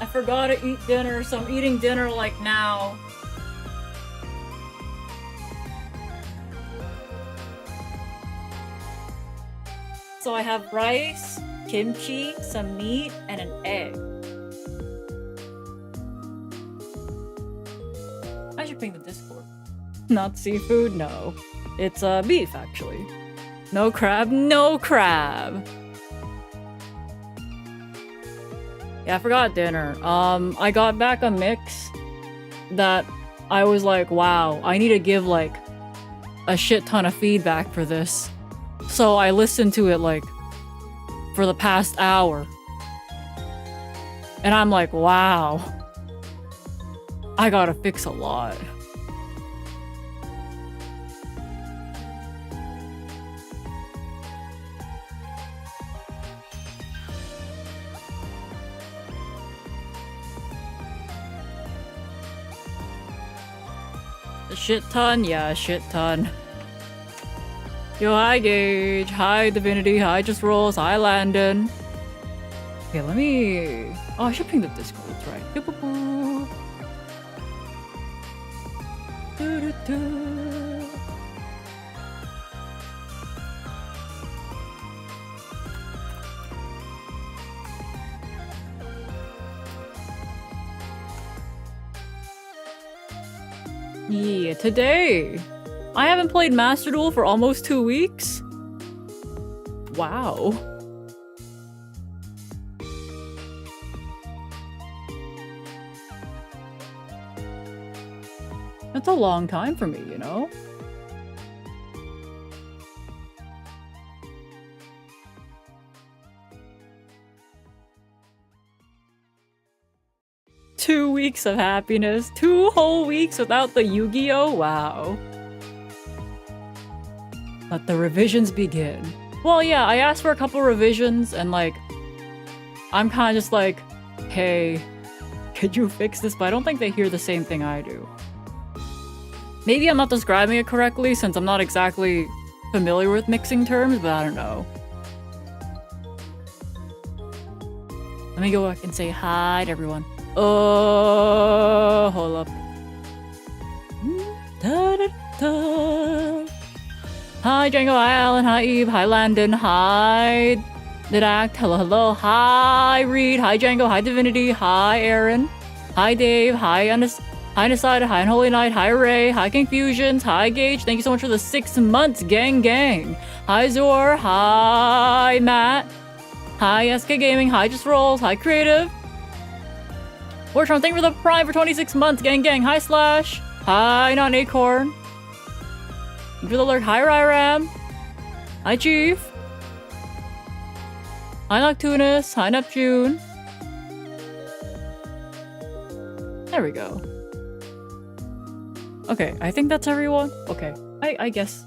I forgot to eat dinner, so I'm eating dinner like now. So I have rice, kimchi, some meat, and an egg. I should ping the Discord. Not seafood? No. It's beef, actually. No crab? No crab! Yeah, I forgot dinner. I got back a mix that I was like, wow, I need to give, like, a shit ton of feedback for this. So I listened to it, like, for the past hour. And I'm like, wow. I gotta fix a lot. A shit ton? Yeah, a shit ton. Yo, hi Gage, hi Divinity, hi Just Rolls, hi Landon. Okay, let me... Oh, I should ping the Discord, that's right. Yeah, today! I haven't played Master Duel for almost 2 weeks? Wow. That's a long time for me, you know? Two weeks of happiness. 2 whole weeks without the Yu-Gi-Oh! Wow. Let the revisions begin. Well, yeah, I asked for a couple revisions and, like, I'm kind of just like, hey, could you fix this? But I don't think they hear the same thing I do. Maybe I'm not describing it correctly since I'm not exactly familiar with mixing terms, but I don't know. Let me go back and say hi to everyone. Oh, hold up. Da, da, da. Hi Django, hi Alan, hi Eve, hi Landon, hi Didact, hello, hello, hi Reed, hi Django, hi Divinity, hi Aaron, hi Dave, hi Undecided, hi Unholy Knight, hi Ray, hi Confusions, hi Gage, thank you so much for the 6 months, gang gang. Hi Zor, hi Matt, hi SK Gaming, hi Just Rolls, hi Creative. Wartron, thank you for the Prime for 26 months, gang gang, hi Slash, hi Not Acorn. Thank you for the lurk, hi Ryram, hi Chief, hi Noctunus, hi Neptune. There we go. Okay, I think that's everyone. Okay, I guess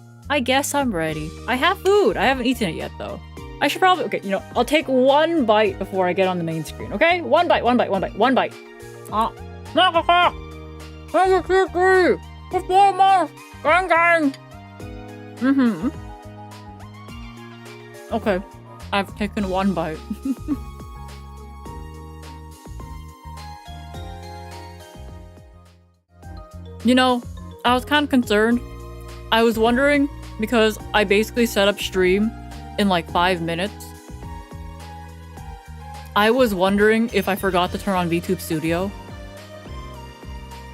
I'm ready. I have food. I haven't eaten it yet though. I should probably, okay, you know, I'll take 1 bite before I get on the main screen, okay? 1 bite, 1 bite, 1 bite, 1 bite. Gang gang. Okay, I've taken 1 bite. You know, I was kind of concerned. I was wondering, because I basically set up stream in like 5 minutes. I was wondering if I forgot to turn on VTube Studio.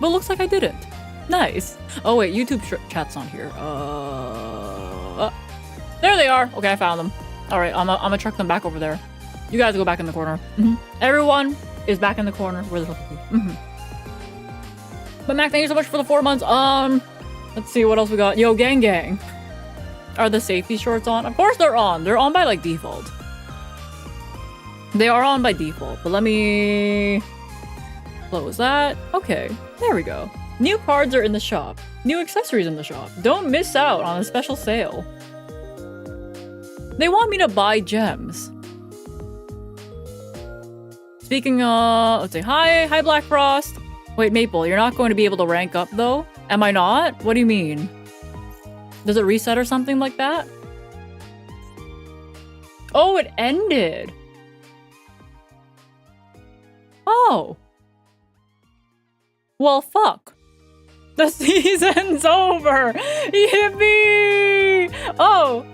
But looks like I didn't. Nice. Oh wait, YouTube chat's on here. There they are. Okay, I found them. Alright, I'm gonna chuck them back over there. You guys go back in the corner. Everyone is back in the corner where they're supposed to be. But Mac, thank you so much for the 4 months. Let's see what else we got. Yo, gang gang. Are the safety shorts on? Of course they're on. They're on by like default. They are on by default, but let me close that. Okay, there we go. New cards are in the shop. New accessories in the shop. Don't miss out on a special sale. They want me to buy gems. Speaking of, let's say hi Black Frost. Wait, Maple, you're not going to be able to rank up though? Am I not? What do you mean? Does it reset or something like that? Oh, it ended. Oh. Well, fuck. The season's over! Yippee! Oh!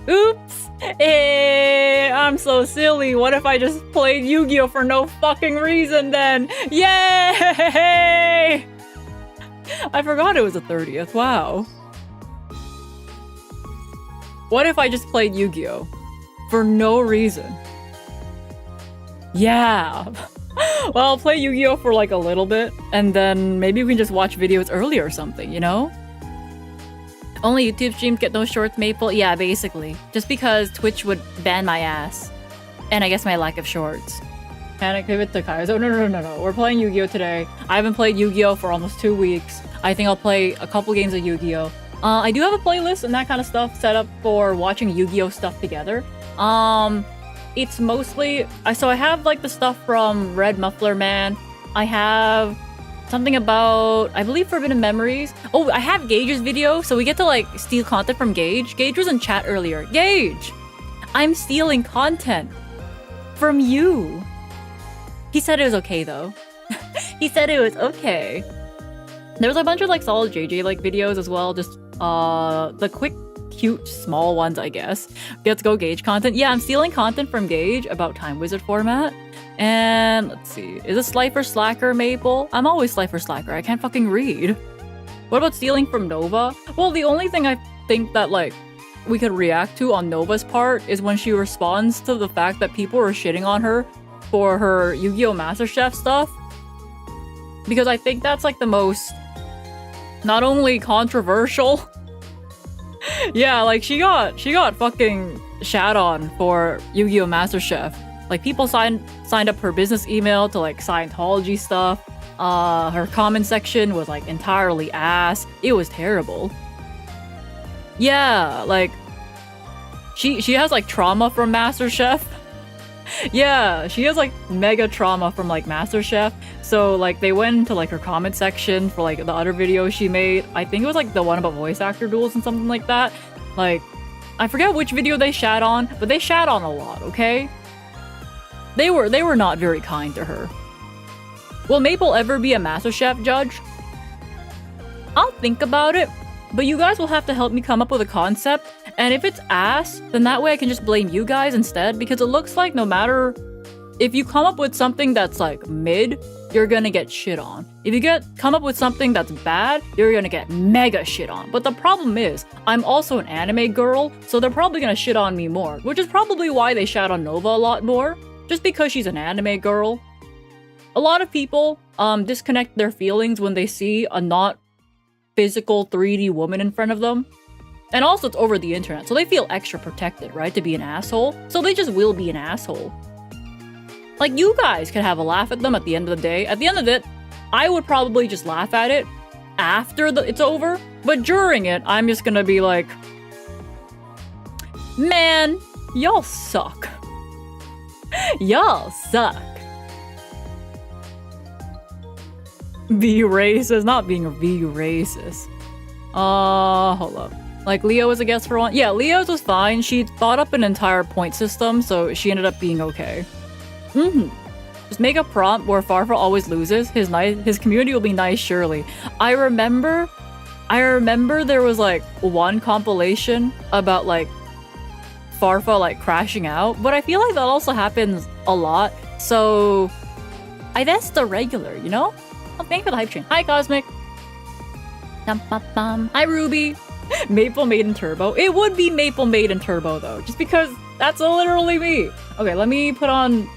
Oops! I'm so silly. What if I just played Yu-Gi-Oh for no fucking reason then? Yay! I forgot it was the 30th. Wow. What if I just played Yu-Gi-Oh for no reason? Yeah. Well, I'll play Yu-Gi-Oh for like a little bit, and then maybe we can just watch videos early or something, you know? Only YouTube streams get those shorts, Maple? Yeah, basically. Just because Twitch would ban my ass. And I guess my lack of shorts. Panic pivot to Kaizo. No. We're playing Yu-Gi-Oh today. I haven't played Yu-Gi-Oh for almost 2 weeks. I think I'll play a couple games of Yu-Gi-Oh. I do have a playlist and that kind of stuff set up for watching Yu-Gi-Oh stuff together. It's mostly... So I have like the stuff from Red Muffler Man. I have something about, I believe, Forbidden Memories. Oh, I have Gage's video, so we get to like steal content from Gage. Gage was in chat earlier. Gage! I'm stealing content from you. He said it was okay though. He said it was okay. There was a bunch of like solid JJ like videos as well, just the quick cute small ones, I guess. Let's go Gage content. Yeah, I'm stealing content from Gage about Time Wizard format. And let's see, is it Slifer Slacker Maple? I'm always Slifer Slacker, I can't fucking read. What about stealing from Nova? Well, the only thing I think that like we could react to on Nova's part is when she responds to the fact that people were shitting on her for her Yu-Gi-Oh! Master Chef stuff. Because I think that's like the most not only controversial. Yeah, like she got fucking shat on for Yu-Gi-Oh! Master Chef. Like people signed up her business email to like Scientology stuff. Her comment section was like entirely ass. It was terrible. Yeah, like she has like trauma from MasterChef. Yeah, she has like mega trauma from like MasterChef. So like they went into like her comment section for like the other videos she made. I think it was like the one about voice actor duels and something like that. Like I forget which video they shat on, but they shat on a lot, okay? They were not very kind to her. Will Maple ever be a MasterChef judge? I'll think about it, but you guys will have to help me come up with a concept, and if it's ass, then that way I can just blame you guys instead, because it looks like no matter if you come up with something that's like mid, you're gonna get shit on. If you come up with something that's bad, you're gonna get mega shit on. But the problem is, I'm also an anime girl, so they're probably gonna shit on me more, which is probably why they shout on Nova a lot more. Just because she's an anime girl. A lot of people disconnect their feelings when they see a not physical 3D woman in front of them. And also it's over the internet, so they feel extra protected, right? To be an asshole. So they just will be an asshole. Like, you guys can have a laugh at them at the end of the day. At the end of it, I would probably just laugh at it after it's over. But during it, I'm just gonna be like, man, y'all suck. Y'all suck. Be racist, not being be racist. Hold up. Like Leo was a guest for one. Yeah, Leo's was fine. She thought up an entire point system, so she ended up being okay. Just make a prompt where Farfa always loses. His community will be nice, surely. I remember there was like one compilation about like Farfa like crashing out, but I feel like that also happens a lot, so that's the regular, you know? Oh, thank you for the hype train. Hi Cosmic. Hi Ruby. Maple Made in Turbo. It would be Maple Made in Turbo though, just because that's literally me. Okay, let me put on,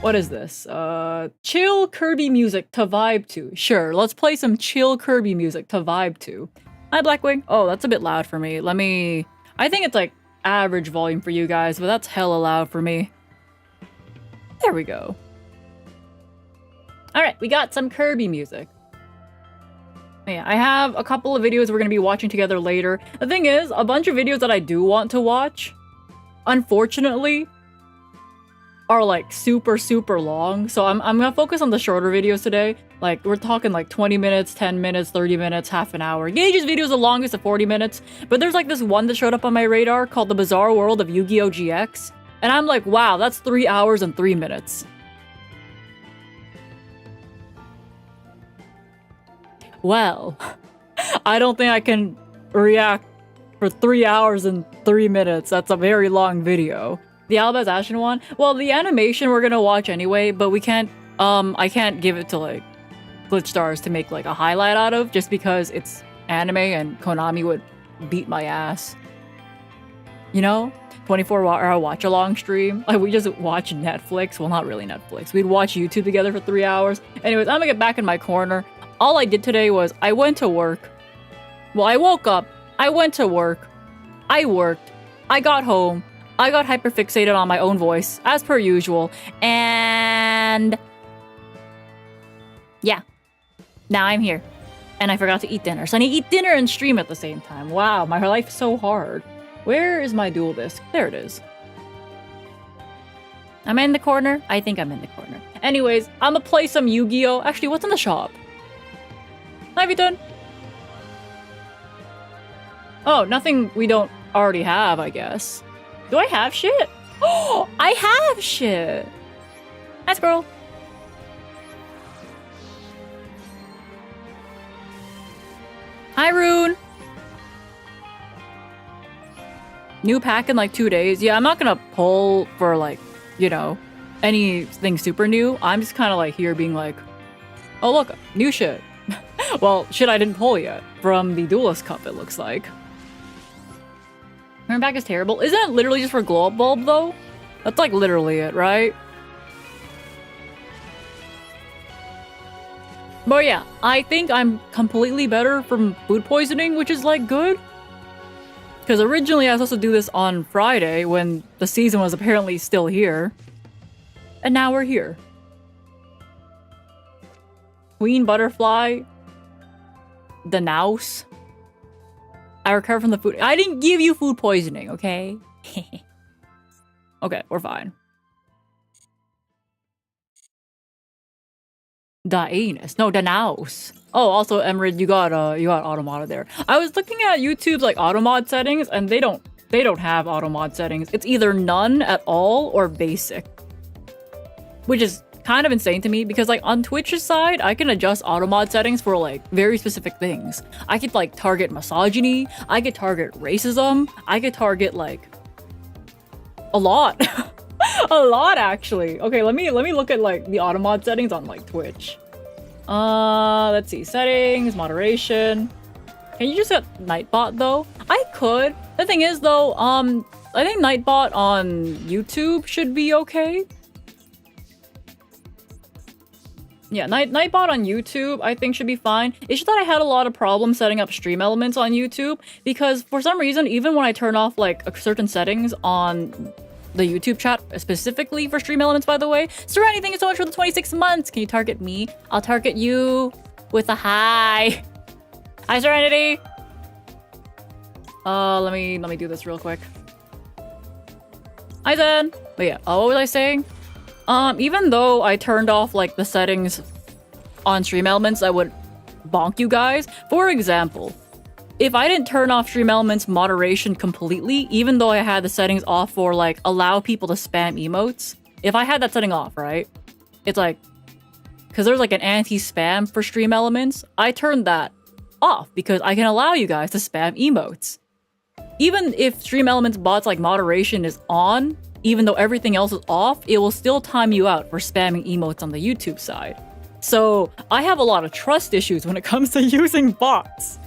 what is this? Chill Kirby music to vibe to. Sure, let's play some chill Kirby music to vibe to. Hi Blackwing. Oh, that's a bit loud for me. I think it's like average volume for you guys, but that's hella loud for me. There we go. Alright, we got some Kirby music. Yeah, I have a couple of videos we're going to be watching together later. The thing is, a bunch of videos that I do want to watch, unfortunately, are like super long, so I'm gonna focus on the shorter videos today. Like, we're talking like 20 minutes, 10 minutes, 30 minutes, half an hour. Gage's video is the longest at 40 minutes, but there's like this one that showed up on my radar called The Bizarre World of Yu-Gi-Oh! GX, and I'm like, wow, that's 3 hours and 3 minutes. Well, I don't think I can react for 3 hours and 3 minutes. That's a very long video. The Albaz Ashen one? Well, the animation we're gonna watch anyway, but we can't, I can't give it to, like, GlitchStars to make, like, a highlight out of, just because it's anime and Konami would beat my ass. You know? 24-hour watch-along stream. Like, we just watch Netflix. Well, not really Netflix. We'd watch YouTube together for 3 hours. Anyways, I'm gonna get back in my corner. All I did today was I went to work. Well, I woke up. I went to work. I worked. I got home. I got hyperfixated on my own voice, as per usual. And... yeah. Now I'm here. And I forgot to eat dinner. So I need to eat dinner and stream at the same time. Wow, my life is so hard. Where is my dual disc? There it is. Am I in the corner? I think I'm in the corner. Anyways, I'm gonna play some Yu-Gi-Oh! Actually, what's in the shop? Hi, Vitun. Oh, nothing we don't already have, I guess. Do I have shit? Oh, I have shit! Hi, squirrel. Hi, Rune. New pack in like 2 days. Yeah, I'm not gonna pull for like, you know, anything super new. I'm just kind of like here being like, oh look, new shit. Well, shit I didn't pull yet from the Duelist Cup, it looks like. Turn back is terrible. Isn't it literally just for glow up bulb though? That's like literally it, right? But yeah, I think I'm completely better from food poisoning, which is like good. Because originally I was supposed to do this on Friday when the season was apparently still here. And now we're here. Queen Butterfly. The Nouse. I recovered from the food. I didn't give you food poisoning, okay? Okay, we're fine. The anus. No, the Nouse. Oh, also, Emerald, you got automata there. I was looking at YouTube's like automod settings, and they don't have automod settings. It's either none at all or basic, which is kind of insane to me because like on Twitch's side, I can adjust automod settings for like very specific things. I could like target misogyny. I could target racism. I could target like a lot. A lot actually. Okay, let me look at like the automod settings on like Twitch. Let's see. Settings, moderation. Can you just get Nightbot though? I could. The thing is though, I think Nightbot on YouTube should be okay. Yeah, Nightbot on YouTube I think should be fine. It's just that I had a lot of problems setting up stream elements on YouTube because for some reason, even when I turn off like certain settings on the YouTube chat, specifically for stream elements, by the way. Serenity, thank you so much for the 26 months. Can you target me? I'll target you with a hi. Hi, Serenity. Let me do this real quick. Hi, Zen. But yeah, what was I saying? Even though I turned off like the settings on stream elements, I would bonk you guys. For example, if I didn't turn off stream elements moderation completely, even though I had the settings off for like allow people to spam emotes, if I had that setting off, right? It's like, because there's like an anti-spam for stream elements, I turned that off because I can allow you guys to spam emotes. Even if stream elements bots like moderation is on, even though everything else is off, it will still time you out for spamming emotes on the YouTube side. So I have a lot of trust issues when it comes to using bots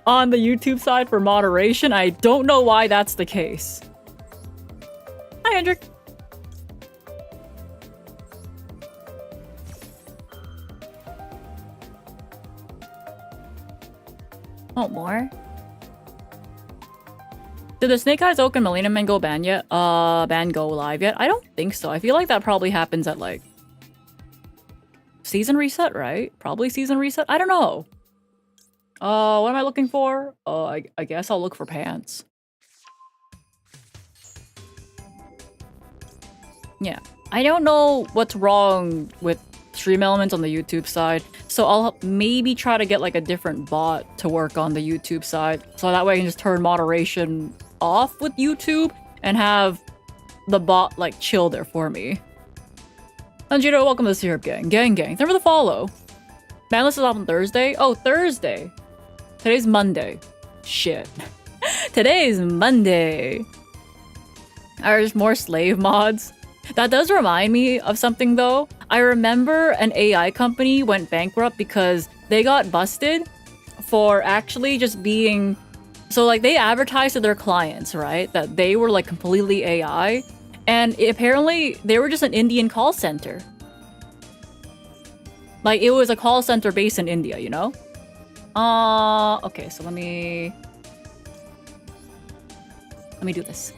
on the YouTube side for moderation. I don't know why that's the case. Hi, Hendrik. Oh, more? Did the Snake Eyes Oak and Millennium Man go ban yet? Ban go live yet? I don't think so. I feel like that probably happens at like season reset, right? Probably season reset. I don't know. What am I looking for? I guess I'll look for pants. Yeah, I don't know what's wrong with stream elements on the YouTube side, so I'll maybe try to get like a different bot to work on the YouTube side, so that way I can just turn moderation off with YouTube and have the bot like chill there for me. Sanjiro, welcome to the Syrup Gang. Gang. Thanks for the follow. Manless is off on Thursday? Oh, Thursday. Today's Monday. Shit. Today's Monday. There's more slave mods. That does remind me of something though. I remember an AI company went bankrupt because they got busted for actually just being... So like they advertised to their clients, right? That they were like completely AI. And apparently they were just an Indian call center. Like it was a call center based in India, you know? Okay, so let me do this.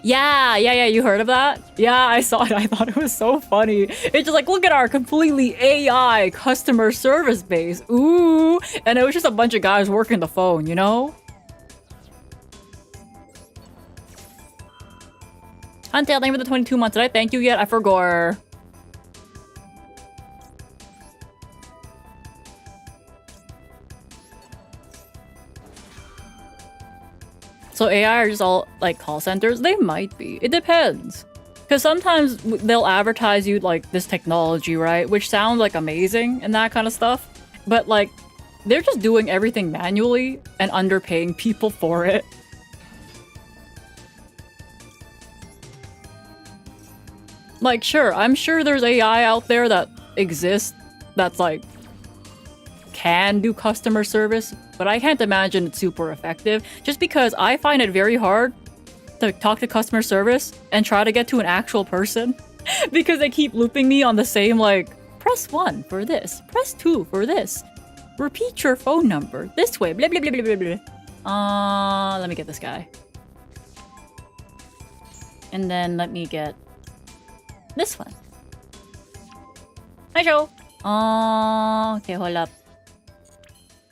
Yeah, you heard of that? Yeah, I saw it. I thought it was so funny. It's just like, look at our completely AI customer service base. Ooh. And it was just a bunch of guys working the phone, you know? Huntail, thank you for the 22 months. Did I thank you yet? I forgot. So AI are just all like call centers? They might be. It depends. Because sometimes they'll advertise you like this technology, right? Which sounds like amazing and that kind of stuff. But like, they're just doing everything manually and underpaying people for it. Like, sure, I'm sure there's AI out there that exists that's like can do customer service, but I can't imagine it's super effective just because I find it very hard to talk to customer service and try to get to an actual person because they keep looping me on the same like press 1 for this, press 2 for this, repeat your phone number this way, blah blah blah blah blah blah. Let me get this guy. And then let me get this one. Hi Joe. Okay, hold up.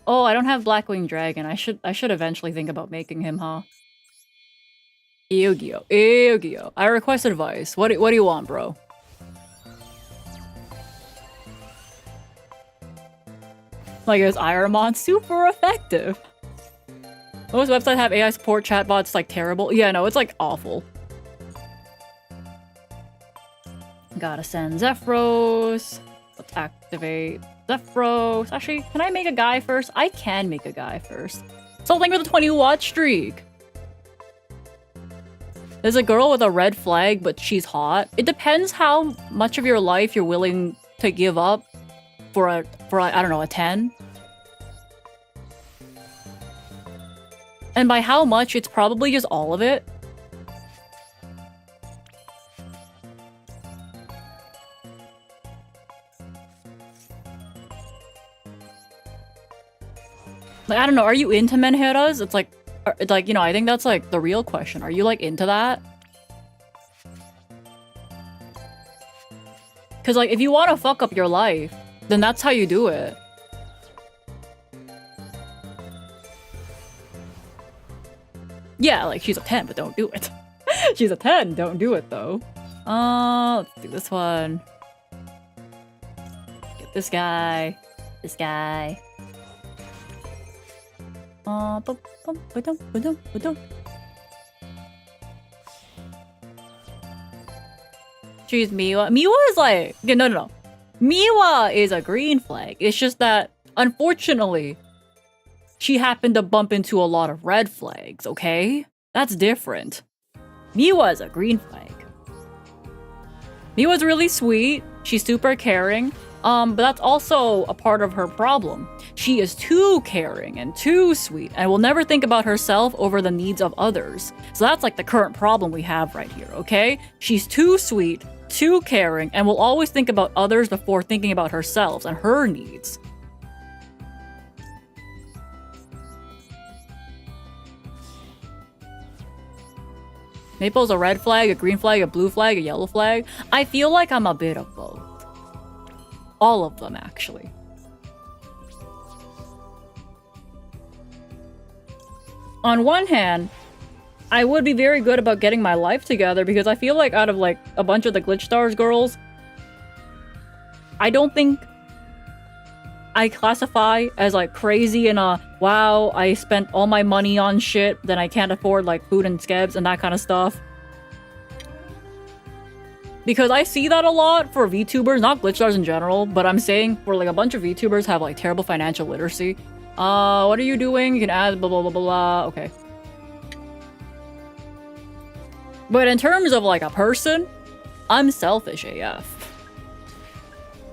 Oh, I don't have Blackwing Dragon. I should eventually think about making him, huh? Yugioh. Yugioh. I request advice. What do you want, bro? Like, is Ironmon super effective? Most websites have AI support chatbots like terrible. Yeah, no, it's like awful. Gotta send Zephyros. Let's activate Zephyros. Actually, can I make a guy first? I can make a guy first. Something with a 20-watt streak. There's a girl with a red flag, but she's hot. It depends how much of your life you're willing to give up for a I don't know, a 10. And by how much, it's probably just all of it. Like, I don't know, are you into menheras? It's like, you know, I think that's like the real question. Are you like into that? Because like, if you want to fuck up your life, then that's how you do it. Yeah, like she's a 10, but don't do it. She's a 10, don't do it though. Let's do this one. Get this guy. This guy. She's Miwa. Miwa is like... No. Miwa is a green flag. It's just that, unfortunately, she happened to bump into a lot of red flags, okay? That's different. Miwa is a green flag. Miwa's really sweet. She's super caring. But that's also a part of her problem. She is too caring and too sweet and will never think about herself over the needs of others. So that's like the current problem we have right here, okay? She's too sweet, too caring, and will always think about others before thinking about herself and her needs. Maple's a red flag, a green flag, a blue flag, a yellow flag. I feel like I'm a bit of both. All of them, actually. On one hand, I would be very good about getting my life together because I feel like out of like a bunch of the GlitchStars girls, I don't think I classify as like crazy and wow, I spent all my money on shit, then I can't afford like food and skebs and that kind of stuff. Because I see that a lot for VTubers, not GlitchStars in general, but I'm saying for like a bunch of VTubers have like terrible financial literacy. What are you doing? You can add blah blah blah blah. Okay. But in terms of like a person, I'm selfish AF.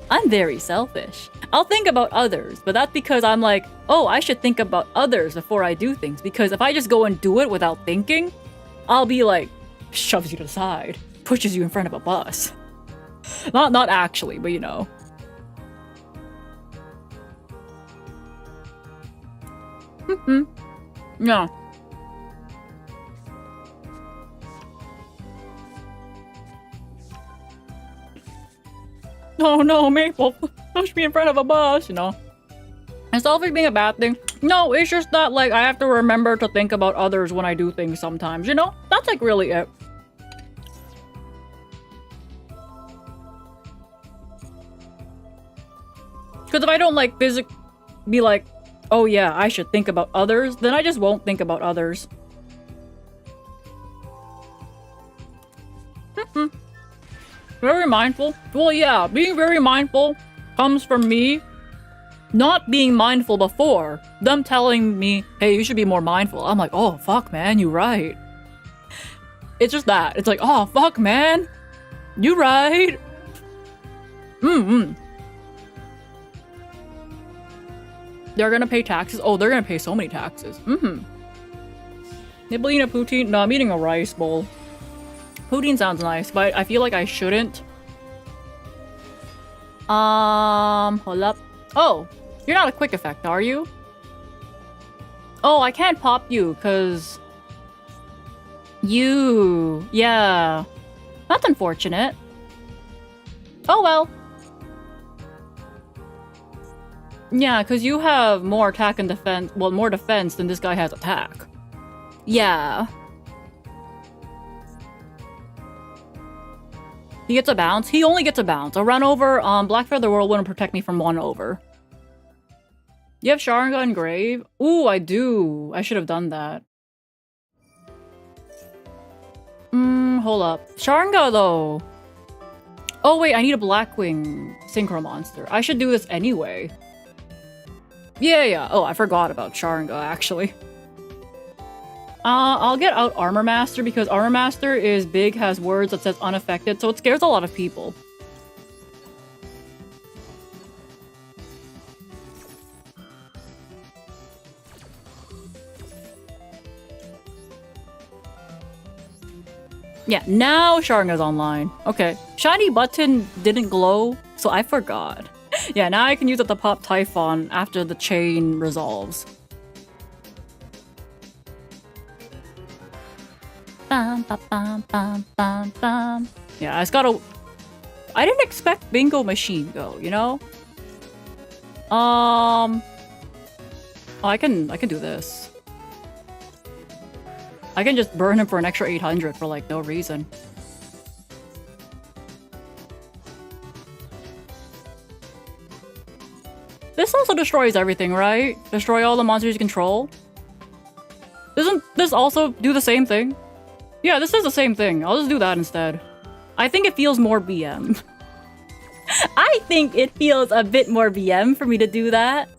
I'm very selfish. I'll think about others, but that's because I'm like, oh, I should think about others before I do things. Because if I just go and do it without thinking, I'll be like, shoves you to the side, pushes you in front of a bus. Not actually, but you know. Yeah. Oh no, Maple, push me in front of a bus, you know. And selfish being a bad thing? No, it's just that, like, I have to remember to think about others when I do things sometimes, you know? That's, like, really it. Because if I don't, like, be like, oh yeah, I should think about others, then I just won't think about others. Very mindful. Well, yeah, being very mindful comes from me not being mindful before. Them telling me, hey, you should be more mindful. I'm like, oh, fuck, man, you're right. It's just that. It's like, oh, fuck, man, you right. They're gonna pay taxes. Oh, they're gonna pay so many taxes. Nibbling a poutine? No, I'm eating a rice bowl. Poutine sounds nice, but I feel like I shouldn't. Hold up. Oh, you're not a quick effect, are you? Oh, I can't pop you, cause... Yeah. That's unfortunate. Oh well. Yeah, cause you have more attack and defense, well, more defense than this guy has attack. Yeah. He gets a bounce? He only gets a bounce. A run over, Black Feather World wouldn't protect me from one over. You have Sharingan and Grave? Ooh, I do. I should have done that. Hold up. Sharingan, though. Oh, wait, I need a Blackwing Synchro Monster. I should do this anyway. Yeah. Oh, I forgot about Sharingan, actually. I'll get out Armor Master because Armor Master is big, has words that says unaffected, so it scares a lot of people. Yeah, now Sharingan's online. Okay. Shiny button didn't glow, so I forgot. Yeah, now I can use it to pop Typhon after the chain resolves. Bum, ba, bum, bum, bum, bum. Yeah, I just gotta... I didn't expect Bingo Machine Go, you know? Oh, I can do this. I can just burn him for an extra 800 for, like, no reason. This also destroys everything, right? Destroy all the monsters you control? Doesn't this also do the same thing? Yeah, this is the same thing. I'll just do that instead. I think it feels more BM. I think it feels a bit more BM for me to do that.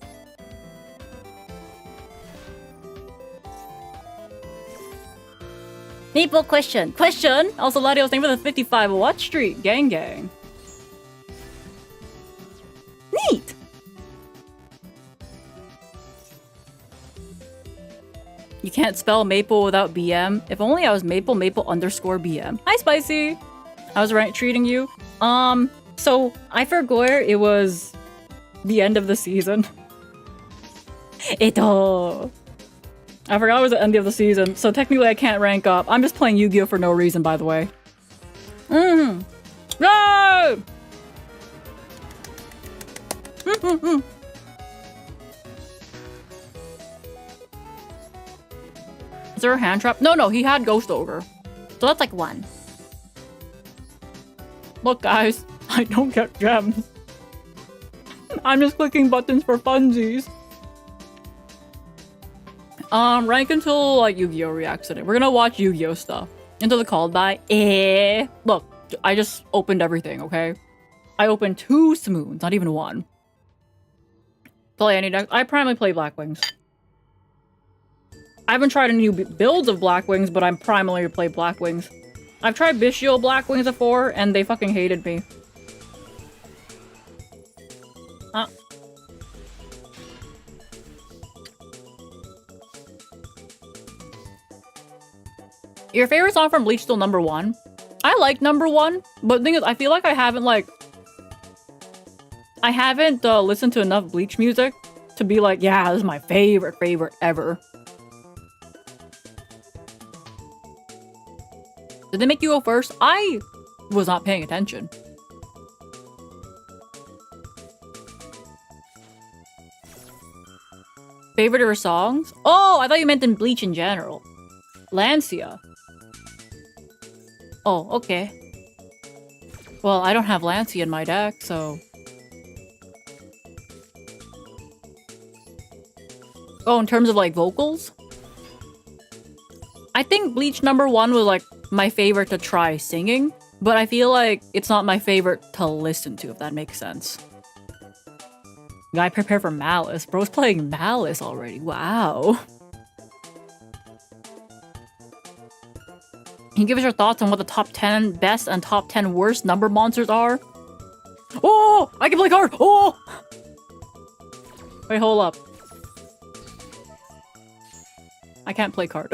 Maple question. Question? Also, Ladio's thank you for the 55 watch streak. Gang gang. Neat! You can't spell Maple without BM. If only I was Maple underscore BM. Hi, Spicy! I was right treating you. So I forgot it was the end of the season. I forgot it was the end of the season, so technically I can't rank up. I'm just playing Yu-Gi-Oh for no reason, by the way. No! Is there a hand trap? No, he had Ghost Ogre. So that's like 1. Look, guys, I don't get gems. I'm just clicking buttons for funsies. Rank until, like, Yu-Gi-Oh reacts to it. We're gonna watch Yu-Gi-Oh stuff. Until the called by. Look, I just opened everything, okay? I opened 2 Simoons, not even 1. Play any deck. I primarily play Blackwings. I haven't tried any new builds of Blackwings, but I'm primarily play Blackwings. I've tried Yugioh Blackwings before, and they fucking hated me. Huh? Your favorite song from Bleach still number 1? I like number 1, but the thing is, I feel like I haven't listened to enough Bleach music to be like, yeah, this is my favorite ever. Did they make you go first? I was not paying attention. Favorite of her songs? Oh, I thought you meant in Bleach in general. Lancia. Oh, okay. Well, I don't have Lancia in my deck, so... Oh, in terms of, like, vocals? I think Bleach number 1 was, like, my favorite to try singing, but I feel like it's not my favorite to listen to, if that makes sense. Gotta prepare for Malice. Bro's playing Malice already. Wow. Can you give us your thoughts on what the top 10 best and top 10 worst number monsters are? Oh! I can play card! Oh! Wait, hold up. I can't play card.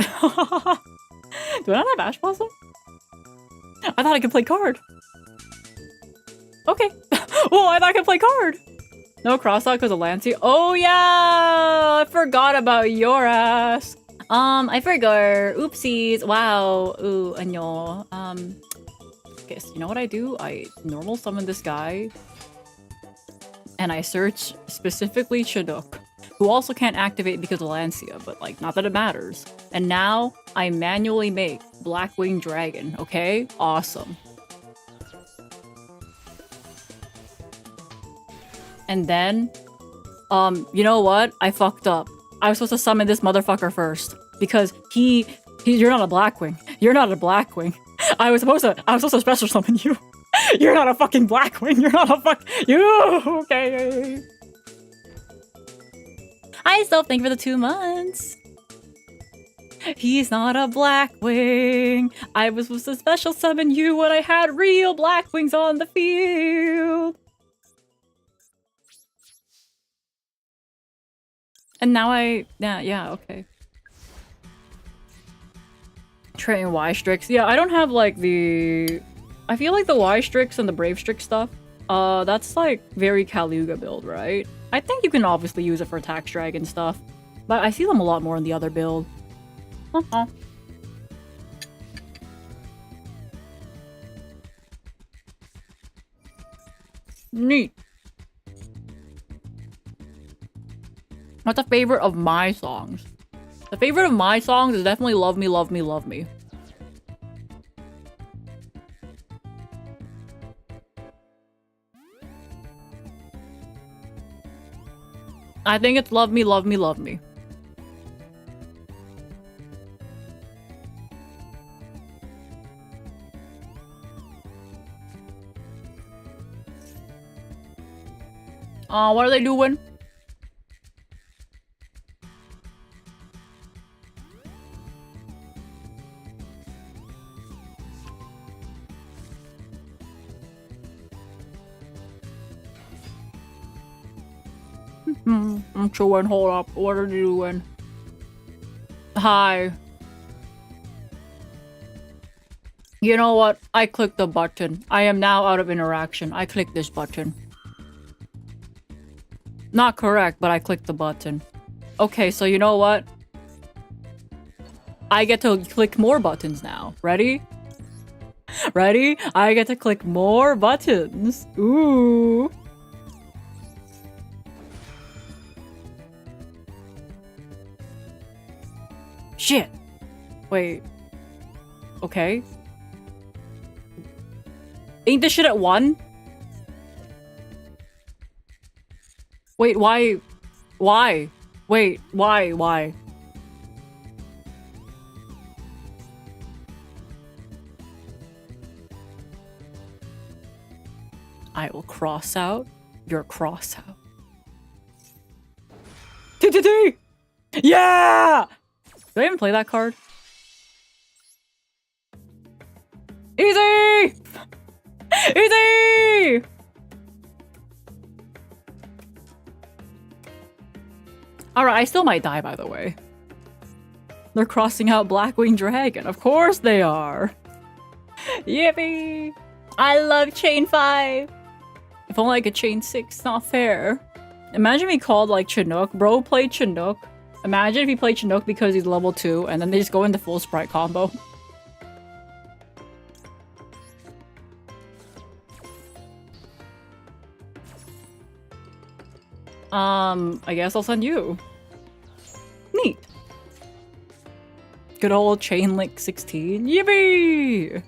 Do I not have Ash Blossom? I thought I could play card. Okay. Oh, I thought I could play card. No cross-out because of Lancey. Oh yeah! I forgot about your ass. I forgot. Oopsies. Wow. Ooh, anyo. Okay, so you know what I do? I normal summon this guy. And I search specifically Chinook, who also can't activate because of Lancia, but like, not that it matters. And now, I manually make Blackwing Dragon, okay? Awesome. And then, you know what? I fucked up. I was supposed to summon this motherfucker first. Because you're not a Blackwing. You're not a Blackwing. I was supposed to special summon you. You're not a fucking Blackwing. You're not a you. Okay. Hi, Self. Thank you for the 2 months. He's not a Blackwing. I was supposed to special summon you when I had real Blackwings on the field. And now yeah, okay. Train Y-Strix. Yeah, I don't have like I feel like the Y-Strix and the Brave Strix stuff, that's like very Kaluga build, right? I think you can obviously use it for Tax Dragon stuff, but I see them a lot more in the other build. Neat. What's a favorite of my songs? The favorite of my songs is definitely Love Me, Love Me, Love Me. I think it's Love Me, Love Me, Love Me. What are they doing? I'm chewing, hold up. What are you doing? Hi. You know what? I clicked the button. I am now out of interaction. I clicked this button. Not correct, but I clicked the button. Okay, so you know what? I get to click more buttons now. Ready? Ready? I get to click more buttons. Ooh. Shit. Wait. Okay. Ain't this shit at 1? Wait, why? Why? Wait, why? cross out, you're cross out. TTT! Yeah! Do I even play that card? Easy! Easy! Alright, I still might die, by the way. They're crossing out Blackwing Dragon. Of course they are. Yippee! I love Chain 5. If only I could Chain 6. Not fair. Imagine if he called like Chinook. Bro played Chinook. Imagine if he played Chinook because he's level 2 and then they just go into full sprite combo. I guess I'll send you. Neat. Good old Chain Link 16. Yippee!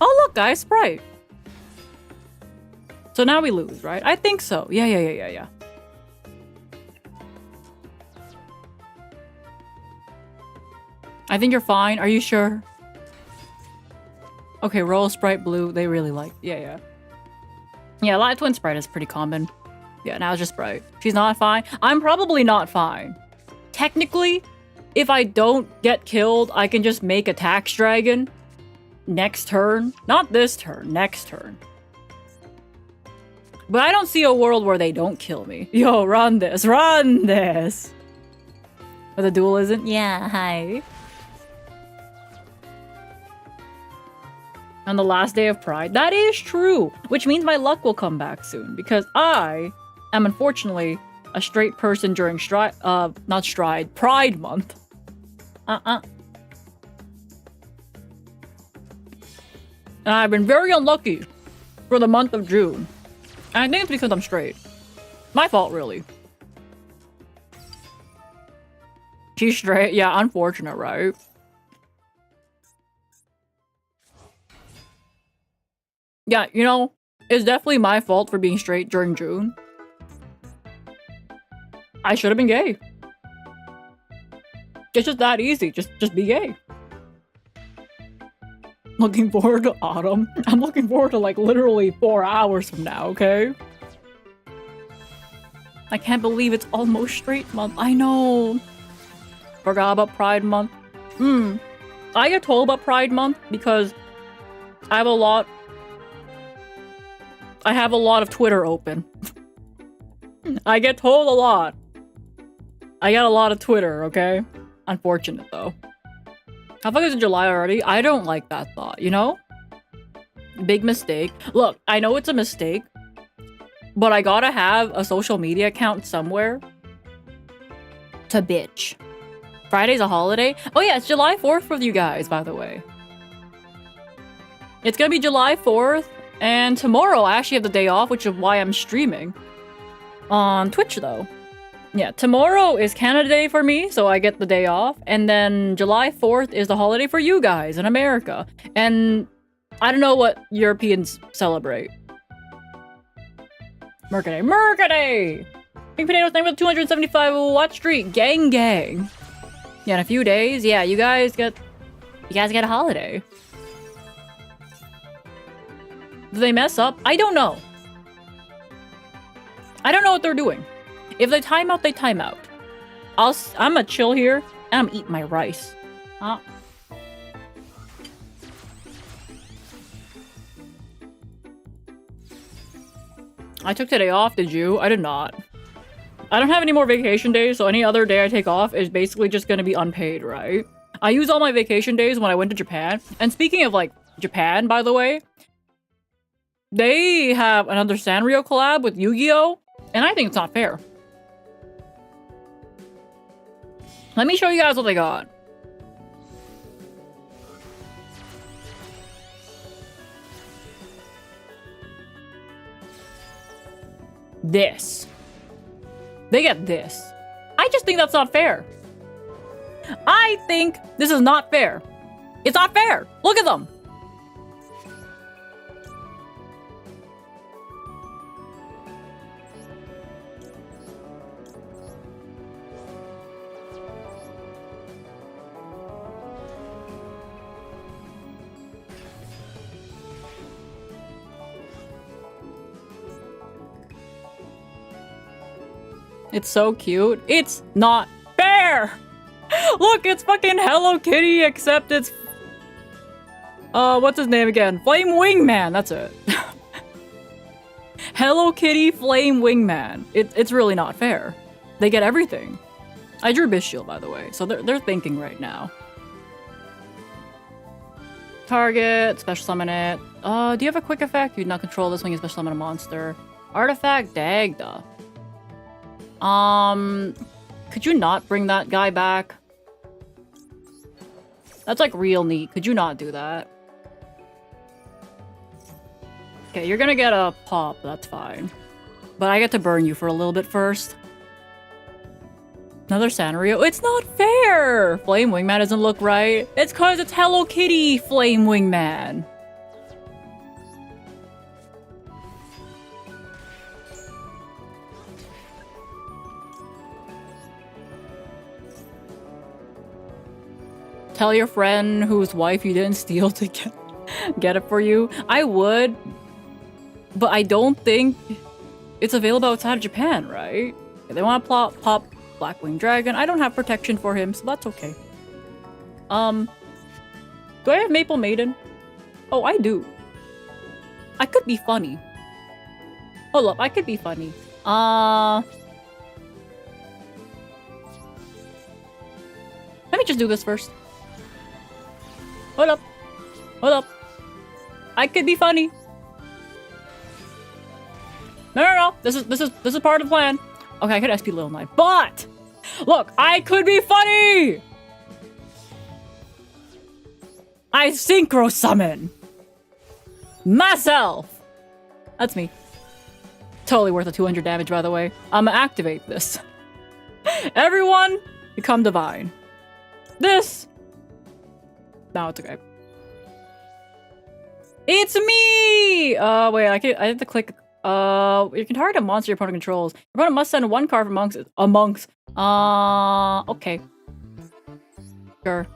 Oh look, guys, Sprite. So now we lose, right? I think so. Yeah. I think you're fine. Are you sure? Okay, roll Sprite blue. They really like. Yeah. Yeah, Light Twin Sprite is pretty common. Yeah, now it's just Sprite. She's not fine. I'm probably not fine. Technically, if I don't get killed, I can just make a Tax Dragon next turn. Not this turn, next turn. But I don't see a world where they don't kill me. Yo, run this, run this! But the duel isn't? Yeah, hi. On the last day of Pride. That is true! Which means my luck will come back soon. Because I am unfortunately a straight person during Pride month. And I've been very unlucky for the month of June. And I think it's because I'm straight. My fault, really. She's straight. Yeah, unfortunate, right? Yeah, you know, it's definitely my fault for being straight during June. I should have been gay. It's just that easy. Just be gay. Looking forward to autumn. I'm looking forward to like literally 4 hours from now, okay? I can't believe it's almost straight month. I know. Forgot about Pride month. I get told about Pride month because I have a lot of Twitter open. I get told a lot. I get a lot of Twitter, okay? Unfortunate though. I thought it was in July already. I don't like that thought, you know? Big mistake. Look, I know it's a mistake, but I gotta have a social media account somewhere to bitch. Friday's a holiday? Oh yeah, it's July 4th with you guys, by the way. It's gonna be July 4th, and tomorrow I actually have the day off, which is why I'm streaming on Twitch, though. Yeah, tomorrow is Canada Day for me, so I get the day off. And then July 4th is the holiday for you guys in America. And I don't know what Europeans celebrate. Mercaday. Mercaday! Pink Potatoes, thank you for the 275 watch streak. Gang gang. Yeah, in a few days, yeah, you guys get a holiday. Do they mess up? I don't know. I don't know what they're doing. If they time out, they time out. I'm gonna chill here and I'm eating my rice. I took today off, did you? I did not. I don't have any more vacation days, so any other day I take off is basically just gonna be unpaid, right? I use all my vacation days when I went to Japan. And speaking of, like, Japan, by the way, they have another Sanrio collab with Yu-Gi-Oh! And I think it's not fair. Let me show you guys what they got. This. They get this. I just think that's not fair. I think this is not fair. It's not fair! Look at them! It's so cute. It's not fair! Look, it's fucking Hello Kitty, except it's... what's his name again? Flame Wingman, that's it. Hello Kitty Flame Wingman. It's really not fair. They get everything. I drew Bishil, by the way, so they're thinking right now. Target, special summon it. Do you have a quick effect? You do not control this when you special summon a monster. Artifact Dagda. Could you not bring that guy back? That's like real neat. Could you not do that? Okay, you're gonna get a pop. That's fine. But I get to burn you for a little bit first. Another Sanrio. It's not fair! Flame Wingman doesn't look right. It's cause it's Hello Kitty Flame Wingman. Tell your friend whose wife you didn't steal to get it for you. I would, but I don't think it's available outside of Japan, right? They want to pop Blackwing Dragon. I don't have protection for him, so that's okay. Do I have Maple Maiden? Oh, I do. I could be funny. Hold up, I could be funny. Let me just do this first. Hold up. Hold up. I could be funny. No. This is part of the plan. Okay, I could SP Little Knight, but look, I could be funny. I synchro summon myself. That's me. Totally worth the 200 damage, by the way. I'm gonna activate this. Everyone, become divine. This. No, it's okay. It's me! Wait, I have to click. You can target a monster your opponent controls. Your opponent must send one card amongst. Okay. Sure.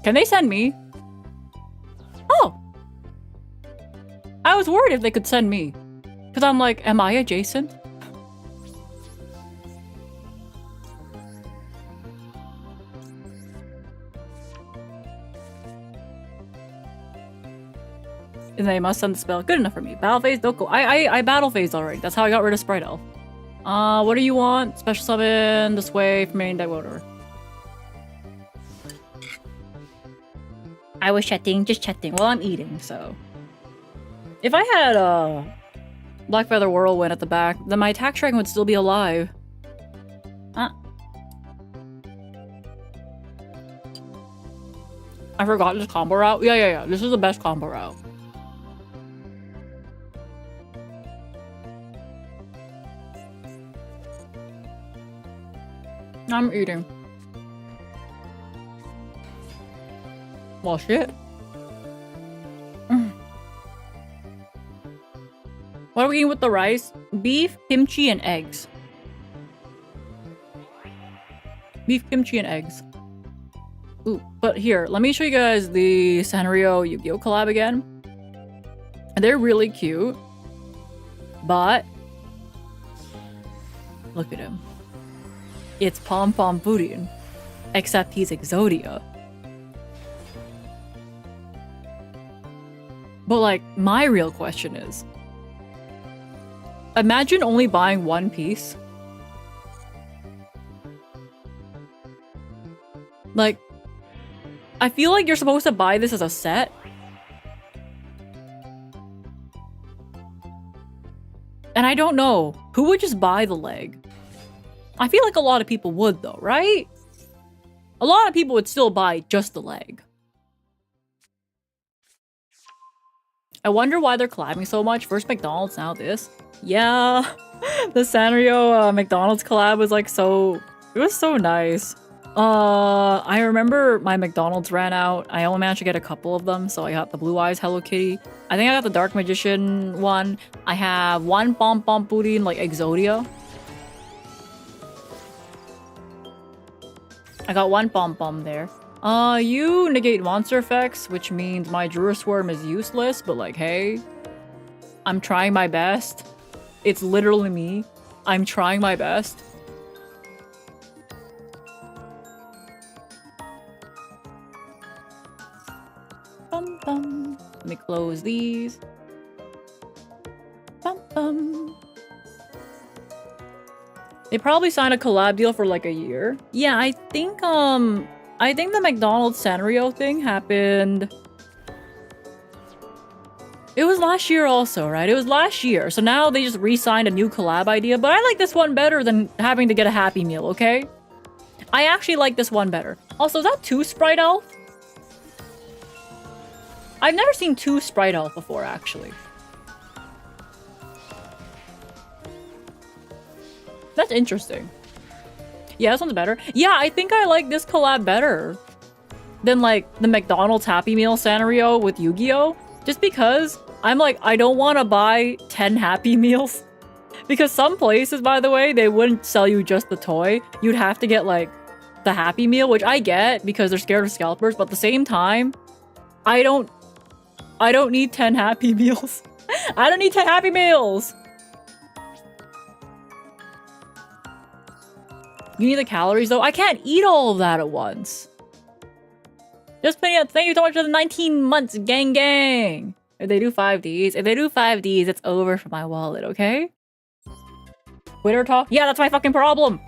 Can they send me? Oh! I was worried if they could send me. Because I'm like, am I adjacent? And they must send the spell. Good enough for me. Battle phase, don't go. I battle phase already. That's how I got rid of Sprite Elf. What do you want? Special summon this way from main deck, whatever. I was chatting, just chatting while I'm eating, so. If I had Black Feather Whirlwind at the back, then my attack dragon would still be alive. I forgot this combo route. Yeah. This is the best combo route. I'm eating. Well, shit. What are we eating with the rice? Beef, kimchi, and eggs. Beef, kimchi, and eggs. Ooh, but here, let me show you guys the Sanrio Yu-Gi-Oh collab again. And they're really cute. But look at him. It's Pom Pom Pudding. Except he's Exodia. But like, my real question is, imagine only buying one piece. Like, I feel like you're supposed to buy this as a set. And I don't know, who would just buy the leg? I feel like a lot of people would though, right? A lot of people would still buy just the leg. I wonder why they're collabing so much. First McDonald's, now this. Yeah, the Sanrio McDonald's collab was like so... It was so nice. I remember my McDonald's ran out. I only managed to get a couple of them, so I got the Blue Eyes Hello Kitty. I think I got the Dark Magician one. I have one Bomb Bomb Booty in like Exodia. I got one Bomb Bomb there. You negate monster effects, which means my Druid Swarm is useless, but like, hey, I'm trying my best. It's literally me. I'm trying my best. Bum bum. Let me close these. Bum bum. They probably signed a collab deal for like a year. Yeah, I think the McDonald's Sanrio thing happened. It was last year also, right? It was last year. So now they just re-signed a new collab idea, but I like this one better than having to get a Happy Meal, okay? I actually like this one better. Also, is that 2 Sprite Elf? I've never seen 2 Sprite Elf before, actually. That's interesting. Yeah, this one's better. Yeah, I think I like this collab better than, like, the McDonald's Happy Meal Sanrio with Yu-Gi-Oh! Just because I'm like, I don't want to buy 10 Happy Meals. Because some places, by the way, they wouldn't sell you just the toy. You'd have to get, like, the Happy Meal, which I get because they're scared of scalpers. But at the same time, I don't need 10 Happy Meals. I don't need 10 Happy Meals! You need the calories, though? I can't eat all of that at once. Just thank you so much for the 19 months, gang gang! If they do 5Ds, it's over for my wallet, okay? Twitter talk? Yeah, that's my fucking problem!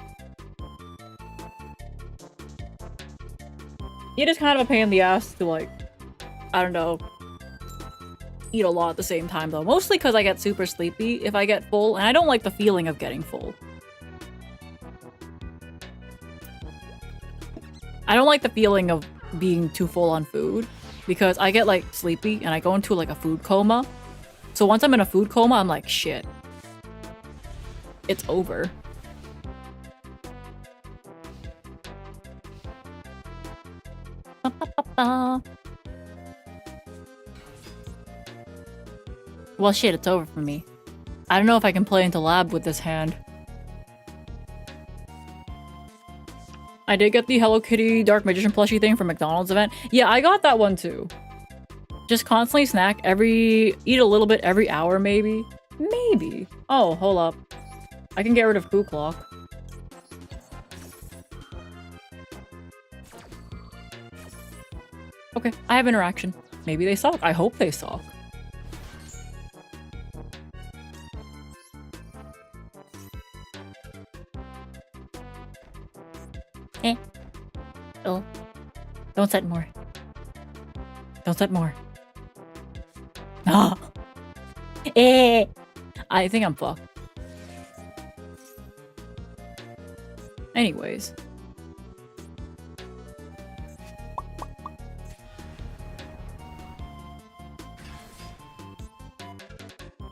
It is kind of a pain in the ass to, like, I don't know, eat a lot at the same time, though. Mostly because I get super sleepy if I get full, and I don't like the feeling of getting full. I don't like the feeling of being too full on food because I get like sleepy and I go into like a food coma. So once I'm in a food coma, I'm like, shit. It's over. Well, shit, it's over for me. I don't know if I can play into lab with this hand. I did get the Hello Kitty Dark Magician plushie thing from McDonald's event. Yeah, I got that one too. Just constantly snack eat a little bit every hour maybe. Maybe. Oh, hold up. I can get rid of Poo Clock. Okay, I have interaction. Maybe they suck. I hope they suck. Eh. Oh. Don't set more. Don't set more. Ah. Eh. I think I'm fucked. Anyways.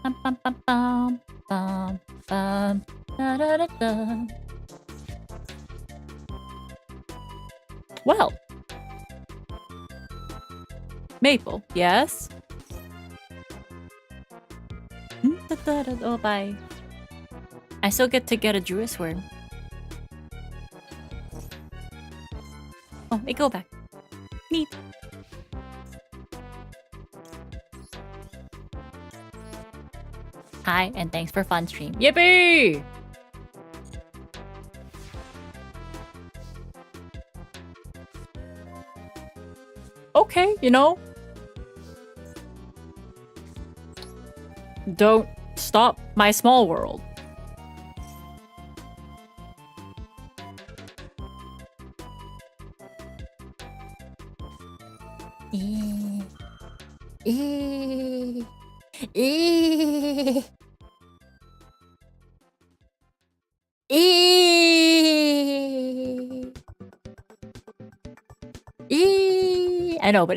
Bum, bum, bum, bum, bum, bum, da, da, da, da. Well. Maple, yes? Oh, bye. I still get to get a Druid Swarm. Oh, they go back. Neat. Hi, and thanks for fun stream. Yippee! Okay, you know. Don't stop my small world. I know, but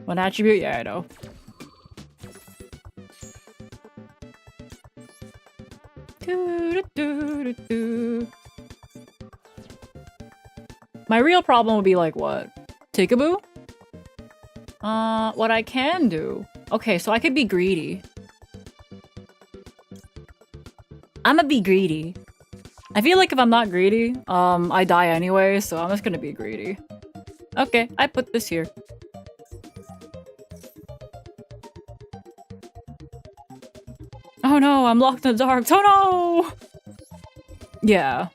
one attribute, yeah, I know. My real problem would be like what? Tickaboo? What I can do. Okay, so I could be greedy. I'ma be greedy. I feel like if I'm not greedy, I die anyway, so I'm just gonna be greedy. Okay, I put this here. Oh no, I'm locked in the dark. Oh no! Yeah.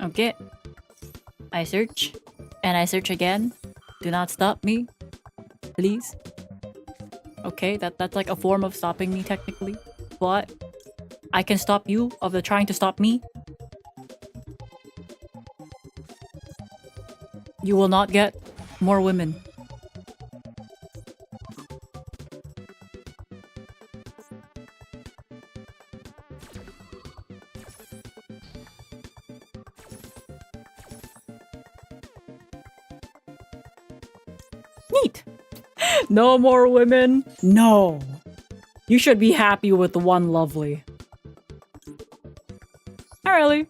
Okay. I search. And I search again. Do not stop me. Please. Okay, that's like a form of stopping me technically. But I can stop you of the trying to stop me. You will not get more women. Neat. No more women? No. You should be happy with the one lovely. Not really.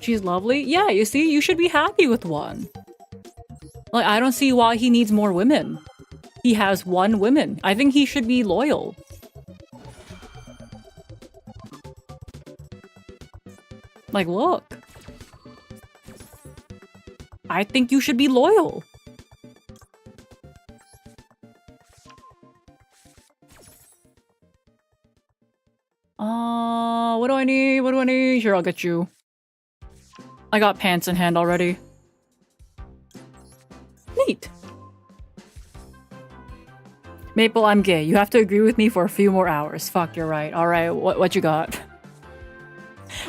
She's lovely? Yeah, you see? You should be happy with one. Like, I don't see why he needs more women. He has one woman. I think he should be loyal. Like, look. I think you should be loyal. What do I need? What do I need? Here, I'll get you. I got pants in hand already. Neat. Maple, I'm gay. You have to agree with me for a few more hours. Fuck, you're right. Alright, what you got?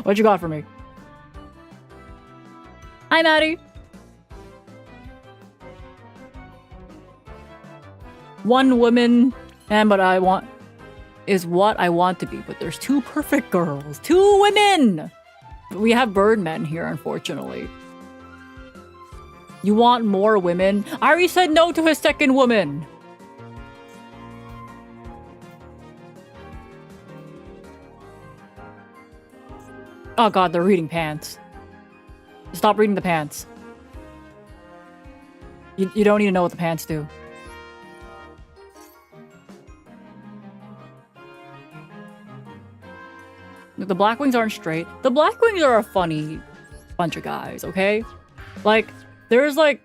What you got for me? Hi, Maddie. One woman, and but I want is what I want to be, but there's two perfect girls. Two women! We have birdmen here, unfortunately. You want more women? I already said no to his second woman! Oh god, they're reading pants. Stop reading the pants. You don't need to know what the pants do. The Blackwings aren't straight. The Blackwings are a funny bunch of guys, okay? Like, there's like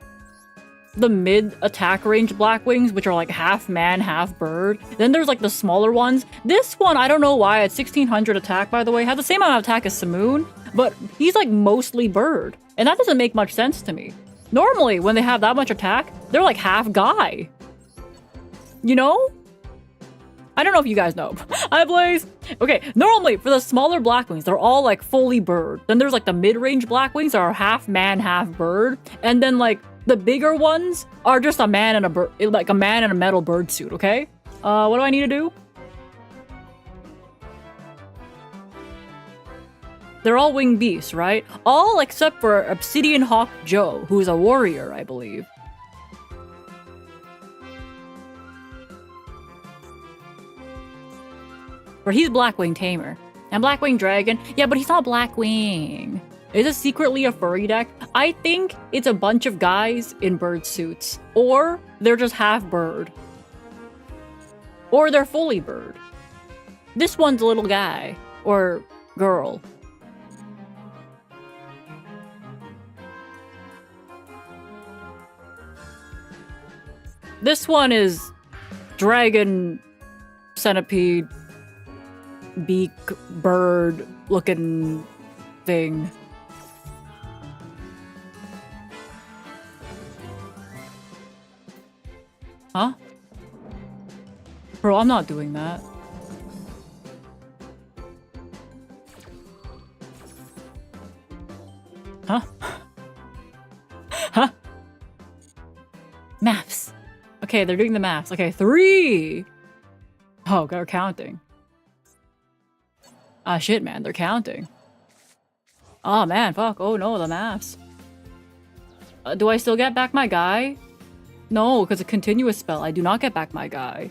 the mid attack range Blackwings, which are like half man, half bird. Then there's like the smaller ones. This one, I don't know why, at 1600 attack, by the way, had the same amount of attack as Simoon, but he's like mostly bird. And that doesn't make much sense to me. Normally, when they have that much attack, they're like half guy. You know? I don't know if you guys know. Hi, Blaze! Okay, normally, for the smaller Blackwings, they're all, like, fully bird. Then there's, like, the mid-range Blackwings that are half man, half bird. And then, like, the bigger ones are just a man and a bird, like, a man in a metal bird suit, okay? What do I need to do? They're all winged beasts, right? All except for Obsidian Hawk Joe, who's a warrior, I believe. But he's Blackwing Tamer. And Blackwing Dragon, yeah, but he's not Blackwing. Is it secretly a furry deck? I think it's a bunch of guys in bird suits. Or they're just half bird. Or they're fully bird. This one's a little guy. Or girl. This one is dragon, centipede, beak, bird looking thing. Huh? Bro, I'm not doing that. Huh? Huh? Maths. Okay, they're doing the maths. Okay, 3. Oh, they're counting. Ah, shit, man. They're counting. Oh, man. Fuck. Oh, no. The maths. Do I still get back my guy? No, because a continuous spell. I do not get back my guy.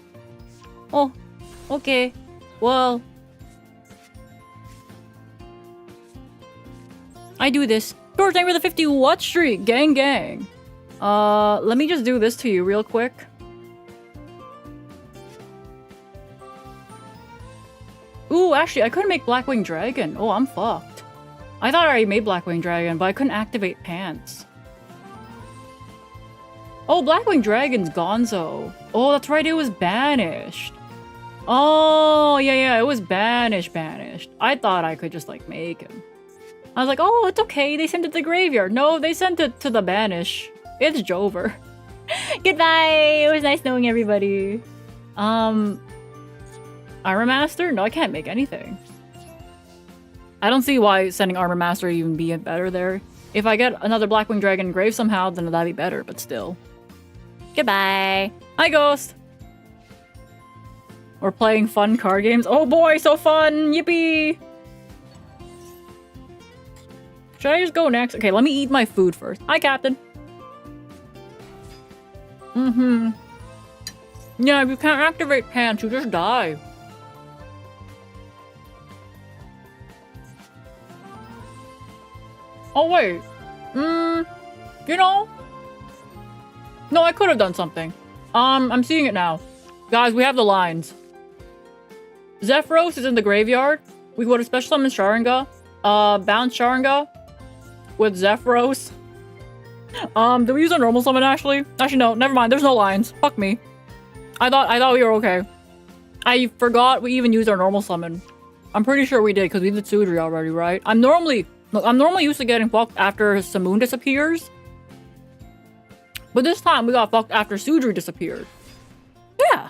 Oh, okay. Well, I do this. George, thank you for the 50 what streak? Gang, gang. Let me just do this to you real quick. Ooh, actually, I couldn't make Blackwing Dragon. Oh, I'm fucked. I thought I already made Blackwing Dragon, but I couldn't activate pants. Oh, Blackwing Dragon's gonzo. Oh, that's right, it was banished. Oh, yeah, it was banished. I thought I could just, like, make him. I was like, oh, it's okay, they sent it to the graveyard. No, they sent it to the banish. It's Jover. Goodbye! It was nice knowing everybody. Armor Master? No, I can't make anything. I don't see why sending Armor Master would even be better there. If I get another Blackwing Dragon grave somehow, then that'd be better, but still. Goodbye! Hi, Ghost! We're playing fun card games. Oh boy, so fun! Yippee! Should I just go next? Okay, let me eat my food first. Hi, Captain! Yeah, if you can't activate pants, you just die. Oh, wait. You know? No, I could have done something. I'm seeing it now. Guys, we have the lines. Zephyros is in the graveyard. We go to special summon Sharinga. Bounce Sharinga with Zephyros. Do we use a normal summon, actually? Actually, no, never mind. There's no lines. Fuck me. I thought we were okay. I forgot we even used our normal summon. I'm pretty sure we did, because we did Sudri already, right? I'm normally used to getting fucked after Samoon disappears. But this time, we got fucked after Sudri disappeared. Yeah.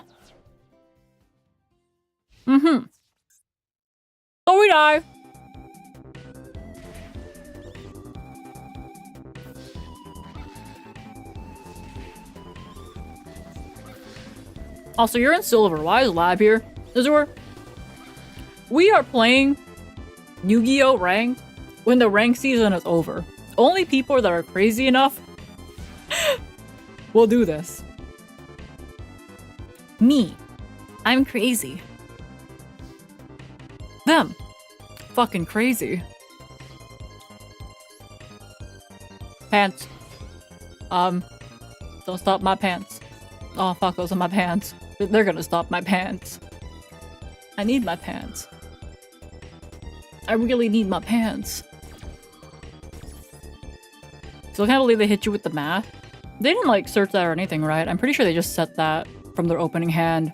So we die. Also, you're in silver. Why is Lab here? Azure? We are playing Yu-Gi-Oh! Rank when the rank season is over. Only people that are crazy enough will do this. Me. I'm crazy. Them. Fucking crazy. Pants. Don't stop my pants. Oh fuck, those are my pants. They're gonna stop my pants. I need my pants. I really need my pants. Still can't believe they hit you with the math. They didn't like search that or anything, right? I'm pretty sure they just set that from their opening hand.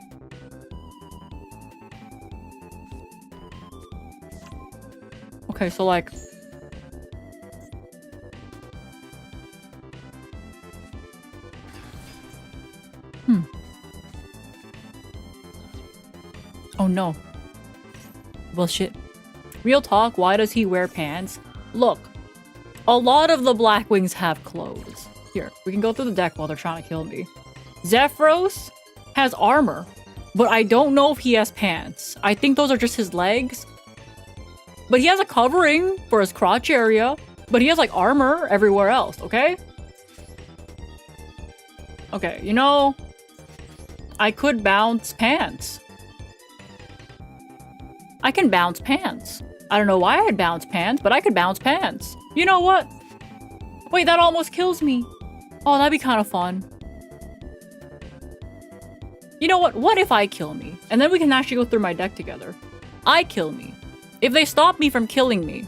Okay, so like... Oh no. Bullshit. Real talk, why does he wear pants? Look, a lot of the Blackwings have clothes. Here, we can go through the deck while they're trying to kill me. Zephyros has armor, but I don't know if he has pants. I think those are just his legs. But he has a covering for his crotch area, but he has like armor everywhere else, okay? Okay, you know, I could bounce pants. I can bounce pants. I don't know why I'd bounce pants, but I could bounce pants. You know what? Wait, that almost kills me. Oh, that'd be kind of fun. You know what? What if I kill me? And then we can actually go through my deck together. I kill me. If they stop me from killing me,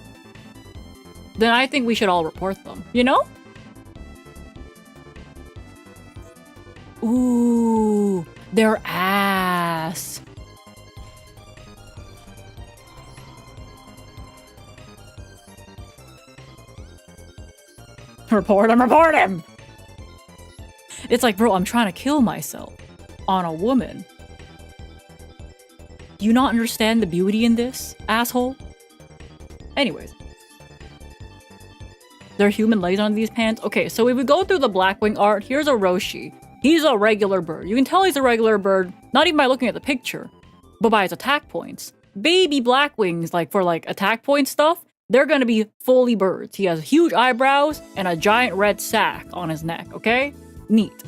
then I think we should all report them. You know? Ooh, they're ass. Report him, report him! It's like, bro, I'm trying to kill myself on a woman. Do you not understand the beauty in this, asshole? Anyways. There are human legs on these pants. Okay, so if we go through the Blackwing art, here's a Roshi. He's a regular bird. You can tell he's a regular bird, not even by looking at the picture, but by his attack points. Baby Blackwings, like for like attack point stuff, they're gonna be fully birds. He has huge eyebrows and a giant red sack on his neck, okay? Neat.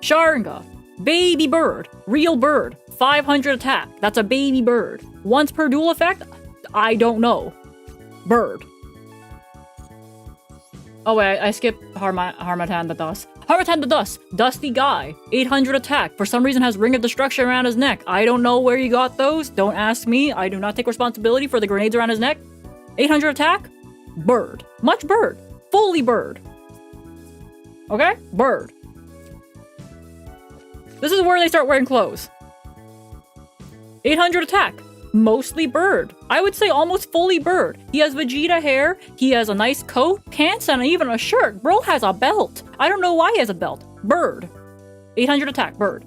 Sharinga, baby bird, real bird, 500 attack. That's a baby bird. Once per duel effect? I don't know. Bird. Oh wait, I skipped Harmattan the Dust. Harmattan the Dust, dusty guy, 800 attack. For some reason has Ring of Destruction around his neck. I don't know where you got those. Don't ask me. I do not take responsibility for the grenades around his neck. 800 attack, bird. Much bird. Fully bird. Okay? Bird. This is where they start wearing clothes. 800 attack. Mostly bird. I would say almost fully bird. He has Vegeta hair. He has a nice coat, pants, and even a shirt. Bro has a belt. I don't know why he has a belt. Bird. 800 attack. Bird.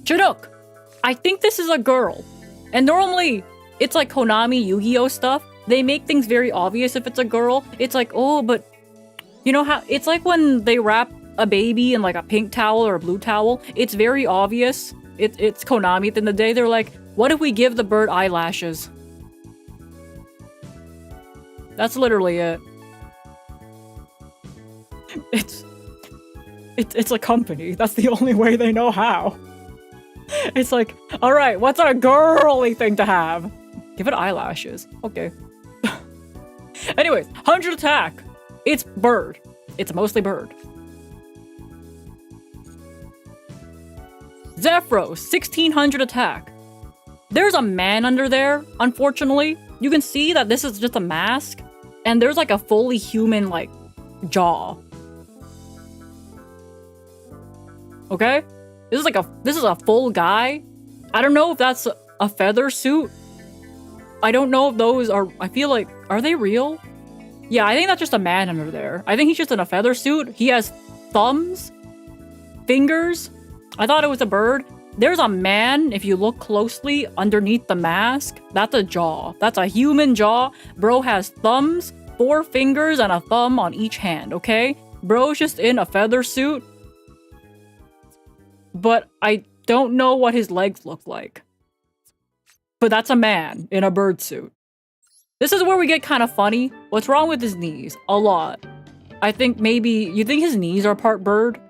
Chinook. I think this is a girl. And normally, it's like Konami Yu-Gi-Oh stuff. They make things very obvious if it's a girl. It's like, oh, but... You know how... It's like when they wrap a baby in like a pink towel or a blue towel. It's very obvious. It's Konami at the end of the day. They're like, what if we give the bird eyelashes? That's literally it. It's a company. That's the only way they know how. It's like, all right, what's a girly thing to have? Give it eyelashes. Okay. Anyways, 100 attack. It's bird. It's mostly bird. Zephyros, 1600 attack. There's a man under there, unfortunately. You can see that this is just a mask, and there's like a fully human, like, jaw. Okay? This is a full guy. I don't know if that's a feather suit. I don't know if those are, I feel like, are they real? Yeah, I think that's just a man under there. I think he's just in a feather suit. He has thumbs, fingers. I thought it was a bird. There's a man, if you look closely, underneath the mask. That's a jaw. That's a human jaw. Bro has thumbs, 4 fingers, and a thumb on each hand, okay? Bro's just in a feather suit. But I don't know what his legs look like. But that's a man in a bird suit. This is where we get kind of funny. What's wrong with his knees? A lot. I think maybe... You think his knees are part bird?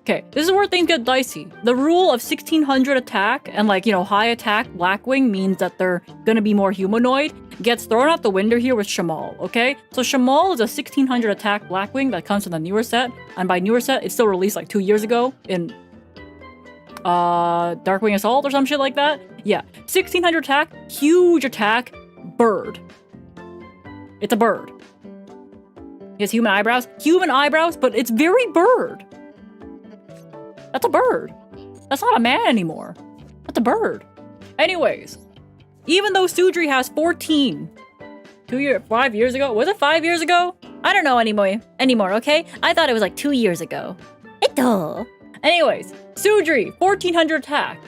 Okay, this is where things get dicey. The rule of 1600 attack and like, you know, high attack Blackwing means that they're gonna be more humanoid. Gets thrown out the window here with Shamal, okay? So Shamal is a 1600 attack Blackwing that comes from the newer set. And by newer set, it's still released like 2 years ago in Darkwing Assault or some shit like that. Yeah, 1600 attack, huge attack, bird. It's a bird. He has human eyebrows, but it's very bird. That's a bird. That's not a man anymore. That's a bird. Anyways, even though Sudri has 14, 5 years ago? Was it 5 years ago? I don't know anymore, okay? I thought it was like 2 years ago. Eto. Anyways, Sudri, 1400 attack.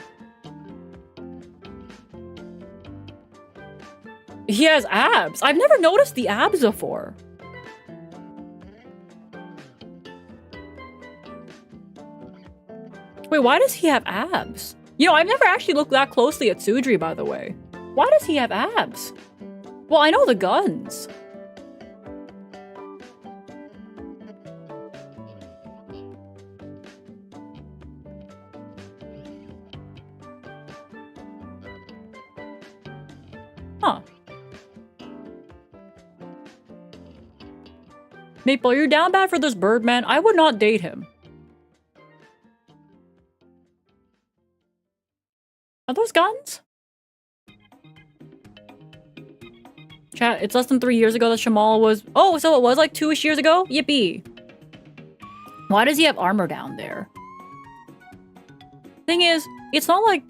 He has abs. I've never noticed the abs before. Wait, why does he have abs? You know, I've never actually looked that closely at Sudri, by the way. Why does he have abs? Well, I know the guns. Huh. Maple, you're down bad for this bird, man. I would not date him. Are those guns? Chat, it's less than 3 years ago that Shamal was... Oh, so it was like 2-ish years ago? Yippee. Why does he have armor down there? Thing is, it's not like...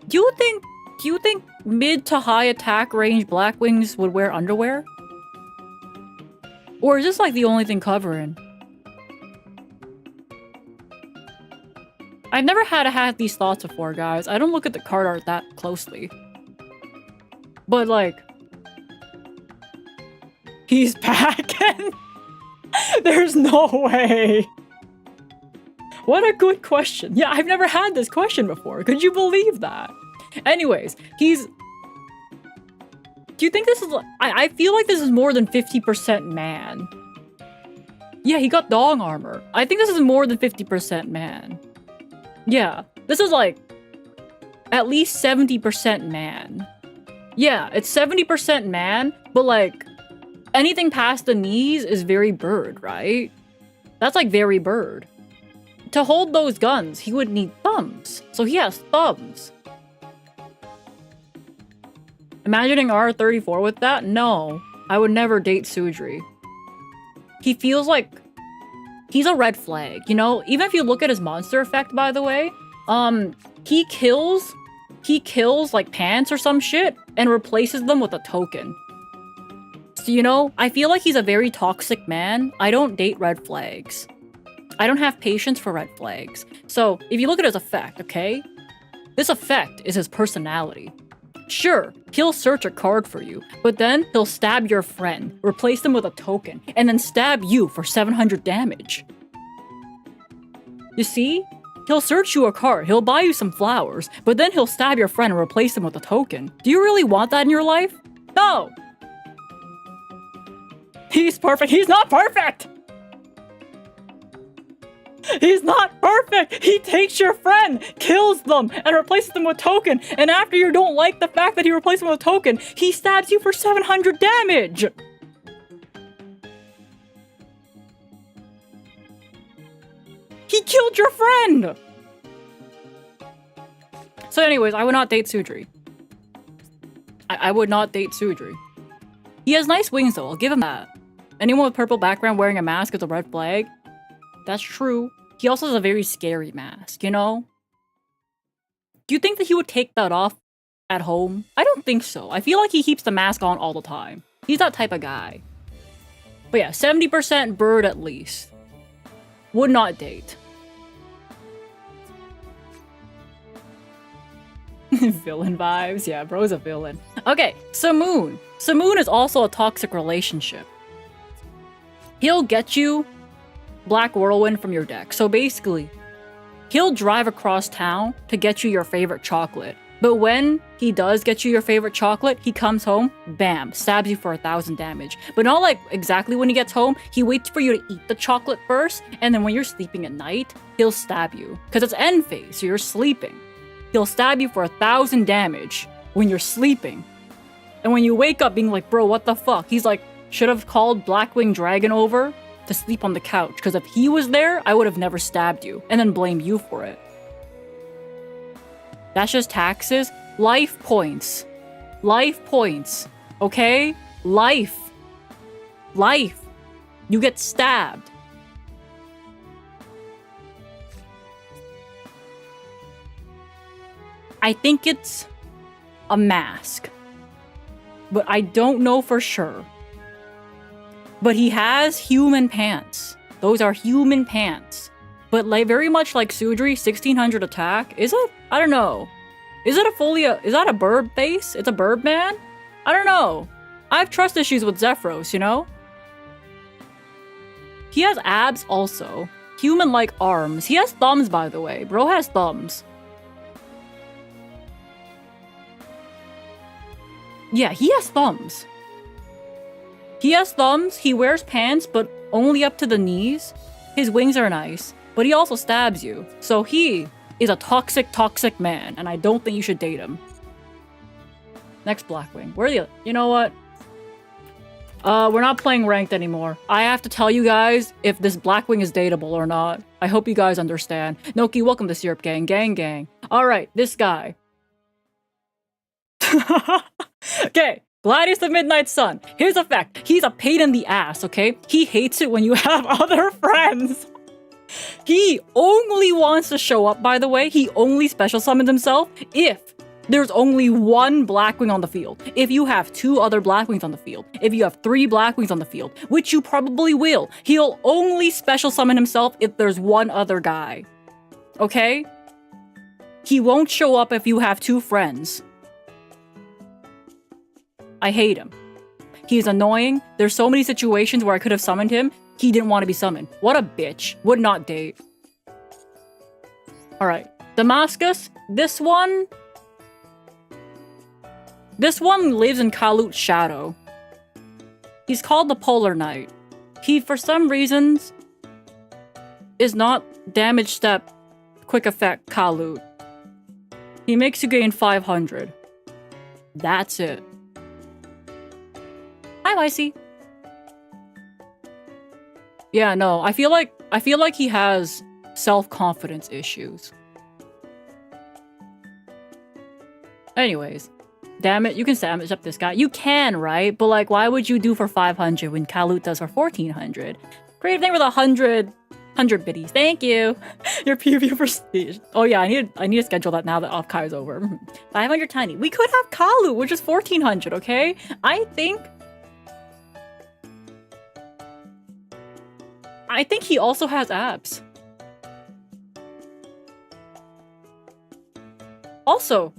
Do you think mid to high attack range Blackwings would wear underwear? Or is this like the only thing covering? I've never had these thoughts before, guys. I don't look at the card art that closely. But like... He's back and... There's no way. What a good question. Yeah, I've never had this question before. Could you believe that? Anyways, he's... Do you think this is... I feel like this is more than 50% man. Yeah, he got dog armor. I think this is more than 50% man. Yeah, this is like... At least 70% man. Yeah, it's 70% man, but like... Anything past the knees is very bird, right? That's like very bird. To hold those guns, he would need thumbs. So he has thumbs. Imagining R34 with that? No. I would never date Sudri. He feels like... He's a red flag, you know? Even if you look at his monster effect, by the way, he kills like pants or some shit and replaces them with a token. So, you know, I feel like he's a very toxic man. I don't date red flags. I don't have patience for red flags. So, if you look at his effect, okay? This effect is his personality. Sure, he'll search a card for you, but then he'll stab your friend, replace them with a token, and then stab you for 700 damage. You see? He'll search you a card, he'll buy you some flowers, but then he'll stab your friend and replace them with a token. Do you really want that in your life? No! He's perfect. He's not perfect! He's not perfect! He takes your friend, kills them, and replaces them with token, and after you don't like the fact that he replaced them with a token, he stabs you for 700 damage! He killed your friend! So anyways, I would not date Sudri. I would not date Sudri. He has nice wings though, I'll give him that. Anyone with purple background wearing a mask is a red flag. That's true. He also has a very scary mask, you know? Do you think that he would take that off at home? I don't think so. I feel like he keeps the mask on all the time. He's that type of guy. But yeah, 70% bird at least. Would not date. Villain vibes. Yeah, bro's a villain. Okay, Samoon. Samoon is also a toxic relationship. He'll get you Black Whirlwind from your deck. So basically, he'll drive across town to get you your favorite chocolate. But when he does get you your favorite chocolate, he comes home, bam, stabs you for 1,000 damage. But not like exactly when he gets home, he waits for you to eat the chocolate first, and then when you're sleeping at night, he'll stab you. Because it's end phase, so you're sleeping. He'll stab you for 1,000 damage when you're sleeping. And when you wake up being like, bro, what the fuck? He's like, should have called Blackwing Dragon over to sleep on the couch, because if he was there, I would have never stabbed you, and then blame you for it. That's just taxes. Life points. Life points. Okay? Life. Life. You get stabbed. I think it's a mask. But I don't know for sure. But he has human pants. Those are human pants. But like very much like Sudri, 1600 attack. Is it? I don't know. Is it is that a bird face? It's a bird man? I don't know. I have trust issues with Zephyros, you know? He has abs also. Human-like arms. He has thumbs, by the way. Bro has thumbs. Yeah, he has thumbs. He has thumbs, he wears pants, but only up to the knees. His wings are nice, but he also stabs you. So he is a toxic man, and I don't think you should date him. Next Blackwing. Where are the... You know what? We're not playing ranked anymore. I have to tell you guys if this Blackwing is dateable or not. I hope you guys understand. Noki, welcome to Syrup Gang. Gang. Alright, this guy. Okay. Gladius the Midnight Sun. Here's a fact. He's a pain in the ass, okay? He hates it when you have other friends. He only wants to show up, by the way. He only special summons himself if there's only one Blackwing on the field. If you have 2 other Blackwings on the field. If you have 3 Blackwings on the field, which you probably will. He'll only special summon himself if there's one other guy. Okay? He won't show up if you have 2 friends. I hate him. He's annoying. There's so many situations where I could have summoned him, he didn't want to be summoned. What a bitch. Would not date. Alright. Damascus, this one lives in Kalut's shadow. He's called the Polar Knight. He, for some reasons, is not damage step quick effect Kalut. He makes you gain 500. That's it. Hi, YC. Yeah, no, I feel like he has self-confidence issues. Anyways, damn it, you can damage up this guy. You can, right? But like, why would you do for 500 when Kalut does for 1400? Great thing with 100 biddies. Thank you. Your PvP prestige. Oh yeah, I need to schedule that now that off-Kai is over. 500 tiny. We could have Kalut, which is 1400. Okay, I think he also has abs. Also,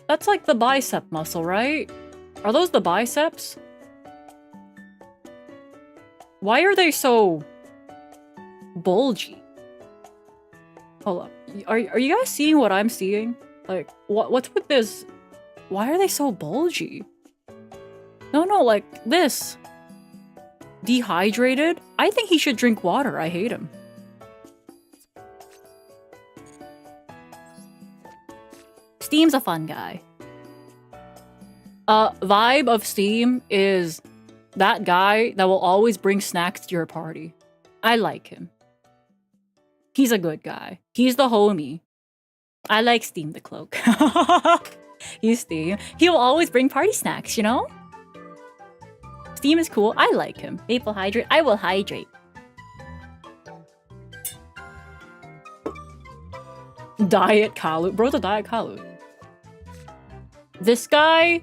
that's like the bicep muscle, right? Are those the biceps? Why are they so bulgy? Hold up. Are you guys seeing what I'm seeing? Like, what's with this? Why are they so bulgy? No, like this. Dehydrated? I think he should drink water. I hate him. Steam's a fun guy. Vibe of Steam is that guy that will always bring snacks to your party. I like him. He's a good guy. He's the homie. I like Steam the cloak. He's Steam. He will always bring party snacks, you know? Steam is cool. I like him. Maple hydrate. I will hydrate. Diet Kalut. Bro's a diet Kalut. This guy...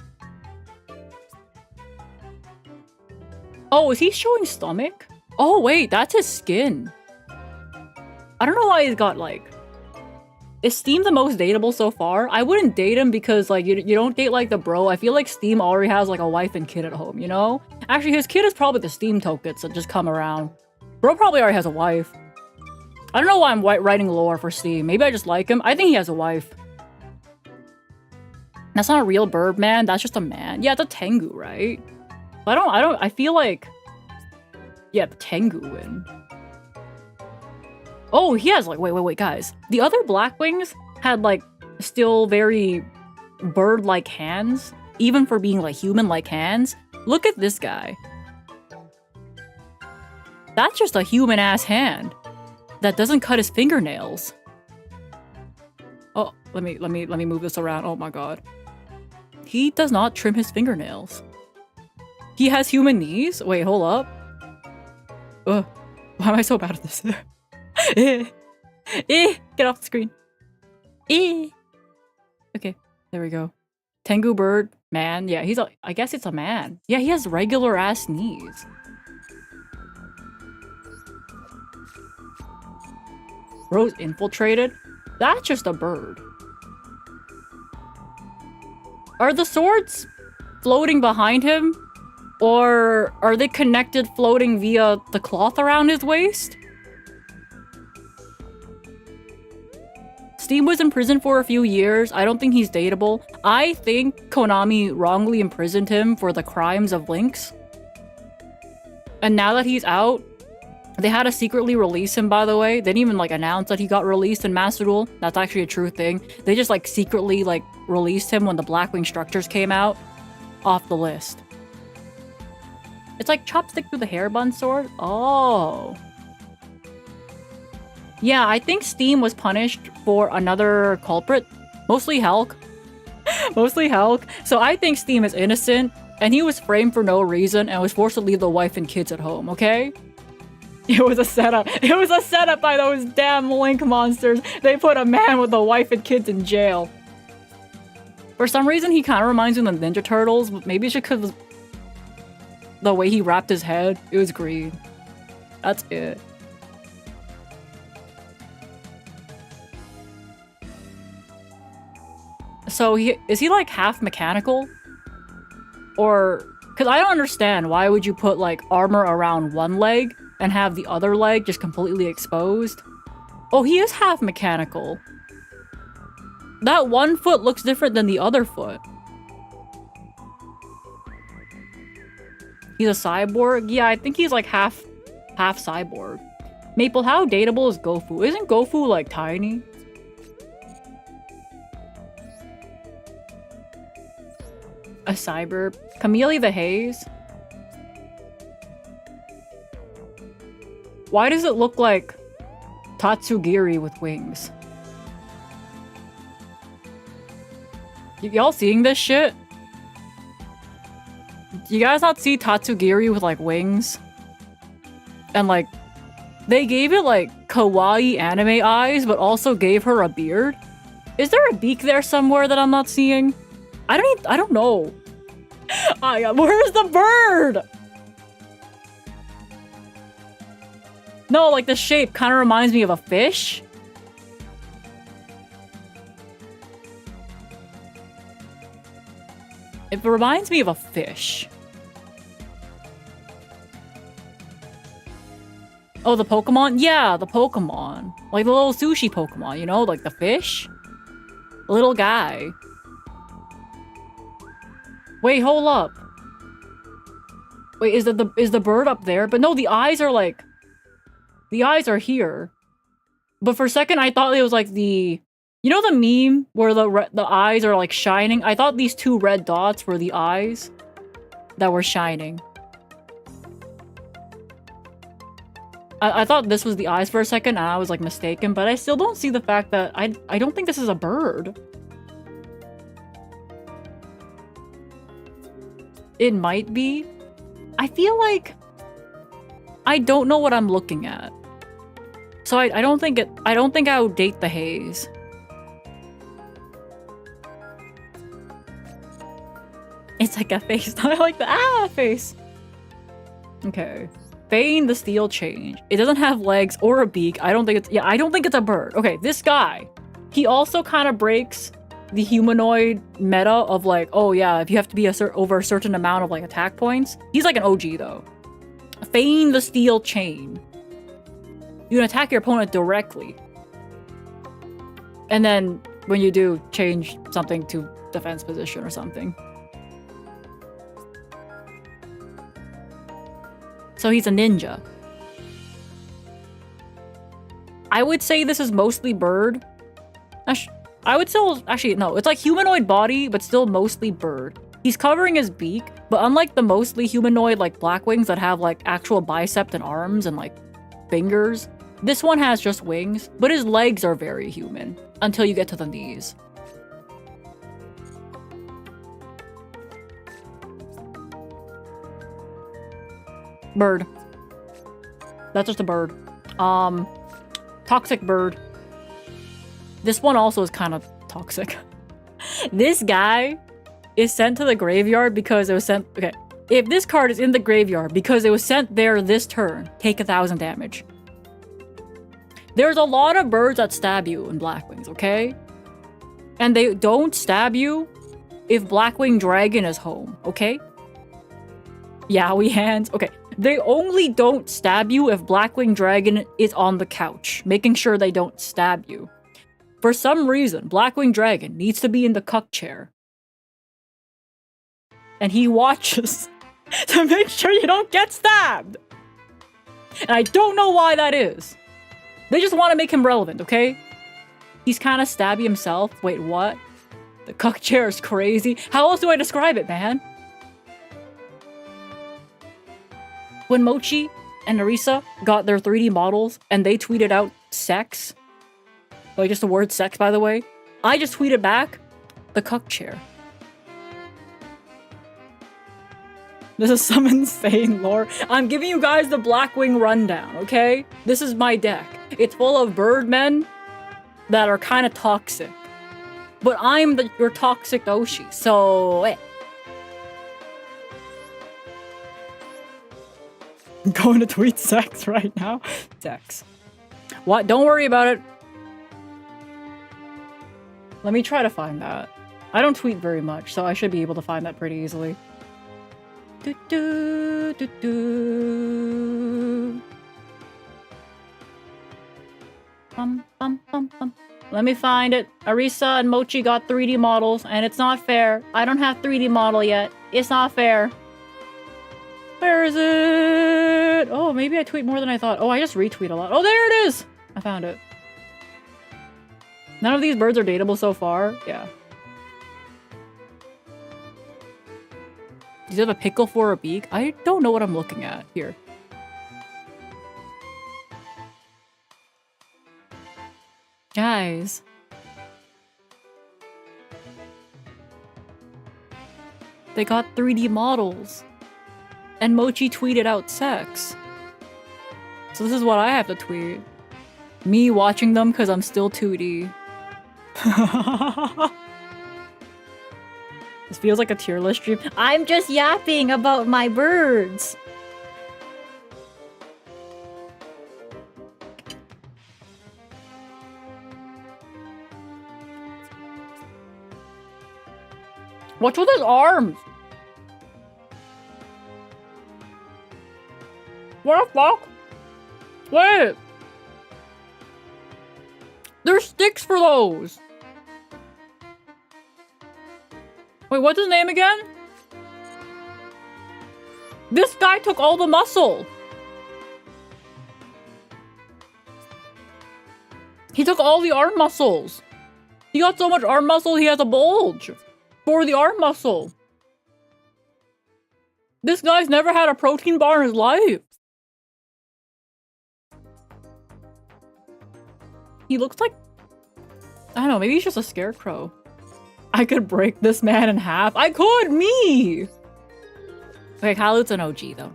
Oh, is he showing stomach? Oh, wait, that's his skin. I don't know why he's got, like... Is Steam the most dateable so far? I wouldn't date him because, like, you don't date, like, the bro. I feel like Steam already has, like, a wife and kid at home, you know? Actually, his kid is probably the Steam tokens that just come around. Bro probably already has a wife. I don't know why I'm writing lore for Steam. Maybe I just like him. I think he has a wife. That's not a real bird, man. That's just a man. Yeah, it's a Tengu, right? I feel like... Yeah, the Tengu win. Oh, he has like... Wait, guys. The other Blackwings had like still very bird-like hands. Even for being like human-like hands. Look at this guy. That's just a human-ass hand. That doesn't cut his fingernails. Oh, let me move this around. Oh my god. He does not trim his fingernails. He has human knees? Wait, hold up. Ugh. Why am I so bad at this? Get off the screen. Okay, there we go. Tengu bird, man. Yeah, I guess it's a man. Yeah, he has regular ass knees. Bro's infiltrated? That's just a bird. Are the swords floating behind him? Or are they connected floating via the cloth around his waist? Steam was in prison for a few years. I don't think he's dateable. I think Konami wrongly imprisoned him for the crimes of Lynx. And now that he's out, they had to secretly release him, by the way. They didn't even, like, announce that he got released in Master Duel. That's actually a true thing. They just, like, secretly, like, released him when the Blackwing structures came out off the list. It's like chopstick through the hair bun sword? Oh. Yeah, I think Steam was punished for another culprit. Mostly Hulk. Mostly Hulk. So I think Steam is innocent, and he was framed for no reason and was forced to leave the wife and kids at home, okay? It was a setup. It was a setup by those damn Link monsters. They put a man with a wife and kids in jail. For some reason, he kind of reminds me of the Ninja Turtles, but maybe it's just because the way he wrapped his head. It was green. That's it. So is he like half mechanical? Or Because I don't understand, why would you put, like, armor around one leg and have the other leg just completely exposed? Oh, he is half mechanical. That one foot looks different than the other foot. He's a cyborg? Yeah, I think he's like half cyborg. Maple, how dateable is Gofu? Isn't Gofu like tiny? A cyber. Camille the Haze? Why does it look like Tatsugiri with wings? Y'all seeing this shit? You guys not see Tatsugiri with like wings? And like, they gave it like kawaii anime eyes, but also gave her a beard? Is there a beak there somewhere that I'm not seeing? I don't know. Where's the bird? No, like the shape kind of reminds me of a fish. It reminds me of a fish. Oh, the Pokemon? Yeah, the Pokemon. Like the little sushi Pokemon, you know? Like the fish? The little guy. Wait, hold up. Wait, is the bird up there? But no, the eyes are like... The eyes are here. But for a second, I thought it was like the... You know the meme where the eyes are like shining? I thought these two red dots were the eyes that were shining. I thought this was the eyes for a second and I was like mistaken, but I still don't see the fact that I don't think this is a bird. It might be. I feel like I don't know what I'm looking at. So I don't think I would date the haze. It's like a face. I like the face. Okay. Feign the steel change. It doesn't have legs or a beak. I don't think it's a bird. Okay, this guy. He also kind of breaks the humanoid meta of like, oh yeah, if you have to be over a certain amount of like attack points. He's like an OG though. Feign the steel chain. You can attack your opponent directly. And then when you do, change something to defense position or something. So he's a ninja. I would say this is mostly bird. I would still... Actually, no. It's like humanoid body, but still mostly bird. He's covering his beak, but unlike the mostly humanoid like Blackwings that have like actual bicep and arms and like fingers, this one has just wings, but his legs are very human until you get to the knees. Bird. That's just a bird. Toxic bird. This one also is kind of toxic. This guy is sent to the graveyard because it was sent... Okay. If this card is in the graveyard because it was sent there this turn, take 1,000 damage. There's a lot of birds that stab you in Blackwings, okay? And they don't stab you if Blackwing Dragon is home, okay? Yowie hands. Okay. They only don't stab you if Blackwing Dragon is on the couch, making sure they don't stab you. For some reason, Blackwing Dragon needs to be in the cuck chair. And he watches to make sure you don't get stabbed. And I don't know why that is. They just want to make him relevant, okay? He's kind of stabby himself. Wait, what? The cuck chair is crazy. How else do I describe it, man? When Mochi and Narisa got their 3D models and they tweeted out sex, like just the word sex, by the way, I just tweeted back the cuck chair. This is some insane lore. I'm giving you guys the Blackwing rundown, okay? This is my deck. It's full of birdmen that are kind of toxic. But I'm your toxic Oshi, so... I'm going to tweet sex right now. Sex. What? Don't worry about it. Let me try to find that. I don't tweet very much, so I should be able to find that pretty easily. Do, do, do, do. Bum, bum, bum, bum. Let me find it. Arisa and Mochi got 3D models, and it's not fair. I don't have 3D model yet. It's not fair. Where is it? Oh, maybe I tweet more than I thought. Oh, I just retweet a lot. Oh, there it is! I found it. None of these birds are dateable so far. Yeah. Does it have a pickle for a beak? I don't know what I'm looking at. Here. Guys. They got 3D models. And Mochi tweeted out sex. So this is what I have to tweet. Me watching them because I'm still 2D. This feels like a tier list stream. I'm just yapping about my birds. What's with his arms? What the fuck? Wait. There's sticks for those. Wait, what's his name again? This guy took all the muscle. He took all the arm muscles. He got so much arm muscle, he has a bulge for the arm muscle. This guy's never had a protein bar in his life. He looks like... I don't know, maybe he's just a scarecrow. I could break this man in half. I could! Me! Okay, Kalut's an OG, though.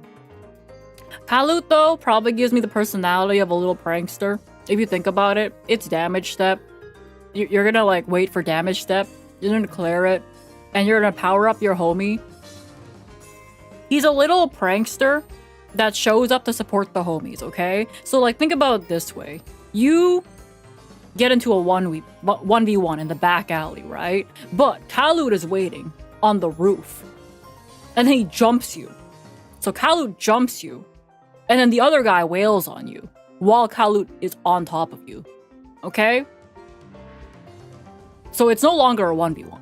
Kalut, though, probably gives me the personality of a little prankster. If you think about it, it's damage step. You're gonna, like, wait for damage step. You're gonna clear it. And you're gonna power up your homie. He's a little prankster that shows up to support the homies, okay? So, like, think about it this way. You get into a 1v1 in the back alley, right? But Kalut is waiting on the roof. And then he jumps you. So Kalut jumps you. And then the other guy wails on you while Kalut is on top of you. Okay? So it's no longer a 1v1.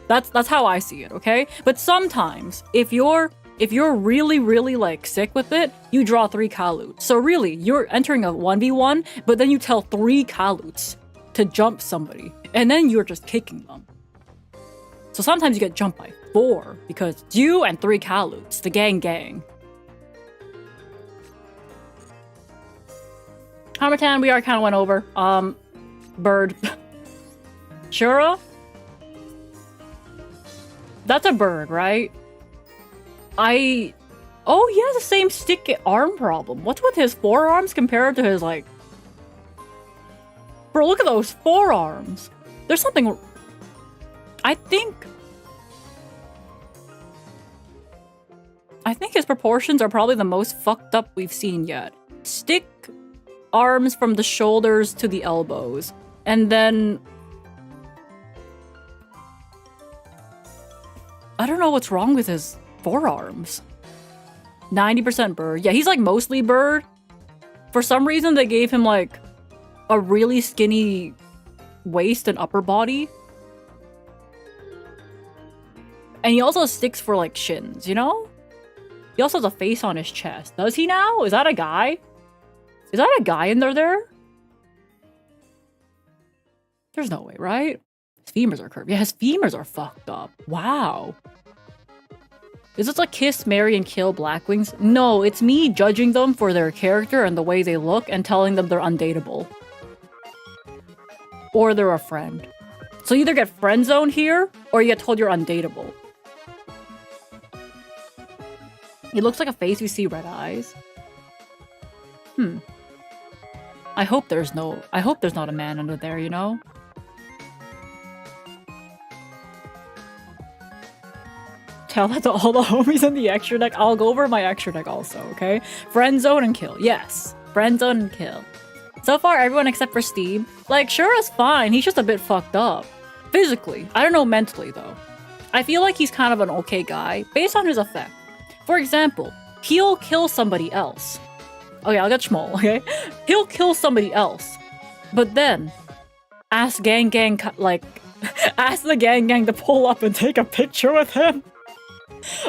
That's how I see it, okay? But sometimes, if you're really, really, like, sick with it, you draw 3 Kaluts. So really, you're entering a 1v1, but then you tell 3 Kaluts to jump somebody, and then you're just kicking them. So sometimes you get jumped by 4, because it's you and 3 Kaluts, the gang. Hammertan, we already kind of went over. Bird. Shura? That's a bird, right? Oh, he has the same stick arm problem. What's with his forearms compared to his, like... Bro, look at those forearms. There's something... I think his proportions are probably the most fucked up we've seen yet. Stick arms from the shoulders to the elbows. And then... I don't know what's wrong with his forearms. 90% bird. Yeah, he's like mostly bird. For some reason, they gave him like a really skinny waist and upper body. And he also has sticks for like shins, you know? He also has a face on his chest. Does he now? Is that a guy? Is that a guy in there? There's no way, right? His femurs are curved. Yeah, his femurs are fucked up. Wow. Is this like kiss, marry, and kill Blackwings? No, it's me judging them for their character and the way they look and telling them they're undateable. Or they're a friend. So you either get friend zoned here, or you get told you're undateable. He looks like a face you see red eyes. I hope there's not a man under there, you know? Tell that to all the homies in the extra deck. I'll go over my extra deck also, okay? Friend zone and kill. Yes. Friend zone and kill. So far, everyone except for Steve. Like, Shura's fine. He's just a bit fucked up. Physically. I don't know mentally, though. I feel like he's kind of an okay guy, based on his effect. For example, he'll kill somebody else. Okay, I'll get small, okay? He'll kill somebody else. But then, ask gang, like, ask the gang to pull up and take a picture with him.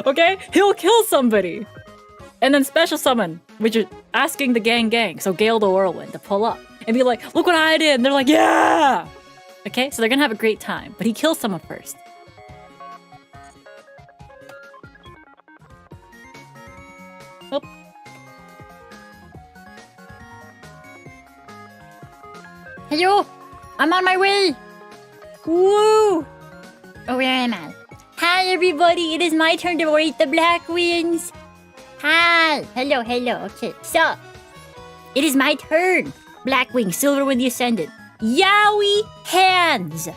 Okay? He'll kill somebody. And then special summon, which is asking the gang, so Gale the Whirlwind, to pull up. And be like, look what I did! And they're like, yeah! Okay? So they're gonna have a great time. But he kills someone first. Oh. Hello! I'm on my way! Woo! Oh, where am I? Hi, everybody! It is my turn to rate the Blackwings! Hi! Hello. Okay, so... it is my turn! Blackwing, Silver with the Ascendant. Yowie hands!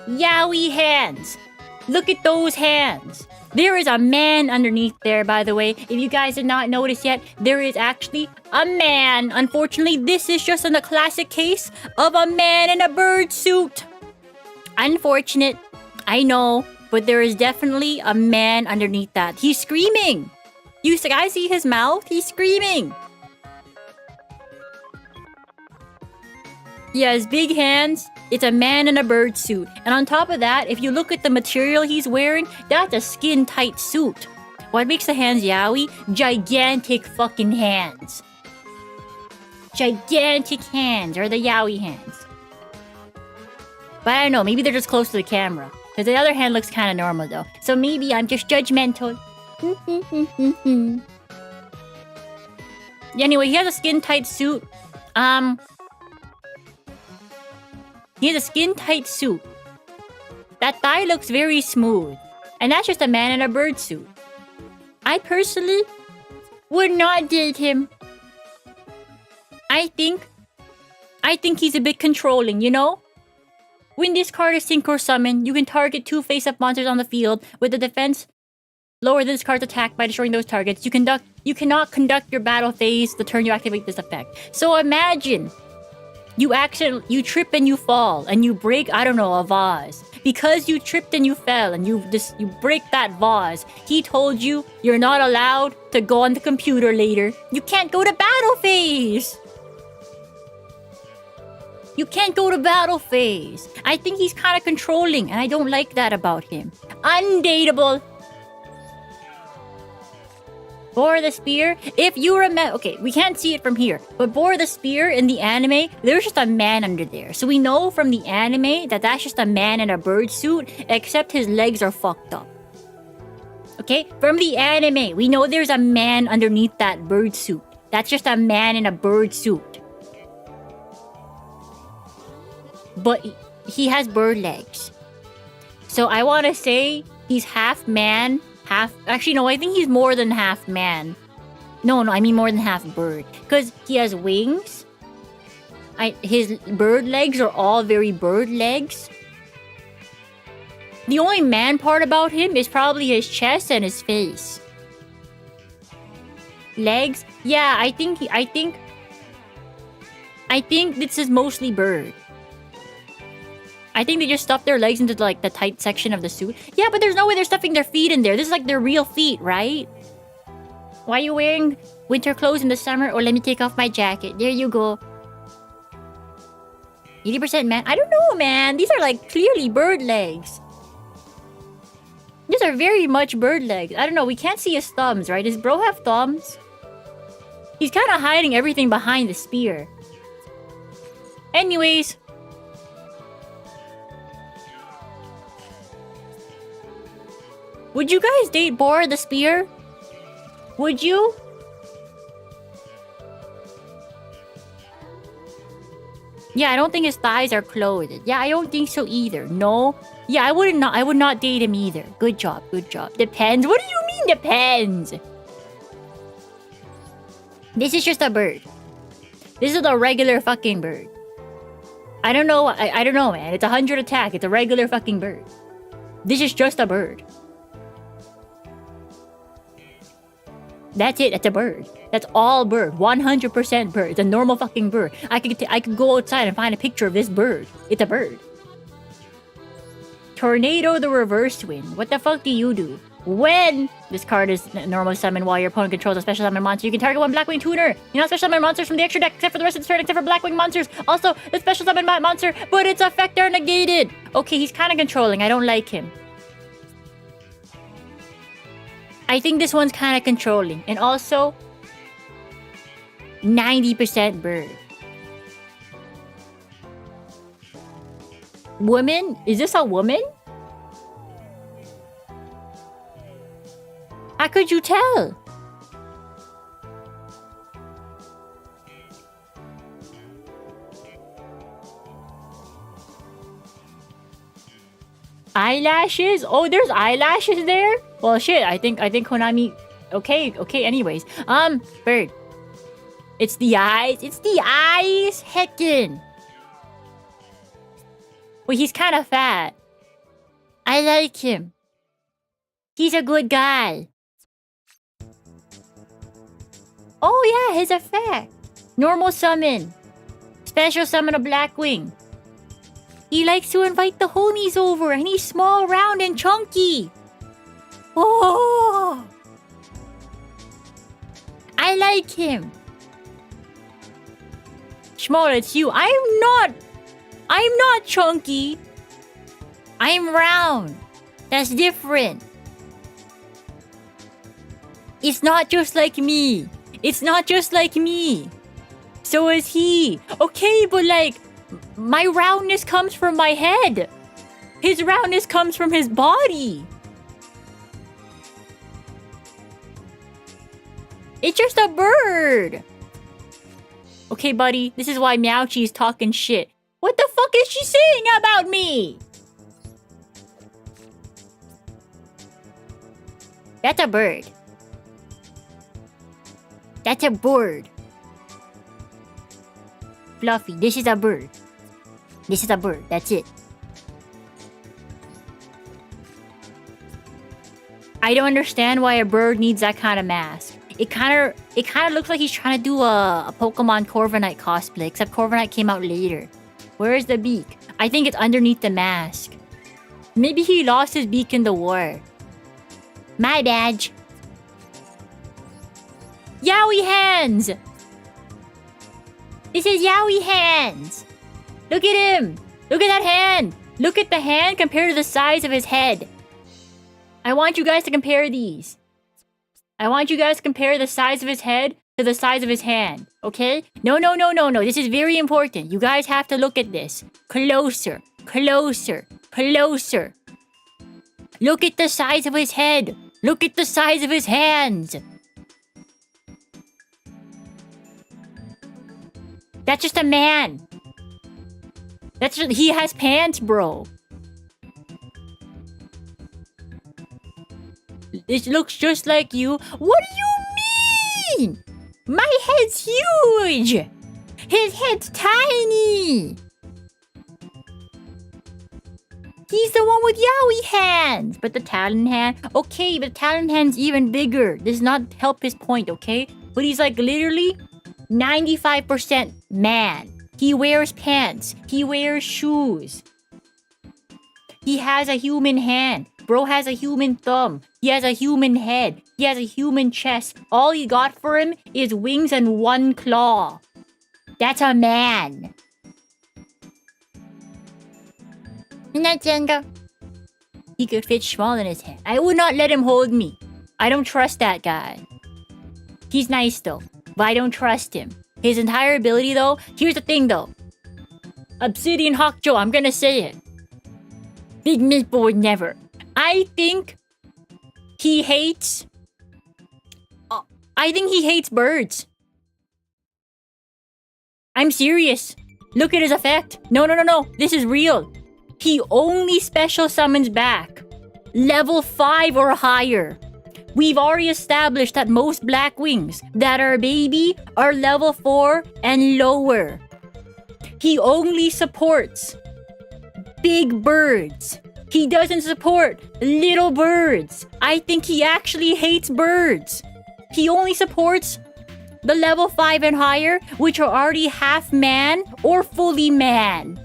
Yowie hands! Look at those hands! There is a man underneath there, by the way. If you guys did not notice yet, there is actually a man. Unfortunately, this is just in a classic case of a man in a bird suit. Unfortunate, I know, but there is definitely a man underneath that. He's screaming. You guys see his mouth? He's screaming. He has big hands. It's a man in a bird suit. And on top of that, if you look at the material he's wearing, that's a skin-tight suit. What makes the hands yaoi? Gigantic fucking hands. Gigantic hands, or the yaoi hands. But I don't know, maybe they're just close to the camera. Because the other hand looks kind of normal though. So maybe I'm just judgmental. Anyway, he has a skin-tight suit. He has a skin-tight suit. That thigh looks very smooth. And that's just a man in a bird suit. I personally would not date him. I think he's a bit controlling, you know? When this card is Synchro Summon, you can target 2 face-up monsters on the field with the defense lower than this card's attack by destroying those targets. You cannot conduct your battle phase the turn you activate this effect. So imagine you trip and you fall and you break, I don't know, a vase. Because you tripped and you fell and you break that vase, he told you you're not allowed to go on the computer later. You can't go to battle phase. You can't go to battle phase. I think he's kind of controlling and I don't like that about him. Undateable. Bore the Spear, if you remember... Okay, we can't see it from here. But Bore the Spear in the anime, there's just a man under there. So we know from the anime that that's just a man in a bird suit, except his legs are fucked up. Okay? From the anime, we know there's a man underneath that bird suit. That's just a man in a bird suit. But he has bird legs. So I want to say he's half man... Actually, no, I think he's more than half man. No, I mean more than half bird. Because he has wings. His bird legs are all very bird legs. The only man part about him is probably his chest and his face. Legs? Yeah, I think this is mostly bird. I think they just stuffed their legs into like the tight section of the suit. Yeah, but there's no way they're stuffing their feet in there. This is like their real feet, right? Why are you wearing winter clothes in the summer? Or let me take off my jacket. There you go. 80% man. I don't know, man. These are like clearly bird legs. These are very much bird legs. I don't know. We can't see his thumbs, right? Does bro have thumbs? He's kind of hiding everything behind the spear. Anyways... would you guys date Bore the Spear? Would you? Yeah, I don't think his thighs are clothed. Yeah, I don't think so either. No. Yeah, I would not date him either. Good job. Depends. What do you mean depends? This is just a bird. This is a regular fucking bird. I don't know. I don't know, man. It's 100 attack. It's a regular fucking bird. This is just a bird. That's it. That's a bird. That's all bird. 100% bird. It's a normal fucking bird. I could go outside and find a picture of this bird. It's a bird. Tornado the reverse wind. What the fuck do you do? When this card is normal summon while your opponent controls a special summon monster, you can target one Blackwing tuner. You know, special summon monsters from the extra deck except for the rest of the turn, except for Blackwing monsters. Also, the special summon monster, but its effects are negated. Okay, he's kind of controlling. I don't like him. I think this one's kind of controlling. And also, 90% bird. Woman? Is this a woman? How could you tell? Eyelashes? Oh, there's eyelashes there? Well, shit, I think Konami... Okay, anyways. Bird. It's the eyes. It's the eyes. Heckin'. Well, he's kind of fat. I like him. He's a good guy. Oh yeah, his effect. Normal summon. Special summon a Blackwing. He likes to invite the homies over, and he's small, round, and chunky. Oh! I like him. Schmoll, it's you. I'm not chunky. I'm round. That's different. It's not just like me. It's not just like me. So is he. Okay, but like, my roundness comes from my head. His roundness comes from his body. It's just a bird. Okay, buddy, this is why Meowchi is talking shit. What the fuck is she saying about me? That's a bird. That's a bird. Fluffy, this is a bird. This is a bird, that's it. I don't understand why a bird needs that kind of mask. It kind of looks like he's trying to do a Pokemon Corviknight cosplay, except Corviknight came out later. Where is the beak? I think it's underneath the mask. Maybe he lost his beak in the war. My badge. Yowie hands! This is Yowie hands! Look at him! Look at that hand! Look at the hand compared to the size of his head. I want you guys to compare these. I want you guys to compare the size of his head to the size of his hand, okay? No. This is very important. You guys have to look at this. Closer. Look at the size of his head. Look at the size of his hands. That's just a man. He has pants, bro. This looks just like you. What do you mean? My head's huge. His head's tiny. He's the one with Yowie hands. But the talent hand... Okay, but talent hand's even bigger. Does not help his point, okay? But he's like literally 95% man. He wears pants. He wears shoes. He has a human hand. Bro has a human thumb. He has a human head. He has a human chest. All he got for him is wings and one claw. That's a man. He could fit small in his hand. I would not let him hold me. I don't trust that guy. He's nice though, but I don't trust him. His entire ability though, here's the thing though. Obsidian Hawkjo, I'm gonna say it. Big Meat Boy never. I think he hates... I think he hates birds. I'm serious. Look at his effect. No. This is real. He only special summons back level 5 or higher. We've already established that most Blackwings that are baby are level 4 and lower. He only supports big birds. He doesn't support little birds. I think he actually hates birds. He only supports the level 5 and higher, which are already half man or fully man.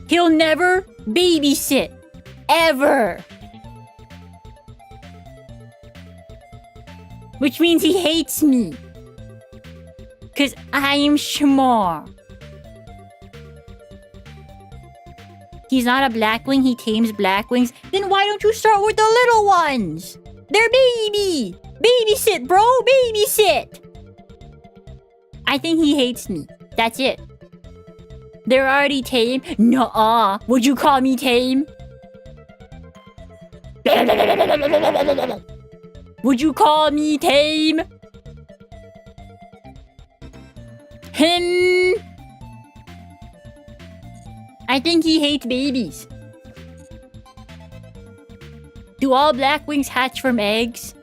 He'll never babysit. Ever. Which means he hates me. Cause I am small. He's not a Blackwing, he tames Blackwings. Then why don't you start with the little ones? They're baby! Babysit, bro! Babysit! I think he hates me. That's it. They're already tame? Nuh-uh. Would you call me tame? Would you call me tame? Him? I think he hates babies. Do all Blackwings hatch from eggs?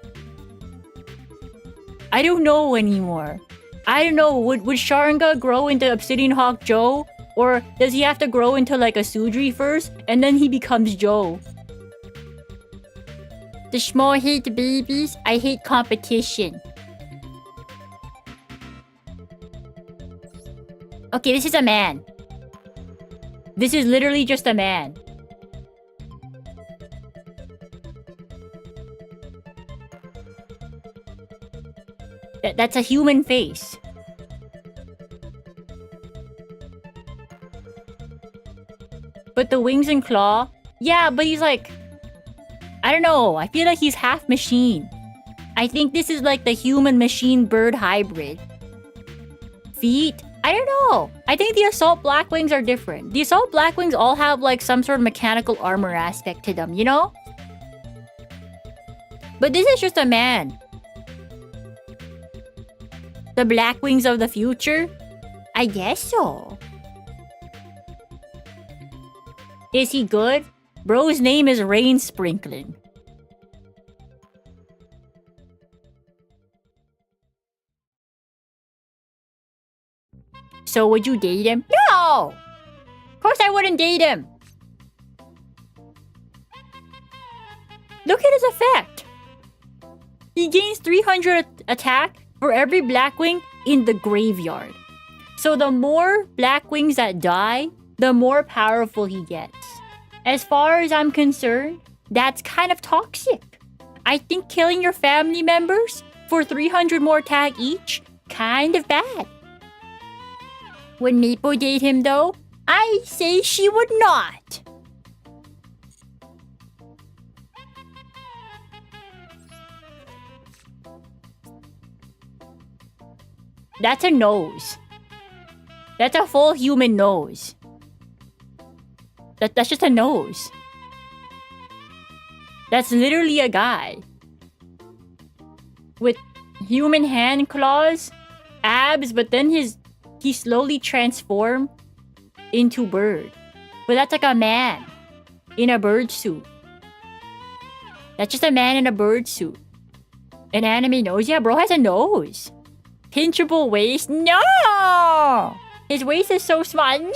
I don't know anymore. I don't know. Would Sharinga grow into Obsidian Hawk Joe? Or does he have to grow into like a Sudri first? And then he becomes Joe? The small hate babies. I hate competition. Okay, this is a man. This is literally just a man. That's a human face. But the wings and claw? Yeah, but he's like... I don't know. I feel like he's half machine. I think this is like the human-machine-bird hybrid. Feet? I don't know. I think the Assault Blackwings are different. The Assault Blackwings all have like some sort of mechanical armor aspect to them, you know? But this is just a man. The Blackwings of the future? I guess so. Is he good? Bro's name is Rain Sprinkling. So would you date him? No! Of course I wouldn't date him. Look at his effect. He gains 300 attack for every Blackwing in the graveyard. So the more Blackwings that die, the more powerful he gets. As far as I'm concerned, that's kind of toxic. I think killing your family members for 300 more attack each, kind of bad. Would Meepo date him though? I say she would not. That's a nose. That's a full human nose. That's just a nose. That's literally a guy. With human hand claws, abs, but then he slowly transformed into bird. But that's like a man in a bird suit. That's just a man in a bird suit. An anime nose? Yeah, bro has a nose. Pinchable waist? No! His waist is so small. Yeah!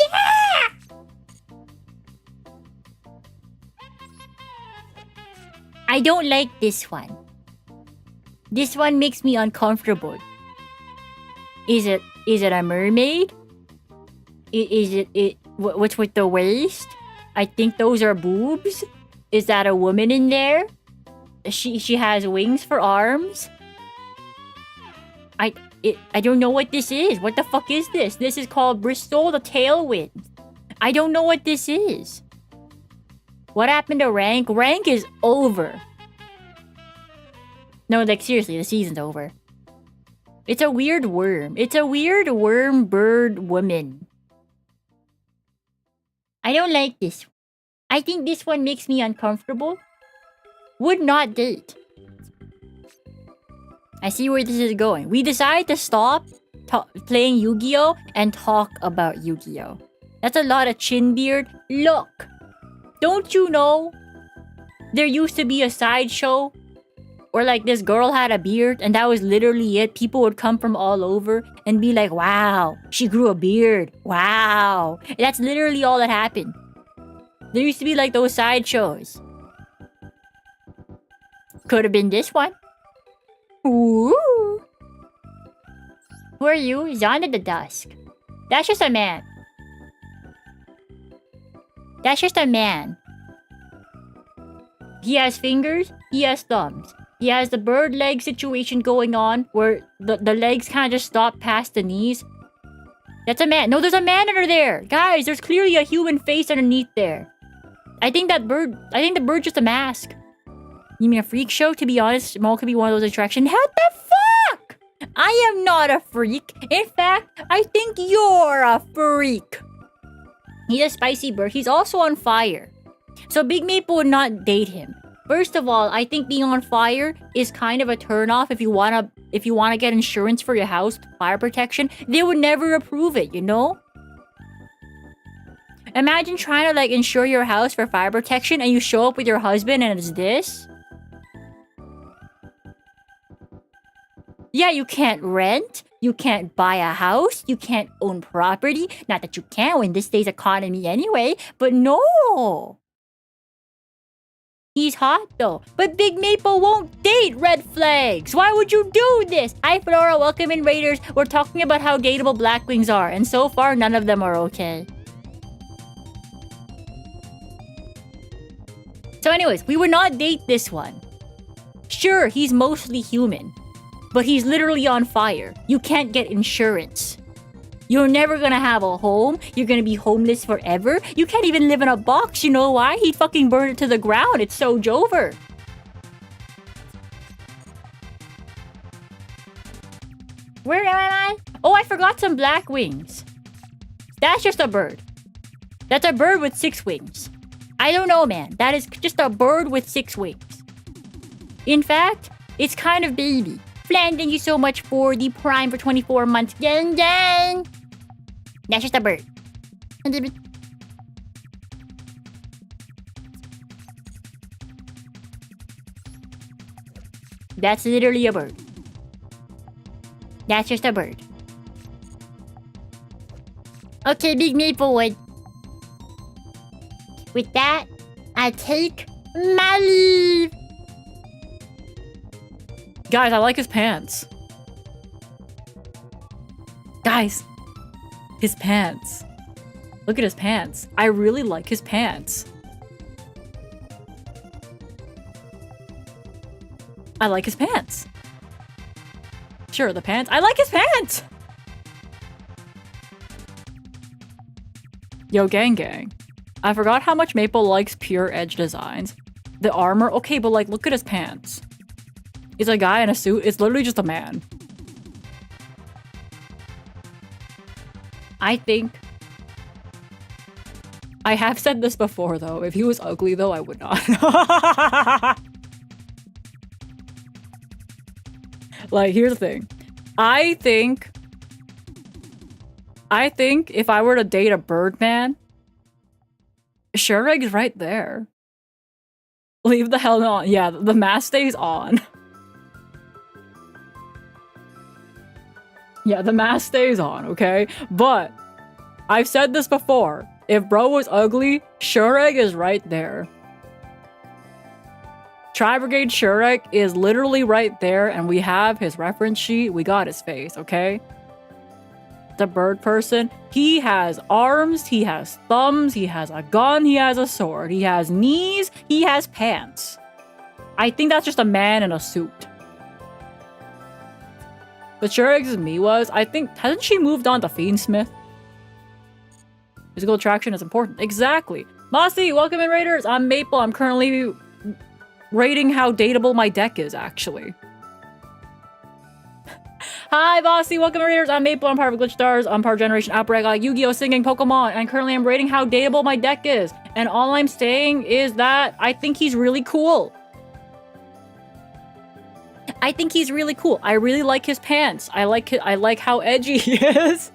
I don't like this one. This one makes me uncomfortable. Is it a mermaid? Is it what's with the waist? I think those are boobs. Is that a woman in there? She has wings for arms. I don't know what this is. What the fuck is this? This is called Bristol the Tailwind. I don't know what this is. What happened to Rank? Rank is over. No, like seriously, the season's over. It's a weird worm. It's a weird worm bird woman. I don't like this. I think this one makes me uncomfortable. Would not date. I see where this is going. We decided to stop playing Yu-Gi-Oh! And talk about Yu-Gi-Oh! That's a lot of chin beard. Look! Don't you know? There used to be a sideshow where like this girl had a beard and that was literally it. People would come from all over and be like, wow, she grew a beard. Wow. That's literally all that happened. There used to be like those sideshows. Could have been this one. Ooh. Who are you? Zon of the Dusk. That's just a man. That's just a man. He has fingers, he has thumbs. He has the bird leg situation going on where the legs kind of just stop past the knees. That's a man. No, there's a man under there. Guys, there's clearly a human face underneath there. I think the bird's just a mask. You mean a freak show? To be honest, small could be one of those attractions. What the fuck? I am not a freak. In fact, I think you're a freak. He's a spicy bird. He's also on fire. So Big Maple would not date him. First of all, I think being on fire is kind of a turnoff if you wanna get insurance for your house, fire protection. They would never approve it, you know? Imagine trying to like insure your house for fire protection and you show up with your husband and it's this. Yeah, you can't rent, you can't buy a house, you can't own property. Not that you can in this day's economy anyway, but no. He's hot though, but Big Maple won't date red flags. Why would you do this? Hi Flora, welcome in Raiders. We're talking about how dateable Blackwings are, and so far none of them are okay. So anyways, we would not date this one. Sure, he's mostly human, but he's literally on fire. You can't get insurance. You're never gonna have a home. You're gonna be homeless forever. You can't even live in a box. You know why? He'd fucking burn it to the ground. It's so Jover. Where am I? Oh, I forgot some black wings. That's just a bird. That's a bird with 6 wings. I don't know, man. That is just a bird with 6 wings. In fact, it's kind of baby. Flan, thank you so much for the Prime for 24 months. Gang, gang! That's just a bird. That's literally a bird. That's just a bird. Okay, Big Maplewood. With that, I take my leave. Guys, I like his pants. Guys, his pants. Look at his pants. I really like his pants. I like his pants. Sure, the pants. I like his pants! Yo, gang gang. I forgot how much Maple likes pure edge designs. The armor, okay, but like, look at his pants. It's a guy in a suit. It's literally just a man. I think... I have said this before, though. If he was ugly, though, I would not. Like, here's the thing. I think if I were to date a Birdman, Shureg's right there. Leave the helmet on. Yeah, the mask stays on. Yeah, the mask stays on, okay? But I've said this before. If bro was ugly, Shureg is right there. Tri-Brigade Shureg is literally right there, and we have his reference sheet. We got his face, okay? The bird person. He has arms, he has thumbs, he has a gun, he has a sword, he has knees, he has pants. I think that's just a man in a suit. But Shureg's Miwa's, I think, hasn't she moved on to Fiendsmith? Physical attraction is important. Exactly. Mossy, welcome in Raiders. I'm Maple. I'm currently rating how dateable my deck is, actually. Hi, Bossy. Welcome in Raiders. I'm Maple. I'm part of GlitchStars. I'm part of Generation OUTBREAK. I like Yu-Gi-Oh! Singing Pokémon. And currently I'm rating how dateable my deck is. And all I'm saying is that I think he's really cool. I think he's really cool. I really like his pants. I like how edgy he is.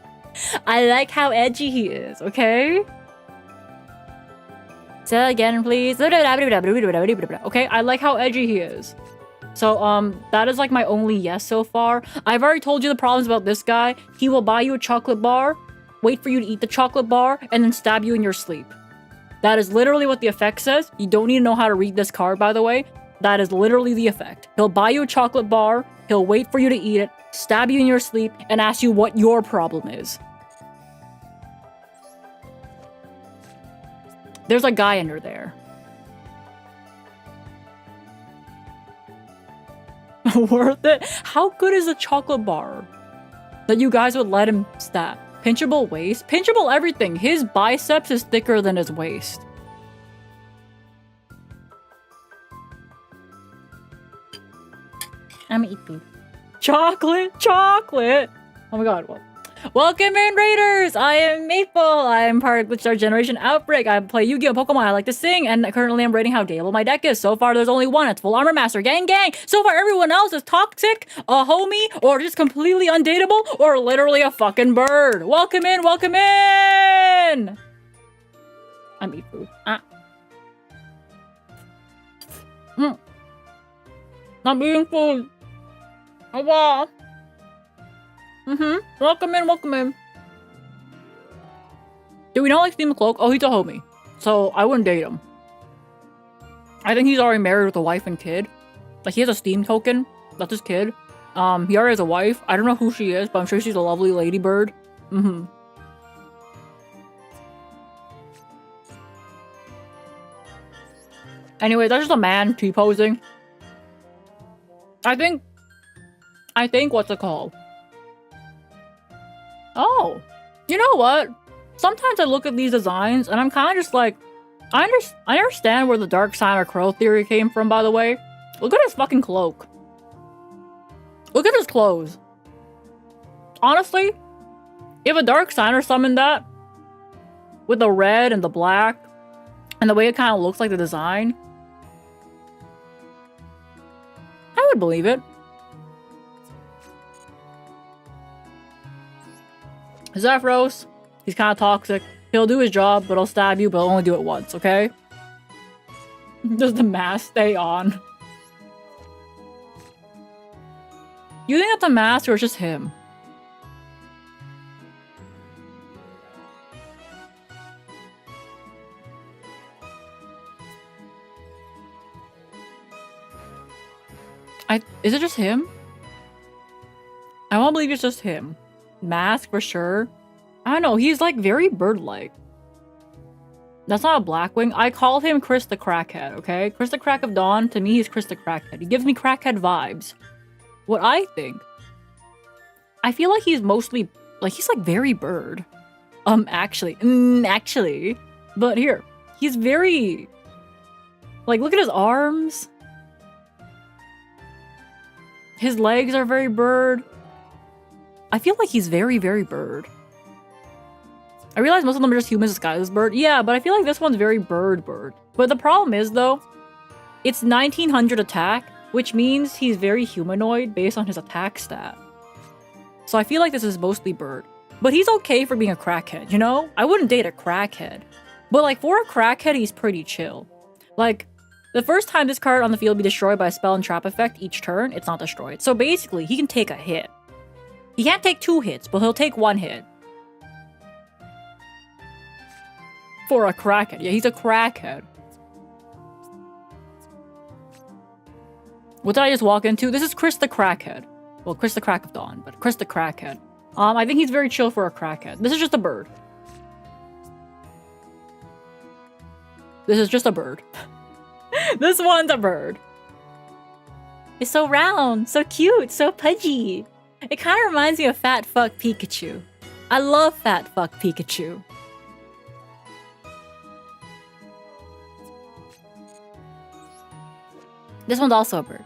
I like how edgy he is, okay? Say that again, please. Okay, I like how edgy he is. So, that is like my only yes so far. I've already told you the problems about this guy. He will buy you a chocolate bar, wait for you to eat the chocolate bar, and then stab you in your sleep. That is literally what the effect says. You don't need to know how to read this card, by the way. That is literally the effect. He'll buy you a chocolate bar, he'll wait for you to eat it, stab you in your sleep, and ask you what your problem is. There's a guy under there. Worth it? How good is a chocolate bar that you guys would let him stab? Pinchable waist? Pinchable everything. His biceps is thicker than his waist. I'm gonna eat food. Chocolate! Chocolate! Oh my god, what? Welcome in, Raiders! I am Maple. I am part of GlitchStars Generation Outbreak. I play Yu-Gi-Oh! Pokemon. I like to sing, and currently I'm rating how dateable my deck is. So far, there's only one. It's Full Armor Master. Gang, gang! So far, everyone else is toxic, a homie, or just completely undateable, or literally a fucking bird. Welcome in, welcome in! I'm eating food. I'm eating food. Oh, wow. Welcome in, welcome in. Do we not like Steam Cloak? Oh, he's a homie. So I wouldn't date him. I think he's already married with a wife and kid. Like, he has a Steam token. That's his kid. He already has a wife. I don't know who she is, but I'm sure she's a lovely ladybird. Anyway, that's just a man T-posing. I think what's it called? Oh, you know what? Sometimes I look at these designs and I'm kind of just like, I understand where the Dark Signer Crow theory came from, by the way. Look at his fucking cloak. Look at his clothes. Honestly, if a Dark Signer summoned that, with the red and the black, and the way it kind of looks like the design, I would believe it. Zephyros, he's kind of toxic. He'll do his job, but he'll stab you, but he'll only do it once, okay? Does the mask stay on? You think that's a mask or it's just him? Is it just him? I want to believe it's just him. Mask for sure. I don't know, he's like very bird-like. That's not a Blackwing. I call him Chris the Crackhead, okay? Chris the Crack of Dawn, to me, he's Chris the Crackhead. He gives me crackhead vibes. What I think, I feel like he's mostly, like, he's like very bird. Actually. But here, he's very, like, look at his arms. His legs are very bird. I feel like he's very, very bird. I realize most of them are just humans disguised as bird. Yeah, but I feel like this one's very bird. But the problem is, though, it's 1900 attack, which means he's very humanoid based on his attack stat. So I feel like this is mostly bird. But he's okay for being a crackhead, you know? I wouldn't date a crackhead. But, like, for a crackhead, he's pretty chill. Like, the first time this card on the field be destroyed by a spell and trap effect each turn, it's not destroyed. So basically, he can take a hit. He can't take 2 hits, but he'll take 1 hit. For a crackhead. Yeah, he's a crackhead. What did I just walk into? This is Chris the Crackhead. Well, Chris the Crack of Dawn, but Chris the Crackhead. I think he's very chill for a crackhead. This is just a bird. This is just a bird. This one's a bird. It's so round, so cute, so pudgy. It kind of reminds me of Fat Fuck Pikachu. I love Fat Fuck Pikachu. This one's also a bird.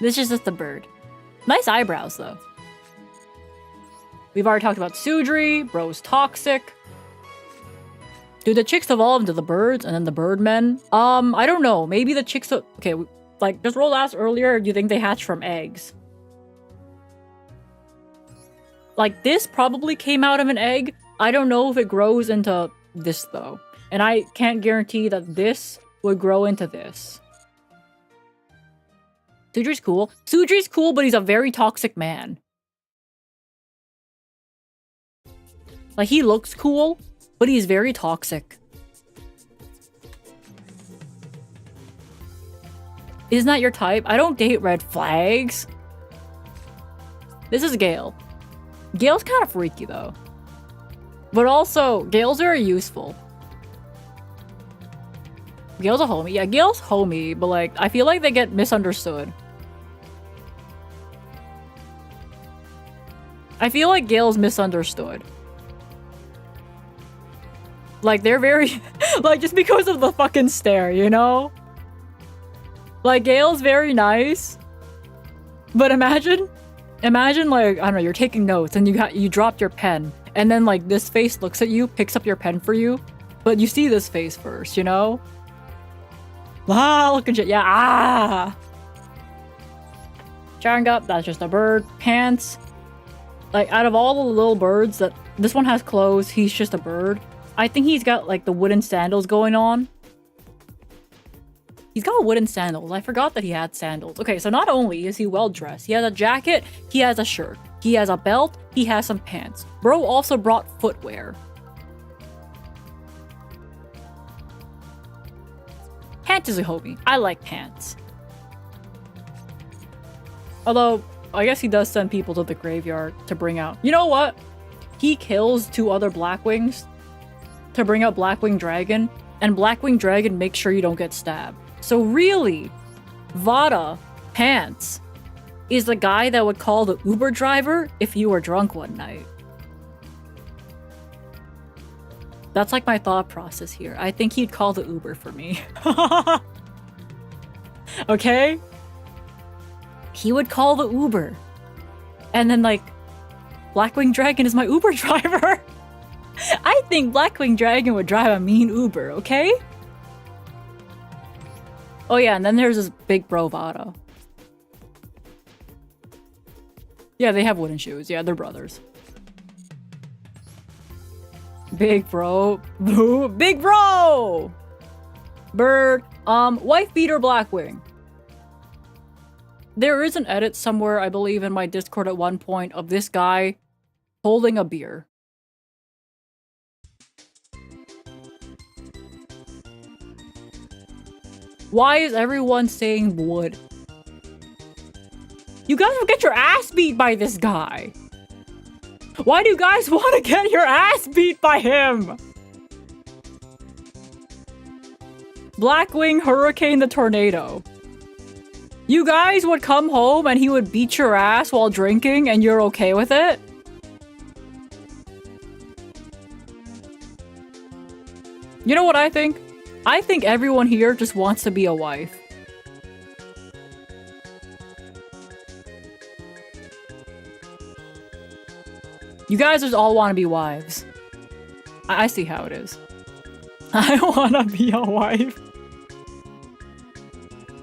This is just a bird. Nice eyebrows, though. We've already talked about Sudri, bro's toxic. Do the chicks evolve into the birds and then the birdmen? I don't know. Maybe the chicks... Okay, like, just Roll asked earlier, do you think they hatch from eggs? Like, this probably came out of an egg. I don't know if it grows into this, though. And I can't guarantee that this would grow into this. Sudri's cool. Sudri's cool, but he's a very toxic man. Like, he looks cool, but he's very toxic. Isn't that your type? I don't date red flags. This is Gale. Gale's kind of freaky, though. But also, Gale's very useful. Gale's a homie. Yeah, Gale's homie, but like, I feel like they get misunderstood. I feel like Gale's misunderstood. Like, they're very... like, just because of the fucking stare, you know? Like, Gale's very nice. But imagine, like, I don't know, you're taking notes and you dropped your pen. And then, like, this face looks at you, picks up your pen for you. But you see this face first, you know? Ah, look at you. Yeah, ah! Sharinga, that's just a bird. Pants. Like, out of all the little birds that... This one has clothes, he's just a bird. I think he's got, like, the wooden sandals going on. He's got wooden sandals. I forgot that he had sandals. Okay, so not only is he well-dressed, he has a jacket, he has a shirt, he has a belt, he has some pants. Bro also brought footwear. Pants is a homie. I like pants. Although, I guess he does send people to the graveyard to bring out... You know what? He kills 2 other Blackwings to bring out Blackwing Dragon, and Blackwing Dragon makes sure you don't get stabbed. So really, Vada Pants is the guy that would call the Uber driver if you were drunk one night. That's like my thought process here. I think he'd call the Uber for me. Okay? He would call the Uber. And then, like, Blackwing Dragon is my Uber driver. I think Blackwing Dragon would drive a mean Uber, okay? Oh yeah, and then there's this big bro Vada. Yeah, they have wooden shoes. Yeah, they're brothers. Big bro. Boo. Big bro! Bird. Wife beater Blackwing. There is an edit somewhere, I believe, in my Discord at one point of this guy holding a beer. Why is everyone saying wood? You guys will get your ass beat by this guy. Why do you guys want to get your ass beat by him? Blackwing Hurricane the Tornado. You guys would come home and he would beat your ass while drinking and you're okay with it? You know what I think? I think everyone here just wants to be a wife. You guys just all want to be wives. I see how it is. I want to be a wife.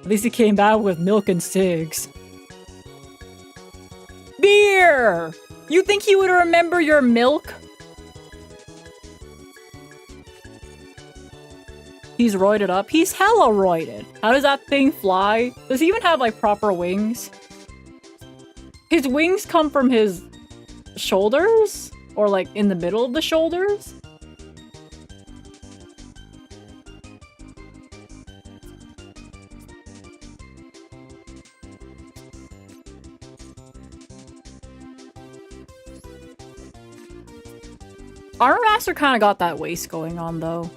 At least he came back with milk and cigs. Beer! You think he would remember your milk? He's roided up. He's hella roided. How does that thing fly? Does he even have, like, proper wings? His wings come from his shoulders? Or, like, in the middle of the shoulders? Armor Master kind of got that waist going on, though.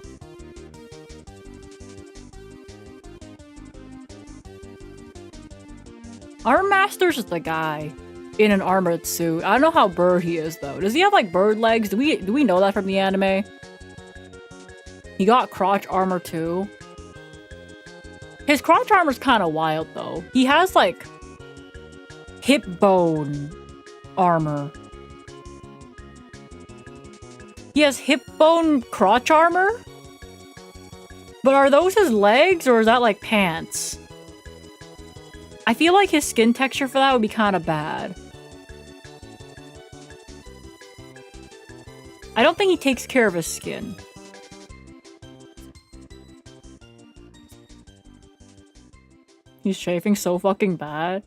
Armor Master's just a guy in an armored suit. I don't know how bird he is, though. Does he have, like, bird legs? Do we know that from the anime? He got crotch armor, too. His crotch armor's kind of wild, though. He has, like, hip bone armor. He has hip bone crotch armor? But are those his legs, or is that, like, pants? I feel like his skin texture for that would be kind of bad. I don't think he takes care of his skin. He's chafing so fucking bad.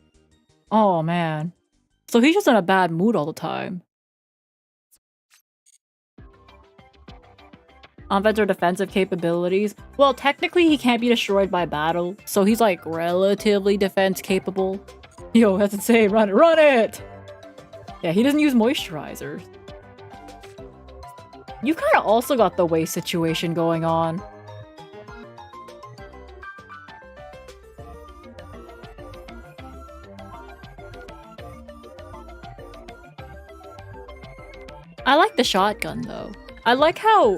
Oh, man. So he's just in a bad mood all the time. Offensive or defensive capabilities. Well, technically he can't be destroyed by battle, so he's like relatively defense capable. Yo, that's insane. Run it, run it! Yeah, he doesn't use moisturizers. You kind of also got the waist situation going on. I like the shotgun, though. I like how...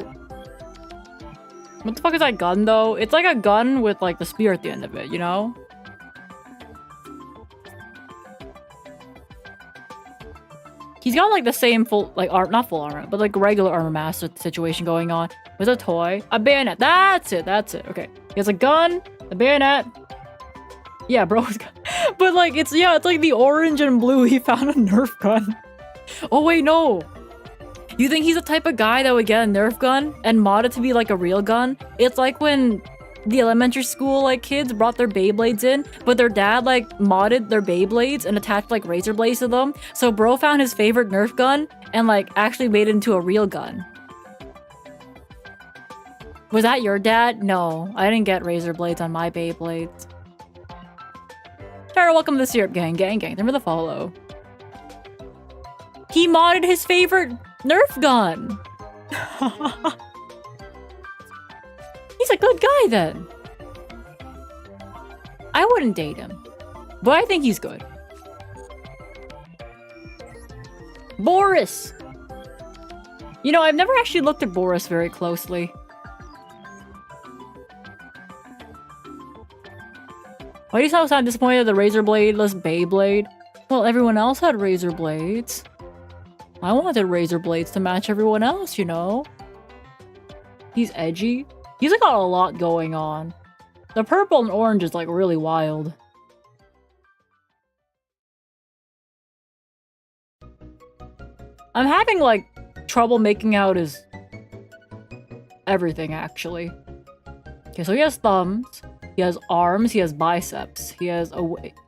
What the fuck is that gun, though? It's like a gun with, like, the spear at the end of it, you know? He's got, like, the same full... Like, not full armor, but, like, regular armor master situation going on. With a toy. A bayonet. That's it. That's it. Okay. He has a gun, a bayonet. Yeah, bro. But, like, it's... Yeah, it's like the orange and blue. He found a Nerf gun. Oh, wait, no. You think he's the type of guy that would get a Nerf gun and mod it to be like a real gun? It's like when the elementary school like kids brought their Beyblades in, but their dad like modded their Beyblades and attached like razor blades to them. So bro found his favorite Nerf gun and like actually made it into a real gun. Was that your dad? No, I didn't get razor blades on my Beyblades. Tara, welcome to the Syrup Gang. Thanks for the follow. He modded his favorite Nerf gun. He's a good guy then. I wouldn't date him, but I think he's good. Boris. You know, I've never actually looked at Boris very closely. Why do you sound disappointed at the razor bladeless Beyblade? Well, everyone else had razor blades. I wanted razor blades to match everyone else, you know? He's edgy. He's like got a lot going on. The purple and orange is like really wild. I'm having like trouble making out his everything actually. Okay, so he has thumbs, he has arms, he has biceps, he has a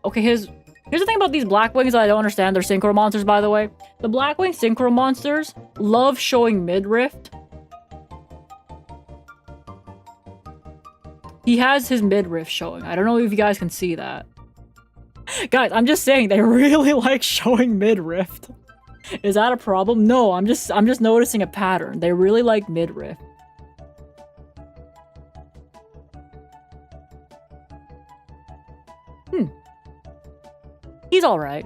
okay, here's the thing about these Blackwings that I don't understand. They're synchro monsters, by the way. The Blackwing synchro monsters love showing midriff. He has his midriff showing. I don't know if you guys can see that. Guys, I'm just saying they really like showing midriff. Is that a problem? No, I'm just noticing a pattern. They really like midriff. He's alright.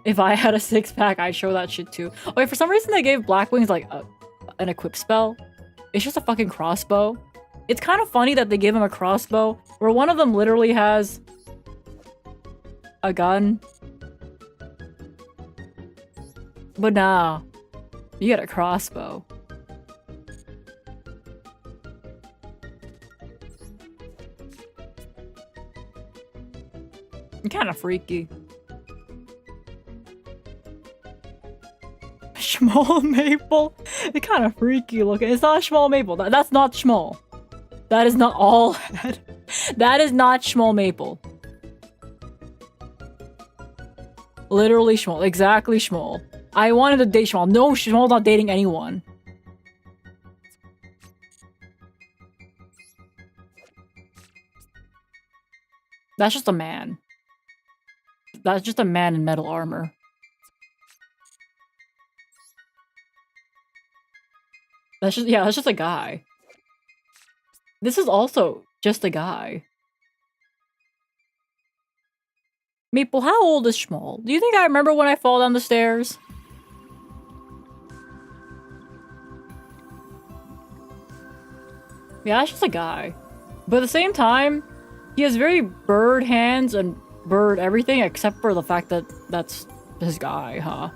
If I had a six-pack, I'd show that shit too. Okay, for some reason they gave Blackwings like an equip spell. It's just a fucking crossbow. It's kind of funny that they give him a crossbow where one of them literally has a gun. But nah, you get a crossbow. Kind of freaky. Small maple? It's kind of freaky looking. It's not a small maple. That's not small. That is not all head. That is not small maple. Literally small. Exactly small. I wanted to date small. No, small's not dating anyone. That's just a man. That's just a man in metal armor. That's just a guy. This is also just a guy. Maple, how old is Schmall? Do you think I remember when I fall down the stairs? Yeah, that's just a guy. But at the same time, he has very bird hands and bird everything except for the fact that that's this guy, huh?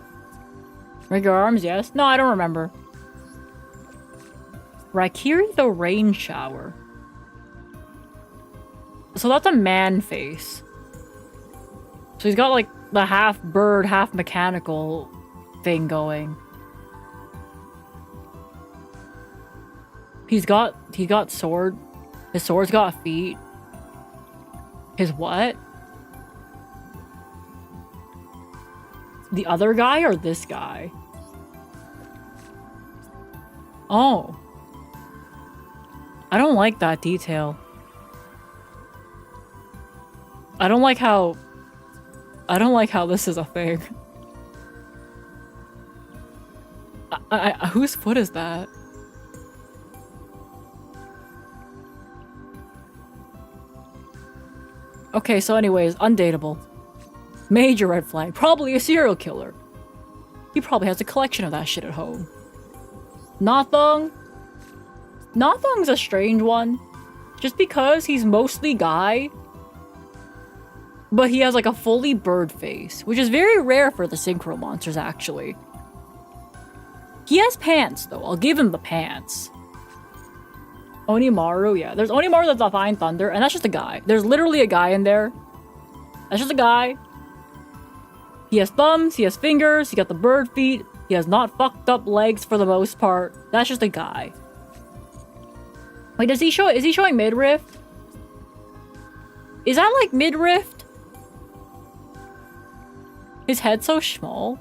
Regular arms, yes? No, I don't remember. Raikiri the Rain Shower. So that's a man face. So he's got like the half bird, half mechanical thing going. He got sword. His sword's got feet. His what? The other guy or this guy? Oh. I don't like that detail. I don't like how this is a thing. Whose foot is that? Okay, so anyways, undateable. Major red flag. Probably a serial killer. He probably has a collection of that shit at home. Nathong? Nathong's a strange one. Just because he's mostly guy, but he has like a fully bird face, which is very rare for the synchro monsters actually. He has pants though, I'll give him the pants. Onimaru, yeah. There's Onimaru that's Divine Thunder, and that's just a guy. There's literally a guy in there. That's just a guy. He has thumbs, he has fingers, he got the bird feet, he has not fucked up legs for the most part. That's just a guy. Wait, is he showing mid-rift? Is that like mid-rift? His head's so small.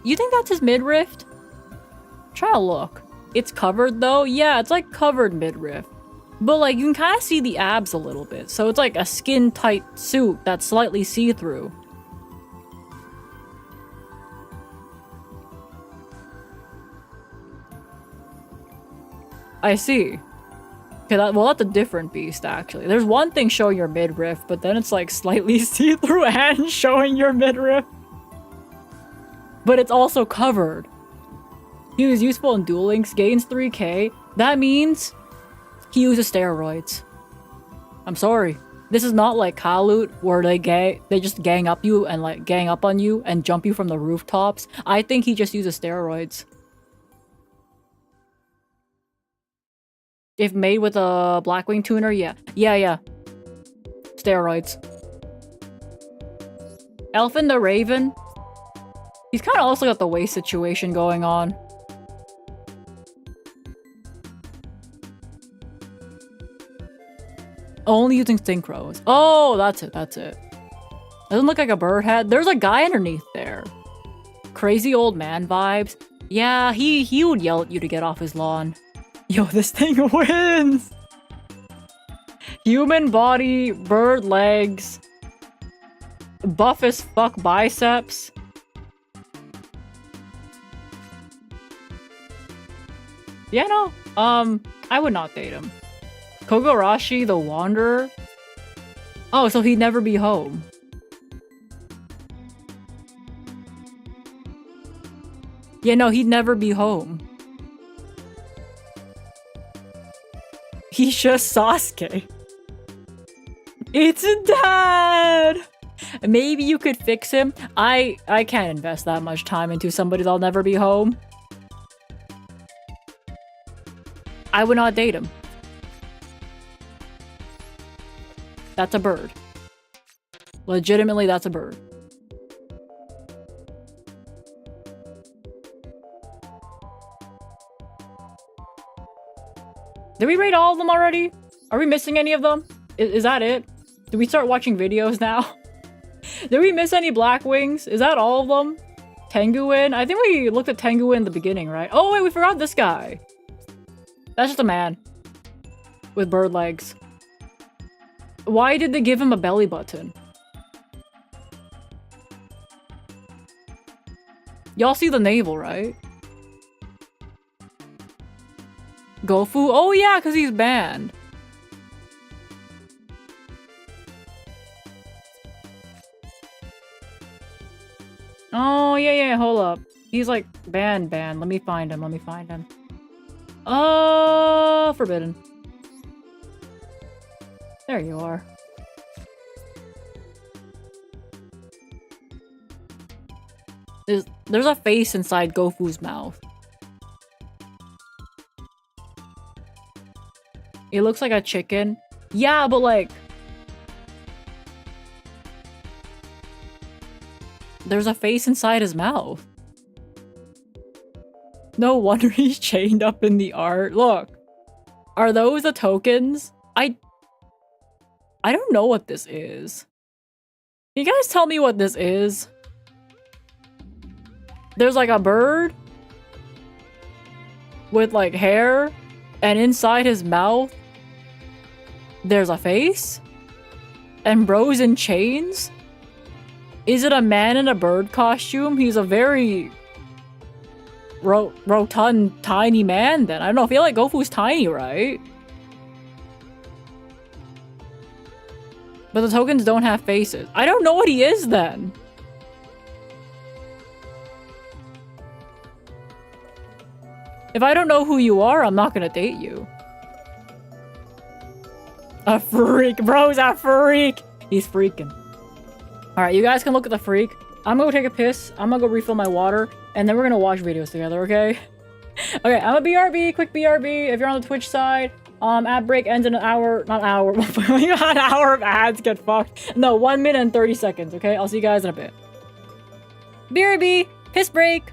You think that's his mid-rift? Try to look. It's covered though? Yeah, it's like covered mid-rift. But like, you can kind of see the abs a little bit. So it's like a skin-tight suit that's slightly see-through. I see. Okay, well, that's a different beast, actually. There's one thing showing your midriff, but then it's like slightly see-through and showing your midriff. But it's also covered. He was useful in Duel Links, gains 3k. That means he uses steroids. I'm sorry. This is not like Kalut, where they just gang up you and like gang up on you and jump you from the rooftops. I think he just uses steroids. If made with a Blackwing tuner, yeah. Yeah. Steroids. Elfin the Raven. He's kind of also got the waist situation going on. Only using synchros. Oh, that's it. Doesn't look like a bird head. There's a guy underneath there. Crazy old man vibes. Yeah, he would yell at you to get off his lawn. Yo, this thing wins! Human body, bird legs, buff as fuck biceps. Yeah, no. I would not date him. Kogarashi the Wanderer? Oh, so he'd never be home. Yeah, no, he'd never be home. He's just Sasuke. It's dad! Maybe you could fix him. I can't invest that much time into somebody that'll never be home. I would not date him. That's a bird. Legitimately, that's a bird. Did we rate all of them already? Are we missing any of them? Is that it? Did we start watching videos now? Did we miss any Blackwings? Is that all of them? Tenguin? I think we looked at Tenguin in the beginning, right? Oh wait, we forgot this guy. That's just a man. With bird legs. Why did they give him a belly button? Y'all see the navel, right? Gofu? Oh yeah, because he's banned. Oh yeah, hold up. He's like banned. Let me find him. Oh, forbidden. There you are. There's a face inside Gofu's mouth. It looks like a chicken. Yeah, but like... there's a face inside his mouth. No wonder he's chained up in the art. Look. Are those the tokens? I don't know what this is. Can you guys tell me what this is? There's like a bird with like hair, and inside his mouth there's a face? And bros in chains? Is it a man in a bird costume? He's a very rotund tiny man then. I don't know, I feel like Gofu's tiny, right? But the tokens don't have faces. I don't know what he is then. If I don't know who you are, I'm not gonna date you. A freak. Bro's a freak. He's freaking. Alright, you guys can look at the freak. I'm gonna go take a piss. I'm gonna go refill my water. And then we're gonna watch videos together, okay? Okay, I'm a BRB. Quick BRB. If you're on the Twitch side, ad break ends in an hour. Not hour. An hour of ads get fucked. No, 1 minute and 30 seconds, okay? I'll see you guys in a bit. BRB. Piss break.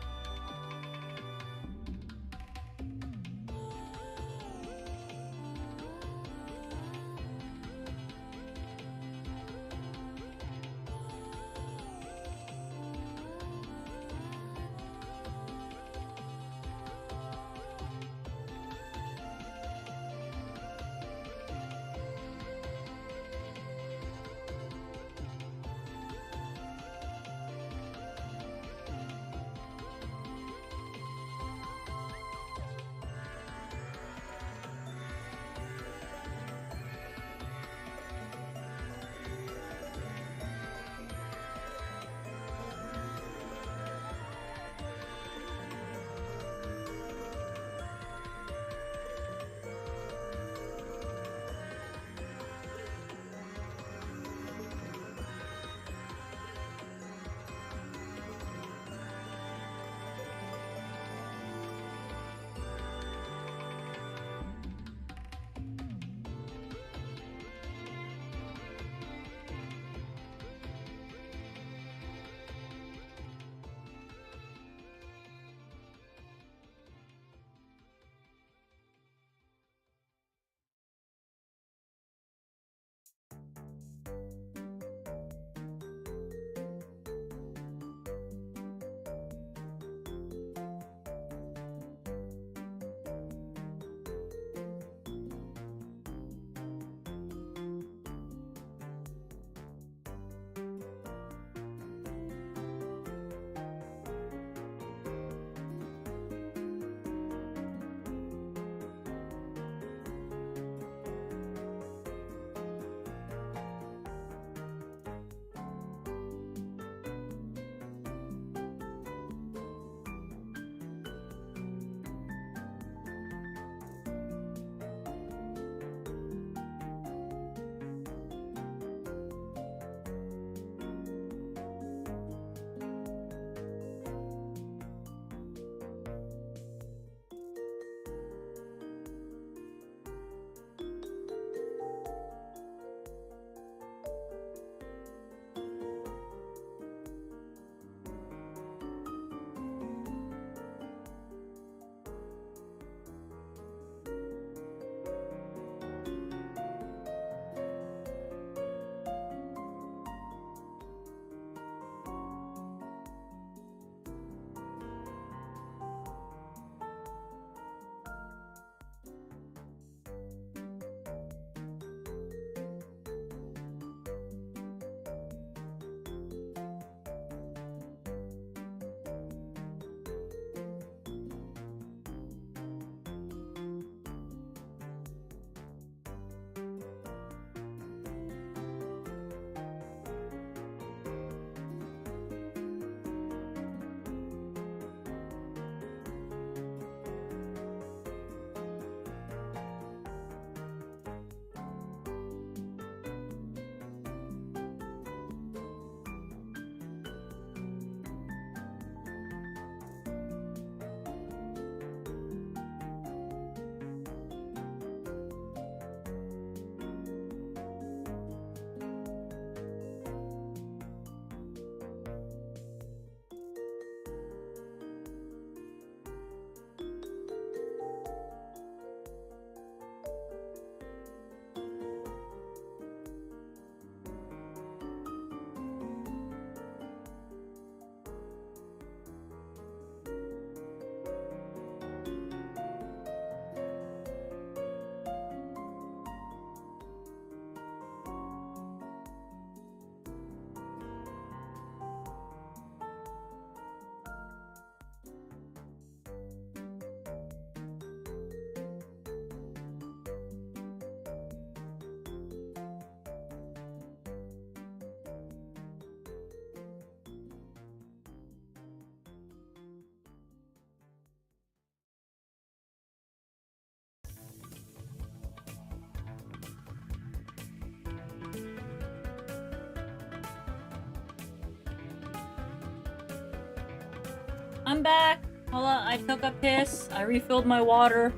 I'm back. Hold on, I took a piss. I refilled my water.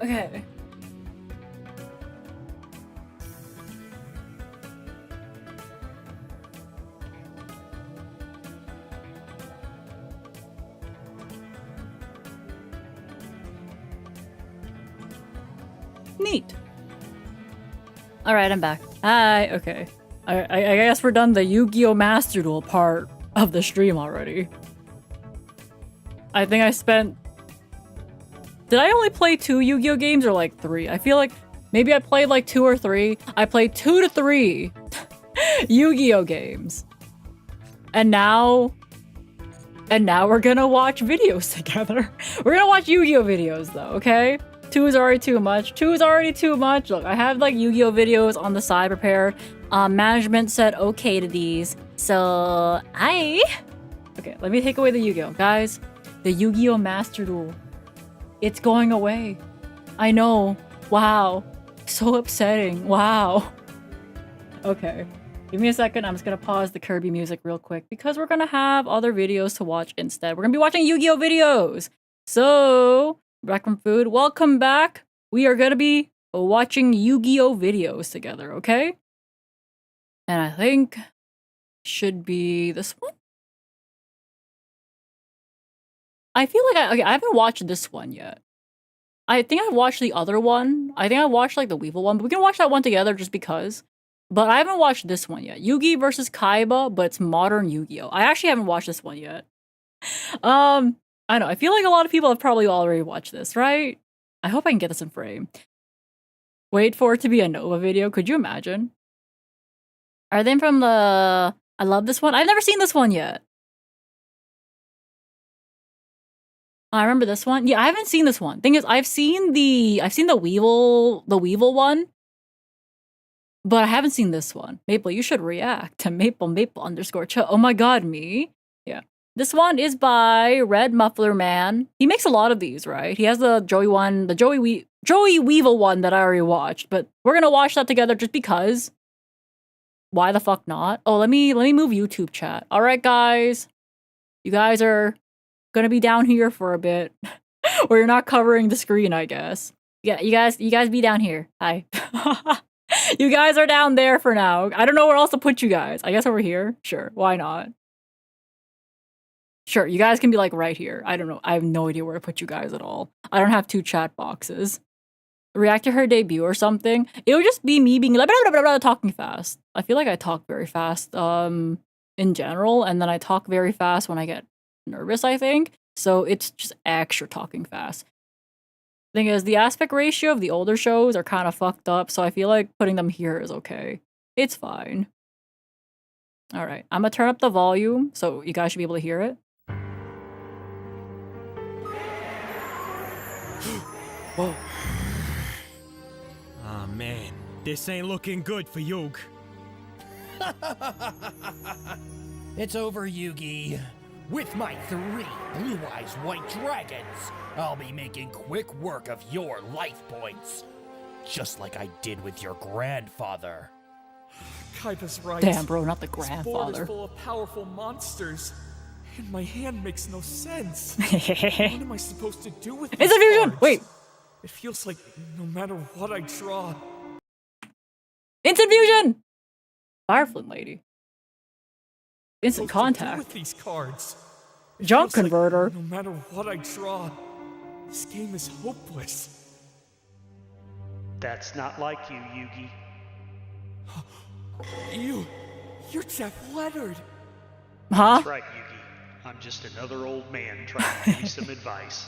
Okay. Neat. Alright, I'm back. Hi, okay. I guess we're done the Yu-Gi-Oh! Master Duel part of the stream already. I think I spent... Did I only play 2 Yu-Gi-Oh! Games or like 3? I feel like maybe I played like 2 or 3. I played 2 to 3 Yu-Gi-Oh! Games. And now we're gonna watch videos together. We're gonna watch Yu-Gi-Oh! Videos though, okay? 2 is already too much. 2 is already too much. Look, I have like Yu-Gi-Oh! Videos on the side prepared. Management said okay to these. So, okay, let me take away the Yu-Gi-Oh! Guys, the Yu-Gi-Oh! Master Duel. It's going away. I know. Wow. So upsetting. Wow. Okay. Give me a second. I'm just gonna pause the Kirby music real quick because we're gonna have other videos to watch instead. We're gonna be watching Yu-Gi-Oh! Videos. So, back from food. Welcome back. We are gonna be watching Yu-Gi-Oh! Videos together, okay? And I think should be this one. I feel like I haven't watched this one yet. I think I've watched the other one. I think I watched like the Weevil one, but we can watch that one together just because. But I haven't watched this one yet. Yugi versus Kaiba, but it's modern Yu-Gi-Oh! I actually haven't watched this one yet. I know. I feel like a lot of people have probably already watched this, right? I hope I can get this in frame. Wait for it to be a Nova video. Could you imagine? Are they from the... I love this one. I've never seen this one yet. I remember this one. Yeah, I haven't seen this one. Thing is, I've seen the Weevil one, but I haven't seen this one. Maple, you should react to Maple _cho. Oh my god, me? Yeah. This one is by Red Muffler Man. He makes a lot of these, right? He has the Joey one, the Joey Weevil one that I already watched, but we're gonna watch that together just because. Why the fuck not? Oh, let me move YouTube chat. All right, guys. You guys are gonna be down here for a bit. Or you're not covering the screen, I guess. Yeah, you guys be down here. Hi. You guys are down there for now. I don't know where else to put you guys. I guess over here? Sure, why not? Sure, you guys can be like right here. I don't know. I have no idea where to put you guys at all. I don't have 2 chat boxes. React to her debut or something. It would just be me being like blah, blah, blah, blah, talking fast. I feel like I talk very fast in general, and then I talk very fast when I get nervous, I think. So it's just extra talking fast. Thing is, the aspect ratio of the older shows are kind of fucked up, so I feel like putting them here is okay. It's fine. Alright, I'm gonna turn up the volume so you guys should be able to hear it. Whoa. Ah, man. This ain't looking good for Yug. It's over, Yugi. With my 3 blue-eyes white dragons, I'll be making quick work of your life points. Just like I did with your grandfather. Kaiba's right. Damn, bro, not the This board grandfather. is full of powerful monsters, and my hand makes no sense. What am I supposed to do with these It's a fusion! cards? Wait! It feels like no matter what I draw... Instant fusion! Fireflint lady. Instant supposed to do contact. with these cards? It Jump feels like converter. no matter what I draw, this game is hopeless. That's not like you, Yugi. You're Jeff Leonard. Huh? That's right, Yugi. I'm just another old man trying to give you some advice.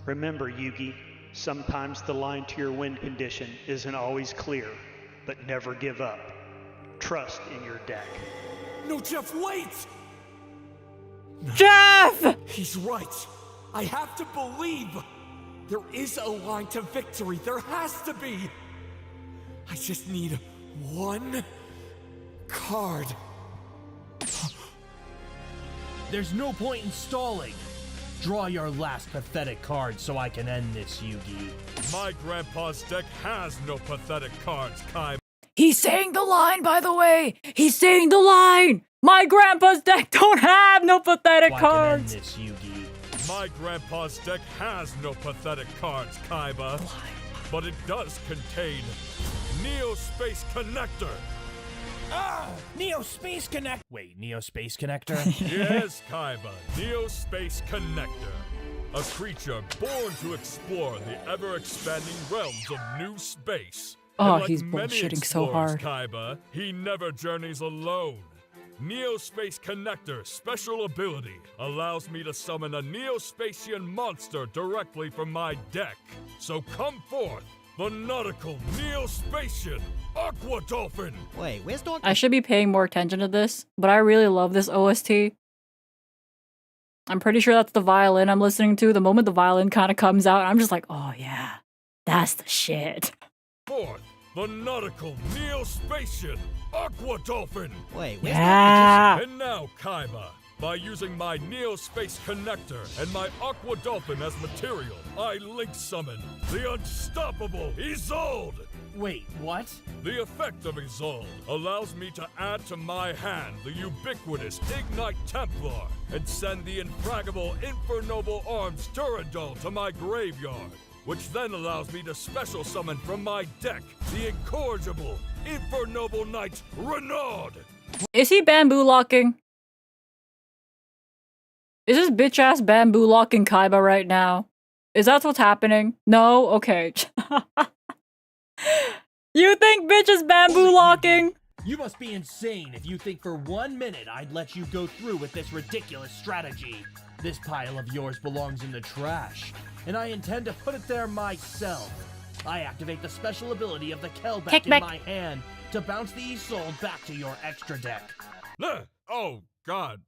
Remember, Yugi, sometimes the line to your win condition isn't always clear, but never give up. Trust in your deck. No, Jeff, wait! Jeff! He's right. I have to believe. There is a line to victory. There has to be. I just need 1 card. There's no point in stalling. Draw your last pathetic card so I can end this, Yugi. My grandpa's deck has no pathetic cards, Kai. He's saying the line, by the way! He's saying the line! My grandpa's deck don't have no pathetic Why can cards. end this, Yugi? My grandpa's deck has no pathetic cards, Kaiba. But it does contain Neo Space Connector. Ah! Neo Space Connect. Wait, Neo Space Connector? Yes, Kaiba, Neo Space Connector. A creature born to explore the ever-expanding realms of new space. Oh, And like he's many bullshitting so explorers, hard. Kaiba, he never journeys alone. Neo Space Connector's special ability allows me to summon a Neo-Spacian monster directly from my deck. So come forth, the nautical Neo-Spacian Aqua Dolphin! Wait, where's Dog? I should be paying more attention to this, but I really love this OST. I'm pretty sure that's the violin I'm listening to. The moment the violin kind of comes out, I'm just like, oh yeah, that's the shit. Forth, the nautical Neo-Spacian Aqua Dolphin! Wait, where's Yeah. And now, Kaiba, by using my Neo Space Connector and my Aqua Dolphin as material, I link summon the unstoppable Isolde! Wait, what? The effect of Isolde allows me to add to my hand the ubiquitous Ignite Templar and send the infragable Infernoble Arms Durandal to my graveyard, which then allows me to special summon from my deck the incorrigible Infernoble Knight Renaud! Is he bamboo locking? Is this bitch ass bamboo locking Kaiba right now? Is that what's happening? No? Okay. You think bitch is bamboo locking? You must be insane if you think for 1 minute I'd let you go through with this ridiculous strategy. This pile of yours belongs in the trash, and I intend to put it there myself. I activate the special ability of the Kelbeck in Kickback. my hand to bounce the Isolde back to your extra deck. Oh, God.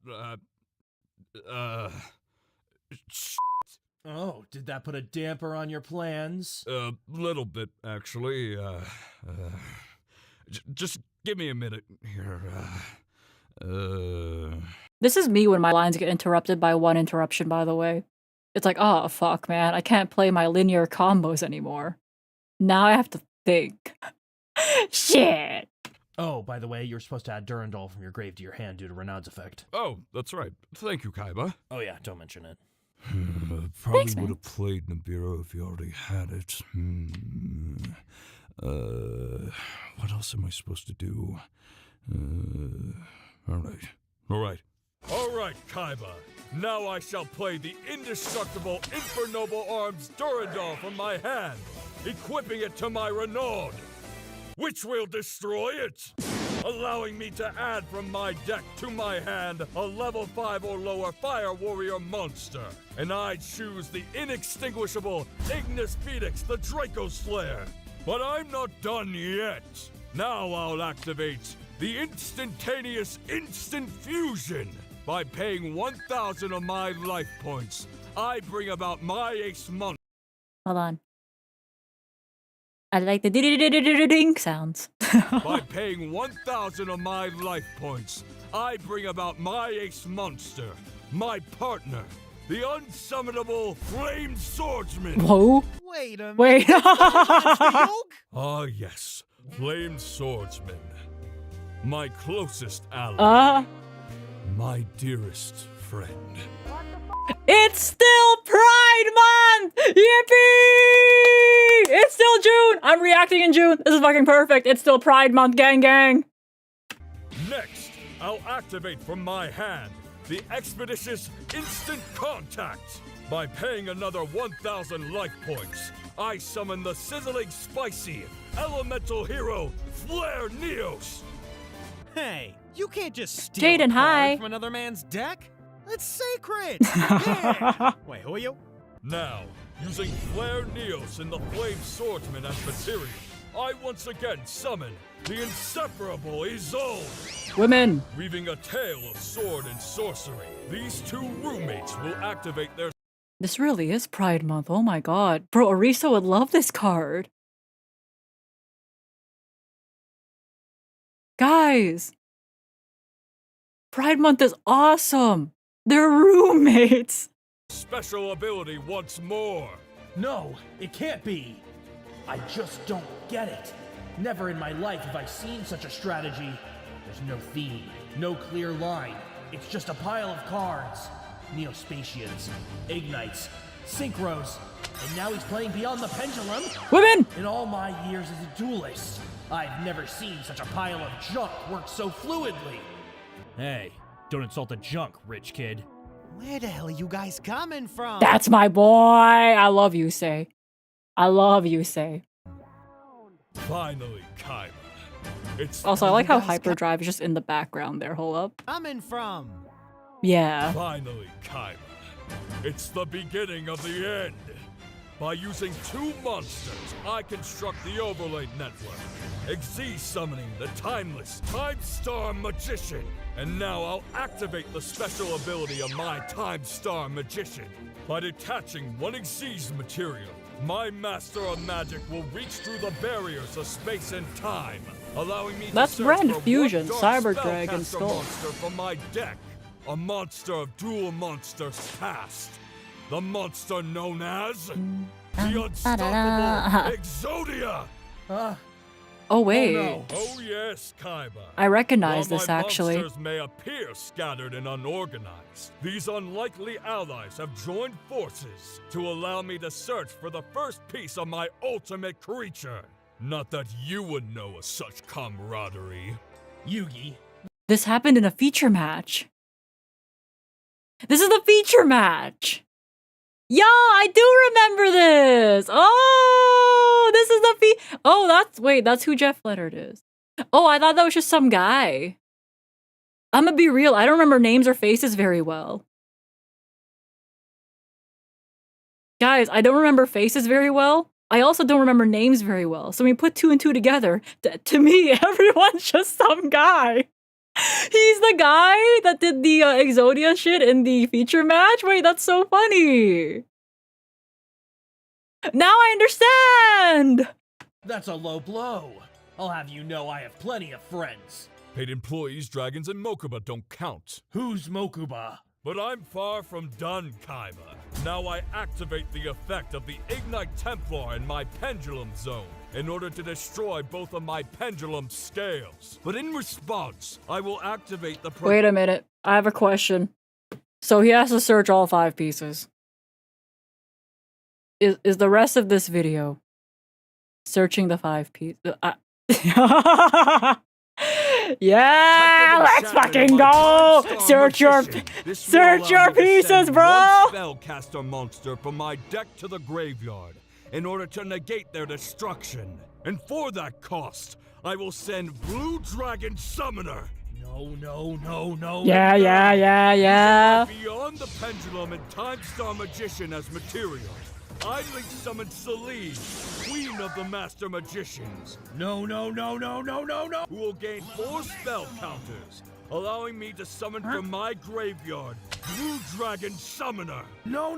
Oh, did that put a damper on your plans? A little bit, actually. Just give me a minute here. This is me when my lines get interrupted by one interruption, by the way. It's like, oh, fuck, man. I can't play my linear combos anymore. Now I have to think. Shit. Oh, by the way, you're supposed to add Durandal from your grave to your hand due to Renaud's effect. Oh, that's right. Thank you, Kaiba. Oh yeah, don't mention it. Probably Thanks, man. would have played Nibiru if you already had it. What else am I supposed to do? Alright, Kaiba. Now I shall play the indestructible Infernoble Arms Durandal from my hand, equipping it to my Renaud, which will destroy it, allowing me to add from my deck to my hand a level 5 or lower Fire Warrior monster. And I choose the inextinguishable Ignis Phoenix, the Draco Slayer. But I'm not done yet. Now I'll activate the instantaneous instant fusion. By paying 1,000 of my life points, I bring about my ace monster. Hold on. I like the ding sounds. By paying 1,000 of my life points, I bring about my ace monster, my partner, the unsummonable Flame Swordsman. Whoa. Wait a minute. Wait. Ah yes, Flame Swordsman. My closest ally. My dearest friend. It's still Pride Month! Yippee! It's still June! I'm reacting in June. This is fucking perfect. It's still Pride Month, gang gang. Next, I'll activate from my hand the Expeditious Instant Contact. By paying another 1,000 life points, I summon the sizzling spicy elemental hero Flare Neos. Hey, you can't just steal Jaden, a card hi. from another man's deck. That's sacred. Yeah. Wait, who are you? Now, using Flare Neos and the Flame Swordsman as material, I once again summon the inseparable Isolde. Women. Weaving a tale of sword and sorcery, these two roommates will activate their This really is Pride Month. Oh my god. Bro, Arisa would love this card. Guys. Pride Month is awesome. They're roommates. special ability once more. No, it can't be. I just don't get it. Never in my life have I seen such a strategy. There's no theme, no clear line. It's just a pile of cards. Neospatians, Ignites, Synchros, and now he's playing Beyond the Pendulum. Women! In all my years as a duelist, I've never seen such a pile of junk work so fluidly. Hey, don't insult the junk, rich kid. Where the hell are you guys coming from? That's my boy! I love you, Say. I love you, Say. Finally, Kaiba. It's Also, I like how Hyperdrive is just in the background there. Hold up. Coming from? Yeah. finally, Kaiba. It's the beginning of the end. By using 2 monsters, I construct the overlay network. Xyz summoning the timeless Time Star Magician. And now I'll activate the special ability of my Time Star Magician. By detaching one Xyz material, my Master of Magic will reach through the barriers of space and time, allowing me That's to search Brand for Fusion, one dark Cyber Dragon spellcaster Skull. monster from my deck. A monster of Duel Monsters past. The monster known as the Unstoppable Exodia! Oh, wait. no. Oh yes, Kaiba. I recognize While this, my actually. monsters may appear scattered and unorganized, these unlikely allies have joined forces to allow me to search for the first piece of my ultimate creature. Not that you would know of such camaraderie. Yugi, This happened in a feature match. This is the feature match. Yeah, I do remember this. Oh, this is the Oh, that's who Jeff Leonard is. Oh, I thought that was just some guy. I'm gonna be real. I don't remember names or faces very well. Guys, I don't remember faces very well. I also don't remember names very well. So when we put 2 and 2 together, to me, everyone's just some guy. He's the guy that did the Exodia shit in the feature match? Wait, that's so funny. Now I understand! that's a low blow. I'll have you know I have plenty of friends. Paid employees, dragons, and Mokuba don't count. Who's Mokuba? But I'm far from done, Kaiba. Now I activate the effect of the Ignite Templar in my Pendulum Zone in order to destroy both of my Pendulum scales. But in response, I will activate the... Wait a minute. I have a question. So he has to search all 5 pieces. Is the rest of this video searching the 5 pieces? Yeah, let's fucking go! Search your pieces, bro! Spellcaster monster from my deck to the graveyard in order to negate their destruction. And for that cost, I will send Blue Dragon Summoner. No. Yeah. Beyond the Pendulum and Time Star Magician as material. I link summon Celine, Queen of the Master Magicians. No. Who will gain 4 spell counters, allowing me to summon from my graveyard Blue Dragon Summoner. No.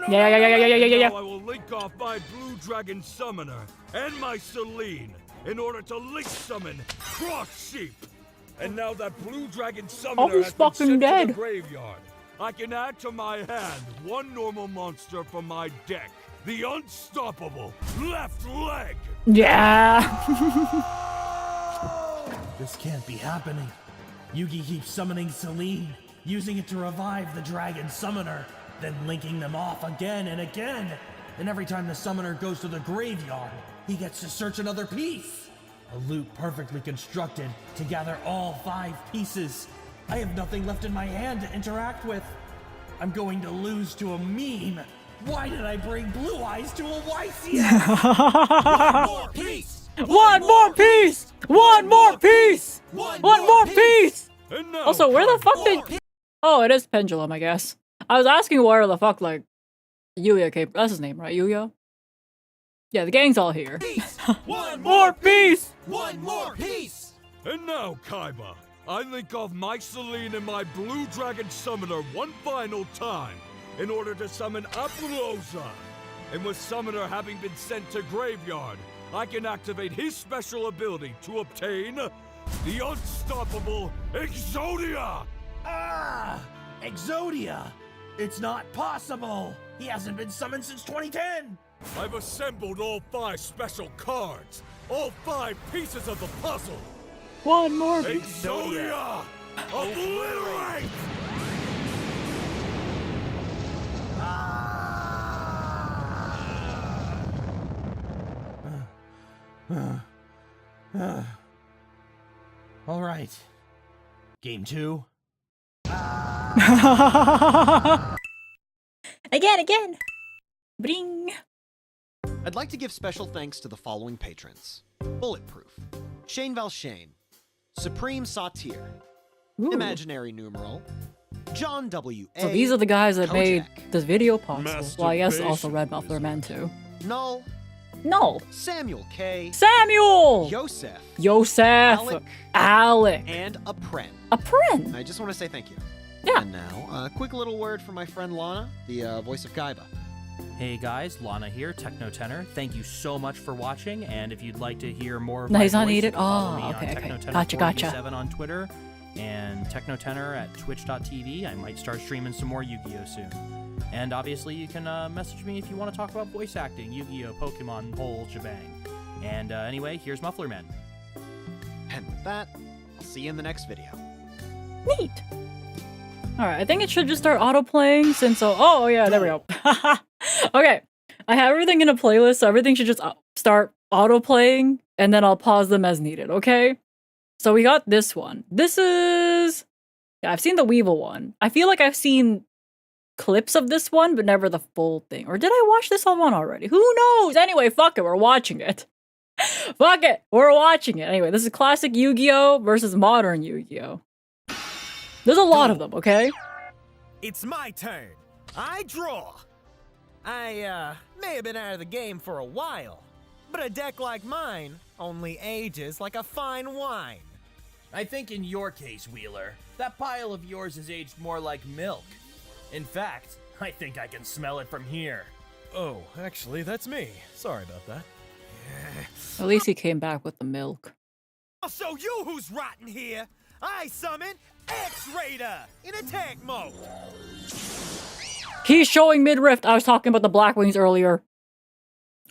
Yeah. Now I will link off my Blue Dragon Summoner and my Celine in order to link summon Cross Sheep. And now that Blue Dragon Summoner he's has been fucking sent dead. to the graveyard, I can add to my hand 1 normal monster from my deck, the Unstoppable Left Leg. Yeah. This can't be happening. Yugi keeps summoning Celine, using it to revive the Dragon Summoner, then linking them off again and again. And every time the Summoner goes to the graveyard, he gets to search another piece. A loop perfectly constructed to gather all 5 pieces. I have nothing left in my hand to interact with. I'm going to lose to a meme. Why did I bring Blue Eyes to a YCS? One more piece! One more piece! One more piece! And now, Also, where the fuck More did... Oh, it is Pendulum, I guess. I was asking where the fuck, like, Yugioh came... That's his name, right? Yugioh? Yeah, the gang's all here. Piece! One More piece! One more piece! And now, Kaiba, I link off my Celine and my Blue Dragon Summoner one final time in order to summon Apulosa. And with Summoner having been sent to Graveyard, I can activate his special ability to obtain the Unstoppable Exodia! Ah! Exodia! It's not possible! He hasn't been summoned since 2010! I've assembled all 5 special cards, all 5 pieces of the puzzle. One more. Exodia! Obliterate! All right. Game 2. Again. Bring. I'd like to give special thanks to the following patrons: Bulletproof, Shane Valshane, Supreme Satir, Ooh. Imaginary Numeral, John W.A. So these are the guys that made Kojak, this video possible. Well, I guess also Masturbation Red Muffler Man too. Null, No. Samuel K., Samuel! Yosef, Yosef! Alec! and Apren. Apren! I just want to say thank you. Yeah. And now, a quick little word from my friend Lana, the voice of Kaiba. Hey guys, Lana here, Techno Tenor. Thank you so much for watching, and if you'd like to hear more of No, my he's not voice, needed? you can follow Oh, me okay, on okay. Technotenor Gotcha. 487 on Twitter, and Techno Tenor at twitch.tv. I might start streaming some more Yu-Gi-Oh soon. And obviously, you can message me if you want to talk about voice acting, Yu-Gi-Oh, Pokemon, whole shebang. And anyway, here's Muffler Man. And with that, I'll see you in the next video. Neat. Alright, I think it should just start auto-playing since... Oh, yeah, there we go. Okay. I have everything in a playlist, so everything should just start auto-playing, and then I'll pause them as needed, okay? So we got this one. This is... Yeah, I've seen the Weevil one. I feel like I've seen clips of this one, but never the full thing. Or did I watch this one already? Who knows? Anyway, fuck it, we're watching it. Fuck it, we're watching it. Anyway, this is classic Yu-Gi-Oh! Versus modern Yu-Gi-Oh! There's a lot of them, okay? It's my turn. I draw. I may have been out of the game for a while, but a deck like mine only ages like a fine wine. I think in your case, Wheeler, that pile of yours has aged more like milk. In fact, I think I can smell it from here. Oh, actually, that's me. Sorry about that. At least he came back with the milk. I'll show you who's rotten here. I summon X-Raider in attack mode. He's showing mid-rift. I was talking about the Blackwings earlier.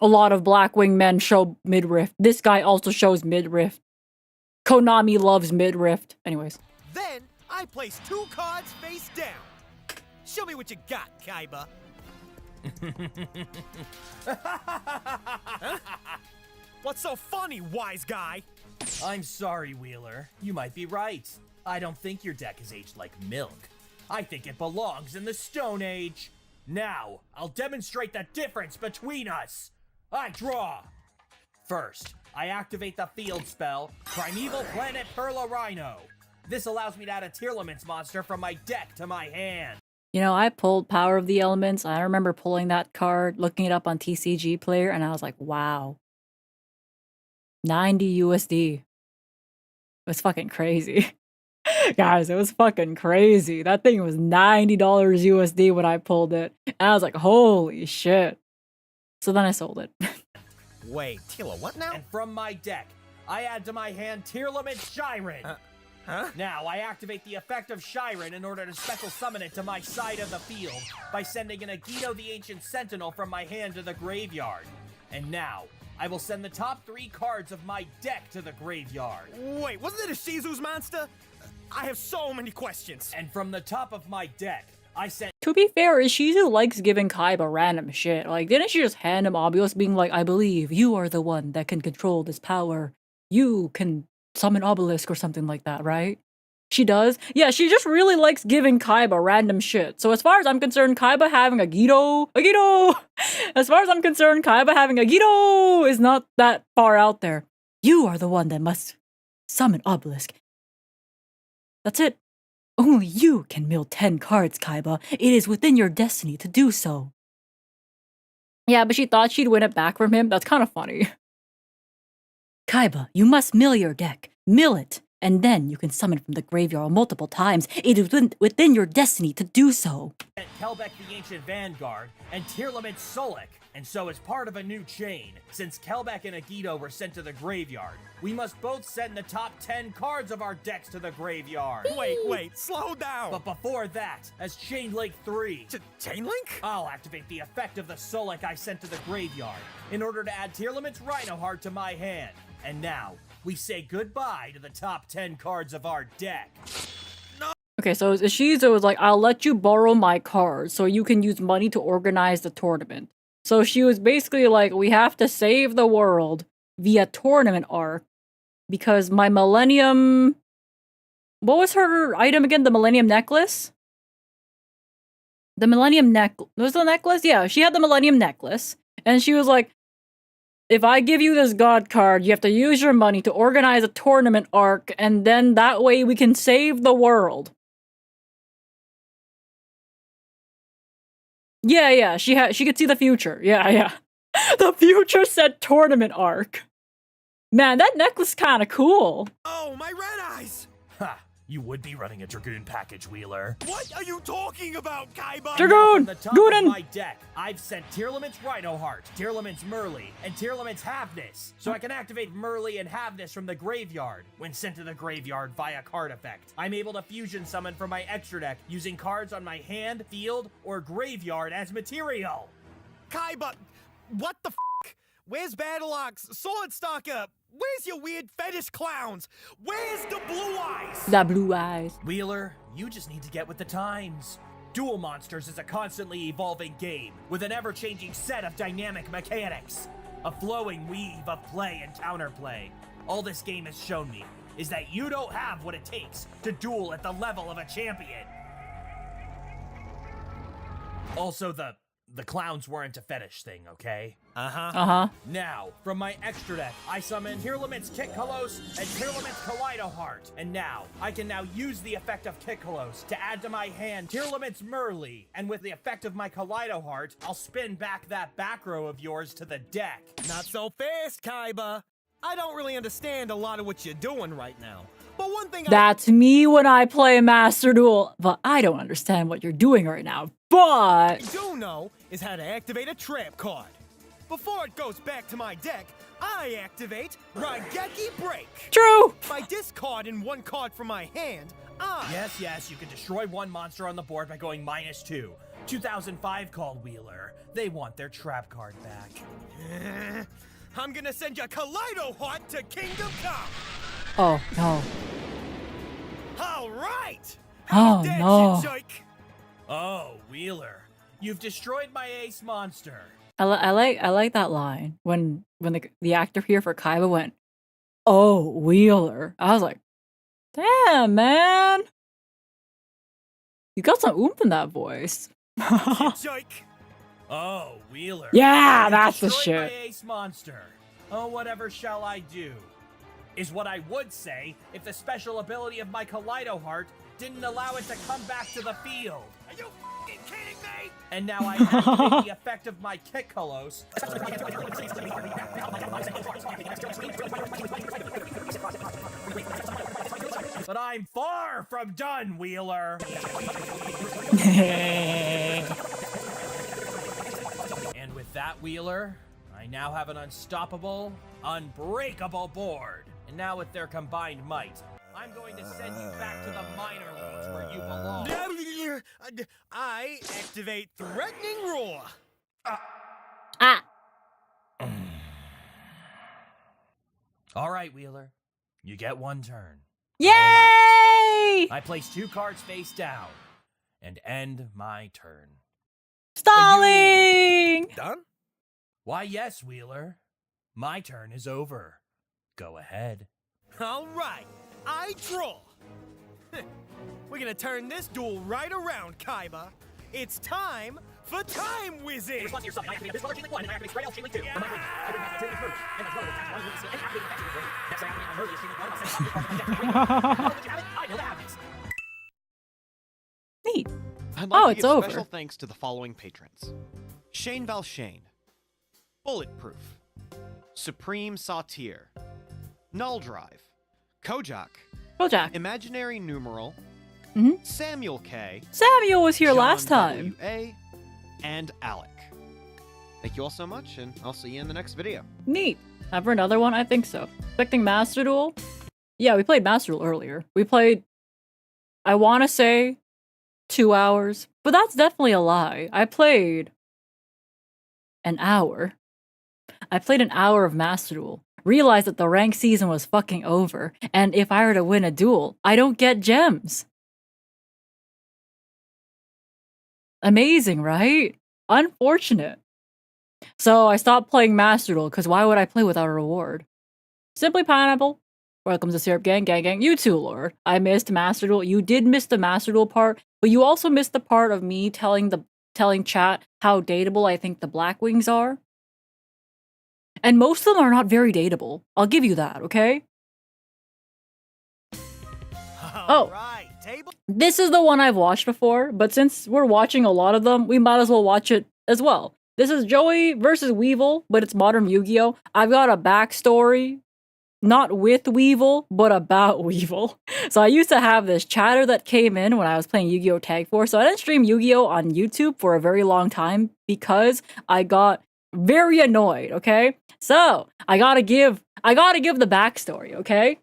A lot of Blackwing men show mid-rift. This guy also shows mid-rift. Konami loves mid-rift. Anyways. Then I place 2 cards face down. Show me what you got, Kaiba. Huh? What's so funny, wise guy? I'm sorry, Wheeler. You might be right. I don't think your deck has aged like milk. I think it belongs in the Stone Age. Now, I'll demonstrate the difference between us. I draw. First, I activate the field spell, Primeval Planet Perla Rhino. This allows me to add a Tearlaments monster from my deck to my hand. You know, I pulled Power of the Elements. I remember pulling that card, looking it up on TCG Player, and I was like, wow. 90 USD. It was fucking crazy. Guys, it was fucking crazy. That thing was $90 USD when I pulled it. And I was like, holy shit. So then I sold it. Wait, Tila, what now? And from my deck, I add to my hand Tearlaments Shiren. Huh? Now, I activate the effect of Shiren in order to special summon it to my side of the field by sending an Yugioh the Ancient Sentinel from my hand to the graveyard. And now, I will send the top 3 cards of my deck to the graveyard. Wait, wasn't it a Shizu's monster? I have so many questions. And from the top of my deck, I sent... To be fair, Ishizu likes giving Kaiba random shit. Like, didn't she just hand him Obelisk being like, I believe you are the one that can control this power. You can summon Obelisk or something like that, right? She does? Yeah, she just really likes giving Kaiba random shit. So as far as I'm concerned, Kaiba having a Gito! As far as I'm concerned, Kaiba having a Gito is not that far out there. You are the one that must summon Obelisk. That's it. Only you can mill 10 cards, Kaiba. It is within your destiny to do so. Yeah, but she thought she'd win it back from him. That's kind of funny. Kaiba, you must mill your deck. Mill it. And then you can summon from the graveyard multiple times. It is within your destiny to do so. Kelbeck the Ancient Vanguard and Tearlaments Solik. And so as part of a new chain, since Kelbeck and Yugioh were sent to the graveyard, we must both send the top 10 cards of our decks to the graveyard. Wait, slow down. But before that, as Chain Link 3, Chain Link? I'll activate the effect of the Solik I sent to the graveyard in order to add Tearlaments Rhino Heart to my hand. And now, we say goodbye to the top 10 cards of our deck. Okay, so Ishizo was like, I'll let you borrow my cards so you can use money to organize the tournament. So she was basically like, we have to save the world via tournament arc because my Millennium... What was her item again? The Millennium Necklace? The Millennium Necklace. Was the necklace? Yeah, she had the Millennium Necklace. And she was like, if I give you this God card, you have to use your money to organize a tournament arc, and then that way we can save the world. Yeah, she could see the future. Yeah. The future said tournament arc. Man, that necklace kind of cool. Oh, my red eyes! Ha! You would be running a Dragoon package, Wheeler. What are you talking about, Kaiba? Dragoon! From the top Gooden! of my deck, I've sent Tearlament's Rhinoheart, Tearlament's Merly, and Tearlament's Havness, so I can activate Merly and Havness from the graveyard. When sent to the graveyard via card effect, I'm able to fusion summon from my extra deck using cards on my hand, field, or graveyard as material. Kaiba, what the f***? Where's Battleox, Sword Stalker? Where's your weird fetish clowns? Where's the blue eyes? The blue eyes. Wheeler, you just need to get with the times. Duel Monsters is a constantly evolving game with an ever-changing set of dynamic mechanics. A flowing weave of play and counterplay. All this game has shown me is that you don't have what it takes to duel at the level of a champion. Also, the clowns weren't a fetish thing, okay? Now, from my extra deck, I summon Tearlament's Kitkalos and Tearlament's Kaleidoheart. And now, I can now use the effect of Kitkalos to add to my hand Tearlament's Merly. And with the effect of my Kaleidoheart, I'll spin back that back row of yours to the deck. Not so fast, Kaiba. I don't really understand a lot of what you're doing right now. But one thing That's me when I play Master Duel, but I don't understand what you're doing right now. But I do know is how to activate a trap card. Before it goes back to my deck, I activate Raigeki Break. true. By discarding one card from my hand, Yes, you can destroy one monster on the board by going -2. 2005 called Wheeler. They want their trap card back. I'm gonna send your Kaleidoheart to Kingdom Come. Oh no. All right. Oh Dead, no. you jerk. Oh, Wheeler, you've destroyed my ace monster. I like that line when the actor here for Kaiba went, "Oh, Wheeler." I was like, "Damn, man, you got some oomph in that voice." You jerk. Oh, Wheeler. Yeah, you've that's the destroyed shit. my ace monster. Oh, whatever shall I do? Is what I would say if the special ability of my Kaleidoheart didn't allow it to come back to the field. Are you f***ing kidding me? And now I activate the effect of my Kitkalos. But I'm far from done, Wheeler. And with that, Wheeler, I now have an unstoppable, unbreakable board. And now with their combined might, I'm going to send you back to the minor leagues where you belong. I activate Threatening Roar. Ah. All right, Wheeler. You get one turn. Yay! I place 2 cards face down and end my turn. Stalling. Done? Why, yes, Wheeler. My turn is over. Go ahead. All right. I draw. We're gonna turn this duel right around, Kaiba. It's time for Time Wizard. Response to your summon, I activate this color chain link 1 and I activate Spread L chain link 2. Yeah. On my turn, I bring back my chain link 3 and my color attacks 1 with and activate the action link 3. Next, I activate my Merly chain link 1 and I'll send off the card from my deck to the graveyard. Now that you have it, I know that happens. Neat. I'd like Oh, to it's give over. special thanks to the following patrons: Shane Valshane, Bulletproof, Supreme Satir, Null Drive, Kojak, Bojack. Imaginary Numeral, Mhm. Samuel K, Samuel was here John last time. W.A., and Alec. Thank you all so much, and I'll see you in the next video. Neat. Have for another one? I think so. Expecting Master Duel? Yeah, we played Master Duel earlier. We played, I want to say, 2 hours, but that's definitely a lie. I played an hour. I played an hour of Master Duel. realized that the ranked season was fucking over, and if I were to win a duel, I don't get gems. Amazing, right? Unfortunate. So I stopped playing Master Duel, because why would I play without a reward? Simply Pineapple. Welcome to Syrup Gang, gang, gang. You too, Lord. I missed Master Duel. You did miss the Master Duel part, but you also missed the part of me telling chat how dateable I think the Blackwings are. And most of them are not very dateable. I'll give you that, okay? Oh, this is the one I've watched before, but since we're watching a lot of them, we might as well watch it as well. This is Joey versus Weevil, but it's modern Yu-Gi-Oh! I've got a backstory, not with Weevil, but about Weevil. So I used to have this chatter that came in when I was playing Yu-Gi-Oh! Tag Force. So I didn't stream Yu-Gi-Oh! On YouTube for a very long time because I got very annoyed, okay? So I gotta give the backstory, okay?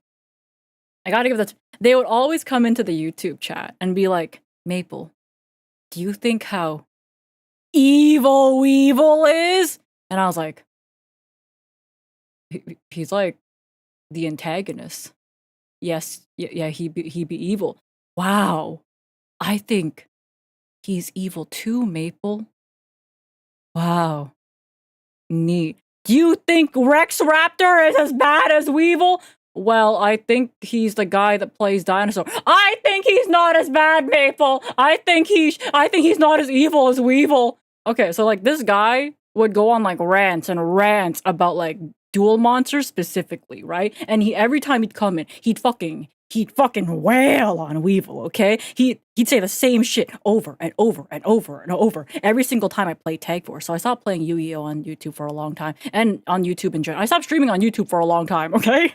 They would always come into the YouTube chat and be like, Maple, do you think how evil Weevil is? And I was like, he's like the antagonist. Yes, yeah, he be evil. Wow, I think he's evil too, Maple. Wow, neat. Do you think Rex Raptor is as bad as Weevil? Well, I think he's the guy that plays dinosaur. I think he's not as bad, Maple. I think he's not as evil as Weevil. Okay, so like this guy would go on like rants about like duel monsters specifically, right? And every time he'd come in, he'd fucking wail on Weevil, okay? He'd say the same shit over and over and over and over every single time I played Tag Force. So I stopped playing Yu-Gi-Oh! On YouTube for a long time, and on YouTube in general. I stopped streaming on YouTube for a long time, okay?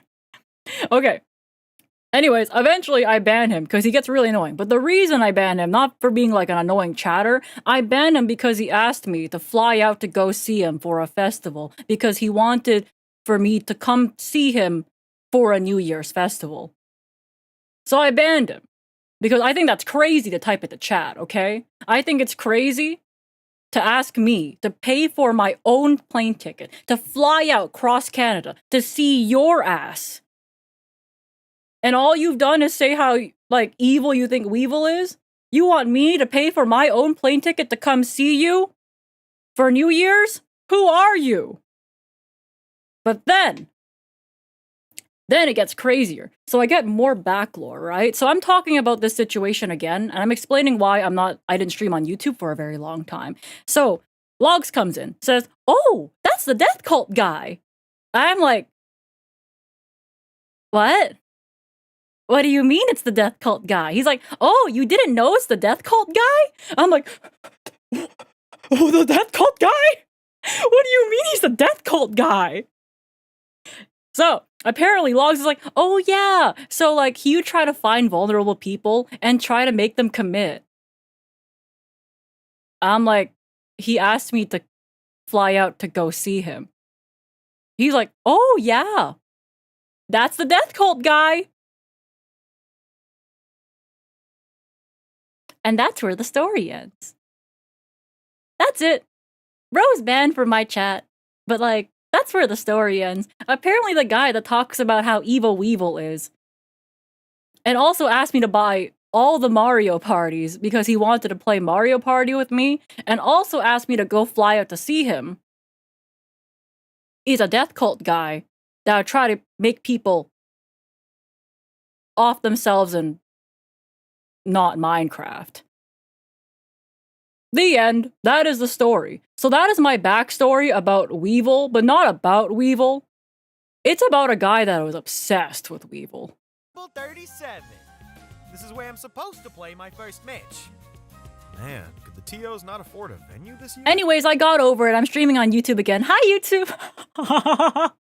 Okay. Anyways, eventually I banned him because he gets really annoying. But the reason I banned him, not for being like an annoying chatter, I banned him because he asked me to fly out to go see him for a festival because he wanted for me to come see him for a New Year's festival. So I banned him because I think that's crazy to type at the chat, okay? I think it's crazy to ask me to pay for my own plane ticket to fly out cross Canada to see your ass. And all you've done is say how, like, evil you think Weevil is? You want me to pay for my own plane ticket to come see you? For New Year's? Who are you? But then it gets crazier. So I get more backlore, right? So I'm talking about this situation again, and I'm explaining why I didn't stream on YouTube for a very long time. So Logs comes in, says, oh, that's the Death Cult guy. I'm like, what? What do you mean it's the Death Cult guy? He's like, oh, you didn't know it's the Death Cult guy? I'm like, oh, the Death Cult guy? What do you mean he's the Death Cult guy? So, apparently Logs is like, oh yeah, so like he would try to find vulnerable people and try to make them commit. I'm like, he asked me to fly out to go see him. He's like, oh yeah, that's the Death Cult guy. And that's where the story ends. That's it. Rose banned from my chat, but like, that's where the story ends. Apparently the guy that talks about how evil Weevil is, and also asked me to buy all the Mario parties because he wanted to play Mario Party with me, and also asked me to go fly out to see him, is a Death Cult guy that would try to make people off themselves and not Minecraft. The end. That is the story. So that is my backstory about Weevil, but not about Weevil. It's about a guy that was obsessed with Weevil. 37. This is where I'm supposed to play my first match. Man, could the TOs not afford a venue this year? Anyways, I got over it. I'm streaming on YouTube again. Hi, YouTube.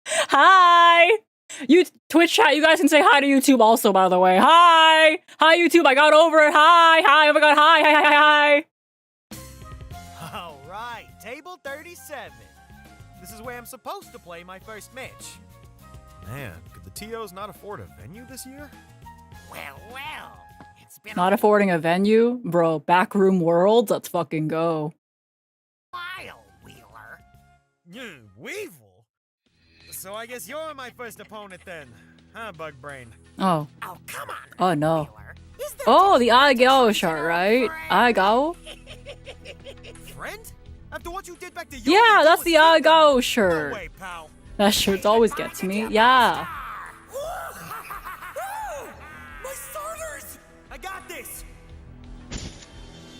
Hi. Twitch chat, you guys can say hi to YouTube also, by the way. Hi. Hi, YouTube. I got over it. Hi. Hi. Oh my god. Hi. Hi. Hi. Hi. All right. Table 37. This is where I'm supposed to play my first match. Man, could the TOs not afford a venue this year? Well. It's been Not affording a venue? Bro, Backroom Worlds? Let's fucking go. a while, Wheeler. Weevil? So I guess you're my first opponent then, huh, Bug Brain? Oh. Oh, come on. Oh no. Wheeler. Is there Oh, the just YGO shard, right? YGO? Friend? After what you did back to Yeah, that's the YGO No shirt. way, pal. That shirt always gets me. Yeah. My starters! I got this!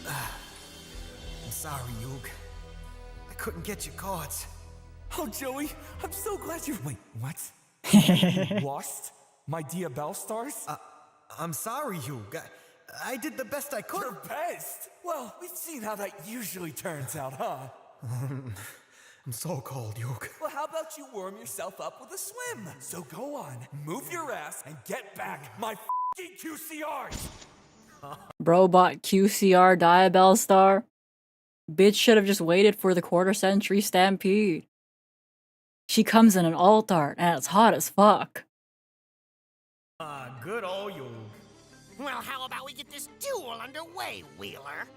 I'm sorry, Yug. I couldn't get your cards. Oh, Joey, I'm so glad you. Wait, what? You lost my Diabell stars? I'm sorry, Yug. I did the best I could. Your best? Well, we've seen how that usually turns out, huh? I'm so cold, Yug. Well, how about you warm yourself up with a swim? So go on, move your ass, and get back my f***ing QCRs! Bro bought QCR Diabell Star. Bitch should have just waited for the quarter-century stampede. She comes in an alt art, and it's hot as fuck. Good old Yug. Well, how about we get this duel underway, Wheeler?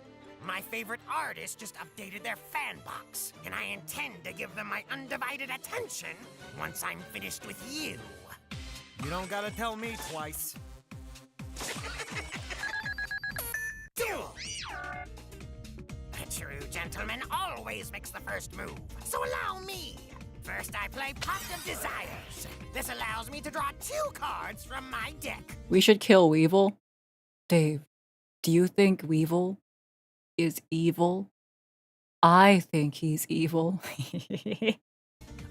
My favorite artist just updated their fan box, and I intend to give them my undivided attention once I'm finished with you. You don't gotta tell me twice. Duel! A true gentleman always makes the first move, so allow me. First, I play Pot of Desires. This allows me to draw 2 cards from my deck. We should kill Weevil. Dave, do you think Weevil is evil? I think he's evil.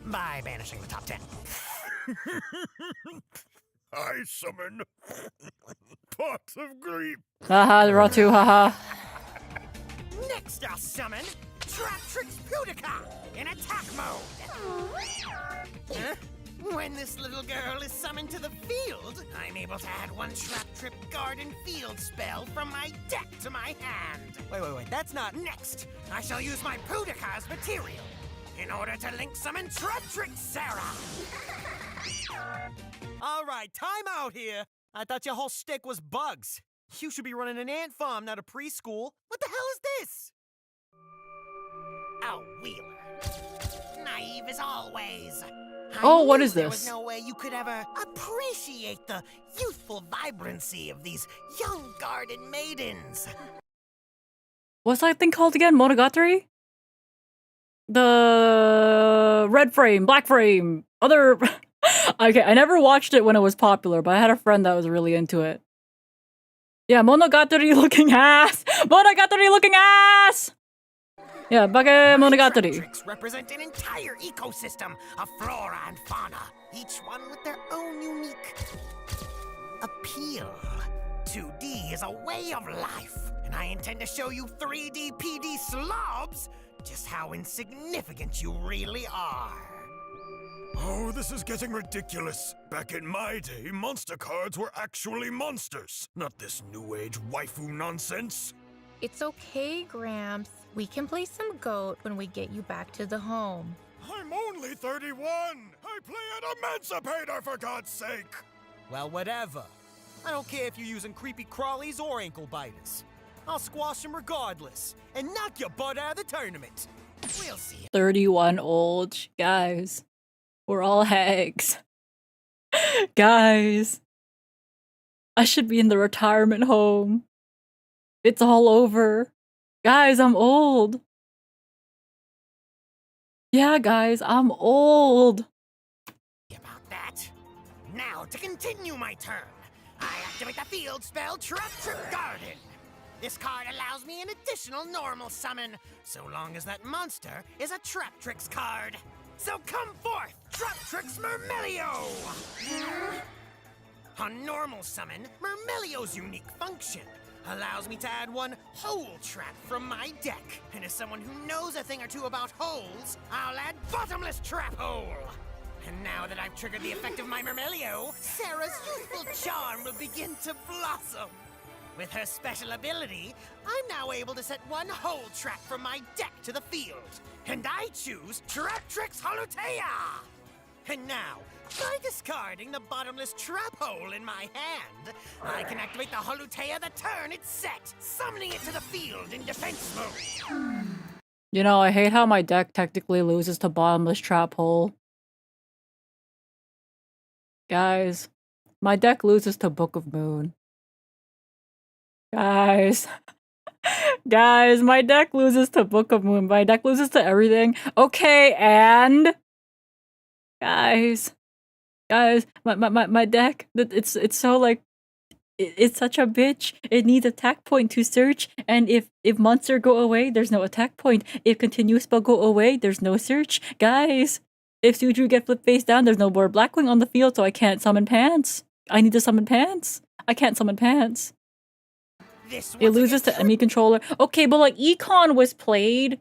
By banishing the top 10. I summon Pot of Grief. Haha, Ratu, haha. Next, I'll summon Trap Tricks Pudica in attack mode. Huh? When this little girl is summoned to the field, I'm able to add 1 Trap Trip Garden Field spell from my deck to my hand. Wait, that's not... Next, I shall use my Pudica's material in order to link summon Trap Trick Sarah. Alright, time out here. I thought your whole shtick was bugs. You should be running an ant farm, not a preschool. What the hell is this? Oh, Wheeler. Naive as always. Oh, what knew is there was this? no way you could ever appreciate the youthful vibrancy of these young garden maidens. What's that thing called again? Monogatari? The red frame, black frame, other... Okay, I never watched it when it was popular, but I had a friend that was really into it. Yeah, Monogatari looking ass! Monogatari looking ass! Yeah, Bake Monogatari. Tricks represent an entire ecosystem of flora and fauna, each one with their own unique appeal. 2D is a way of life, and I intend to show you 3D PD slobs just how insignificant you really are. Oh, this is getting ridiculous. Back in my day, monster cards were actually monsters, not this new age waifu nonsense. It's okay, Gramps. We can play some GOAT when we get you back to the home. I'm only 31. I play an emancipator, for God's sake. Well, whatever. I don't care if you're using creepy crawlies or ankle biters. I'll squash them regardless and knock your butt out of the tournament. We'll see. 31 old. Guys, we're all hags. Guys, I should be in the retirement home. It's all over. Guys, I'm old. Yeah, guys, I'm old. About that. Now, to continue my turn, I activate the field spell Trap Trip Garden. This card allows me an additional normal summon, so long as that monster is a Trap Tricks card. So come forth, Trap Tricks Myrmelio! On normal summon, Myrmelio's unique function allows me to add 1 hole trap from my deck. And as someone who knows a thing or two about holes, I'll add Bottomless Trap Hole. And now that I've triggered the effect of my Myrmelio, Sarah's youthful charm will begin to blossom. With her special ability, I'm now able to set 1 hole trap from my deck to the field. And I choose Trap Tricks Holutea! And now, by discarding the bottomless trap hole in my hand, I can activate the Holutea the turn it's set, summoning it to the field in defense mode. You know, I hate how my deck technically loses to bottomless trap hole. Guys, my deck loses to Book of Moon. Guys. Guys, my deck loses to Book of Moon. My deck loses to everything. Okay, and... Guys, my deck, it's so like, it's such a bitch. It needs attack point to search, and if monster go away, there's no attack point. If continuous spell go away, there's no search. Guys, if Suju get flipped face down, there's no more Blackwing on the field, so I can't summon Pants. I need to summon Pants. I can't summon Pants. It loses to enemy controller. Okay, but like Econ was played,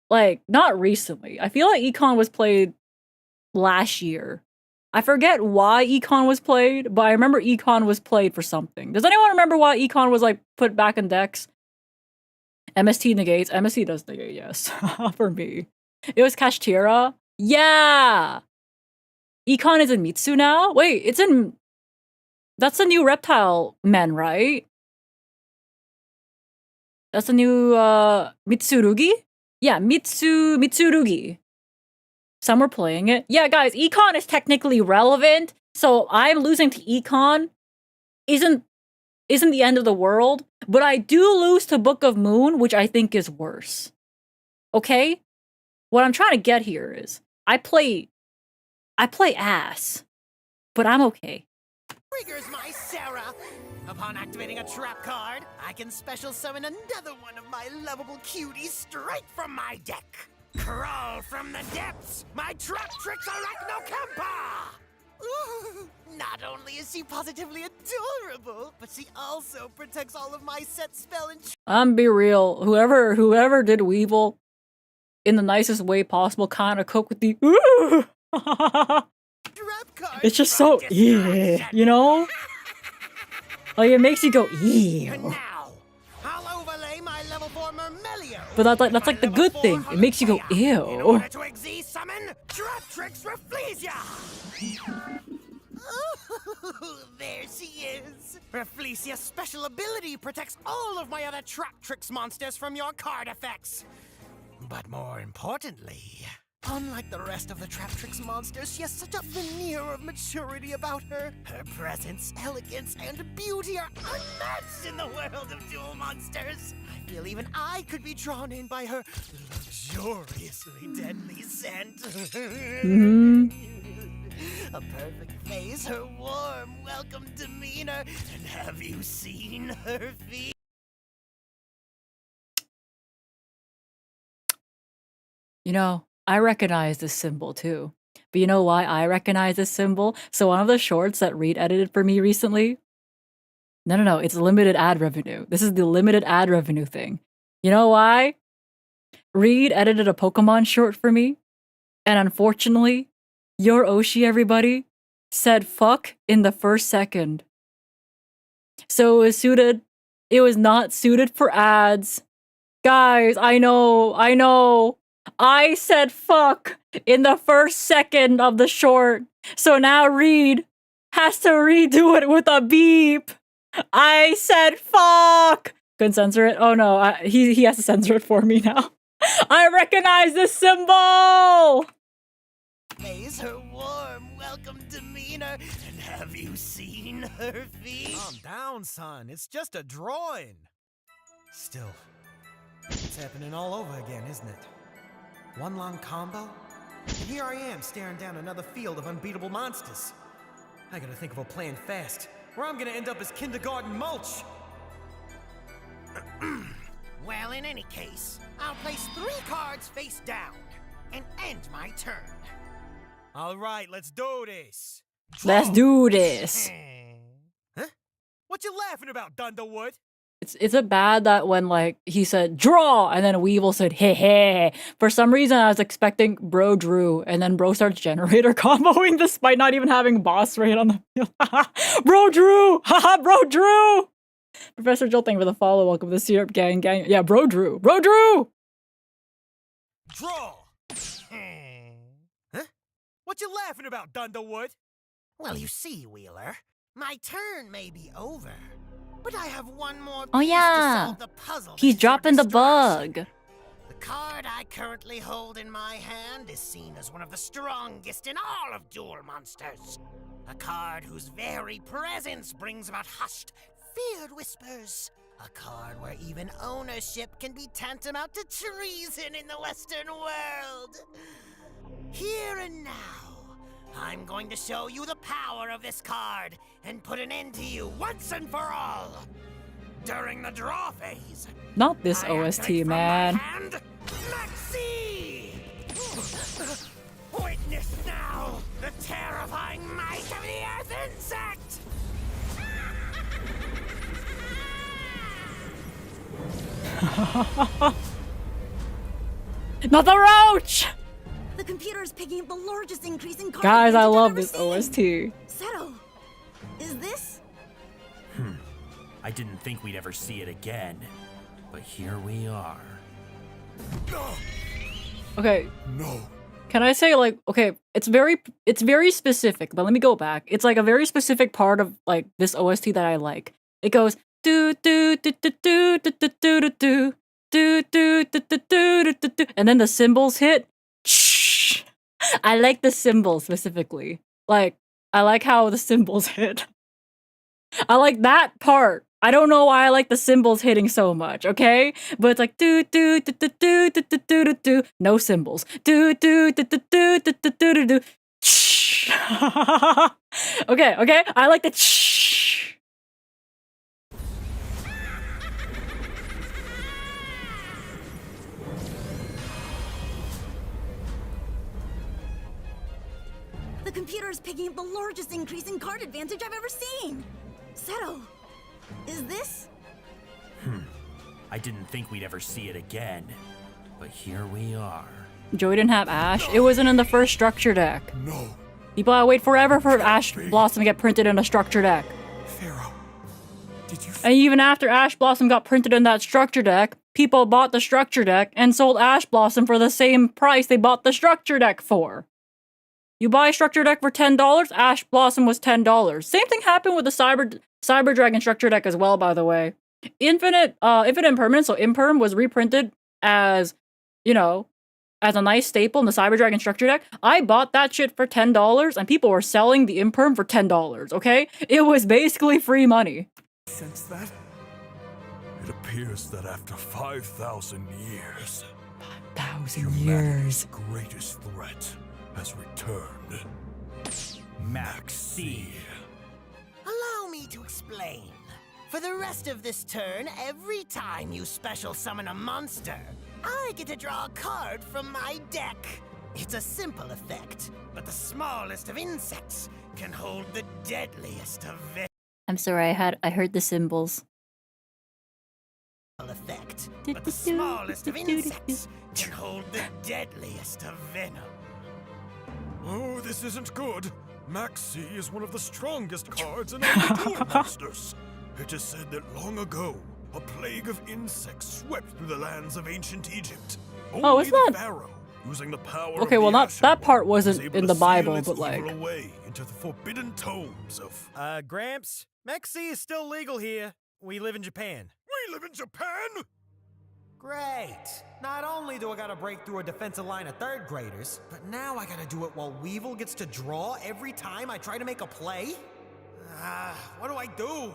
like, not recently. I feel like Econ was played last year. I forget why Econ was played, but I remember Econ was played for something. Does anyone remember why Econ was like put back in decks? MST negates. MST does negate, yes. For me. It was Kashtira. Yeah! Econ is in Mitsu now? Wait, it's in... That's the new Reptile Men, right? That's the new Mitsurugi? Yeah, Mitsurugi. Some were playing it. Yeah, guys, Econ is technically relevant, so I'm losing to Econ isn't the end of the world, but I do lose to Book of Moon, which I think is worse. Okay? What I'm trying to get here is I play ass, but I'm okay. Triggers my Sarah. Upon activating a trap card, I can special summon another one of my lovable cuties straight from my deck. Crawl from the depths, my trap tricks Arachnocampa! Ooh, not only is she positively adorable, but she also protects all of my set spell and... I'm be real. Whoever did Weevil in the nicest way possible kind of cook with the ooh. It's just so yeah, you know? Like it makes you go ew. But that's like the good thing. It makes you go ew. In order to exceed summon, Trap Tricks Rafflesia! Oh, there she is. Rafflesia's special ability protects all of my other Trap Tricks monsters from your card effects. But more importantly, unlike the rest of the Trap Tricks monsters, she has such a veneer of maturity about her. Her presence, elegance, and beauty are unmatched in the world of duel monsters. I feel even I could be drawn in by her luxuriously deadly scent. A perfect face, her warm, welcome demeanor, and have you seen her feet? You know, I recognize this symbol too. But you know why I recognize this symbol? So one of the shorts that Reed edited for me recently, no, it's limited ad revenue. This is the limited ad revenue thing. You know why? Reed edited a Pokemon short for me, and unfortunately, your Oshi, everybody, said fuck in the first second. So it was not suited for ads. Guys, I know. I said fuck in the first second of the short. So now Reed has to redo it with a beep. I said fuck. Couldn't censor it. Oh no, he has to censor it for me now. I recognize this symbol. Face her warm, welcome demeanor, and have you seen her feet? Calm down, son. It's just a drawing. Still, it's happening all over again, isn't it? One long combo, and here I am staring down another field of unbeatable monsters. I gotta think of a plan fast, or I'm gonna end up as kindergarten mulch. Well, in any case, I'll place 3 cards face down and end my turn. All right, let's do this. Let's do this. Huh? What you laughing about, Dunderwood? Is it bad that when like he said draw and then Weevil said hey hey? For some reason I was expecting Bro Drew, and then Bro starts generator comboing despite not even having boss rate on the field. Bro Drew! Haha, Bro Drew! Professor Joel, thank you for the follow. Welcome to the Syrup Gang. Yeah, Bro Drew! Bro Drew! Draw! Huh? What you laughing about, Dunderwood? Well, you see, Wheeler, my turn may be over, but I have one more piece Oh yeah, to solve the puzzle. he's that is your dropping the destruction. bug. The card I currently hold in my hand is seen as one of the strongest in all of Duel Monsters. A card whose very presence brings about hushed, feared whispers. A card where even ownership can be tantamount to treason in the Western world. Here and now, I'm going to show you the power of this card and put an end to you once and for all. During the draw phase, Not this I OST, activate from my man. hand, Maxi! Witness now the terrifying might of the Earth Insect! Not the roach! The computer is picking up the largest increase in card Guys, I advantage I've love ever this seen. OST. Seto, is this? I didn't think we'd ever see it again, but here we are. Okay, No. can I say like, okay, it's very specific, but let me go back. It's like a very specific part of like this OST that I like. It goes do do do do do do do do do do do do do do do do, and then the cymbals hit. Shh. I like the cymbals specifically. Like, I like how the cymbals hit. I like that part. I don't know why I like the cymbals hitting so much, okay? But it's like do do do do do do do do do do, no cymbals. Do do do do do do do do do do. Shh. Okay, okay. I like the shh. The computer is picking up the largest increase in card advantage I've ever seen. Seto, is this? I didn't think we'd ever see it again, but here we are. Joey didn't have Ash. It wasn't in the first structure deck. No. People had to wait forever for Ash Blossom to get printed in a structure deck. Pharaoh, did you... And even after Ash Blossom got printed in that structure deck, people bought the structure deck and sold Ash Blossom for the same price they bought the structure deck for. You buy a structure deck for $10, Ash Blossom was $10. Same thing happened with the Cyber Dragon structure deck as well, by the way. Infinite Impermanence, so Imperm, was reprinted as, you know, as a nice staple in the Cyber Dragon structure deck. I bought that shit for $10 and people were selling the Imperm for $10, okay? It was basically free money. sense that? It appears that after 5,000 years, 1,000 humanity's greatest threat has returned. Maxi. Allow me to explain. For the rest of this turn, every time you special summon a monster, I get to draw a card from my deck. It's a simple effect, but the smallest of insects can hold the deadliest of I'm sorry, I heard the cymbals. effect, but the smallest of insects can hold the deadliest of venom. Oh, this isn't good. Maxi is one of the strongest cards in all the Duel Monsters. It is said that long ago, a plague of insects swept through the lands of ancient Egypt. Oh, it's Only the not- Pharaoh, using the power Okay, of well, the not Ash that Emblem, part was wasn't able in to the seal Bible, its but like, evil away into the forbidden tomes of... Gramps, Maxi is still legal here. We live in Japan. We live in Japan? Great! Not only do I gotta break through a defensive line of third graders, but now I gotta do it while Weevil gets to draw every time I try to make a play? What do I do?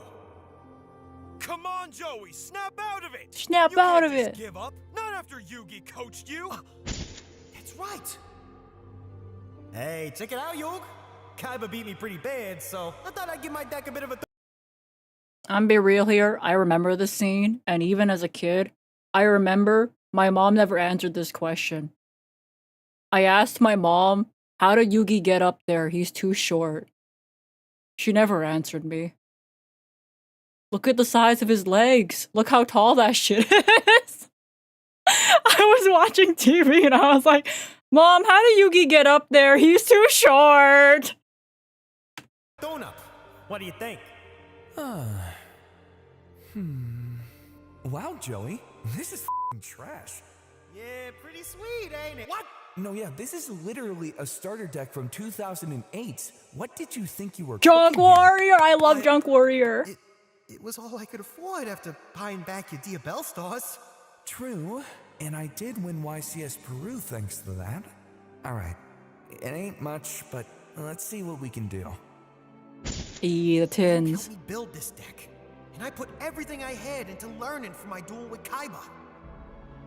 Come on, Joey, snap out of it! Snap You out can't of just it. give up, not after Yugi coached you! That's right! Hey, check it out, Yug! Kaiba beat me pretty bad, so I thought I'd give my deck a bit of a I'm be real here, I remember this scene, and even as a kid, I remember my mom never answered this question. I asked my mom, how did Yugi get up there? He's too short. She never answered me. Look at the size of his legs. Look how tall that shit is. I was watching TV and I was like, Mom, how did Yugi get up there? He's too short. donut. What do you think? Wow, Joey, this is f***ing trash. Yeah, pretty sweet, ain't it? What? No, yeah, this is literally a starter deck from 2008. What did you think you were Junk cooking here? Warrior! I love Junk Warrior. It was all I could afford after buying back your Diabell stars. True, And I did win YCS Peru thanks to that. Alright, it ain't much, but let's see what we can do. The tins. Help me build this deck, and I put everything I had into learning for my duel with Kaiba.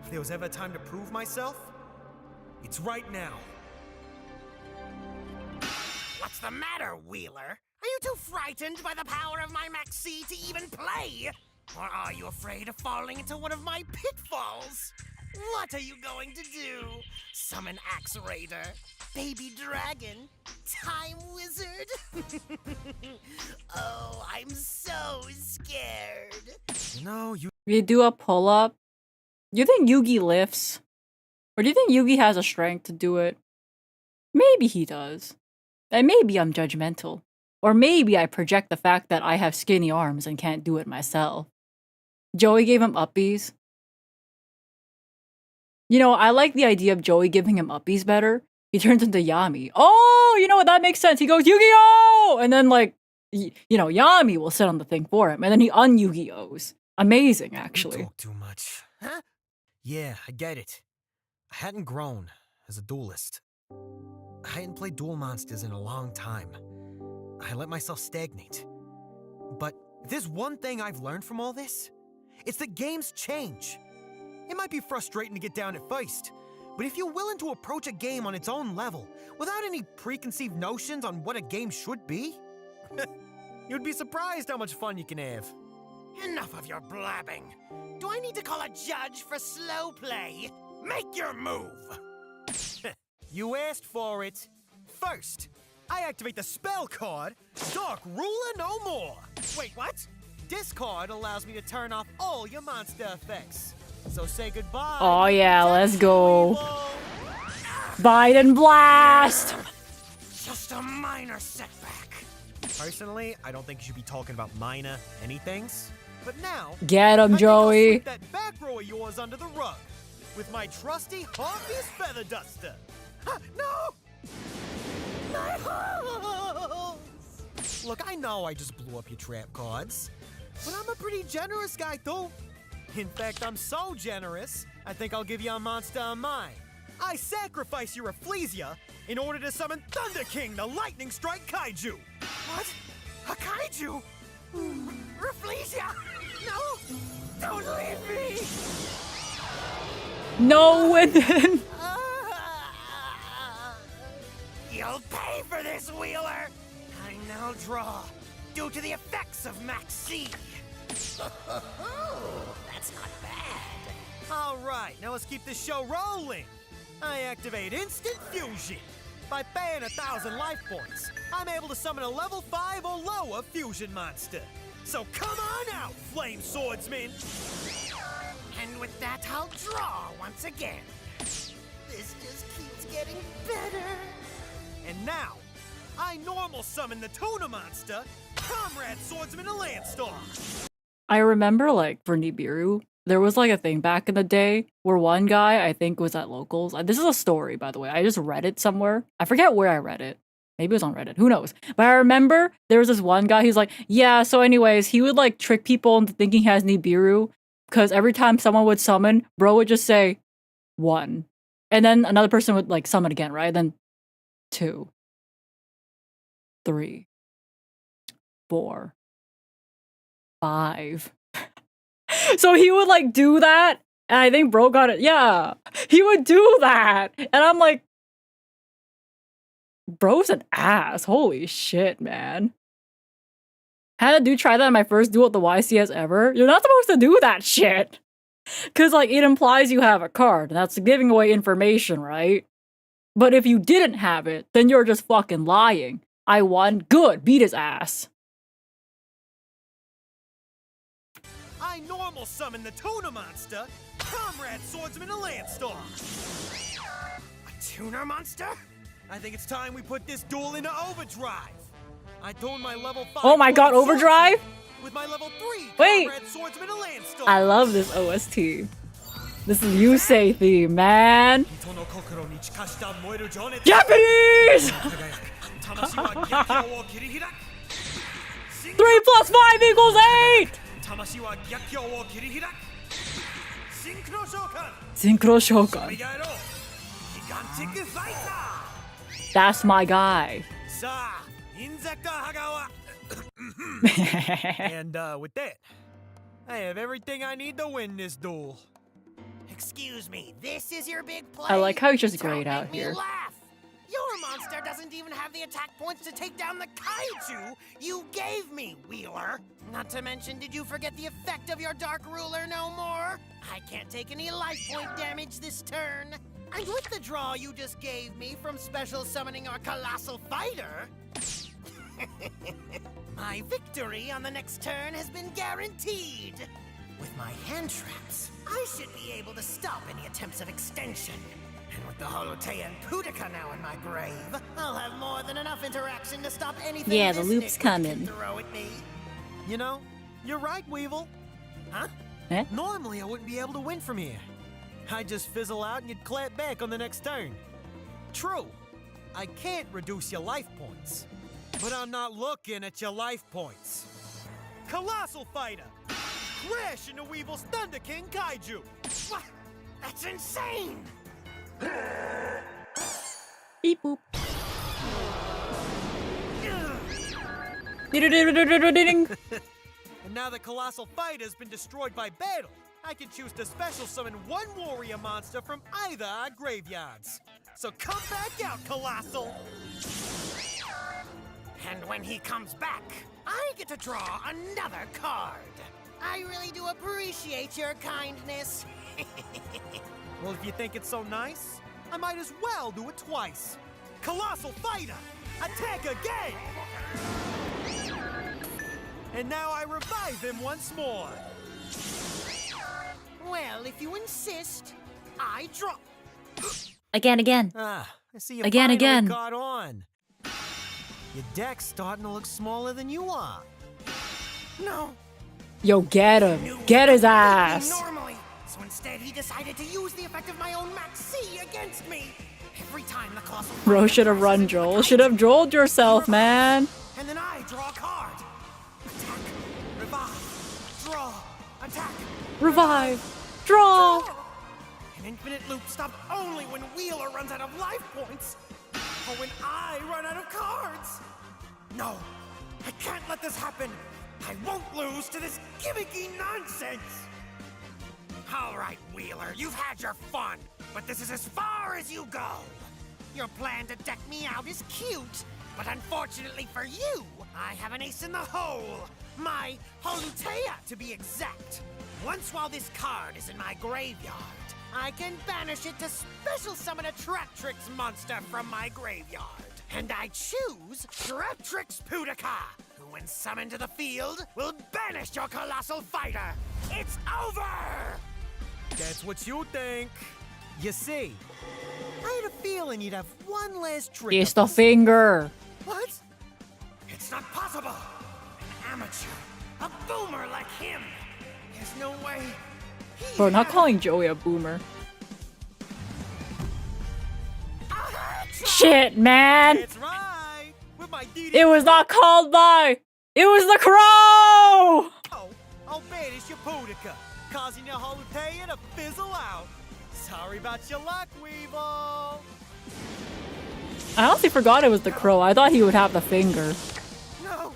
If there was ever a time to prove myself, it's right now. What's the matter, Wheeler? Are you too frightened by the power of my Maxi to even play? Or are you afraid of falling into one of my pitfalls? What are you going to do? Summon Axe Raider, Baby Dragon, Time Wizard? Oh, I'm so scared. You know, You do a pull-up. Do you think Yugi lifts? Or do you think Yugi has a strength to do it? Maybe he does. And maybe I'm judgmental. Or maybe I project the fact that I have skinny arms and can't do it myself. Joey gave him uppies. You know, I like the idea of Joey giving him uppies better. He turns into Yami. Oh, you know what? That makes sense. He goes, Yu-Gi-Oh! And then, like, you know, Yami will sit on the thing for him. And then he un-Yu-Gi-Ohs. Amazing, actually. You talk too much. Huh? Yeah, I get it. I hadn't grown as a duelist. I hadn't played Duel Monsters in a long time. I let myself stagnate. But if there's one thing I've learned from all this, it's that games change. It might be frustrating to get down at first, but if you're willing to approach a game on its own level, without any preconceived notions on what a game should be, you'd be surprised how much fun you can have. Enough of your blabbing. Do I need to call a judge for slow play? Make your move. You asked for it. First, I activate the spell card, Dark Ruler No More. Wait, what? This card allows me to turn off all your monster effects. So say goodbye. Oh yeah, let's go. Biden blast! Just a minor setback. Personally, I don't think you should be talking about minor anythings. But now, Get him, I think I'll Joey. sweep that back row of yours under the rug with my trusty Harvey's Feather Duster. No! My holes! Look, I know I just blew up your trap cards, but I'm a pretty generous guy, too. In fact, I'm so generous, I think I'll give you a monster of mine. I sacrifice your Ephlesia in order to summon Thunder King, the Lightning Strike Kaiju. What? A kaiju? Rafflesia! No! Don't leave me! No, and then... You'll pay for this, Wheeler! I now draw, due to the effects of Maxi. That's not bad. All right, now let's keep this show rolling. I activate Instant Fusion. By paying 1,000 life points, I'm able to summon a level 5 or lower fusion monster. So come on out, Flame Swordsman! And with that, I'll draw once again. This just keeps getting better. And now, I normal summon the Tuna Monster, Comrade Swordsman of Landstorm. I remember, like, for Nibiru, there was, like, a thing back in the day where one guy, I think, was at locals. This is a story, by the way. I just read it somewhere. I forget where I read it. Maybe it was on Reddit. Who knows? But I remember there was this one guy, he's like, yeah, so anyways, he would, like, trick people into thinking he has Nibiru because every time someone would summon, bro would just say 1. And then another person would, like, summon again, right? Then 2, 3, 4, 5. So he would like do that, and I think bro got it. Yeah, he would do that, and I'm like, bro's an ass. Holy shit, man. Had a dude try that in my first duel at the YCS ever. You're not supposed to do that shit, cause like it implies you have a card, and that's giving away information, right? But if you didn't have it, then you're just fucking lying. I won. Good. Beat his ass. I normal summon the Tuna Monster, Comrade Swordsman of Landstorm. A tuner monster? I think it's time we put this duel into overdrive. I tune my level 5. Oh my god, overdrive? With my level 3 Wait. Comrade Swordsman of Landstorm. I love this OST. This is Yusei theme, man. Japanese! 3 + 5 = 8! Synchro Shokan! Synchro Shogun. Gigantic Fighter! That's my guy. Sa, Inzaka Hagawa! And with that, I have everything I need to win this duel. Excuse me, this is your big play? I like how he's just Don't grayed out make me here. laugh. Your monster doesn't even have the attack points to take down the kaiju you gave me, Wheeler. Not to mention, did you forget the effect of your Dark Ruler no more? I can't take any life point damage this turn. And with the draw you just gave me from special summoning our colossal fighter, my victory on the next turn has been guaranteed. With my hand traps, I should be able to stop any attempts of extension. And with the Holotea and Pudica now in my grave, I'll have more than enough interaction to stop anything Yeah, the this loop's nitwit coming. can throw at me. You know, you're right, Weevil. Huh? Eh? Normally, I wouldn't be able to win from here. I'd just fizzle out and you'd clap back on the next turn. True, I can't reduce your life points. But I'm not looking at your life points. Colossal Fighter! Crash into Weevil's Thunder King Kaiju! What? That's insane! Beep boop. Ding. And now the Colossal Fighter's been destroyed by battle, I can choose to special summon one warrior monster from either our graveyards. So come back out, Colossal! And when he comes back, I get to draw another card. I really do appreciate your kindness. Well, if you think it's so nice, I might as well do it twice. Colossal Fighter, attack again! And now I revive him once more. Well, if you insist, I draw. Again. Ah, I see you Again. finally caught on. Your deck's starting to look smaller than you are. No. Yo, get him. Get his ass. Normally, so instead he decided to use the effect of my own Max C against me. Every time the colossal Bro should have run, Joel. Should have drolled yourself, man. And then I draw a card. Attack, revive, draw, attack, Revive. Draw. An infinite loop stopped only when Wheeler runs out of life points, or when I run out of cards. No, I can't let this happen. I won't lose to this gimmicky nonsense. All right, Wheeler, you've had your fun, but this is as far as you go. Your plan to deck me out is cute, but unfortunately for you, I have an ace in the hole. My Holutea, to be exact. Once while this card is in my graveyard, I can banish it to special summon a Traptrix monster from my graveyard. And I choose Traptrix Pudica, who when summoned to the field, will banish your colossal fighter. It's over! That's what you think. You see, I had a feeling you'd have one last trick. It's the finger. What? It's not possible! An amateur, a boomer like him. There's no way. Bro, not calling Joey a boomer. Shit, man. That's right. With my DD. It was not called by. It was the crow. I'll banish your Pudica, causing your Holutea to fizzle out. Sorry about your luck, Weevil. I honestly forgot it was the crow. I thought he would have the finger. No.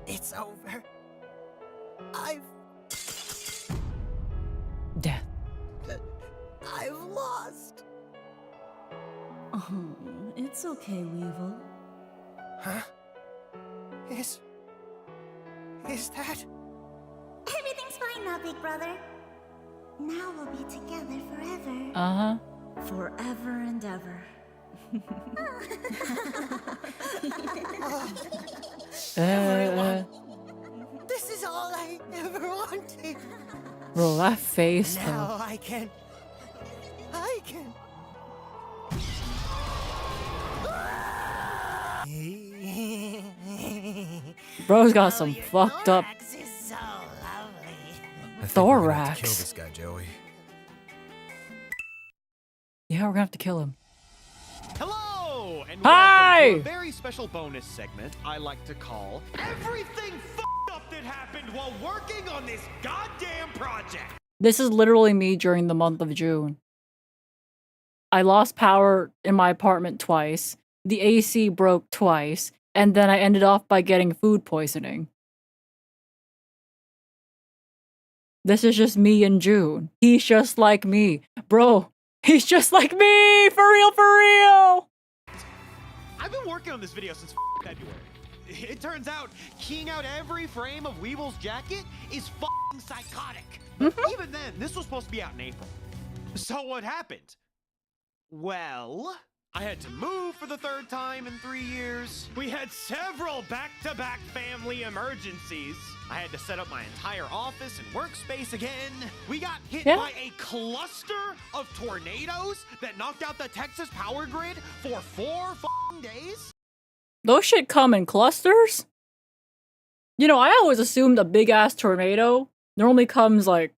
It's over. Death. I've lost. Oh, it's okay, Weevil. Huh? Is that? Everything's fine now, big brother. Now we'll be together forever. Uh-huh. Forever and ever. This is all I ever wanted. Bro, that face Now though. I can. Bro's got some fucked up Thorax is so lovely. thorax. Kill this guy, Joey. Yeah, we're gonna have to kill him. And Hi! welcome to a very special bonus segment I like to call Everything F***ed Up That Happened While Working on This Goddamn Project. This is literally me during the month of June. I lost power in my apartment twice, the AC broke twice, and then I ended off by getting food poisoning. This is just me in June. He's just like me. Bro, he's just like me! For real, for real! I've been working on this video since February. It turns out keying out every frame of Weevil's jacket is psychotic. Even then, this was supposed to be out in April. So what happened? Well, I had to move for the 3rd time in 3 years. We had several back-to-back family emergencies. I had to set up my entire office and workspace again. We got hit by a cluster of tornadoes that knocked out the Texas power grid for 4 days. Those shit come in clusters? You know, I always assumed a big-ass tornado normally comes like...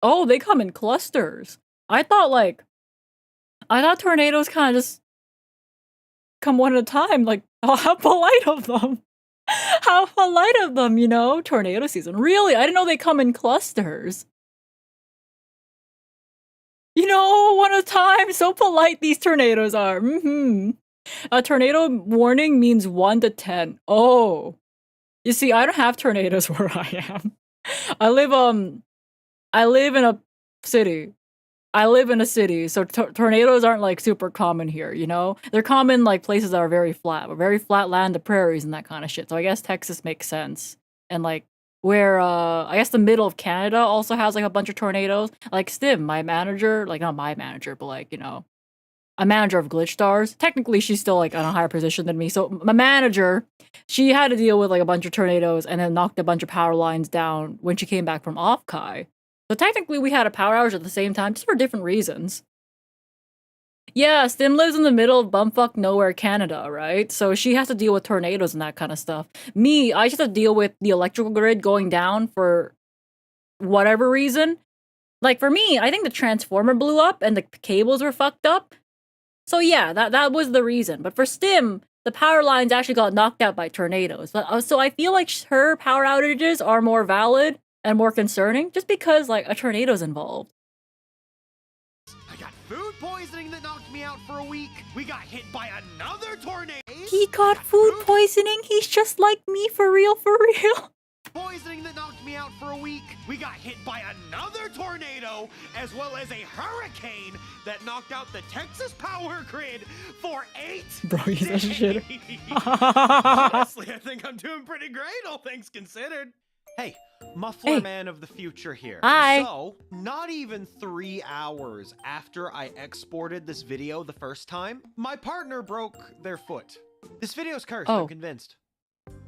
Oh, they come in clusters. I thought tornadoes kind of just come one at a time. Like, oh, how polite of them. How polite of them, you know? Tornado season. Really? I didn't know they come in clusters. You know, one at a time. So polite these tornadoes are. A tornado warning means 1 to 10. Oh. You see, I don't have tornadoes where I am. I live in a city. So tornadoes aren't like super common here, you know? They're common like places that are very flat land, the prairies and that kind of shit. So I guess Texas makes sense. And like where I guess the middle of Canada also has like a bunch of tornadoes. Like Stim, my manager, like not my manager, but like, you know, a manager of GlitchStars. Technically she's still like on a higher position than me. So my manager, she had to deal with like a bunch of tornadoes and then knocked a bunch of power lines down when she came back from off-Kai. So technically we had a power outage at the same time, just for different reasons. Yeah, Stim lives in the middle of bumfuck nowhere, Canada, right? So she has to deal with tornadoes and that kind of stuff. Me, I just have to deal with the electrical grid going down for whatever reason. Like for me, I think the transformer blew up and the cables were fucked up. So yeah, that was the reason. But for Stim, the power lines actually got knocked out by tornadoes. But so I feel like her power outages are more valid and more concerning just because like a tornado's involved. I got food poisoning that knocked me out for a week. We got hit by another tornado. He got food poisoning? He's just like me, for real, for real. Poisoning that knocked me out for a week. We got hit by another tornado, as well as a hurricane that knocked out the Texas power grid for 8 Bro, he's such a shitter. Honestly, I think I'm doing pretty great, all things considered. Hey, Muffler Man of the future here. Hi. So, not even 3 hours after I exported this video the first time, my partner broke their foot. This video's cursed, I'm convinced.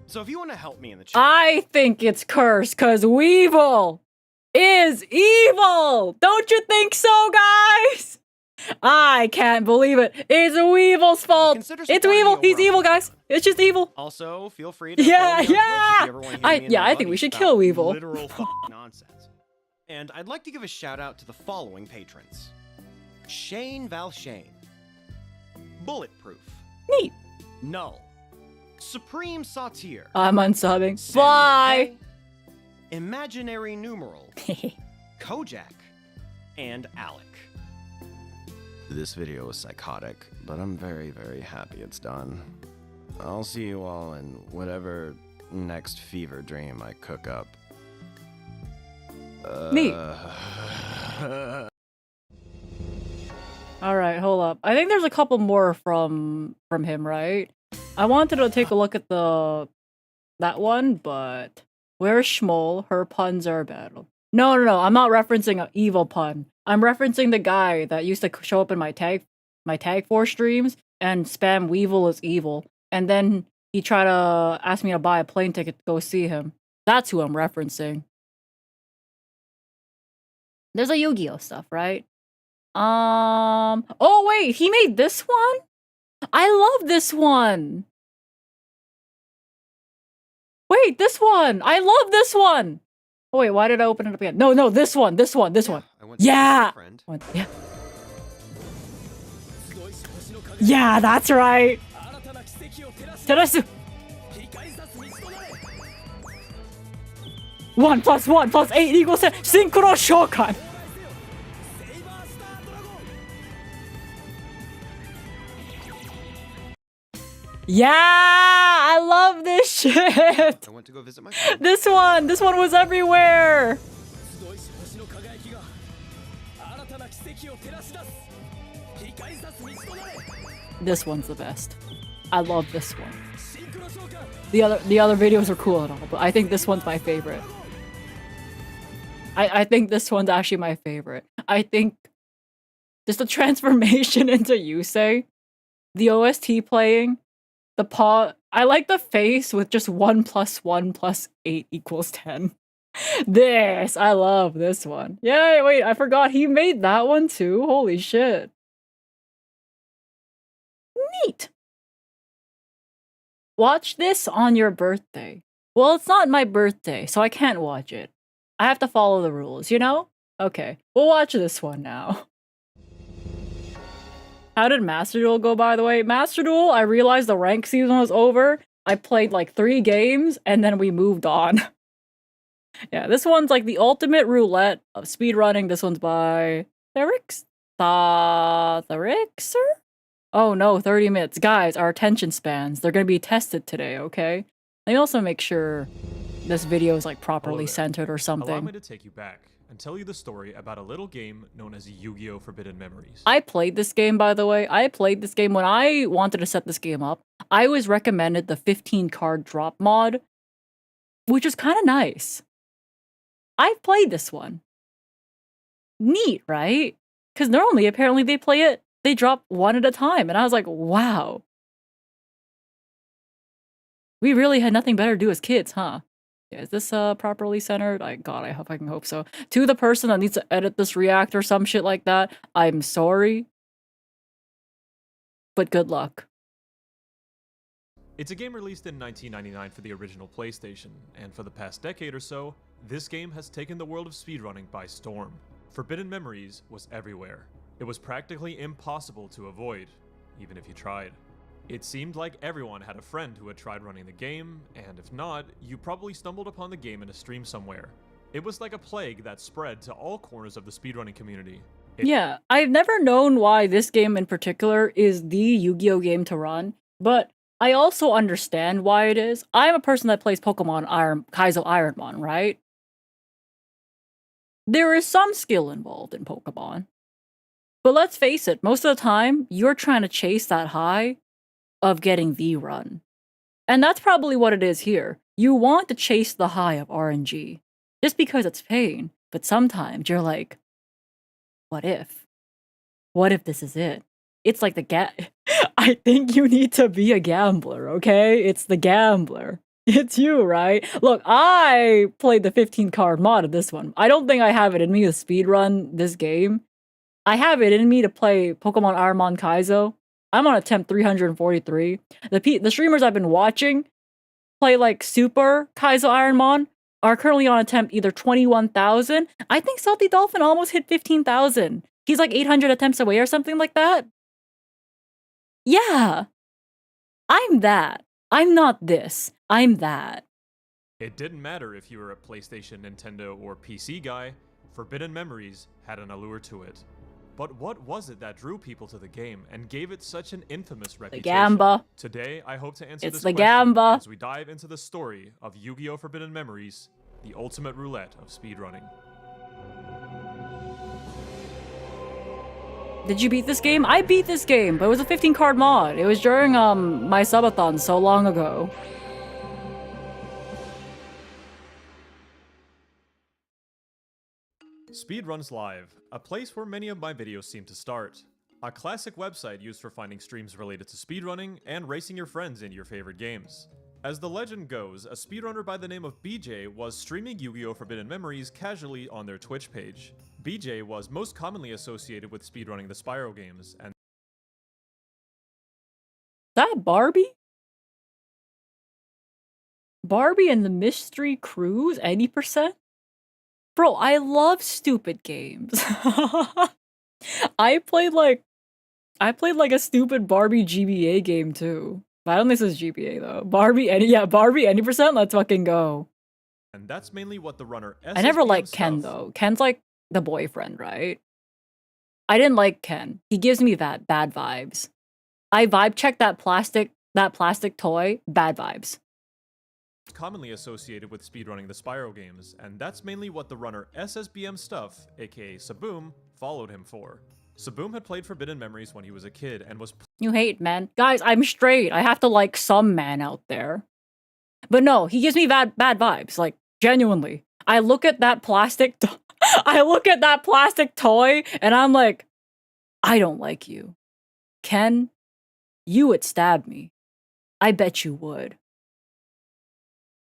So if you want to help me in the chat... I think it's cursed, cause Weevil is evil! Don't you think so, guys? I can't believe it. It's Weevil's fault. It's Weevil. He's evil, guys. It's just evil. Also, feel free to follow me on Twitch if you ever want to hear me and I think we should kill Weevil. Literal nonsense. And I'd like to give a shout out to the following patrons: Shane Valshane, Bulletproof, Neat, Null, Supreme Satir, I'm unsubbing. Bye. Imaginary Numeral, Kojak, and Alec. This video was psychotic, but I'm very, very happy it's done. I'll see you all in whatever next fever dream I cook up. Neat. Alright, hold up. I think there's a couple more from him, right? I wanted to take a look at that one, but where's Schmoll? Her puns are battle. No, I'm not referencing an evil pun. I'm referencing the guy that used to show up in my tag 4 streams and spam Weevil is evil. And then he tried to ask me to buy a plane ticket to go see him. That's who I'm referencing. There's a Yu-Gi-Oh stuff, right? Oh wait, he made this one? I love this one. Wait, this one. I love this one. Oh wait, why did I open it up again? No, this one. Yeah. Yeah. Yeah, that's right. Terasu. 1 + 1 + 8 equals 10. Synchro Shokan. Yeah, I love this shit. I went to go visit my friend. This one was everywhere. This one's the best. I love this one. The other videos are cool and all, but I think this one's my favorite. I think this one's actually my favorite. I think just the transformation into Yusei, the OST playing, the paw. I like the face with just 1 + 1 + 8 = 10. This, I love this one. Yeah, wait, I forgot he made that one too. Holy shit. Neat. Watch this on your birthday. Well, it's not my birthday, so I can't watch it. I have to follow the rules, you know? Okay, we'll watch this one now. How did Master Duel go, by the way? Master Duel, I realized the rank season was over. I played like 3 games, and then we moved on. Yeah, this one's like the ultimate roulette of speedrunning. This one's by Therixer? Oh no, 30 minutes. Guys, our attention spans, they're gonna be tested today, okay? Let me also make sure this video is like properly centered or something. Allow me to take you back and tell you the story about a little game known as Yu-Gi-Oh! Forbidden Memories. I played this game, by the way. I played this game when I wanted to set this game up. I was recommended the 15 card drop mod, which is kind of nice. I've played this one. Neat, right? Because normally, apparently, they drop 1 at a time. And I was like, wow. We really had nothing better to do as kids, huh? Yeah, is this properly centered? God, I can hope so. To the person that needs to edit this react or some shit like that, I'm sorry. But good luck. It's a game released in 1999 for the original PlayStation, and for the past decade or so, this game has taken the world of speedrunning by storm. Forbidden Memories was everywhere. It was practically impossible to avoid, even if you tried. It seemed like everyone had a friend who had tried running the game, and if not, you probably stumbled upon the game in a stream somewhere. It was like a plague that spread to all corners of the speedrunning community. Yeah, I've never known why this game in particular is the Yu-Gi-Oh game to run, but I also understand why it is. I'm a person that plays Pokemon Kaizo Ironmon, right? There is some skill involved in Pokemon. But let's face it, most of the time, you're trying to chase that high of getting the run. And that's probably what it is here. You want to chase the high of RNG, just because it's pain, but sometimes you're like, what if? What if this is it? It's like I think you need to be a gambler, okay? It's the gambler. It's you, right? Look, I played the 15 card mod of this one. I don't think I have it in me to speedrun this game. I have it in me to play Pokemon Ironmon Kaizo. I'm on attempt 343. The streamers I've been watching play like Super Kaizo Ironmon are currently on attempt either 21,000. I think Salty Dolphin almost hit 15,000. He's like 800 attempts away or something like that. Yeah. I'm that. I'm not this. I'm that. It didn't matter if you were a PlayStation, Nintendo, or PC guy, Forbidden Memories had an allure to it. But what was it that drew people to the game and gave it such an infamous reputation? The Gamba. Today, I hope to answer It's this the question Gamba. as we dive into the story of Yu-Gi-Oh! Forbidden Memories, the ultimate roulette of speedrunning. Did you beat this game? I beat this game, but it was a 15 card mod. It was during my subathon so long ago. Speedruns Live, a place where many of my videos seem to start. A classic website used for finding streams related to speedrunning and racing your friends into your favorite games. As the legend goes, a speedrunner by the name of BJ was streaming Yu-Gi-Oh! Forbidden Memories casually on their Twitch page. BJ was most commonly associated with speedrunning the Spyro games, and that Barbie? Barbie and the Mystery Cruise, 80%? Bro, I love stupid games. I played like I played like a stupid Barbie GBA game too. But I don't think this is GBA though. Barbie any percent, let's fucking go. And that's mainly what the runner I never SSBM liked Ken stuff. though. Ken's like the boyfriend, right? I didn't like Ken. He gives me that bad vibes. I vibe check that plastic toy, bad vibes. Commonly associated with speedrunning the Spyro games, and that's mainly what the runner SSBM stuff, aka Saboom, followed him for. Saboom had played Forbidden Memories when he was a kid and was You hate men. Guys, I'm straight. I have to like some man out there. But no, he gives me bad vibes, like genuinely. I look at that plastic toy and I'm like, I don't like you. Ken, you would stab me. I bet you would.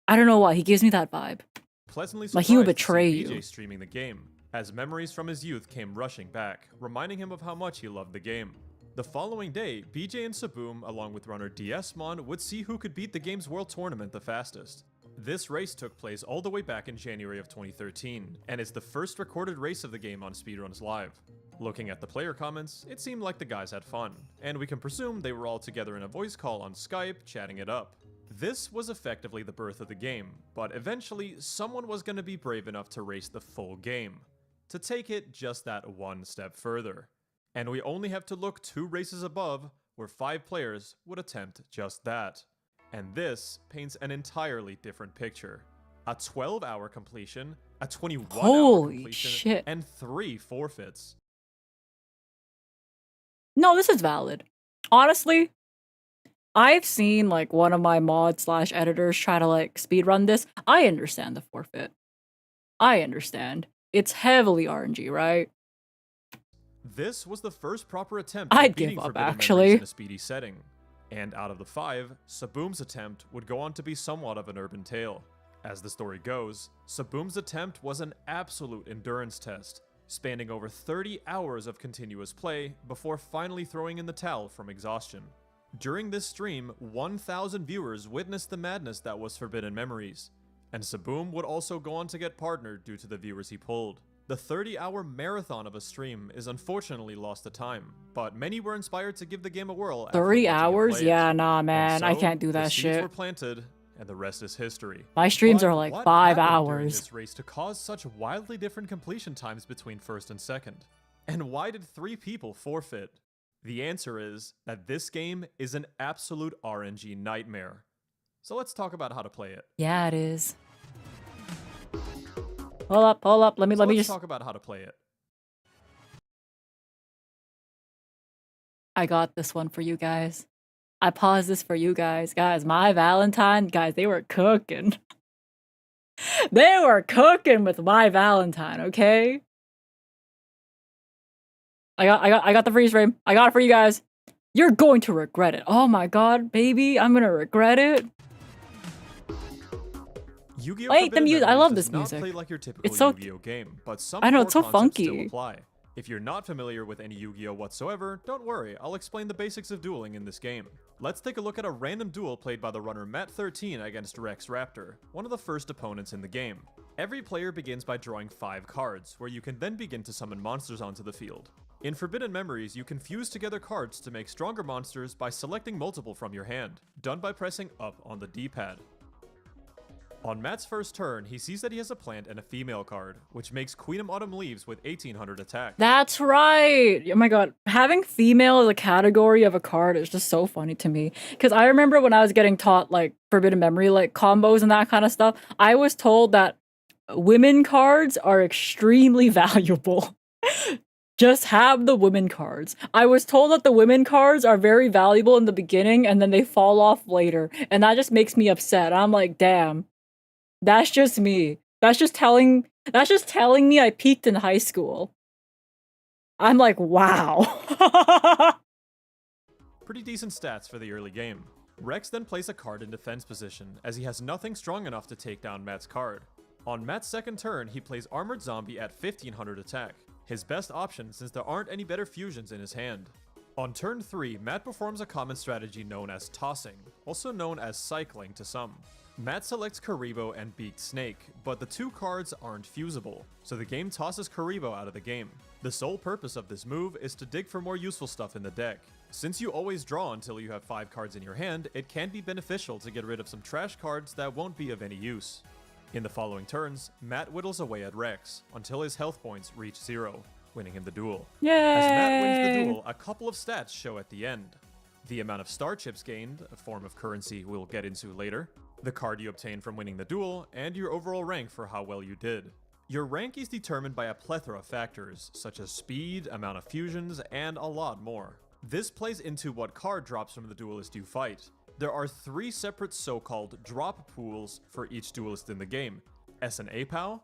I don't know why, he gives me that vibe. pleasantly Like surprised he would to see betray you. BJ streaming the game, as memories from his youth came rushing back, reminding him of how much he loved the game. The following day, BJ and Saboom, along with runner DSmon, would see who could beat the game's world tournament the fastest. This race took place all the way back in January of 2013, and is the first recorded race of the game on Speedruns Live. Looking at the player comments, it seemed like the guys had fun, and we can presume they were all together in a voice call on Skype, chatting it up. This was effectively the birth of the game, but eventually someone was going to be brave enough to race the full game, to take it just that one step further. And we only have to look 2 races above, where 5 players would attempt just that. And this paints an entirely different picture. A 12-hour completion, a 21-hour Holy completion, shit. and 3 forfeits. No, this is valid. Honestly, I've seen like one of my mod/editors try to like speedrun this. I understand the forfeit. I understand. It's heavily RNG, right? This was the first proper attempt I'd at beating give up, Forbidden actually. Memories in a speedy setting. And out of the 5, Saboom's attempt would go on to be somewhat of an urban tale. As the story goes, Saboom's attempt was an absolute endurance test, spanning over 30 hours of continuous play before finally throwing in the towel from exhaustion. During this stream, 1,000 viewers witnessed the madness that was Forbidden Memories, and Saboom would also go on to get partnered due to the viewers he pulled. The 30-hour marathon of a stream is unfortunately lost to time, but many were inspired to give the game a whirl. 30 hours? Yeah, nah, man. I can't do that the seeds shit. were planted, and the rest is history. My streams But are like what 5 happened during hours. this race to cause such wildly different completion times between first and second? And why did 3 people forfeit? The answer is that this game is an absolute RNG nightmare. So let's talk about how to play it. Yeah, it is. Hold up. Let me Let's just talk about how to play it. I got this one for you guys. I paused this for you guys. Guys, my Valentine, guys, they were cooking. They were cooking with my Valentine, okay? I got the freeze frame. I got it for you guys. You're going to regret it. Oh my god, baby, I'm gonna regret it. Yu-Gi-Oh! Wait, the Forbidden music. I Memories love does this not music. play like your typical It's so Yu-Gi-Oh! Game, but some I know, core it's so concepts still funky. apply. If you're not familiar with any Yu-Gi-Oh! Whatsoever, don't worry, I'll explain the basics of dueling in this game. Let's take a look at a random duel played by the runner Matt13 against Rex Raptor, one of the first opponents in the game. Every player begins by drawing 5 cards, where you can then begin to summon monsters onto the field. In Forbidden Memories, you can fuse together cards to make stronger monsters by selecting multiple from your hand, done by pressing up on the D-pad. On Matt's first turn, he sees that he has a plant and a female card, which makes Queen of Autumn Leaves with 1800 attack. That's right. Oh my god, having female as a category of a card is just so funny to me. Because I remember when I was getting taught like Forbidden Memory, like combos and that kind of stuff, I was told that women cards are extremely valuable. Just have the women cards. I was told that the women cards are very valuable in the beginning and then they fall off later. And that just makes me upset. I'm like, damn. That's just me. That's just telling me I peaked in high school. I'm like, wow. Pretty decent stats for the early game. Rex then plays a card in defense position, as he has nothing strong enough to take down Matt's card. On Matt's second turn, he plays Armored Zombie at 1500 attack, his best option since there aren't any better fusions in his hand. On turn 3, Matt performs a common strategy known as tossing, also known as cycling to some. Matt selects Karibo and Beaked Snake, but the two cards aren't fusible, so the game tosses Karibo out of the game. The sole purpose of this move is to dig for more useful stuff in the deck. Since you always draw until you have 5 cards in your hand, it can be beneficial to get rid of some trash cards that won't be of any use. In the following turns, Matt whittles away at Rex until his health points reach 0, winning him the duel. Yay! As Matt wins the duel, a couple of stats show at the end. The amount of star chips gained, a form of currency we'll get into later, the card you obtained from winning the duel, and your overall rank for how well you did. Your rank is determined by a plethora of factors, such as speed, amount of fusions, and a lot more. This plays into what card drops from the duelist you fight. There are 3 separate so-called drop pools for each duelist in the game: SNA POW,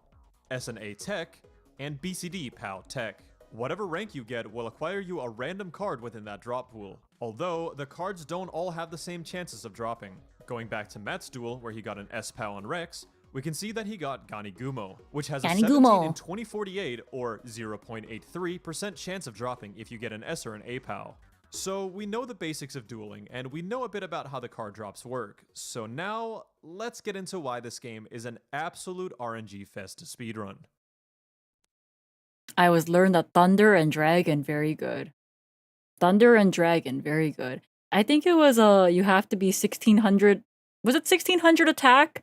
SNA Tech, and BCD POW Tech. Whatever rank you get will acquire you a random card within that drop pool, although the cards don't all have the same chances of dropping. Going back to Matt's duel, where he got an S-POW on Rex, we can see that he got Ganigumo, which has a 17 in 2048 or 0.83% chance of dropping if you get an S or an A POW. So we know the basics of dueling, and we know a bit about how the card drops work. So now, let's get into why this game is an absolute RNG fest to speedrun. I was learned that Thunder and Dragon, very good. Thunder and Dragon, very good. I think it was, you have to be 1600, was it 1600 attack?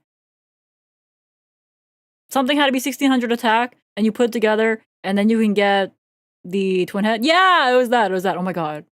Something had to be 1600 attack, and you put it together, and then you can get the twin head. Yeah, it was that, oh my god.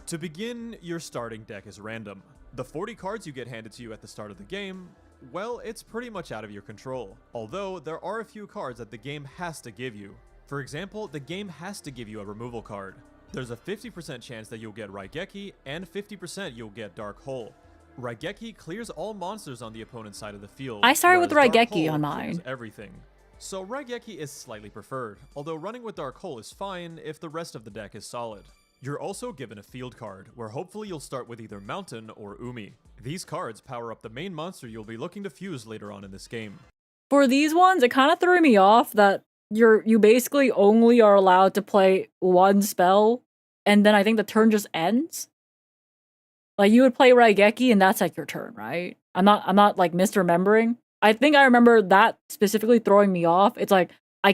To begin, your starting deck is random. The 40 cards you get handed to you at the start of the game, well, it's pretty much out of your control. Although, there are a few cards that the game has to give you. For example, the game has to give you a removal card. There's a 50% chance that you'll get Raigeki, and 50% you'll get Dark Hole. Raigeki clears all monsters on the opponent's side of the field. I started with whereas Dark Raigeki Hole on clears mine. everything. So Raigeki is slightly preferred, although running with Dark Hole is fine if the rest of the deck is solid. You're also given a field card, where hopefully you'll start with either Mountain or Umi. These cards power up the main monster you'll be looking to fuse later on in this game. For these ones, it kind of threw me off that you basically only are allowed to play one spell, and then I think the turn just ends. Like, you would play Raigeki, and that's like your turn, right? I'm not like misremembering. I think I remember that specifically throwing me off. It's like, I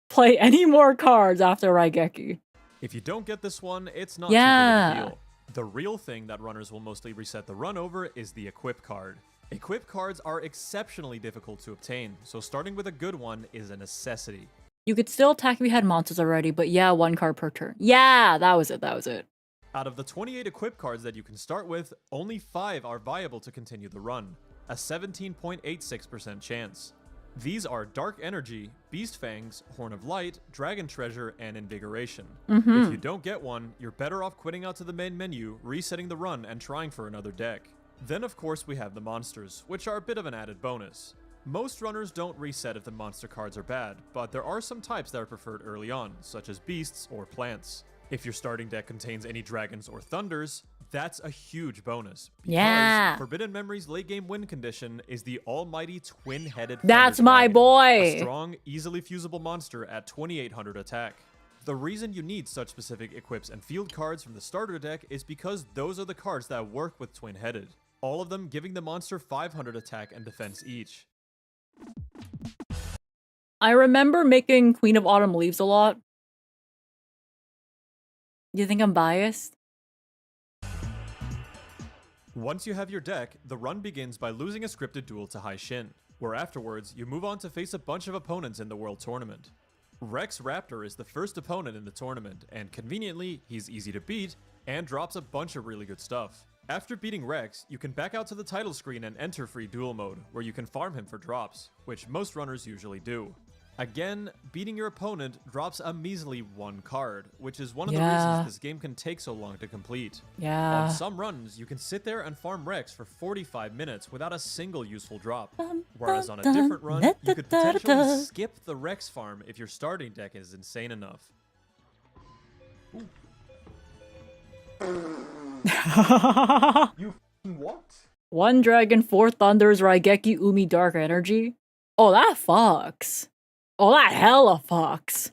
play any more cards after Raigeki. If you don't get this one, it's not too big of a deal. The real thing that runners will mostly reset the run over is the equip card. Equip cards are exceptionally difficult to obtain, so starting with a good one is a necessity. You could still attack if you had monsters already, but yeah, 1 card per turn. Yeah, that was it. Out of the 28 equip cards that you can start with, only 5 are viable to continue the run, a 17.86% chance. These are Dark Energy, Beast Fangs, Horn of Light, Dragon Treasure, and Invigoration. If you don't get one, you're better off quitting out to the main menu, resetting the run, and trying for another deck. Then of course we have the monsters, which are a bit of an added bonus. Most runners don't reset if the monster cards are bad, but there are some types that are preferred early on, such as beasts or plants. If your starting deck contains any dragons or thunders, that's a huge bonus. Because Forbidden Memory's late game win condition is the almighty twin-headed That's Thunder my Dragon, boy! a strong, easily fusible monster at 2800 attack. The reason you need such specific equips and field cards from the starter deck is because those are the cards that work with twin-headed, all of them giving the monster 500 attack and defense each. I remember making Queen of Autumn Leaves a lot. You think I'm biased? Once you have your deck, the run begins by losing a scripted duel to Hai Shin, where afterwards you move on to face a bunch of opponents in the World Tournament. Rex Raptor is the first opponent in the tournament, and conveniently, he's easy to beat and drops a bunch of really good stuff. After beating Rex, you can back out to the title screen and enter free duel mode, where you can farm him for drops, which most runners usually do. Again, beating your opponent drops a measly 1 card, which is one of the reasons this game can take so long to complete. On some runs, you can sit there and farm Rex for 45 minutes without a single useful drop. Whereas on a different run, you could potentially skip the Rex farm if your starting deck is insane enough. You what? 1 dragon, 4 thunders, Raigeki, Umi, Dark Energy. Oh, that fucks. Oh, that hella fucks.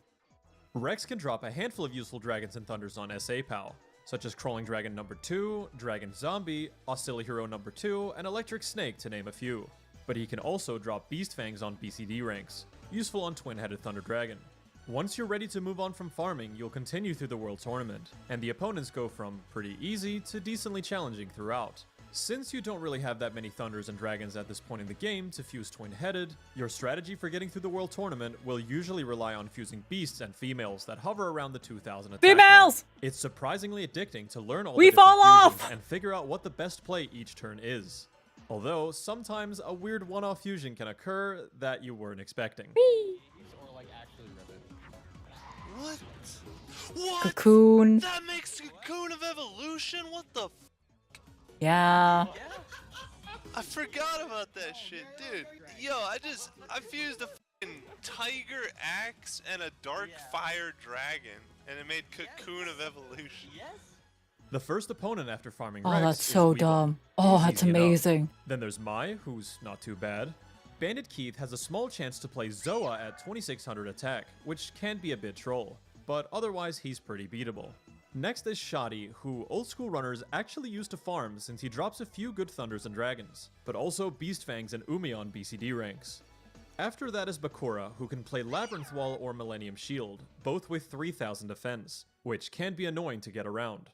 Rex can drop a handful of useful dragons and thunders on SA POW. such as Crawling Dragon number 2, Dragon Zombie, Oscilla Hero number 2, and Electric Snake to name a few. But he can also drop Beast Fangs on BCD ranks, useful on Twin-Headed Thunder Dragon. Once you're ready to move on from farming, you'll continue through the World Tournament, and the opponents go from pretty easy to decently challenging throughout. Since you don't really have that many Thunders and Dragons at this point in the game to fuse Twin-Headed, your strategy for getting through the World Tournament will usually rely on fusing beasts and females that hover around the 2000 attack Females! mark. It's surprisingly addicting to learn all We the different fall off! fusions and figure out what the best play each turn is. Although, sometimes a weird one-off fusion can occur that you weren't expecting. What? What? Cocoon. That makes Cocoon of Evolution? What the f? Yeah. I forgot about that shit, dude. Yo, I fused a fucking Tiger Axe and a Dark Fire Dragon, and it made Cocoon of Evolution. The first opponent after farming Oh, Rex that's is so Weevil. dumb. Oh, He's that's easy enough. amazing. Then there's Mai, who's not too bad. Bandit Keith has a small chance to play Zoa at 2600 attack, which can be a bit troll, but otherwise he's pretty beatable. Next is Shoddy, who old school runners actually used to farm since he drops a few good Thunders and Dragons, but also Beast Fangs and Umi on BCD ranks. After that is Bakura, who can play Labyrinth Wall or Millennium Shield, both with 3000 defense, which can be annoying to get around.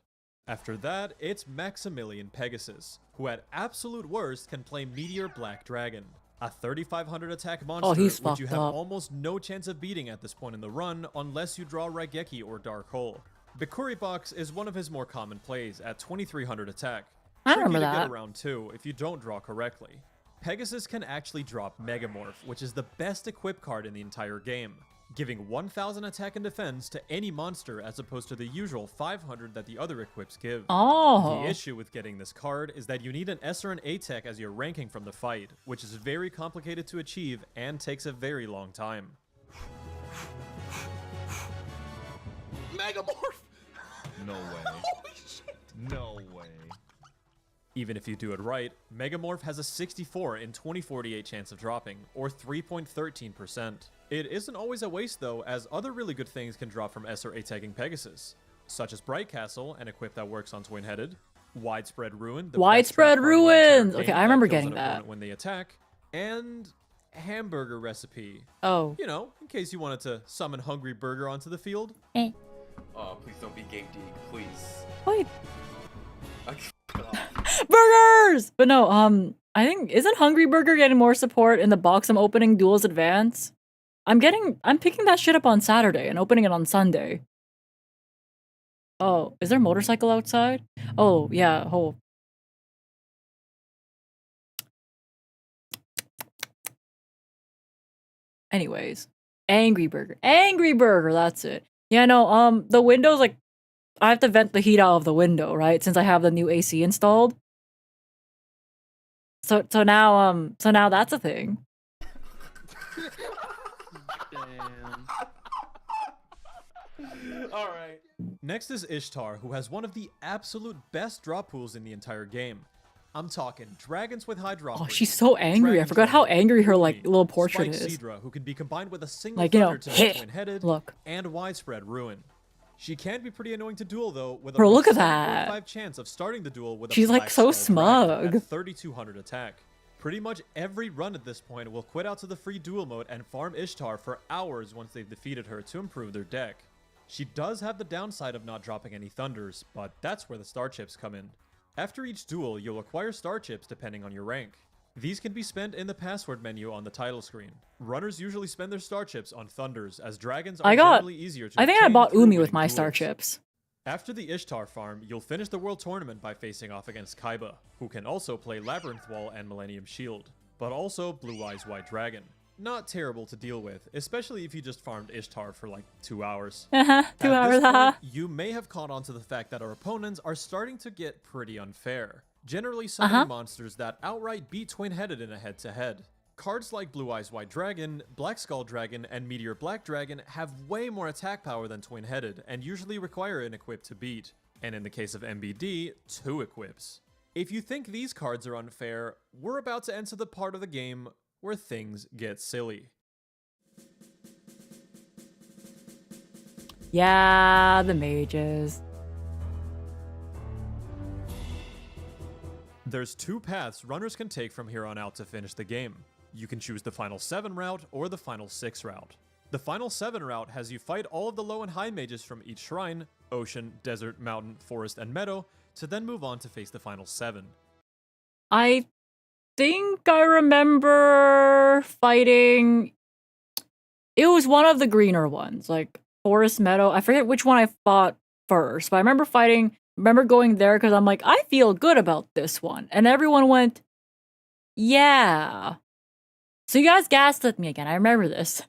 After that, it's Maximilian Pegasus, who at absolute worst can play Meteor Black Dragon, a 3500 attack monster he's which you fucked have up. almost no chance of beating at this point in the run unless you draw Raigeki or Dark Hole. Bikuri Box is one of his more common plays at 2300 attack. I Tricky remember to that. get around too if you don't draw correctly. Pegasus can actually drop Megamorph, which is the best equip card in the entire game, giving 1000 attack and defense to any monster as opposed to the usual 500 that the other equips give. Oh. The issue with getting this card is that you need an S or an A tech as your ranking from the fight, which is very complicated to achieve and takes a very long time. Megamorph! No way. Holy shit! No way. Even if you do it right, Megamorph has a 64 in 2048 chance of dropping, or 3.13%. It isn't always a waste though, as other really good things can drop from S or A tagging Pegasus, such as Bright Castle, an equip that works on Twin-Headed, Widespread Ruin, the Widespread best trap card in the entire Ruins! game Okay, I that remember kills getting an that. opponent when they attack, and Hamburger Recipe. Oh. You know, in case you wanted to summon Hungry Burger onto the field. Eh. Oh, please don't be Game Dig, please. Wait. God. Burgers! But no, I think, isn't Hungry Burger getting more support in the box I'm opening Duels Advance? I'm picking that shit up on Saturday and opening it on Sunday. Oh, is there a motorcycle outside? Oh, yeah, oh. Anyways, Angry Burger, that's it. Yeah, no, the window's like, I have to vent the heat out of the window, right? Since I have the new AC installed. So now that's a thing. Damn. Alright. Next is Ishtar, who has one of the absolute best drop pools in the entire game. I'm talking dragons with high drop Oh, rates, she's so angry. I Dragon forgot how Dragon, angry her like Umi, little portrait Spike is. Seadra, who can be combined with a single Like, you know, thunder to hit. Twin-Headed, Look. and Widespread Ruin. She can be pretty annoying to duel though, with a Bro, look at 7.5 that. chance of starting the duel with a She's, like, Black so Skull Dragon smug. at 3200 attack. Pretty much every run at this point will quit out to the free duel mode and farm Ishtar for hours once they've defeated her to improve their deck. She does have the downside of not dropping any Thunders, but that's where the star chips come in. After each duel, you'll acquire star chips depending on your rank. These can be spent in the password menu on the title screen. Runners usually spend their star chips on Thunders, as dragons are generally easier to I think I obtain bought through Umi with winning my star duels. chips. After the Ishtar farm, you'll finish the World Tournament by facing off against Kaiba, who can also play Labyrinth Wall and Millennium Shield, but also Blue Eyes White Dragon. Not terrible to deal with, especially if you just farmed Ishtar for like 2 hours. 2 At hours, this haha. point, you may have caught on to the fact that our opponents are starting to get pretty unfair, generally summoning monsters that outright beat Twin-Headed in a head-to-head. Cards like Blue Eyes White Dragon, Black Skull Dragon, and Meteor Black Dragon have way more attack power than Twin-Headed, and usually require an equip to beat, and in the case of MBD, 2 equips. If you think these cards are unfair, we're about to enter the part of the game where things get silly. Yeah, the mages. There's two paths runners can take from here on out to finish the game. You can choose the final 7 route or the final 6 route. The final 7 route has you fight all of the low and high mages from each shrine, ocean, desert, mountain, forest, and meadow, to then move on to face the final 7. I think I remember fighting... It was one of the greener ones, like Forest Meadow. I forget which one I fought first, but I remember going there because I'm like, I feel good about this one. And everyone went, yeah. So you guys gassed at me again. I remember this.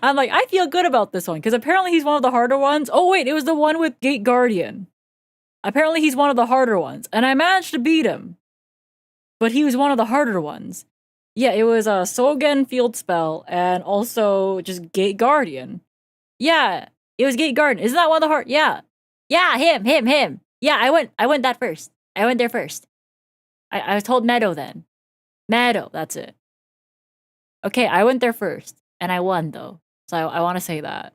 I'm like, I feel good about this one because apparently he's one of the harder ones. Oh wait, it was the one with Gate Guardian. Apparently he's one of the harder ones. And I managed to beat him. But he was one of the harder ones. Yeah, it was a Sogen field spell and also just Gate Guardian. Yeah, it was Gate Guardian. Isn't that one of the hard? Yeah. Yeah, him. Yeah, I went that first. I went there first. I was told Meadow then. Meadow, that's it. Okay, I went there first. And I won though. So I want to say that.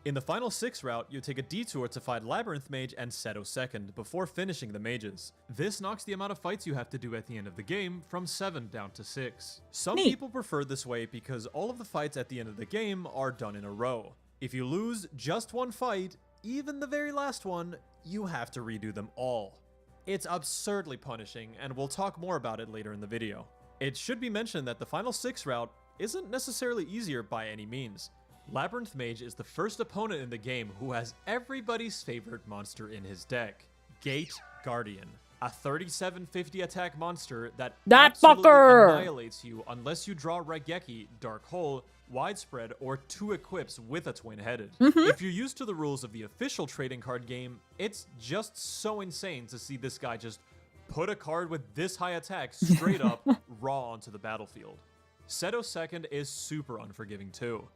In the final 6 route, you take a detour to fight Labyrinth Mage and Seto second before finishing the mages. This knocks the amount of fights you have to do at the end of the game from 7 down to 6. Some people prefer this way because all of the fights at the end of the game are done in a row. If you lose just one fight, even the very last one, you have to redo them all. It's absurdly punishing, and we'll talk more about it later in the video. It should be mentioned that the final 6 route isn't necessarily easier by any means. Labyrinth Mage is the first opponent in the game who has everybody's favorite monster in his deck, Gate Guardian, a 3750 attack monster that absolutely annihilates you unless you draw Raigeki, Dark Hole, Widespread, or 2 equips with a twin-headed. If you're used to the rules of the official trading card game, it's just so insane to see this guy just put a card with this high attack straight up raw onto the battlefield. Seto second is super unforgiving too.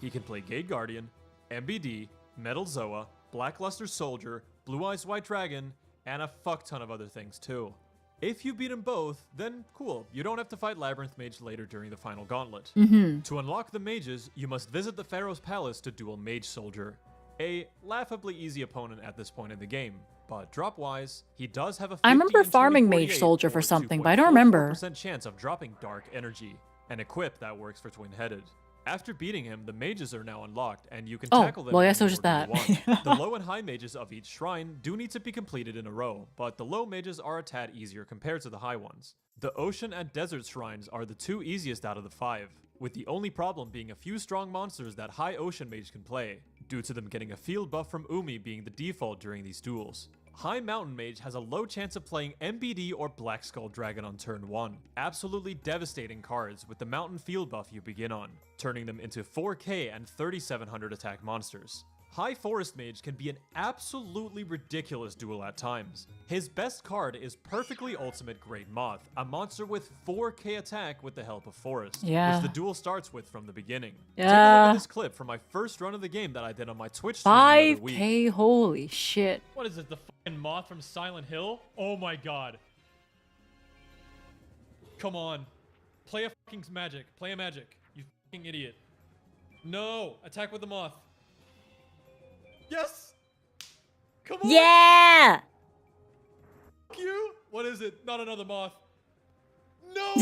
He can play Gate Guardian, MBD, Metal Zoa, Blackluster Soldier, Blue Eyes White Dragon, and a fuck ton of other things too. If you beat them both, then cool, you don't have to fight Labyrinth Mage later during the final gauntlet. To unlock the mages, you must visit the Pharaoh's Palace to duel Mage Soldier, a laughably easy opponent at this point in the game. But drop-wise, he does have a 50 I remember and farming 2048 Mage Soldier for or something, but I don't remember. 2.44% chance of dropping Dark Energy, an equip that works for twin-headed. After beating him, the mages are now unlocked, and you can tackle them well, in yes, so any just order you that. want. The low and high mages of each shrine do need to be completed in a row, but the low mages are a tad easier compared to the high ones. The ocean and desert shrines are the 2 easiest out of the 5, with the only problem being a few strong monsters that high ocean mage can play, due to them getting a field buff from Umi being the default during these duels. High Mountain Mage has a low chance of playing MBD or Black Skull Dragon on turn 1. Absolutely devastating cards with the Mountain field buff you begin on, turning them into 4k and 3700 attack monsters. High Forest Mage can be an absolutely ridiculous duel at times. His best card is Perfectly Ultimate Great Moth, a monster with 4k attack with the help of Forest, which the duel starts with from the beginning. Take a look at this clip from my first run of the game that I did on my Twitch stream the other week. 5k, holy shit. What is it, the fucking moth from Silent Hill? Oh my god. Come on. Play a fucking magic. Play a magic. You fucking idiot. No! Attack with the moth. Yes! Come on! Yeah! Fuck you! What is it? Not another moth. No!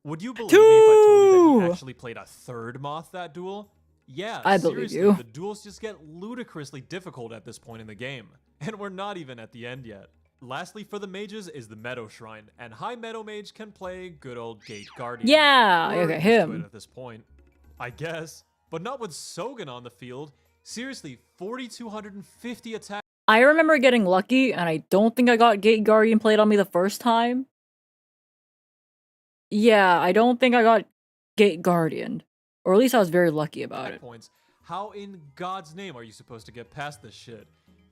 Would you believe me if I told you that he actually played a 3rd moth that duel? Yeah, I believe seriously, you. the duels just get ludicrously difficult at this point in the game. And we're not even at the end yet. Lastly for the mages is the Meadow Shrine, and High Meadow Mage can play good old Gate Guardian. Yeah, We're okay, used to it him. at this point, I guess. But not with Sogen on the field. Seriously, 4,250 attack. I remember getting lucky, and I don't think I got Gate Guardian played on me the first time. Yeah, I don't think I got Gate Guardian. Or at least I was very lucky about it. Points. How in God's name are you supposed to get past this shit?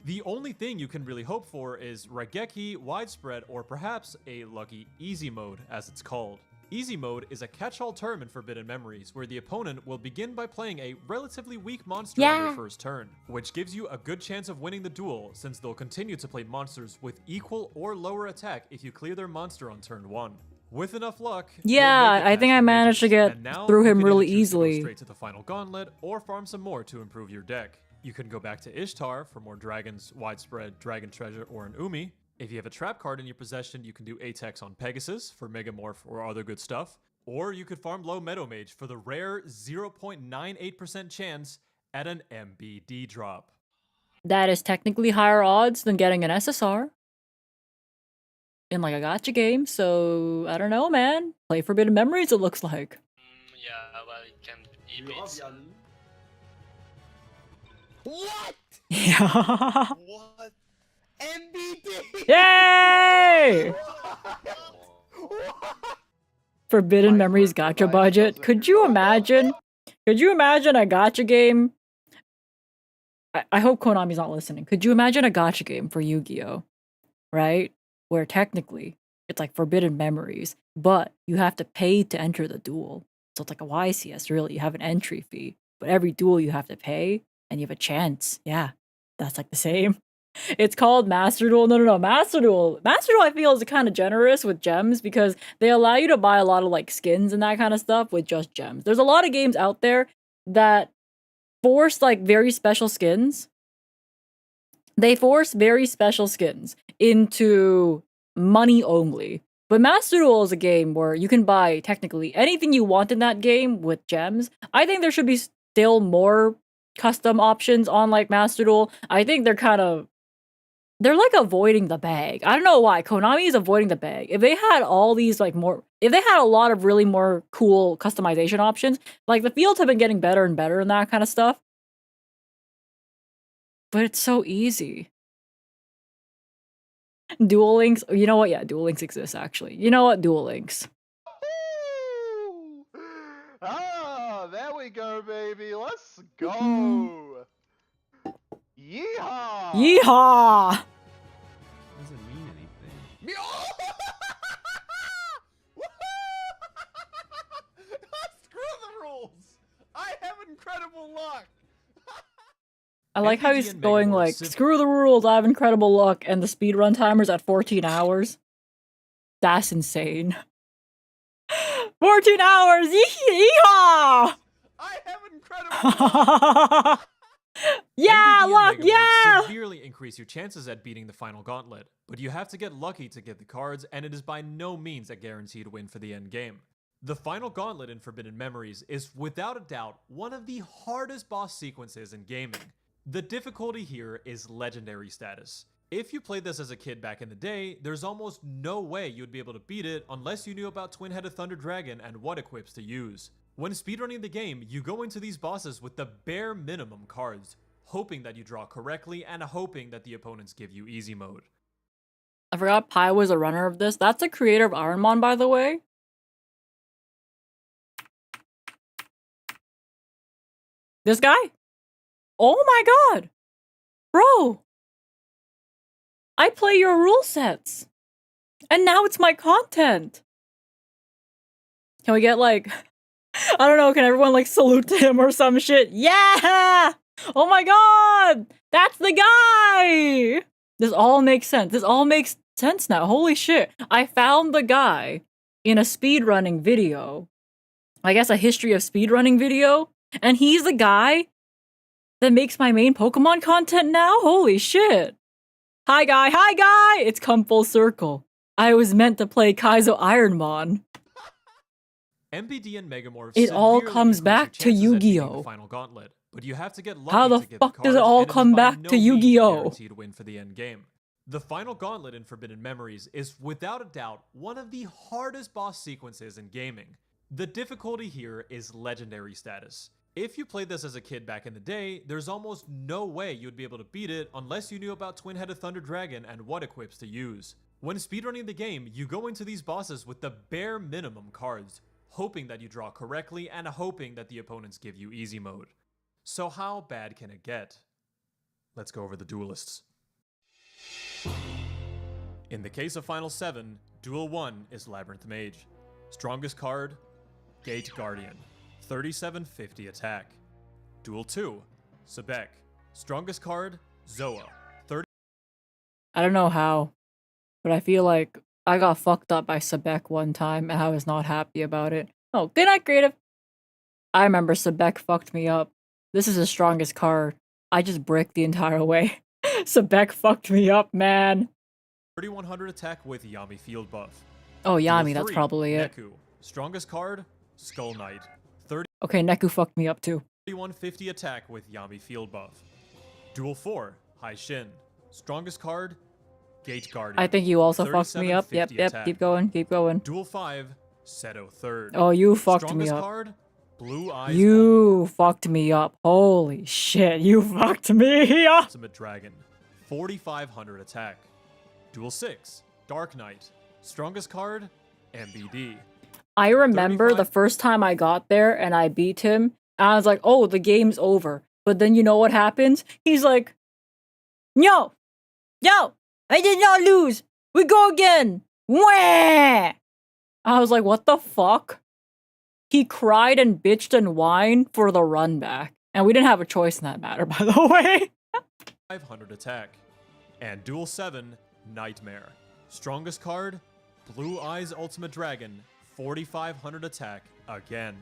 The only thing you can really hope for is Raigeki, Widespread, or perhaps a lucky Easy Mode, as it's called. Easy Mode is a catch-all term in Forbidden Memories, where the opponent will begin by playing a relatively weak monster on their first turn, which gives you a good chance of winning the duel, since they'll continue to play monsters with equal or lower attack if you clear their monster on turn 1. With enough luck, yeah, I think I managed to get through him really easily. Go straight to the final gauntlet, or farm some more to improve your deck. You can go back to Ishtar for more dragons, widespread, dragon treasure, or an Umi. If you have a trap card in your possession, you can do Atex on Pegasus for Megamorph or other good stuff. Or you could farm low Meadow Mage for the rare 0.98% chance at an MBD drop. That is technically higher odds than getting an SSR in like a gacha game, so I don't know, man. Play Forbidden Memories, it looks like. Yeah, well, it can be What? Yeah. What? MBD! Yay! Forbidden Memories gacha budget. Could you imagine? Could you imagine a gacha game? I hope Konami's not listening. Could you imagine a gacha game for Yu-Gi-Oh? Right? Where technically it's like Forbidden Memories, but you have to pay to enter the duel. So it's like a YCS, really. You have an entry fee, but every duel you have to pay and you have a chance. Yeah, that's like the same. It's called Master Duel. No. Master Duel. Master Duel, I feel, is kind of generous with gems because they allow you to buy a lot of like skins and that kind of stuff with just gems. There's a lot of games out there that force like very special skins. They force very special skins into money only. But Master Duel is a game where you can buy technically anything you want in that game with gems. I think there should be still more custom options on like Master Duel. I think they're like avoiding the bag. I don't know why Konami is avoiding the bag. If they had all these like if they had a lot of really more cool customization options, like the fields have been getting better and better and that kind of stuff. But it's so easy. Duel Links, you know what? Yeah, Duel Links exists actually. You know what? Duel Links. Ah, there we go, baby. Let's go. Yeehaw! Yeehaw! Doesn't mean anything. Screw the rules! I have incredible luck! I like how he's going like, screw the rules, I have incredible luck, and the speedrun timer's at 14 hours. That's insane. 14 hours! Yeehaw! I have incredible luck! Yeah, MBD luck, and Megamorph yeah! severely increase your chances at beating the final gauntlet, but you have to get lucky to get the cards, and it is by no means a guaranteed win for the end game. The final gauntlet in Forbidden Memories is without a doubt one of the hardest boss sequences in gaming. The difficulty here is legendary status. If you played this as a kid back in the day, there's almost no way you'd be able to beat it unless you knew about Twin-Headed Thunder Dragon and what equips to use. When speedrunning the game, you go into these bosses with the bare minimum cards, hoping that you draw correctly and hoping that the opponents give you easy mode. I forgot Pi was a runner of this. That's the creator of Ironmon, by the way. This guy? Oh my god! Bro! I play your rule sets! And now it's my content! Can we get like... I don't know, can everyone like salute to him or some shit? Yeah! Oh my god! That's the guy! This all makes sense. This all makes sense now. Holy shit. I found the guy in a speedrunning video. I guess a history of speedrunning video. And he's the guy that makes my main Pokemon content now? Holy shit. Hi guy, hi guy! It's come full circle. I was meant to play Kaizo Ironmon. MBD and Megamorph It all severely comes increase back your to chances at beating the Yu-Gi-Oh! Final gauntlet, but you have to get lucky How the to get fuck the does it cards, all and is come by back no to means a Yu-Gi-Oh? guaranteed win for the end game. The final gauntlet in Forbidden Memories is without a doubt one of the hardest boss sequences in gaming. The difficulty here is legendary status. If you played this as a kid back in the day, there's almost no way you'd be able to beat it unless you knew about Twin-Headed Thunder Dragon and what equips to use. When speedrunning the game, you go into these bosses with the bare minimum cards, hoping that you draw correctly and hoping that the opponents give you easy mode. So how bad can it get? Let's go over the duelists. In the case of Final 7, Duel 1 is Labyrinth Mage. Strongest card, Gate Guardian. 3750 attack. Duel 2, Sebek. Strongest card, Zoa. 30. I don't know how, but I feel like I got fucked up by Sebek one time and I was not happy about it. Oh, good night, creative. I remember Sebek fucked me up. This is his strongest card. I just bricked the entire way. Sebek fucked me up, man. 3100 attack with Yami field buff. Oh, Duel Yami, that's 3, probably it. Neku. Strongest card, Skull Knight. Okay, Neku fucked me up too. 3150 attack with Yami field buff. Duel 4, Hai Shin. Strongest card, Gate Guardian. I think you also fucked me up. Yep, 3750 yep. attack. Keep going, keep going. Duel 5, Seto 3rd. Oh, you fucked me Strongest up. card, Blue Eyes You fucked me up. Holy shit, you fucked me up. Ultimate Dragon. 4500 attack. Duel 6, Dark Knight. Strongest card, MBD. I remember the first time I got there and I beat him, I was like, oh, the game's over. But then you know what happens? He's like, yo, I did not lose. We go again. Wah! I was like, what the fuck? He cried and bitched and whined for the run back. And we didn't have a choice in that matter, by the way. 500 attack. And Duel 7, Nightmare. Strongest card, Blue Eyes Ultimate Dragon. 4500 attack again.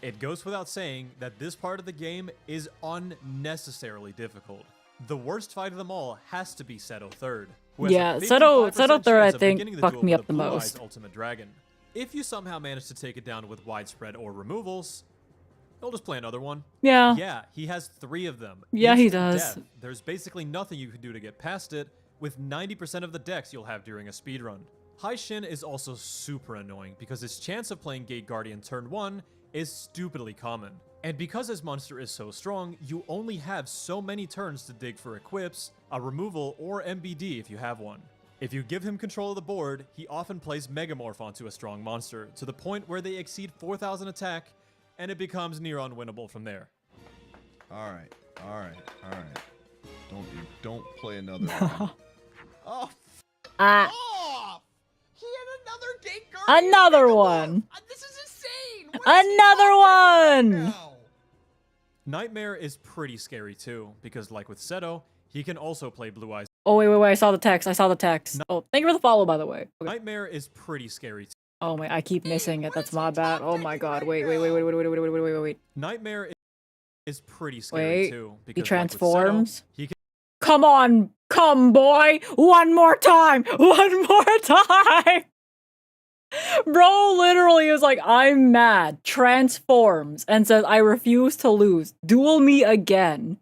It goes without saying that this part of the game is unnecessarily difficult. The worst fight of them all has to be Seto 3rd. Yeah, Seto 3rd I think fucked me up the Blue most. Eyes Ultimate Dragon. If you somehow manage to take it down with widespread or removals, he'll just play another one. Yeah. Yeah, he has 3 of them. Yeah, he Instant does. death. There's basically nothing you can do to get past it, with 90% of the decks you'll have during a speedrun. Hai Shin is also super annoying because his chance of playing Gate Guardian turn 1 is stupidly common. And because his monster is so strong, you only have so many turns to dig for equips, a removal, or MBD if you have one. If you give him control of the board, he often plays Megamorph onto a strong monster, to the point where they exceed 4000 attack, and it becomes near unwinnable from there. Alright. Don't play another one. Oh, Oh! He had another Gate Guardian. Another one. This is insane. Another one. Nightmare is pretty scary too, because like with Seto, he can also play Blue Eyes. Oh, wait, I saw the text. Oh, thank you for the follow, by the way. Okay. Nightmare is pretty scary too. Oh my, I keep missing it. That's my bad. Oh my god. Wait. Nightmare is pretty scary too, because He like with transforms. Seto, he can Come on, come boy. One more time. Bro literally is like, I'm mad, transforms, and says, I refuse to lose. Duel me again.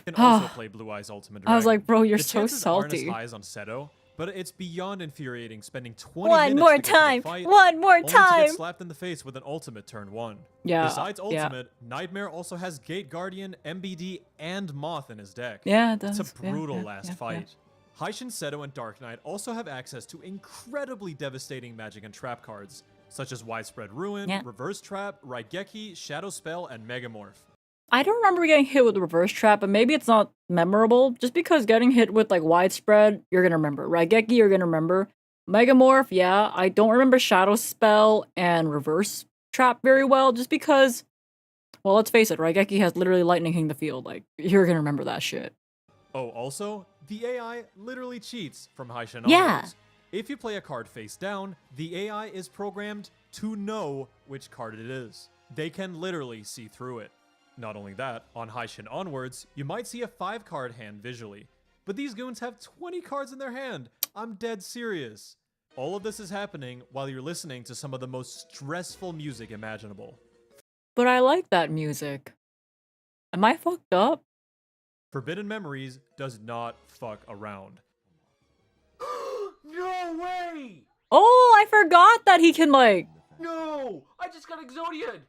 can also play Blue Eyes Ultimate Dragon. I was like, bro, you're the so chances aren't as salty. high as on Seto, but it's beyond infuriating spending 20 One minutes more to get to the time. fight, One more only to time. get slapped in the face with an ultimate turn 1. Yeah, Besides yeah. ultimate, Nightmare also has Gate Guardian, MBD, and Moth in his deck. Yeah, it does. It's a Yeah, brutal yeah, last yeah, fight. Haishin, Seto, and Dark Knight also have access to incredibly devastating magic and trap cards, such as Widespread Ruin, Yeah. Reverse Trap, Raigeki, Shadow Spell, and Megamorph. I don't remember getting hit with the reverse trap, but maybe it's not memorable. Just because getting hit with like widespread, you're gonna remember. Raigeki, you're gonna remember. Megamorph, yeah. I don't remember Shadow Spell and reverse trap very well, just because. Well, let's face it, Raigeki has literally lightning hitting the field. Like you're gonna remember that shit. Oh, also, the AI literally cheats from Haishin Yeah. onwards. If you play a card face down, the AI is programmed to know which card it is. They can literally see through it. Not only that, on Haishin onwards, you might see a 5-card hand visually, but these goons have 20 cards in their hand. I'm dead serious. All of this is happening while you're listening to some of the most stressful music imaginable. But I like that music. Am I fucked up? Forbidden Memories does not fuck around. No way! Oh, I forgot that he can like. No! I just got Exodia'd!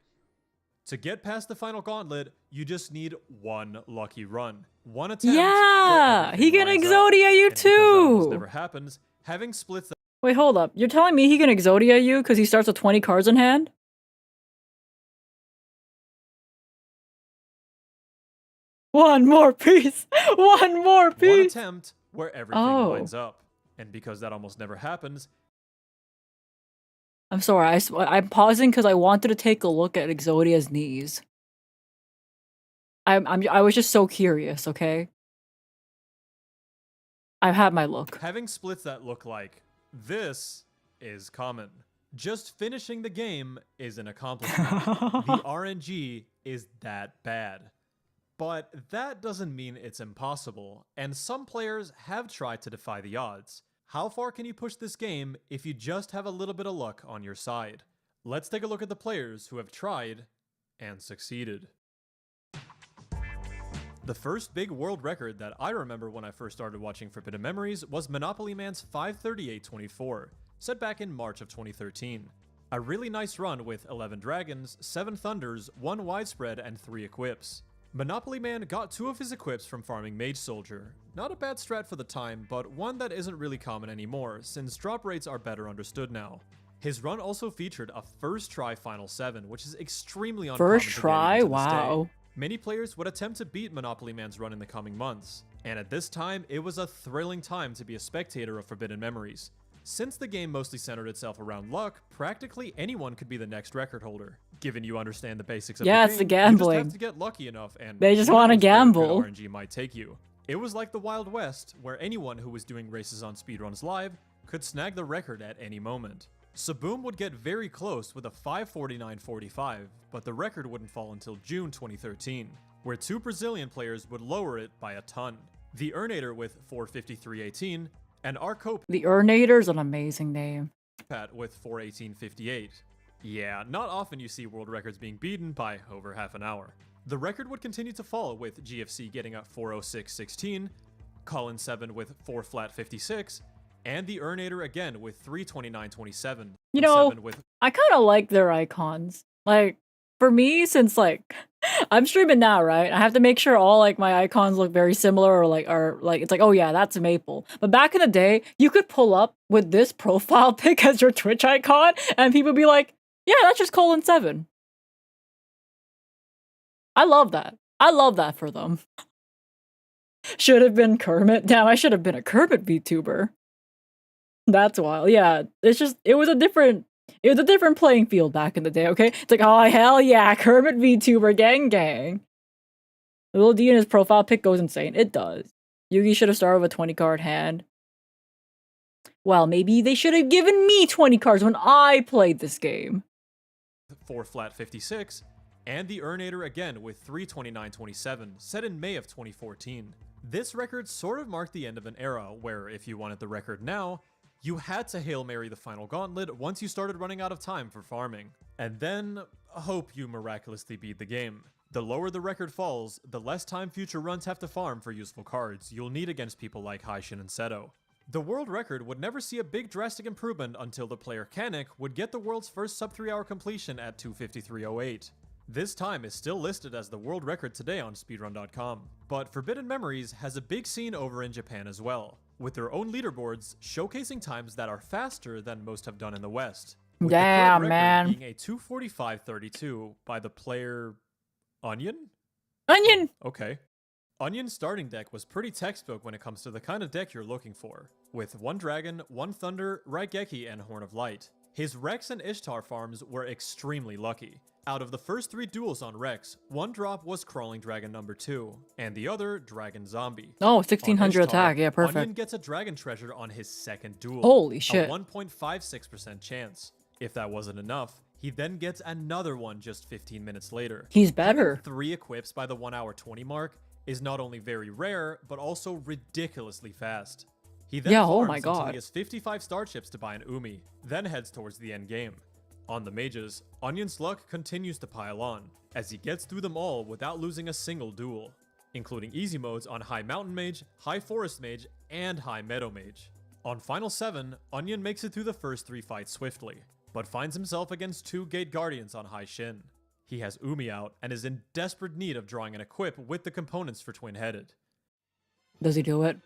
To get past the final gauntlet, you just need one lucky run. One attempt. Yeah, where he can everything lines up. Exodia you And because that almost too. never happens. Having splits. Wait, hold up. You're telling me he can Exodia you because he starts with 20 cards in hand? One more piece. One more One piece. attempt where everything Oh. lines up. And because that almost never happens, I'm sorry. I'm pausing because I wanted to take a look at Exodia's knees. I was just so curious. Okay. I've had my look. having splits that look like this is common. Just finishing the game is an accomplishment. The RNG is that bad. But that doesn't mean it's impossible, and some players have tried to defy the odds. How far can you push this game if you just have a little bit of luck on your side? Let's take a look at the players who have tried and succeeded. The first big world record that I remember when I first started watching Forbidden Memories was Monopoly Man's 538.24, set back in March of 2013. A really nice run with 11 dragons, 7 thunders, 1 widespread, and 3 equips. Monopoly Man got 2 of his equips from farming Mage Soldier. Not a bad strat for the time, but one that isn't really common anymore, since drop rates are better understood now. His run also featured a first try Final 7, which is extremely uncommon First to get try? into this day. Wow. Many players would attempt to beat Monopoly Man's run in the coming months, and at this time, it was a thrilling time to be a spectator of Forbidden Memories. Since the game mostly centered itself around luck, practically anyone could be the next record holder. Given you understand the basics of the game, it's the you gambling. just have to get lucky enough, and They just who wanna knows where good gamble. RNG might take you. It was like the Wild West, where anyone who was doing races on speedruns live could snag the record at any moment. Saboom would get very close with a 549.45, but the record wouldn't fall until June 2013, where 2 Brazilian players would lower it by a ton. The Urnator with 453.18, and Arco The Urnator's an amazing name. Pat with 418.58. Yeah, not often you see world records being beaten by over half an hour. The record would continue to fall with GFC getting a 406.16, Colin 7 with 4 flat 56, and the Urnator again with 329.27. You know, 7 with I kind of like their icons. Like, for me, since like I'm streaming now, right? I have to make sure all like my icons look very similar, or like are like it's like, oh yeah, that's Maple. But back in the day, you could pull up with this profile pic as your Twitch icon, and people be like, yeah, that's just Colin 7. I love that. I love that for them. Should have been Kermit. Damn, I should have been a Kermit VTuber. That's wild. Yeah, it was a different playing field back in the day, okay? It's like, oh, hell yeah, Kermit VTuber, gang gang. The little D in his profile pic goes insane. It does. Yugi should have started with a 20 card hand. Well, maybe they should have given me 20 cards when I played this game. 4 flat 56, and the Urnator again with 329.27, set in May of 2014. This record sort of marked the end of an era where, if you wanted the record now, you had to Hail Mary the final gauntlet once you started running out of time for farming, and then hope you miraculously beat the game. The lower the record falls, the less time future runs have to farm for useful cards you'll need against people like Haishin and Seto. The world record would never see a big drastic improvement until the player Kanik would get the world's first sub 3 hour completion at 2:53:08. This time is still listed as the world record today on speedrun.com, but Forbidden Memories has a big scene over in Japan as well, with their own leaderboards showcasing times that are faster than most have done in the West. With Damn, the current man. record being a 2:45:32 by the player Onion? Onion! Oh, okay. Onion's starting deck was pretty textbook when it comes to the kind of deck you're looking for, with 1 dragon, 1 thunder, Raigeki, and Horn of Light. His Rex and Ishtar farms were extremely lucky. Out of the first 3 duels on Rex, 1 drop was Crawling Dragon number 2, and the other Dragon Zombie. Oh, On 1600 Ishtar, attack, yeah, perfect. Onion gets a Dragon Treasure on his second duel. Holy shit. A 1.56% chance. If that wasn't enough, he then gets another one just 15 minutes later. He's better. Having 3 equips by the 1 hour 20 mark is not only very rare, but also ridiculously fast. He then Yeah, oh farms my until God. he has 55 star chips to buy an Umi, then heads towards the end game. On the mages, Onion's luck continues to pile on, as he gets through them all without losing a single duel, including easy modes on High Mountain Mage, High Forest Mage, and High Meadow Mage. On Final 7, Onion makes it through the first 3 fights swiftly, but finds himself against 2 Gate Guardians on High Shin. He has Umi out and is in desperate need of drawing an equip with the components for Twin-Headed. Does he do it?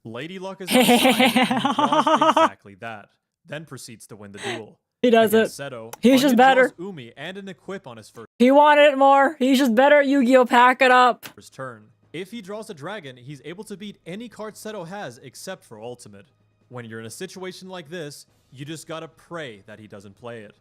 Lady Luck is on his side, and he draws exactly that, then proceeds to win the duel. He does Against it. Seto, He's just Onion better. draws Umi and an equip on his He wanted it more. He's just better at Yu-Gi-Oh! Pack it up. first turn. If he draws a dragon, he's able to beat any card Seto has except for Ultimate. When you're in a situation like this, you just gotta pray that he doesn't play it.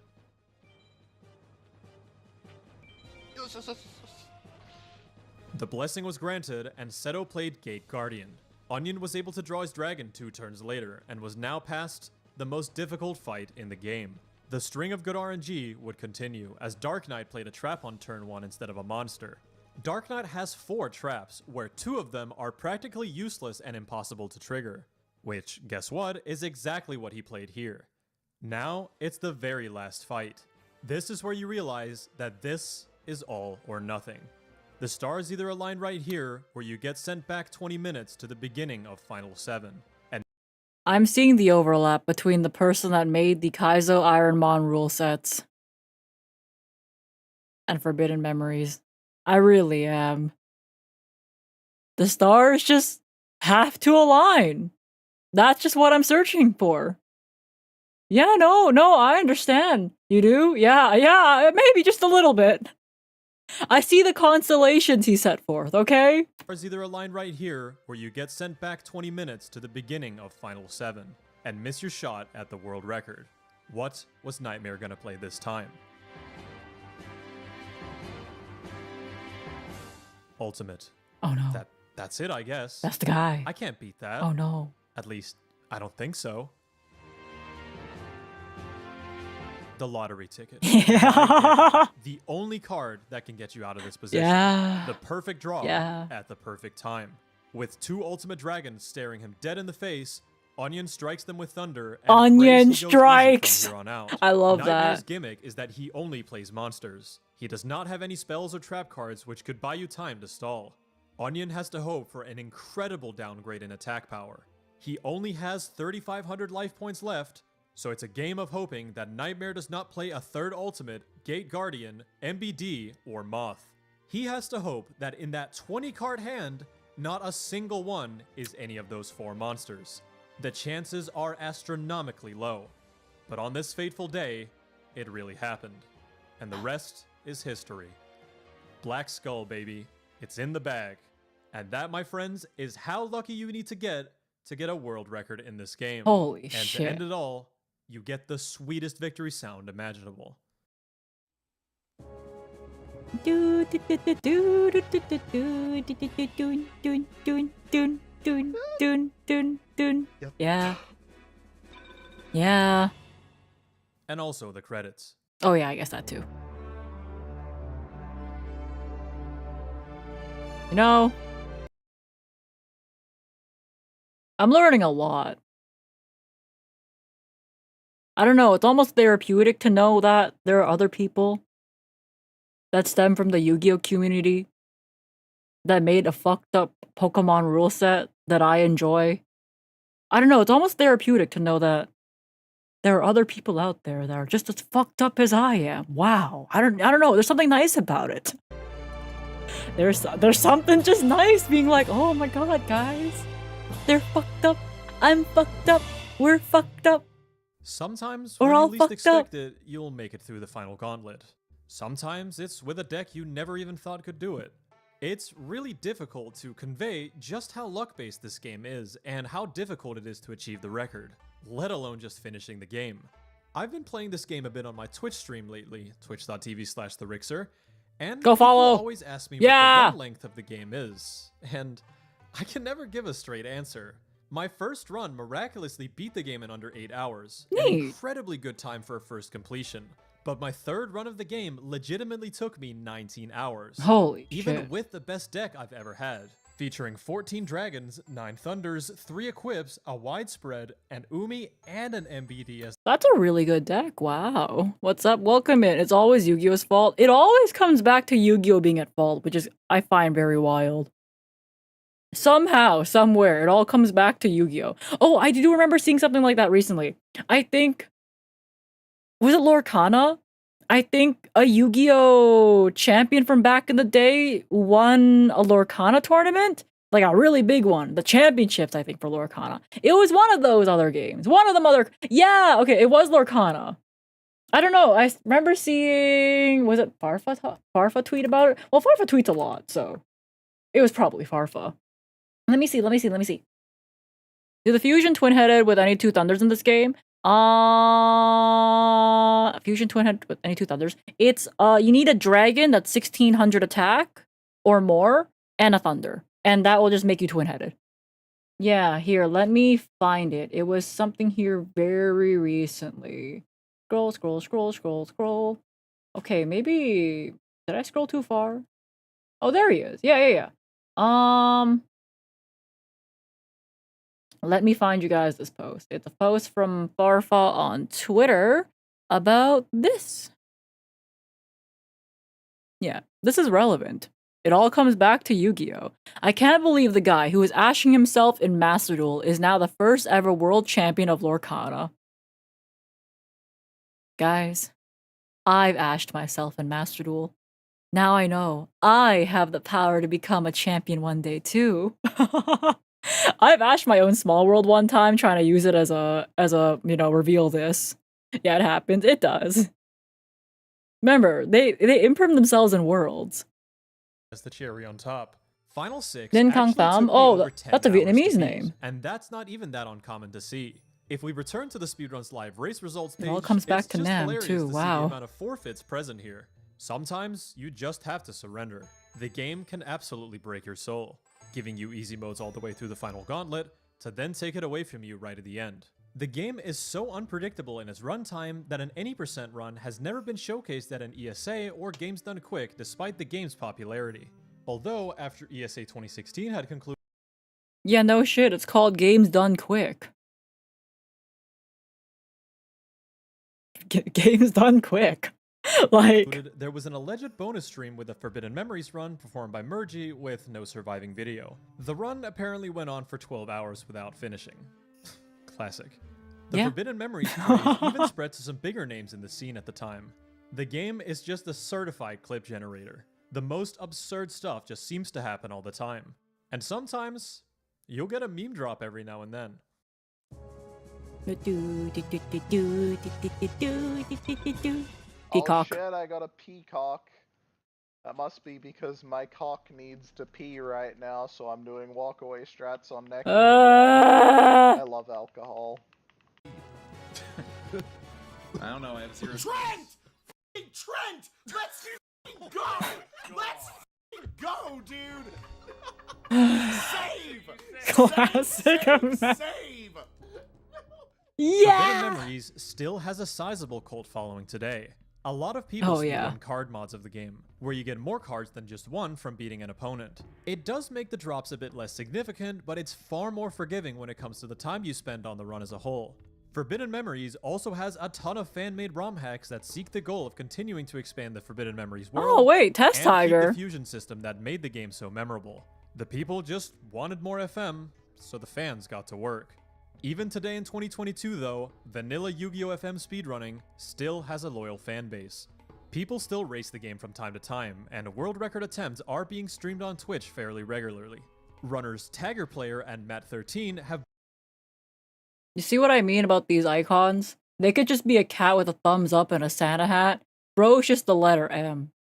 The blessing was granted, and Seto played Gate Guardian. Onion was able to draw his dragon 2 turns later, and was now past the most difficult fight in the game. The string of good RNG would continue, as Dark Knight played a trap on turn 1 instead of a monster. Dark Knight has 4 traps, where 2 of them are practically useless and impossible to trigger. Which, guess what, is exactly what he played here. Now, it's the very last fight. This is where you realize that this is all or nothing. The stars either align right here, where you get sent back 20 minutes to the beginning of Final 7. And I'm seeing the overlap between the person that made the Kaizo Ironmon rule sets and Forbidden Memories. I really am. The stars just have to align. That's just what I'm searching for. Yeah, no, I understand. You do? Yeah, maybe just a little bit. I see the constellations he set forth, okay? stars either align right here, where you get sent back 20 minutes to the beginning of Final 7, and miss your shot at the world record. What was Nightmare gonna play this time? Ultimate. Oh no. That's it, I guess. That's the guy. I can't beat that. Oh no. At least, I don't think so. The lottery ticket. Yeah. The only card that can get you out of this position. Yeah. The perfect draw at the perfect time. With 2 ultimate dragons staring him dead in the face, Onion strikes them with thunder. And Onion prays he goes easy strikes! from here on out. I love Nightmare's that. gimmick is that he only plays monsters. He does not have any spells or trap cards which could buy you time to stall. Onion has to hope for an incredible downgrade in attack power. He only has 3,500 life points left, so it's a game of hoping that Nightmare does not play a 3rd ultimate, Gate Guardian, MBD, or Moth. He has to hope that in that 20 card hand, not a single one is any of those 4 monsters. The chances are astronomically low. But on this fateful day, it really happened. And the rest is history. Black Skull, baby. It's in the bag. And that, my friends, is how lucky you need to get a world record in this game. Holy shit. And to end it all, you get the sweetest victory sound imaginable. Yeah. Yeah. And also the credits. Oh yeah, I guess that too. You know, I'm learning a lot. I don't know, it's almost therapeutic to know that there are other people that stem from the Yu-Gi-Oh community that made a fucked up Pokemon rule set that I enjoy. I don't know, it's almost therapeutic to know that there are other people out there that are just as fucked up as I am. Wow. I don't know, there's something nice about it. There's something just nice being like, oh my god, guys. They're fucked up. I'm fucked up. We're fucked up. Sometimes, We're when all you least fucked expect up. it, you'll make it through the final gauntlet. Sometimes it's with a deck you never even thought could do it. It's really difficult to convey just how luck-based this game is and how difficult it is to achieve the record, let alone just finishing the game. I've been playing this game a bit on my Twitch stream lately, twitch.tv/therixer, and Go people follow. always ask me Yeah. what the run length of the game is, and I can never give a straight answer. My first run miraculously beat the game in under 8 hours. An Neat. incredibly good time for a first completion. But my 3rd run of the game legitimately took me 19 hours. Holy Even shit. with the best deck I've ever had. Featuring 14 dragons, 9 thunders, 3 equips, a widespread, an Umi, and an MBD as That's a really good deck. Wow. What's up? Welcome in. It's always Yu-Gi-Oh's fault. It always comes back to Yu-Gi-Oh being at fault, which is, I find, very wild. Somehow, somewhere, it all comes back to Yu-Gi-Oh. Oh, I do remember seeing something like that recently. I think... Was it Lorcana? I think a Yu-Gi-Oh champion from back in the day won a Lorcana tournament? Like a really big one. The championships, I think, for Lorcana. It was one of those other games. One of them other... Yeah, okay, it was Lorcana. I don't know, I remember seeing... Was it Farfa tweet about it? Well, Farfa tweets a lot, so... It was probably Farfa. Let me see. Do the Fusion twin-headed with any 2 thunders in this game? Fusion twin-headed with any 2 thunders. It's, you need a dragon that's 1600 attack or more, and a thunder. And that will just make you twin-headed. Yeah, here, let me find it. It was something here very recently. scroll, scroll, scroll, scroll, scroll. Okay, maybe... Did I scroll too far? Oh, there he is. Yeah. Let me find you guys this post. It's a post from Farfa on Twitter about this. Yeah, this is relevant. It all comes back to Yu-Gi-Oh! I can't believe the guy who was ashing himself in Master Duel is now the first ever world champion of Lorcana. Guys, I've ashed myself in Master Duel. Now I know I have the power to become a champion one day too. I've ashed my own small world one time trying to use it as a, reveal this. Yeah, it happens. It does. Remember, they imprint themselves in worlds. As the cherry on top. Final 6 Din Kang actually Pham? took me Oh, over 10 that's a hours to Vietnamese beat, name. and that's not even that uncommon to see. If we return to the Speedruns Live race results page, It all comes back it's to just Nam, hilarious too. to see the Wow. amount of forfeits present here. Sometimes you just have to surrender. The game can absolutely break your soul, giving you easy modes all the way through the final gauntlet, to then take it away from you right at the end. The game is so unpredictable in its runtime that an any % run has never been showcased at an ESA or Games Done Quick despite the game's popularity. Although, after ESA 2016 had concluded, Yeah, no shit, it's called Games Done Quick. Games Done Quick. Like... there was an alleged bonus stream with a Forbidden Memories run performed by Mergy with no surviving video. The run apparently went on for 12 hours without finishing. Classic. The Yeah. Forbidden Memories craze even spread to some bigger names in the scene at the time. The game is just a certified clip generator. The most absurd stuff just seems to happen all the time. And sometimes, you'll get a meme drop every now and then. Peacock. Oh shit, I got a peacock. That must be because my cock needs to pee right now, so I'm doing walkaway strats on neck. I love alcohol. I don't know, I have zero. Trent! F***ing Trent! Let's f***ing go! Let's f***ing go, dude! Save! Classic Save! amount. Save! Yeah! Forbidden Memories still has a sizable cult following today. A lot of people speedrun card mods of the game, where you get more cards than just one from beating an opponent. It does make the drops a bit less significant, but it's far more forgiving when it comes to the time you spend on the run as a whole. Forbidden Memories also has a ton of fan-made ROM hacks that seek the goal of continuing to expand the Forbidden Memories world. Oh wait, Test and Tiger. keep the fusion system that made the game so memorable. The people just wanted more FM, so the fans got to work. Even today in 2022 though, vanilla Yu-Gi-Oh! FM speedrunning still has a loyal fan base. People still race the game from time to time, and world record attempts are being streamed on Twitch fairly regularly. Runners Tagger Player and Matt13 have... You see what I mean about these icons? They could just be a cat with a thumbs up and a Santa hat. Bro, it's just the letter M.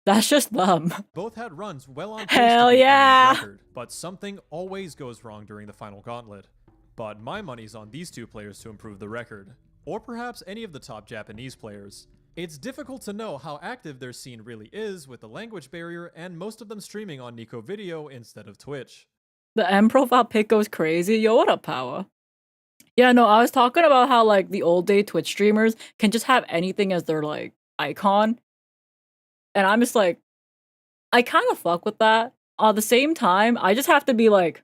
That's just them. Both had runs well on pace Hell to beat yeah! Andy's record, but something always goes wrong during the final gauntlet. But my money's on these two players to improve the record. Or perhaps any of the top Japanese players. It's difficult to know how active their scene really is with the language barrier and most of them streaming on Nico Video instead of Twitch. The M profile pic goes crazy. Yo, what up, Power? Yeah, no, I was talking about how, like, the old day Twitch streamers can just have anything as their, like, icon. And I'm just like, I kind of fuck with that. At the same time, I just have to be like,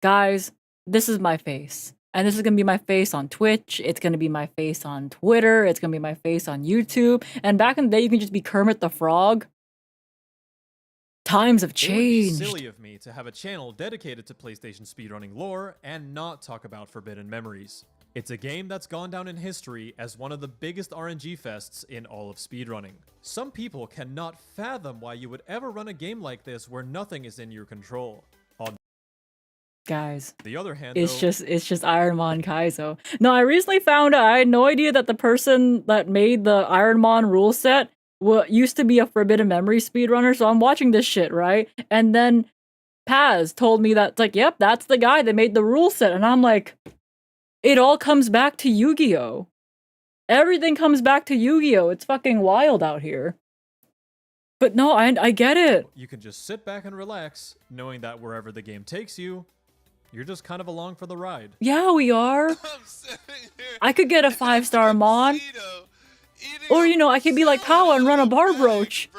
guys, this is my face. And this is going to be my face on Twitch. It's going to be my face on Twitter. It's going to be my face on YouTube. And back in the day, you can just be Kermit the Frog. Times have changed. It would be silly of me to have a channel dedicated to PlayStation speedrunning lore and not talk about Forbidden Memories. It's a game that's gone down in history as one of the biggest RNG fests in all of speedrunning. Some people cannot fathom why you would ever run a game like this where nothing is in your control. On Guys, the other hand, it's just Ironmon Kaizo. No, I recently found out, I had no idea that the person that made the Ironmon rule set used to be a Forbidden Memory speedrunner, so I'm watching this shit, right? And then Paz told me that, it's like, yep, that's the guy that made the rule set, and I'm like, it all comes back to Yu-Gi-Oh! Everything comes back to Yu-Gi-Oh! It's fucking wild out here. But no, I get it. You can just sit back and relax, knowing that wherever the game takes you, You're just kind of along for the ride. Yeah, we are. I could get a 5-star Mon. Or, you know, I could be like Kawa and run a bar brooch.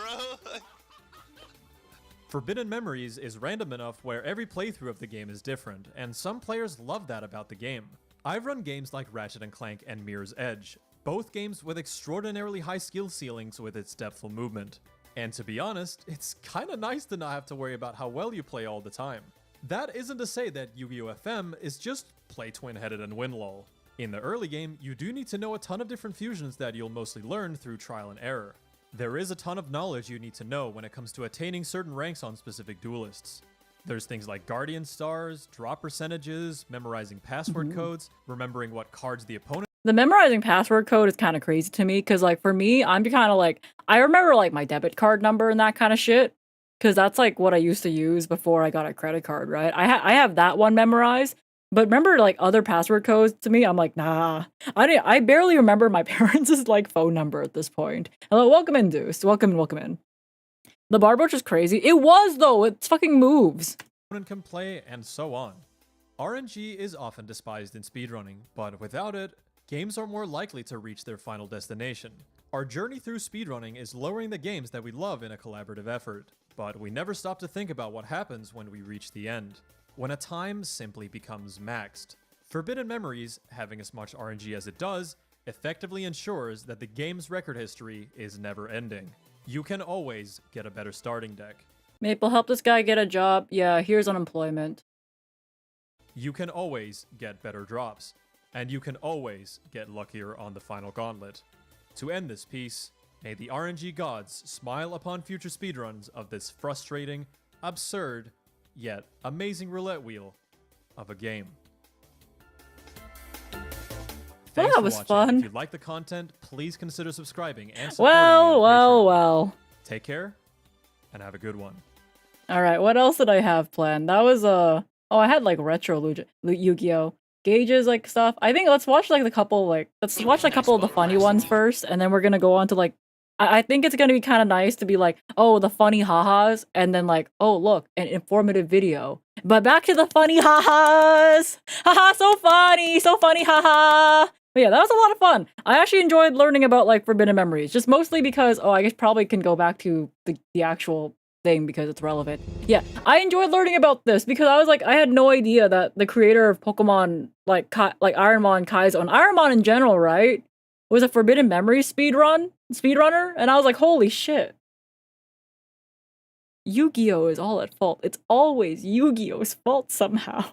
Forbidden Memories is random enough where every playthrough of the game is different, and some players love that about the game. I've run games like Ratchet & Clank and Mirror's Edge, both games with extraordinarily high skill ceilings with its depthful movement. And to be honest, it's kinda nice to not have to worry about how well you play all the time. That isn't to say that Yu-Gi-Oh! FM is just play twin-headed and win lol. In the early game, you do need to know a ton of different fusions that you'll mostly learn through trial and error. There is a ton of knowledge you need to know when it comes to attaining certain ranks on specific duelists. There's things like Guardian Stars, drop percentages, memorizing password codes, remembering what cards the opponent. The memorizing password code is kind of crazy to me because, like, for me, I'm kind of like, I remember, like, my debit card number and that kind of shit because that's, like, what I used to use before I got a credit card, right? I have that one memorized, but remember, like, other password codes to me, I'm like, nah. I barely remember my parents' like, phone number at this point. Hello, welcome in, Deuce. Welcome in. The bar brooch is crazy. It was, though. It fucking moves. Can play, and so on. RNG is often despised in speedrunning, but without it, games are more likely to reach their final destination. Our journey through speedrunning is lowering the games that we love in a collaborative effort, but we never stop to think about what happens when we reach the end, when a time simply becomes maxed. Forbidden Memories, having as much RNG as it does, effectively ensures that the game's record history is never ending. You can always get a better starting deck. Maple, help this guy get a job. Yeah, here's unemployment. You can always get better drops. And you can always get luckier on the final gauntlet. To end this piece, may the RNG gods smile upon future speedruns of this frustrating, absurd, yet amazing roulette wheel of a game. Thanks that for was watching. fun. If you like the content, please consider subscribing and supporting me on Well. Take care, and have a good one. Alright, what else did I have planned? That was, oh, I had, like, retro Yu-Gi-Oh! Gauges, like, stuff. I think let's watch, like, let's watch a couple of the funny ones first, and then we're gonna go on to, like, I think it's gonna be kind of nice to be like, oh, the funny ha-has, and then, like, oh, look, an informative video. But back to the funny ha-has! Haha, so funny, haha! But yeah, that was a lot of fun. I actually enjoyed learning about, like, Forbidden Memories, just mostly because, oh, I guess probably can go back to the actual thing because it's relevant. Yeah, I enjoyed learning about this because I was like, I had no idea that the creator of Pokemon, like Ironmon Kaizo, and Ironmon in general, right, was a Forbidden Memories speedrunner, and I was like, holy shit. Yu-Gi-Oh! Is all at fault. It's always Yu-Gi-Oh's fault somehow.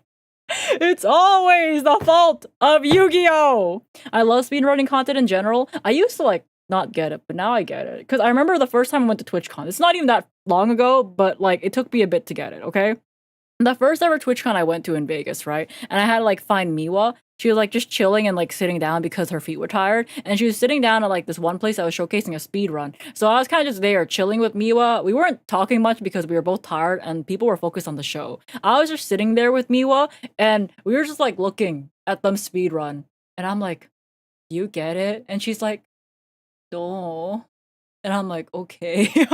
It's always the fault of Yu-Gi-Oh! I love speedrunning content in general. I used to, like, not get it, but now I get it. Because I remember the first time I went to TwitchCon. It's not even that long ago, but, like, it took me a bit to get it, okay? The first ever TwitchCon I went to in Vegas, right? And I had to, like, find Miwa. She was, like, just chilling and, like, sitting down because her feet were tired. And she was sitting down at, like, this one place that was showcasing a speed run. So I was kind of just there chilling with Miwa. We weren't talking much because we were both tired and people were focused on the show. I was just sitting there with Miwa and we were just, like, looking at them speed run. And I'm like, you get it? And she's like, no. And I'm like, okay.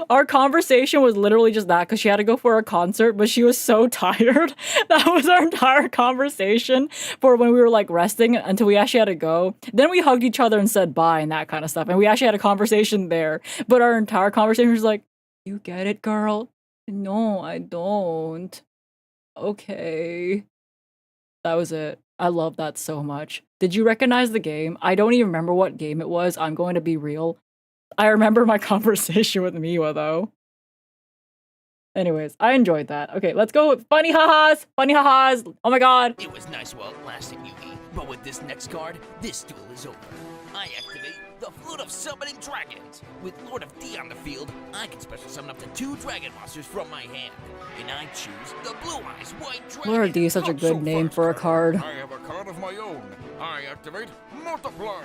Our conversation was literally just that because she had to go for a concert, but she was so tired. That was our entire conversation for when we were, like, resting until we actually had to go. Then we hugged each other and said bye and that kind of stuff. And we actually had a conversation there. But our entire conversation was like, you get it, girl? No, I don't. Okay. That was it. I love that so much. Did you recognize the game? I don't even remember what game it was. I'm going to be real. I remember my conversation with Miwa, though. Anyways, I enjoyed that. Okay, let's go with funny ha-has! Funny ha-has! Oh my god! It was nice while it lasted, Yugi, but with this next card, this duel is over. I activate the Flute of Summoning Dragons. With Lord of D on the field, I can special summon up to 2 dragon monsters from my hand. And I choose the Blue Eyes White Dragon. Lord of D is such a good name for a card. I have a card of my own. I activate Multiply.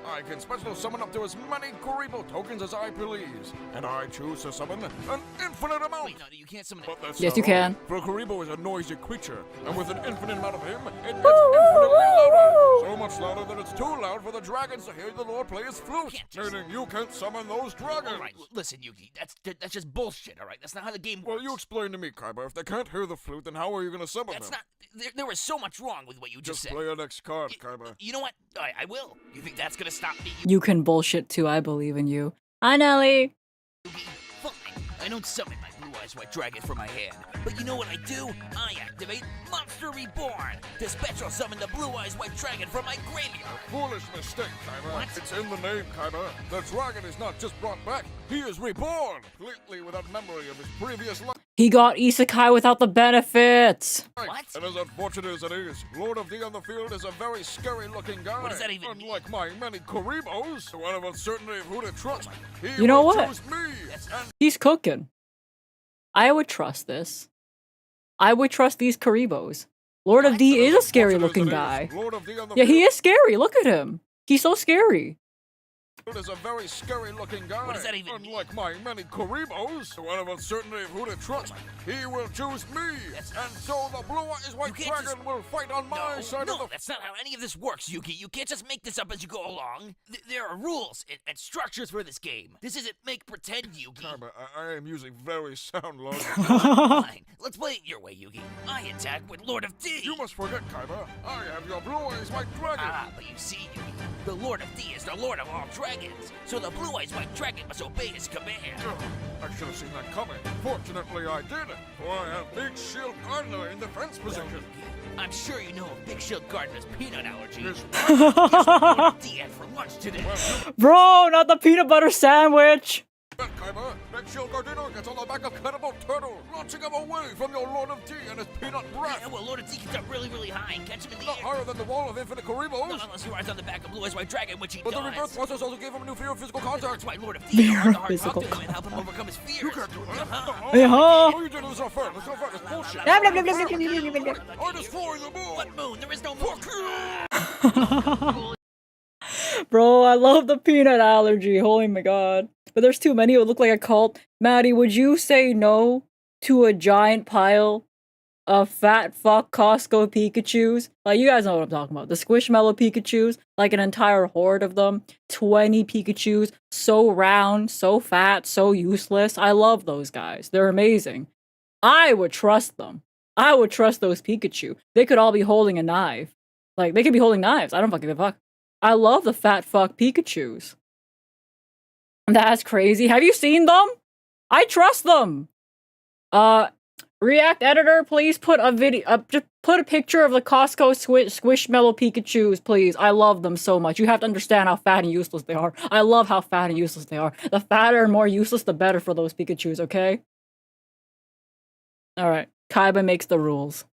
I can special summon up to as many Kuribo tokens as I please, and I choose to summon an infinite amount. Wait, no, you can't summon But that's Yes, not you all. can. For Kuribo is a noisy creature, and with an infinite amount of him, it gets infinitely louder. So much louder that it's too loud for the dragons to hear the Lord play his flute, meaning you can't summon those dragons. All right, listen, Yugi, that's just bullshit, all right? That's not how the game works. Well, you explain to me, Kaiba. If they can't hear the flute, then how are you going to summon That's them? not... There was so much wrong with what you just said. Play your next card, Kaiba. You know what? I will. You think that's gonna stop me? You can bullshit too. I believe in you. Hi, Nelly. Fine. I don't summon my blue-eyes white dragon from my hand. But you know what I do? I activate Monster Reborn to special summon the blue-eyes white dragon from my graveyard. Foolish mistake, Kaiba. What? It's in the name, Kaiba. The dragon is not just brought back, he is reborn, completely without memory of his previous life. He got isekai without the benefits. What? And as unfortunate as it is, Lord of D on the field is a very scary-looking guy. What does that even mean? Unlike my many Kuribos, who have uncertainty of who to trust, he You know will what? choose me. And He's cooking. I would trust this. I would trust these Karibos. Lord of D is a scary looking guy. Lord of D on the Yeah, he field is scary. Look at him. He's so scary. is a very scary-looking guy. What does that even mean? Unlike my many Kuribos, who have uncertainty of who to trust, he will choose me. And so the blue-eyes white can't dragon just- will fight on my side No, of the... that's not how any of this works, Yugi. You can't just make this up as you go along. There are rules and structures for this game. This isn't make pretend, Yugi. Kaiba, I am using very sound logic. Fine. Let's play it your way, Yugi. I attack with Lord of D. You must forget, Kaiba. I have your blue-eyes white dragon. But you see, Yugi, the Lord of D is the Lord of all dragons. So the blue-eyes white dragon must obey his command. I should have seen that coming. Fortunately, I did. For I have Big Shield Gardner in defense position. I'm sure you know of Big Shield Gardener's peanut allergy. Yes. Guess what Lord of D had for lunch today? Bro, not the peanut butter sandwich. Kaiba, Big Shield Gardner gets on the back of Cannibal Turtle, launching him away from your Lord of D and his peanut breath. Yeah, well, Lord of D gets up really, really high and catch him in the Not air. higher than the wall of infinite Kuribos. Not unless he rides on the back of Blue-Eyes White Dragon, which he But does. the rebirth process also gave him a new fear of physical contact. That's why Lord of D Fear had of to hard talk physical to him and help him overcome his fears. You can't do that. Uh-huh. Oh, you did it. It's not fair. It's not fair. It's bullshit. Blah, blah, blah, blah, blah, blah, blah, blah, blah. I destroy the moon. What moon? There is no moon. Fuck you. Bro, I love the peanut allergy. Holy my god. But there's too many. It would look like a cult. Maddie, would you say no to a giant pile of fat fuck Costco Pikachus? Like, you guys know what I'm talking about. The Squishmallow Pikachus. Like an entire horde of them. 20 Pikachus. So round, so fat, so useless. I love those guys. They're amazing. I would trust them. I would trust those Pikachu. They could all be holding a knife. Like, they could be holding knives. I don't fucking give a fuck. I love the fat fuck Pikachus. That's crazy. Have you seen them? I trust them. React editor, please put a video, just put a picture of the Costco Squishmallow Pikachus, please. I love them so much. You have to understand how fat and useless they are. I love how fat and useless they are. The fatter and more useless, the better for those Pikachus, okay? Alright, Kaiba makes the rules.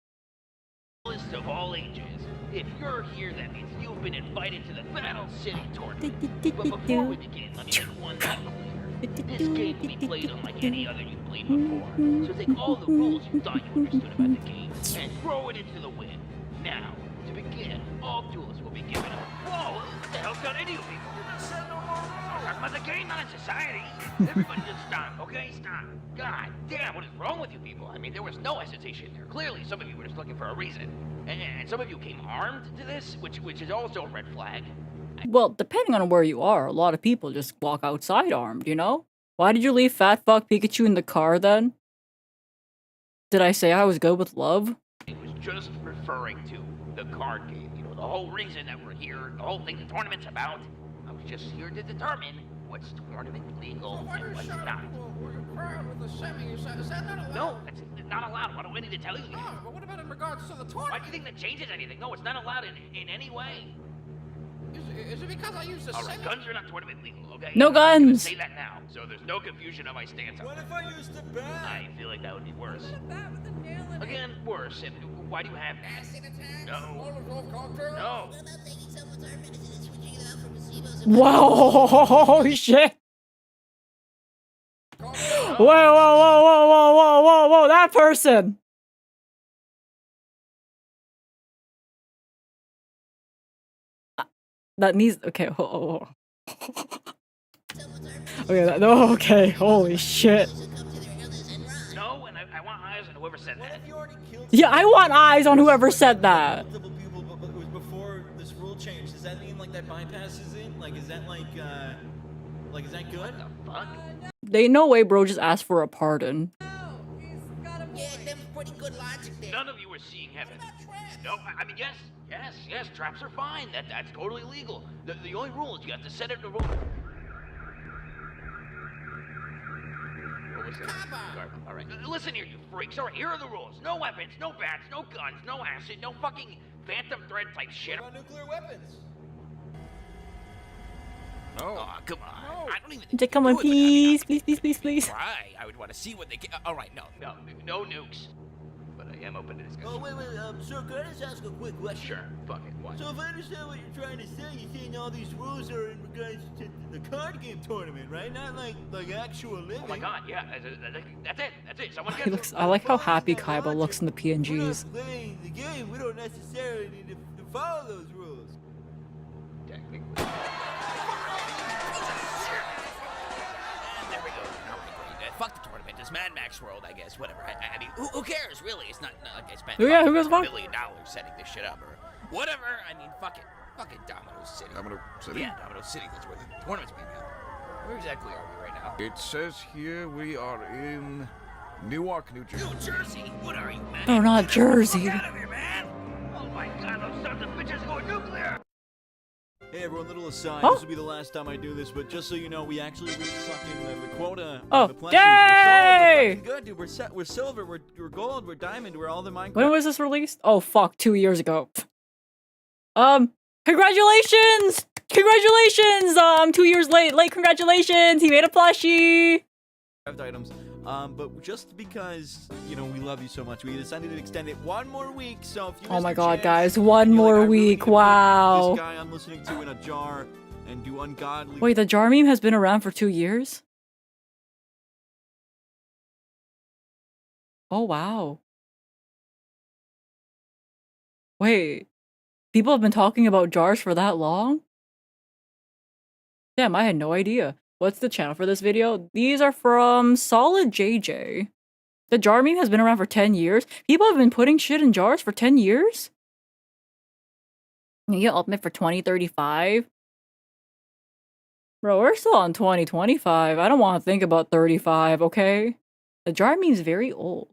List of all ages. If you're here, that means you've been invited to the Battle City tournament. But before we begin, let me make one thing clear. This game can be played unlike any other you've played before. So take all the rules you thought you understood about the game and throw it into the wind. Now, to begin, all duelists will be given a... Whoa! What the hell's got into you people? I'm talking about the game, not in society. Everybody just stop, okay? Stop. God damn, what is wrong with you people? I mean, there was no hesitation there. Clearly, some of you were just looking for a reason. And some of you came armed to this, which is also a red flag. Well, depending on where you are, a lot of people just walk outside armed, you know? Why did you leave Fat Fuck Pikachu in the car then? Did I say I was good with love? It was just referring to the card game. You know, the whole reason that we're here, the whole thing the tournament's about. I was just here to determine what's tournament legal and what's not. No, it's not allowed. What do I need to tell you? But what about in regards to the tournament? Why do you think that changes anything? No, it's not allowed in any way. Is it because I used the All right, guns are not tournament legal, okay? No I'm just gonna guns. say that now, so there's no confusion of my stance on What it. if I used a bat? I feel like that would be worse. Again, worse. And why do you have that? No. No. Whoa, shit. Whoa, whoa, whoa, whoa, whoa, whoa, whoa, whoa, that person. that needs. Okay. Okay. No. Okay. Holy shit. No, and I want eyes on whoever said that. Yeah, I want eyes on whoever said that. Multiple people, but it was before this rule change. Does that mean like that bypasses in? Like, is that like is that good? What the fuck? They no way, bro. Just asked for a pardon. Yeah, them's pretty good logic there. None of you are seeing heaven. No, I mean, yes, traps are fine. That's totally legal. The only rule is you have to set it in the rule. What was that? All right. Listen here, you freaks. All right, here are the rules. No weapons, no bats, no guns, no acid, no fucking phantom thread type shit. What about nuclear weapons? No. Oh, come on. No. I don't even. Just come on, please. Right. I would want to see what they can. All right, no nukes. But I am open to discussion. Oh, wait, sir, can I just ask a quick question? Sure, fuck it, what? So if I understand what you're trying to say, you're saying all these rules are in regards to the card game tournament, right? Not like actual living. Oh my god, yeah, that's it. Someone get it. I like how happy Kaiba looks in the PNGs. We're not playing the game, we don't necessarily need to follow those rules. Technically. There we go. Fuck the tournament. It's Mad Max World, I guess. Whatever. I mean, who cares, really? It's not like I spent yeah, who gives a fuck? $1 million setting this shit up or whatever. I mean, fuck it. Fucking Domino City. Domino City? Yeah, Domino City. That's where the tournament's being held. Where exactly are we right now? It says here we are in Newark, New Jersey. New Jersey? What are you, man? No, not Jersey. Get out of here, man! Oh my god, those sons of bitches going nuclear! Hey everyone, little aside, Oh. This will be the last time I do this, but just so you know, we actually reached fucking the quota. Oh, the plushies. yay! We're good, dude. We're silver, we're gold, we're diamond, we're all the Minecraft. When was this released? Oh fuck, 2 years ago. Congratulations! Congratulations! 2 years late. Congratulations! He made a plushie. Items. But just because, you know, we love you so much, we decided to extend it one more week. So if you Oh missed my your god, chance, guys, and one you're more like, I really week. need to put Wow. This guy I'm listening to in a jar and do ungodly. Wait, the jar meme has been around for 2 years? Oh wow. Wait, people have been talking about jars for that long? Damn, I had no idea. What's the channel for this video? These are from Solid JJ. The jar meme has been around for 10 years. People have been putting shit in jars for 10 years? You get ultimate for 2035? Bro, we're still on 2025. I don't want to think about 35, okay? The jar meme's very old.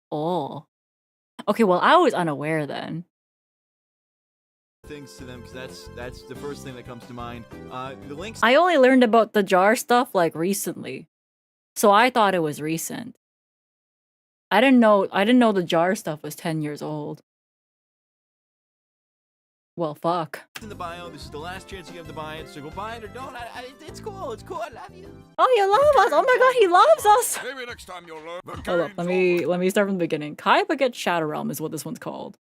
Oh. Okay, well, I was unaware then. Things to them because that's the first thing that comes to mind. The links. I only learned about the jar stuff like recently. So I thought it was recent. I didn't know the jar stuff was 10 years old. Well, fuck. In the bio, this is the last chance you have to buy it, so go buy it or don't. It's cool. It's cool. I love you. Oh, you love us! Oh my god, he loves us! Maybe next time you'll learn. Hold up, let me start from the beginning. Kaiba gets Shadow Realm is what this one's called.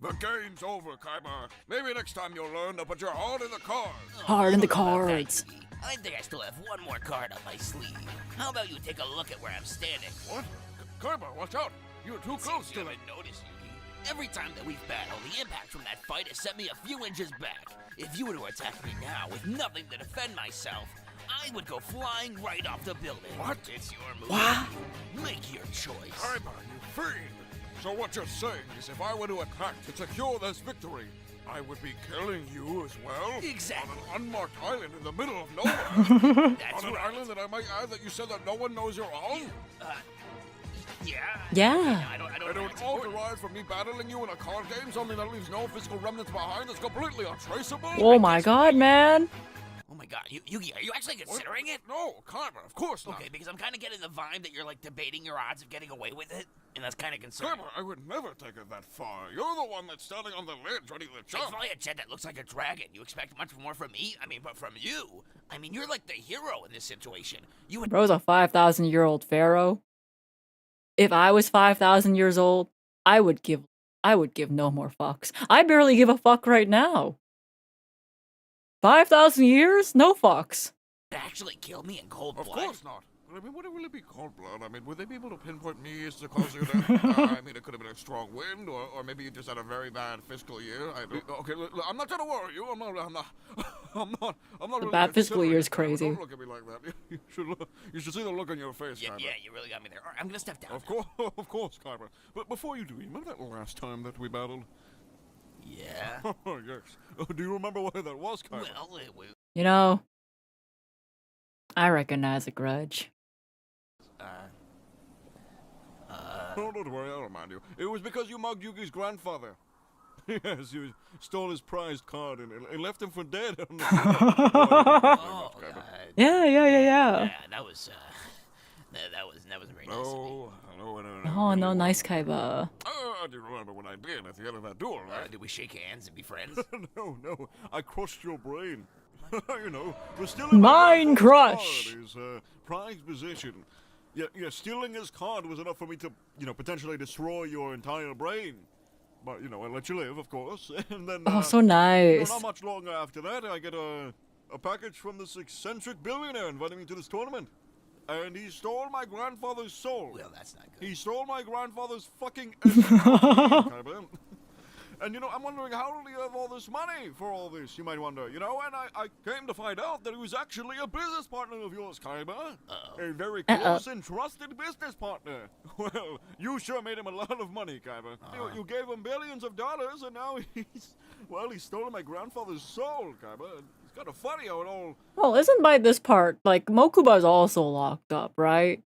The game's over, Kaiba. Maybe next time you'll learn to put your heart in the cards. Hard in the cards. I think I still have one more card up my sleeve. How about you take a look at where I'm standing? What? Kaiba, watch out! You're too close to it. Noticed, Yugi. Every time that we've battled, the impact from that fight has sent me a few inches back. If you were to attack me now with nothing to defend myself, I would go flying right off the building. What? It's your move. What? Make your choice. Kaiba, you fiend! So what you're saying is if I were to attack to secure this victory, I would be killing you as well? Exactly. On an unmarked island in the middle of nowhere? That's on an right. island that I might add that you said that no one knows you're on? Yeah. Yeah. I don't And it would authorize for me battling you in a card game, something that leaves no physical remnants behind, that's completely untraceable? Oh my god, man. Oh my god, Yugi, are you actually considering it? No, Kaiba, of course not. Okay, because I'm kind of getting the vibe that you're like debating your odds of getting away with it, and that's kind of concerning. Kaiba, I would never take it that far. You're the one that's standing on the ledge ready to jump. If I had said that looks like a dragon, you expect much more from me? I mean, but from you? I mean, you're like the hero in this situation. You would. Bro's a 5,000-year-old pharaoh. If I was 5,000 years old, I would give no more fucks. I barely give a fuck right now. 5,000 years? No fucks. Actually kill me in cold blood. Of course not. I mean, would it really be cold blood? I mean, would they be able to pinpoint me as the cause of your death? I mean, it could have been a strong wind, or maybe you just had a very bad fiscal year. Okay, look, I'm not trying to worry you. I'm not The really bad fiscal year is considering it, crazy. Don't look at me like that. You should see the look on your face, Yeah, Kyber. yeah, you really got me there. All right, I'm gonna step down. Of course, Kyber. But before you do, you remember that last time that we battled? Yeah. Oh, yes. Do you remember why that was, Kyber? Well, it was... You know, I recognize a grudge. Oh, don't worry, I'll remind you. It was because you mugged Yugi's grandfather. Yes, you stole his prized card and left him for dead on the Oh, God. Yeah. That was very nice. Oh, no, nice Kaiba. I do remember when I did at the end of that duel, right? Did we shake hands and be friends? No. I crushed your brain. You know, we're still in Mind crush. His prized position. Yeah, stealing his card was enough for me to, potentially destroy your entire brain. But, I let you live, of course. And then, Oh, so nice. Not much longer after that, I get a package from this eccentric billionaire inviting me to this tournament. And he stole my grandfather's soul. Well, that's not good. He stole my grandfather's fucking And, I'm wondering, how did he have all this money for all this, you might wonder, And I came to find out that he was actually a business partner of yours, Kaiba. A very close and trusted business partner. Well, you sure made him a lot of money, Kaiba. You gave him billions of dollars, and now he's stolen my grandfather's soul, Kaiba. It's kind of funny how it all... Well, isn't by this part, like, Mokuba's also locked up, right?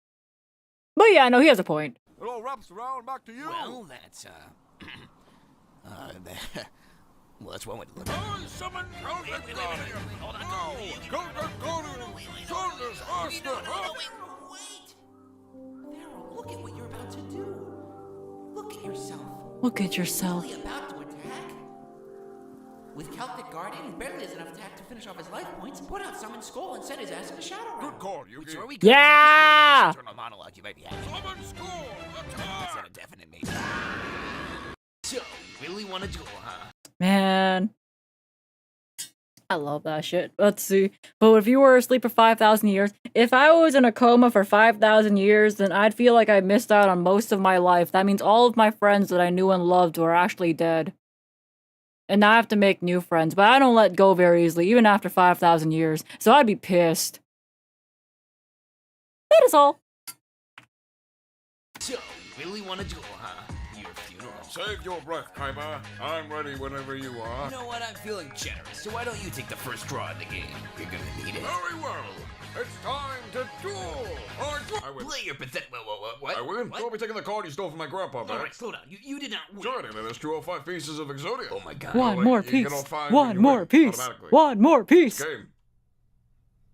But yeah, no, he has a point. It all wraps around back to you. Well, that's, well, that's one way to look at it. Oh, summon Count Guardian! Hold on, Count Guardian! Saunders, Oscar! Wait! Pharaoh, look at what you're about to do. Look at yourself. Look at yourself. Really about to attack? With Celtic Guardian, he barely has enough attack to finish off his life points, put out Summon Skull, and send his ass in the Shadow Realm. Good call, Yugi. Which are we good? Yeah! Internal monologue, you might be happy. Summon Skull! Attack! Is that a definite major? So, you really want to duel, huh? Man. I love that shit. Let's see. But if you were asleep for 5,000 years, if I was in a coma for 5,000 years, then I'd feel like I missed out on most of my life. That means all of my friends that I knew and loved were actually dead. And now I have to make new friends, but I don't let go very easily, even after 5,000 years. So I'd be pissed. That is all. So, you really want to duel, huh? Your funeral. Save your breath, Kaiba. I'm ready whenever you are. You know what? I'm feeling generous, so why don't you take the first draw in the game? You're gonna need it. Very well. It's time to duel. I win. Play your pathetic... What? I win? What? Don't be taking the card you stole from my grandpa, man. Alright, slow down. You did not win. Sure, and there's 205 pieces of Exodia. Oh my god. One more piece. One more win piece. automatically. One more piece. Game.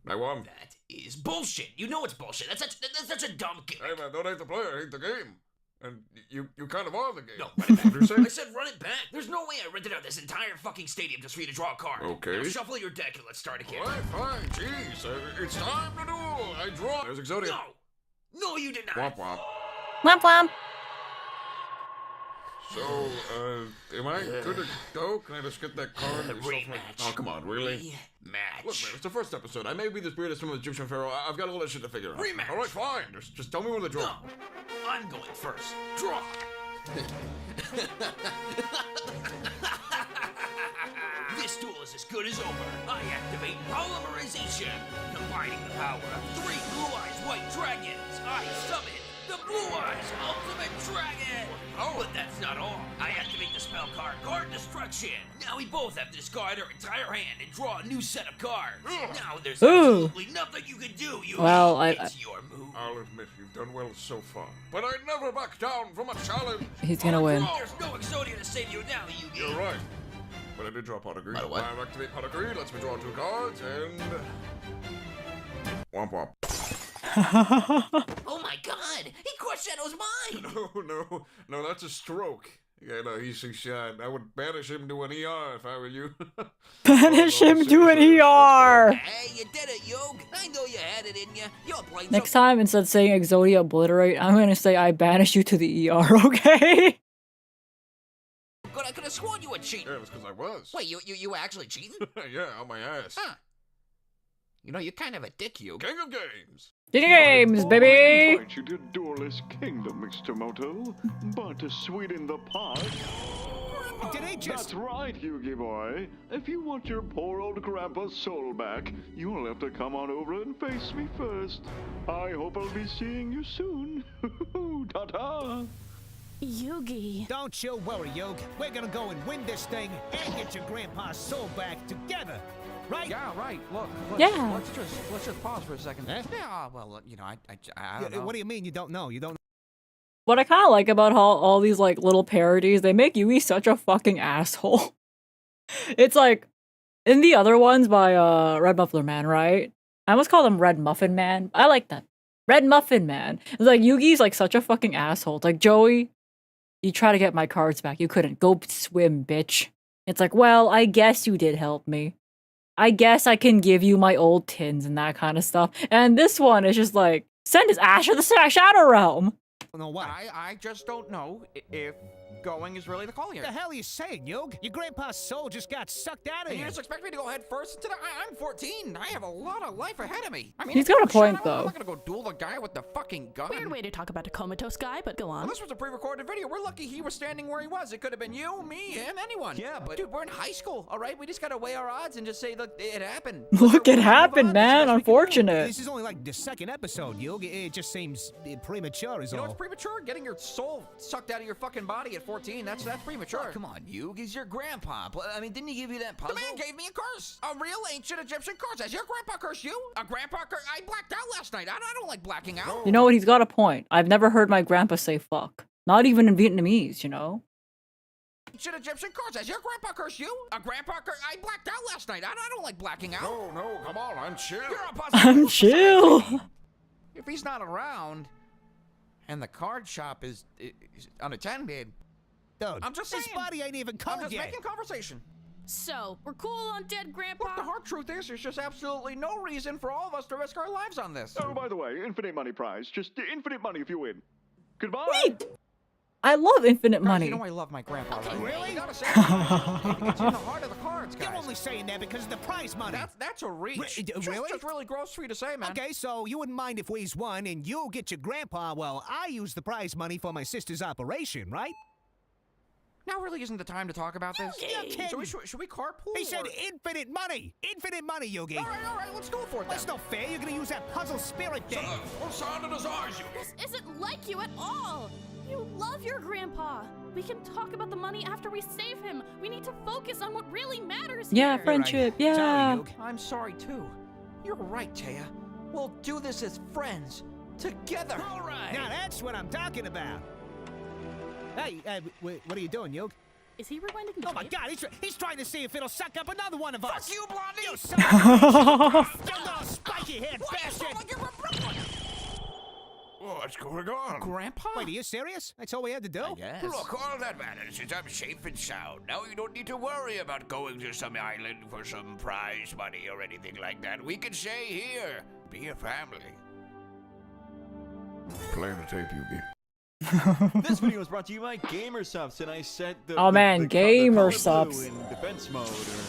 I won. That is bullshit. You know it's bullshit. That's such a dumb game. Hey man, don't hate the player, hate the game. And you kind of are the game. No, run it back. What did you say? I said run it back. There's no way I rented out this entire fucking stadium just for you to draw a card. Okay. Now shuffle your deck and let's start again. Alright, fine. Jeez, it's time to duel. I draw. There's Exodia. No. No, you did not. Womp womp. Womp womp. So, am I good to go? Can I just get that card? and stuff like... Oh, come on, really? Rematch. Look, man, it's the first episode. I may be the spirit of some of the Egyptian pharaoh. I've got all that shit to figure out. Rematch. All right, fine. Just tell me when to draw. No. I'm going first. Draw. This duel is as good as over. I activate polymerization, combining the power of 3 Blue Eyes White Dragons. I summon the Blue Eyes Ultimate Dragon. Oh, but that's not all. I activate the spell card Guard Destruction. Now we both have to discard our entire hand and draw a new set of cards. Now there's absolutely nothing you can do. Well, it's your move. I'll admit you've done well so far, but I never back down from a challenge. He's gonna win. There's no Exodia to save you now, Yu-Gi. You're right. But I did draw pot of greed. What? I activate pot of greed, lets me draw 2 cards, and... Womp womp. Oh my god! He crushed Shadow's mind! No, that's a stroke. Yeah, no, he's I would banish him to an ER if I were you. Banish him to an ER! Hey, you did it, Yog! I know you had it in you. You're playing Next time, instead of saying Exodia obliterate, I'm gonna say I banish you to the ER, okay? Good, I could have sworn you were cheating. Yeah, it was because I was. Wait, you were actually cheating? Yeah, on my ass. Huh. You know, you're kind of a dick, you. King of Games! King of Games, baby! invite you to Duelist Kingdom, Mr. Moto. But to sweeten the pot... Did they just... That's right, Yugi boy. If you want your poor old grandpa's soul back, you'll have to come on over and face me first. I hope I'll be seeing you soon. Ta-ta! Yugi. Don't you worry, Yug. We're gonna go and win this thing and get your grandpa's soul back together. Right? Yeah, right. Look, Yeah. let's just pause for a second. Yeah, well, you know, I don't know. What do you mean you don't know? You don't What I kind of like about how all these like little parodies, they make Yugi such a fucking asshole. It's like in the other ones by Red Muffler Man, right? I almost call him Red Muffin Man. I like that. Red Muffin Man. It's like Yugi's like such a fucking asshole. It's like, Joey, you try to get my cards back. You couldn't. Go swim, bitch. It's like, well, I guess you did help me. I guess I can give you my old tins and that kind of stuff. And this one is just like, send his ass to the Shadow Realm. know what? I just don't know if going is really the call here. What the hell are you saying, Yug? Your grandpa's soul just got sucked out of You here. just expect me to go head first into the... I'm 14. I have a lot of life ahead of me. I mean, He's got a point, I'm though. not gonna go duel the guy with the fucking gun. Weird way to talk about a comatose guy, but go on. Well, this was a pre-recorded video. We're lucky he was standing where he was. It could have been you, me, him, anyone. Yeah, but... Dude, we're in high school, all right? We just gotta weigh our odds and just say, look, it happened. Look, it happened, man. Unfortunate. This is only like the second episode, Yug. It just seems premature is You know all. what's premature? Getting your soul sucked out of your fucking body at 14. That's premature. Oh, come on, Yug. He's your grandpa. I mean, didn't he give you that puzzle? The man gave me a curse. A real ancient Egyptian curse. Has your grandpa cursed you? A grandpa curse? I blacked out last night. I don't like blacking out. You know what? He's got a point. I've never heard my grandpa say fuck. Not even in Vietnamese, you know? Ancient Egyptian curse. Has your grandpa cursed you? A grandpa curse? I blacked out last night. I don't like blacking out. No, come on, I'm chill. You're a puzzle. I'm chill. If he's not around, and the card shop is unattended, Dude, I'm just saying. His body ain't even cold I'm just yet. making conversation. So, we're cool on dead grandpa? Look, the hard truth is, there's just absolutely no reason for all of us to risk our lives on this. Oh, by the way, infinite money prize. Just infinite money if you win. Goodbye. Wait! I love infinite money. You know I love my grandpa, right? Really? You gotta say it. It's in the heart of the cards, guys. You're only saying that because of the prize money. That's a reach. Really? Just really gross for you to say, man. Okay, so you wouldn't mind if we's won and you'll get your grandpa while I use the prize money for my sister's operation, right? Now really isn't the time to talk about this. You're kidding. Should we carpool? He said or... infinite money! Infinite money, Yugi! All right, let's go for it then. That's not fair. You're gonna use that puzzle spirit thing. What sounded as ours, you? This isn't like you at all. You love your grandpa. We can talk about the money after we save him. We need to focus on what really matters Yeah, here. friendship, Sorry, yeah. Yug. I'm sorry, too. You're right, Taya. We'll do this as friends. Together. All right. Now that's what I'm talking about. Hey, what are you doing, Yug? Is he rewinding the Oh my tape? God, he's trying to see if it'll suck up another one of us. Fuck you, Blondie! You son of a you little spiky-head bastard! What's going on? Grandpa? Wait, are you serious? That's all we had to do? Yes. Look, all that matters is I'm safe and sound. Now you don't need to worry about going to some island for some prize money or anything like that. We can stay here. Be a family. Play the tape, Yugi. This video was brought to you by GamerSubs, and I set the Oh, man, the color blue GamerSubs. in defense mode, or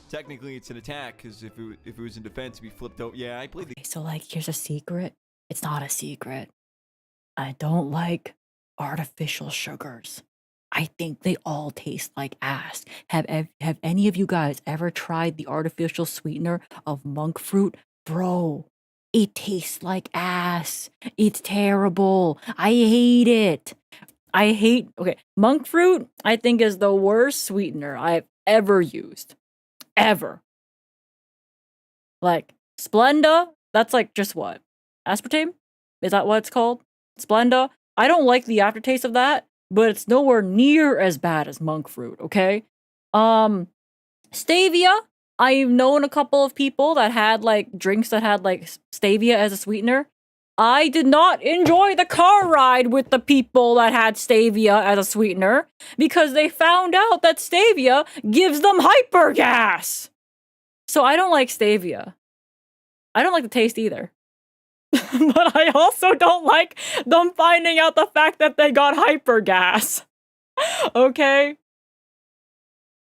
technically it's an attack because if it was in defense, it'd be flipped out. Yeah, I played the. So, like, here's a secret. It's not a secret. I don't like artificial sugars. I think they all taste like ass. Have any of you guys ever tried the artificial sweetener of monk fruit? Bro, it tastes like ass. It's terrible. I hate it. Okay, monk fruit, I think, is the worst sweetener I've ever used. Ever. Like, Splenda, that's like just what? Aspartame? Is that what it's called? Splenda? I don't like the aftertaste of that, but it's nowhere near as bad as monk fruit, okay? Stevia, I've known a couple of people that had like drinks that had like stevia as a sweetener. I did not enjoy the car ride with the people that had stevia as a sweetener because they found out that stevia gives them hypergas. So I don't like stevia. I don't like the taste either. But I also don't like them finding out the fact that they got hypergas. Okay?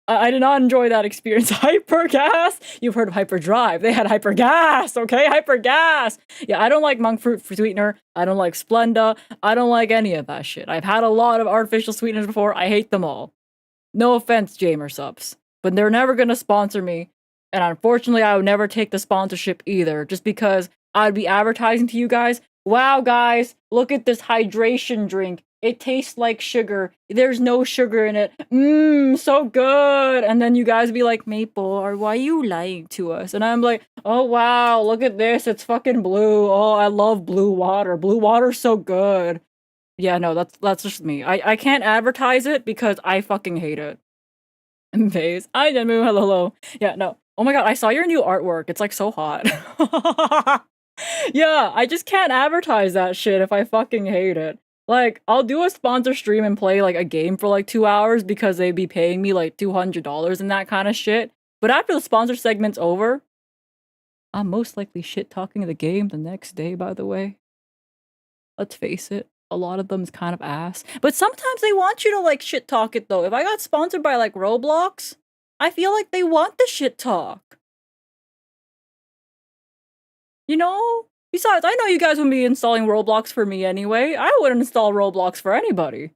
I did not enjoy that experience. Hyper gas. You've heard of hyper drive. They had hyper gas. Okay, hyper gas. Yeah, I don't like monk fruit sweetener. I don't like Splenda. I don't like any of that shit. I've had a lot of artificial sweeteners before. I hate them all. No offense, Jamer subs, but they're never gonna sponsor me. And unfortunately, I would never take the sponsorship either, just because I'd be advertising to you guys. Wow, guys, look at this hydration drink. It tastes like sugar. There's no sugar in it. Mmm, so good. And then you guys be like, Maple, or why are you lying to us? And I'm like, oh wow, look at this. It's fucking blue. Oh, I love blue water. Blue water's so good. Yeah, no, that's just me. I can't advertise it because I fucking hate it. Vase. Hi, Denmu. Hello, hello. Yeah, no. Oh my god, I saw your new artwork. It's like so hot. Yeah, I just can't advertise that shit if I fucking hate it. Like, I'll do a sponsor stream and play like a game for like 2 hours because they'd be paying me like $200 and that kind of shit. But after the sponsor segment's over, I'm most likely shit talking the game the next day, by the way. Let's face it. A lot of them's kind of ass. But sometimes they want you to like shit talk it though. If I got sponsored by like Roblox, I feel like they want the shit talk. You know? Besides, I know you guys wouldn't be installing Roblox for me anyway. I wouldn't install Roblox for anybody.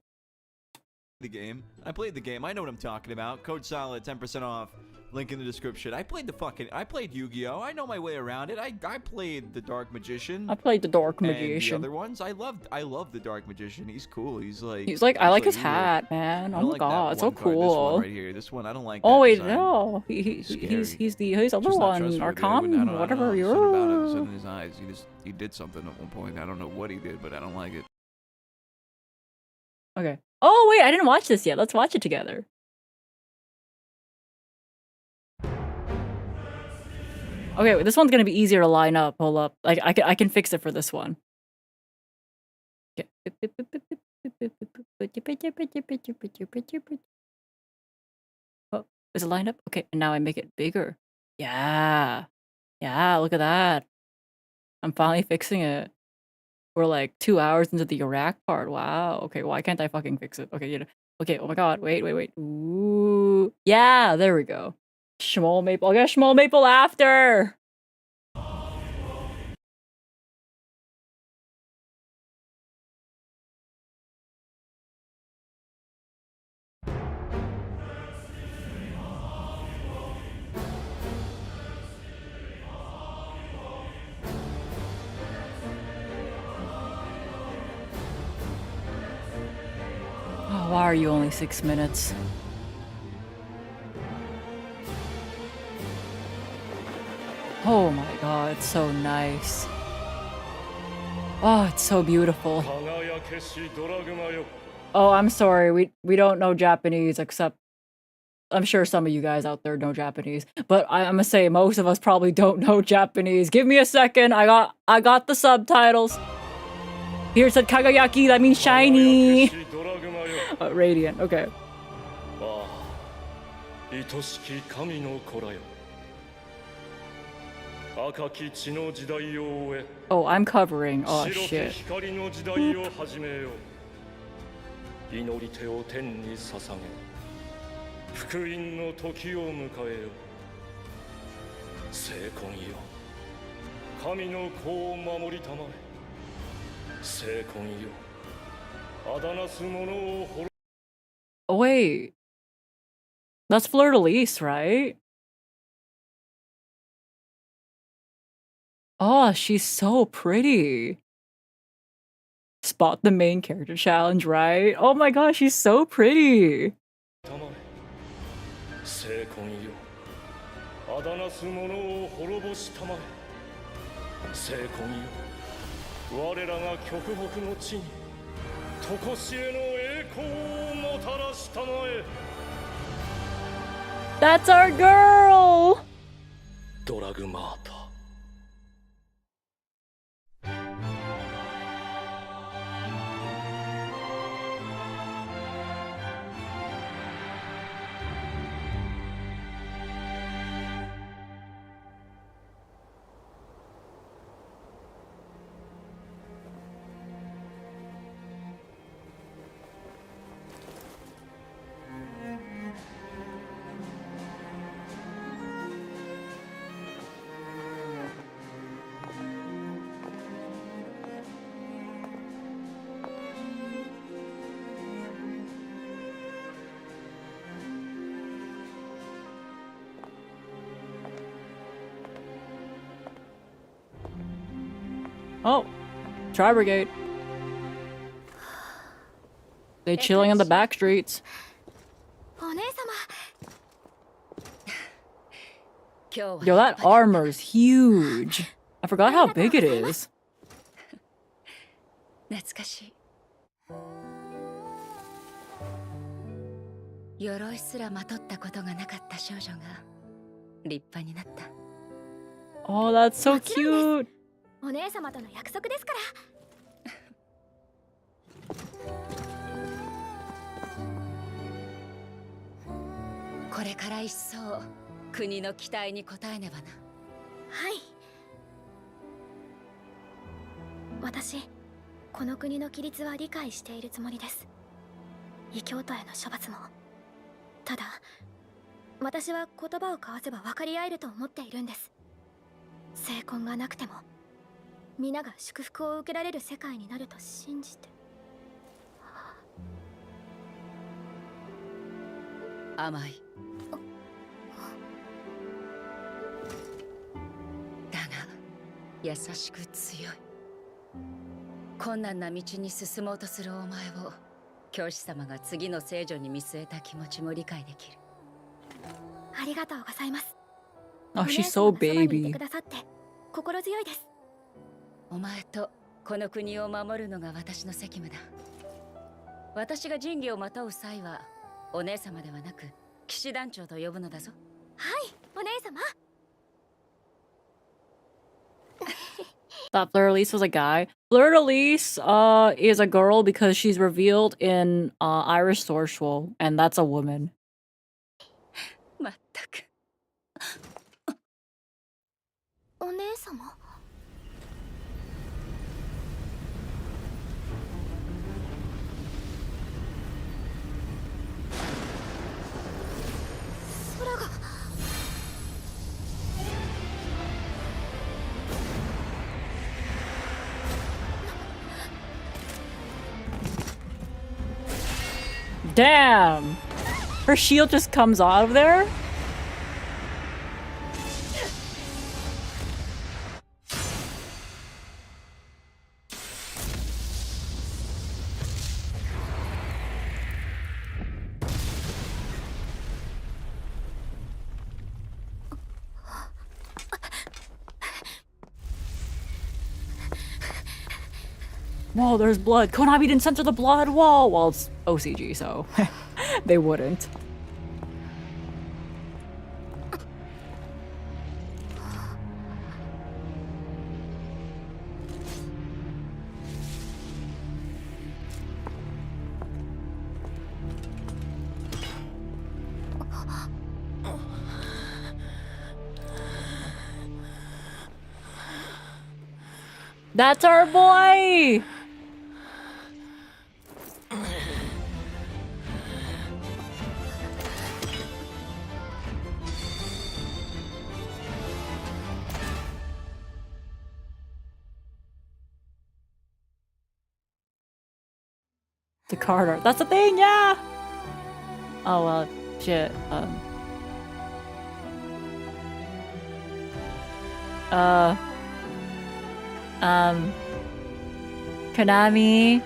The game. I played the game. I know what I'm talking about. Code Solid, 10% off. Link in the description. I played Yu-Gi-Oh! I know my way around it. I played the Dark Magician. I played the Dark And Magician. the other ones, I love the Dark Magician. He's cool. He's like I like his hat, man. Oh my god, it's so cool. This one right here. This one, I don't like. Oh that wait, design. no. He's the other one, Arkham, whatever. Something about it. Something in his eyes. He did something at one point. I don't know what he did, but I don't like it. Okay. Oh wait, I didn't watch this yet. Let's watch it together. Okay, wait, this one's gonna be easier to line up. Hold up. I can fix it for this one. Okay. Oh, is it lined up? Okay, and now I make it bigger. Yeah. Yeah, look at that. I'm finally fixing it. We're like 2 hours into the Iraq part. Wow. Okay, why can't I fucking fix it? Okay, okay, oh my god, wait. Ooh. Yeah, there we go. Schmoll Maple. I'll get Schmoll Maple after! Oh, why are you only 6 minutes? Oh my god, it's so nice. Oh, it's so beautiful. Oh, I'm sorry, we don't know Japanese, except I'm sure some of you guys out there know Japanese. But I'm gonna say most of us probably don't know Japanese. Give me a second, I got the subtitles. Here it said Kagayaki, that means shiny. Radiant, okay. Oh, I'm covering. Oh, shit. Oh, wait. That's Fleur-de-Lis, right? Oh, she's so pretty. Spot the main character challenge, right? Oh my gosh, she's so pretty. That's our girl! Oh, Tri Brigade. They chilling in the back streets. Yo, that armor's huge. I forgot how big it is. 懐かしい。鎧すらまとったことがなかった少女が立派になった。Oh, that's so cute. お姉様との約束ですから。これから一層国の期待に応えねばな。はい。私、この国の規律は理解しているつもりです。異教徒への処罰も。ただ、私は言葉を交わせば分かり合えると思っているんです。成婚がなくても、皆が祝福を受けられる世界になると信じて。甘い。だが優しく強い。困難な道に進もうとするお前を教師様が次の聖女に見据えた気持ちも理解できる。ありがとうございます。 Oh, she's so お姉様がそばにいて baby. くださって心強いです。お前とこの国を守るのが私の責務だ。私が神器をまとう際はお姉様ではなく騎士団長と呼ぶのだぞ。はい、お姉様。Thought Fleur Elise was a guy. Fleur Elise is a girl because she's revealed in Irish Sorceral, and that's a woman. まったく。お姉様。空が。Damn! Her shield just comes out of there? Whoa, there's blood. Konami didn't censor the blood. Whoa. Well, it's OCG, so they wouldn't. That's our boy! The card art. That's the thing, yeah! Oh, well, shit. Konami?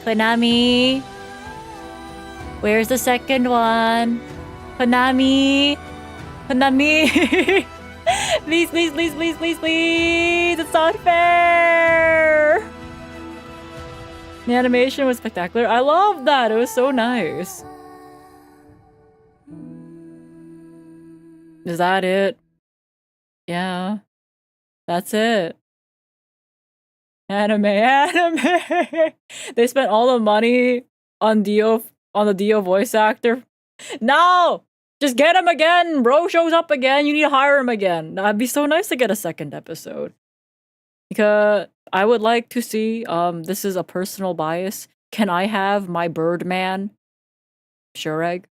Konami? Where's the second one? Konami? Konami? Please, please, please, please, please, please! It's not fair! The animation was spectacular. I love that! It was so nice. Is that it? Yeah. That's it. Anime. They spent all the money on the Dio voice actor. No! Just get him again! Bro shows up again. You need to hire him again. That'd be so nice to get a second episode. Because I would like to see, this is a personal bias. Can I have my Birdman Shureg?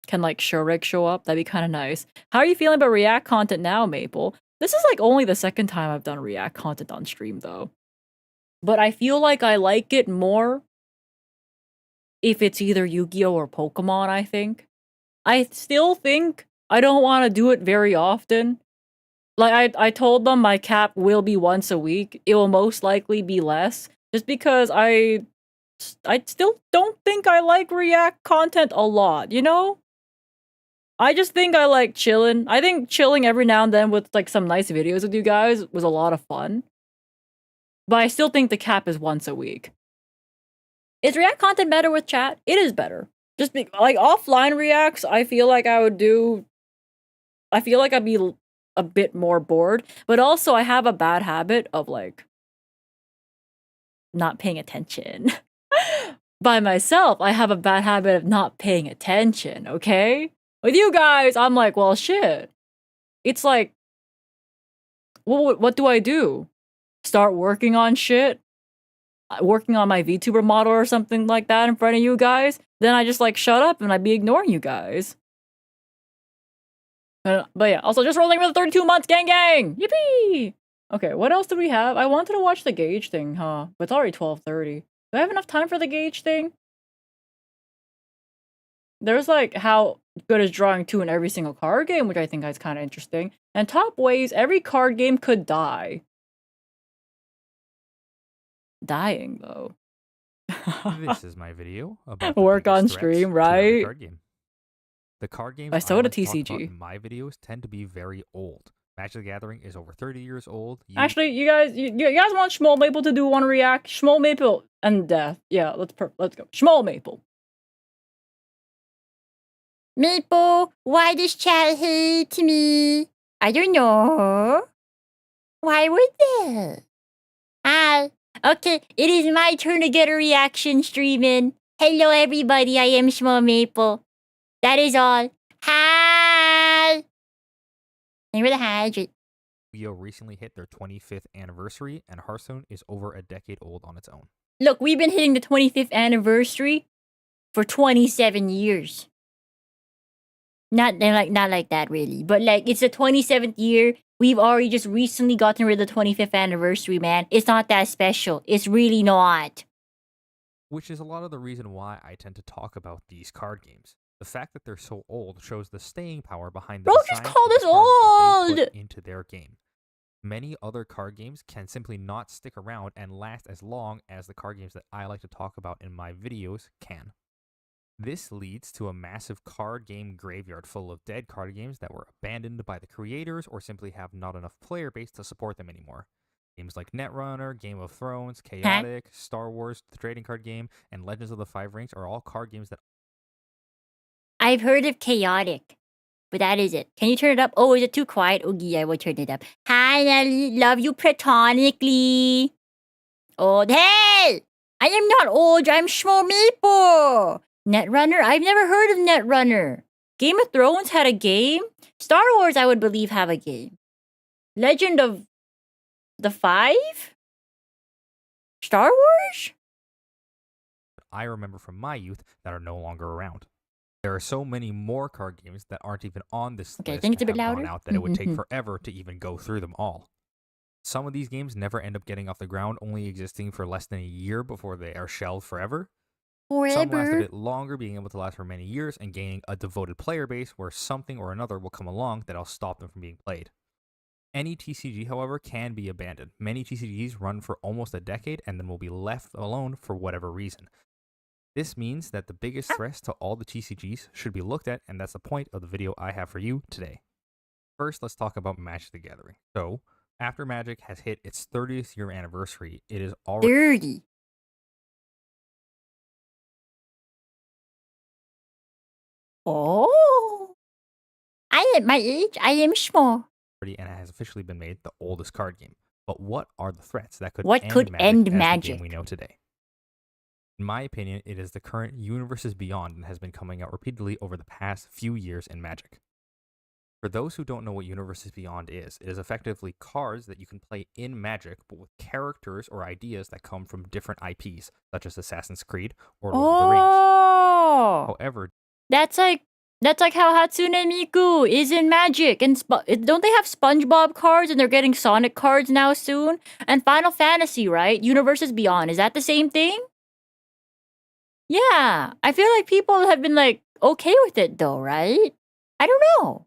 Can like Shureg show up? That'd be kind of nice. How are you feeling about React content now, Maple? This is like only the second time I've done React content on stream though. But I feel like I like it more if it's either Yu-Gi-Oh or Pokemon, I think. I still think I don't want to do it very often. like I told them my cap will be once a week. It will most likely be less, just because I still don't think I like react content a lot, you know? I just think I like chilling. I think chilling every now and then with like some nice videos with you guys was a lot of fun. But I still think the cap is once a week. Is react content better with chat? It is better. Just like offline reacts, I feel like I'd be a bit more bored, but also I have a bad habit of like not paying attention. By myself, I have a bad habit of not paying attention, okay? With you guys, I'm like, well, shit. It's like, what do I do? Start working on shit? Working on my VTuber model or something like that in front of you guys? Then I just like shut up and I'd be ignoring you guys. But yeah, also just rolling with the 32 months, gang gang! Yippee! Okay, what else do we have? I wanted to watch the gauge thing, huh? But it's already 12:30. Do I have enough time for the gauge thing? There's like how good is drawing 2 in every single card game, which I think is kind of interesting. And top ways every card game could die. Dying though. This is my video about work on stream, right? Card game. The card games I saw the like to talk about TCG. in my videos tend to be very old. Magic the Gathering is over 30 years old. Actually, you guys want Schmoll Maple to do one react? Schmoll Maple and Death. Yeah, let's go. Schmoll Maple. Maple, why does chat hate me? I don't know. Why would they? Hi. Okay, it is my turn to get a reaction streaming. Hello everybody, I am Schmoll Maple. That is all. Hi! Remember the hydrant. Yu-Gi-Oh recently hit their 25th anniversary, and Hearthstone is over a decade old on its own. Look, we've been hitting the 25th anniversary for 27 years. Not like that really, but like it's the 27th year. We've already just recently gotten rid of the 25th anniversary, man. It's not that special. It's really not. Which is a lot of the reason why I tend to talk about these card games. The fact that they're so old shows the staying power behind the Bro, just call this old into their game. Many other card games can simply not stick around and last as long as the card games that I like to talk about in my videos can. This leads to a massive card game graveyard full of dead card games that were abandoned by the creators or simply have not enough player base to support them anymore. Games like Netrunner, Game of Thrones, Chaotic, Star Wars, the trading card game, and Legends of the Five Rings are all card games that I've heard of Chaotic, but that is it. Can you turn it up? Oh, is it too quiet? Oh, yeah, I will turn it up. Hi, Nelly. Love you platonically. Old. Hey! I am not old. I'm Schmoll Maple. Netrunner? I've never heard of Netrunner. Game of Thrones had a game? Star Wars, I would believe, have a game. Legend of the Five? Star Wars? I remember from my youth that are no longer around. There are so many more card games that aren't even on this list I think it's a bit that have louder. gone out that it would take forever to even go through them all. Some of these games never end up getting off the ground, only existing for less than a year before they are shelved forever. Some last a bit longer, being able to last for many years and gaining a devoted player base where something or another will come along that'll stop them from being played. Any TCG, however, can be abandoned. Many TCGs run for almost a decade and then will be left alone for whatever reason. This means that the biggest threats to all the TCGs should be looked at, and that's the point of the video I have for you today. First, let's talk about Magic the Gathering. So, after Magic has hit its 30th year anniversary, it is already 30. Oh. I at my age, I am small. and it has officially been made the oldest card game. But what are the threats that could What end could Magic end as the Magic? game we know today? In my opinion, it is the current Universes Beyond and has been coming out repeatedly over the past few years in Magic. For those who don't know what Universes Beyond is, it is effectively cards that you can play in Magic, but with characters or ideas that come from different IPs, such as Assassin's Creed or Lord of the Rings. Oh. However, That's like how Hatsune Miku is in Magic. And don't they have SpongeBob cards and they're getting Sonic cards now soon? And Final Fantasy, right? Universes Beyond. Is that the same thing? Yeah. I feel like people have been like okay with it though, right? I don't know.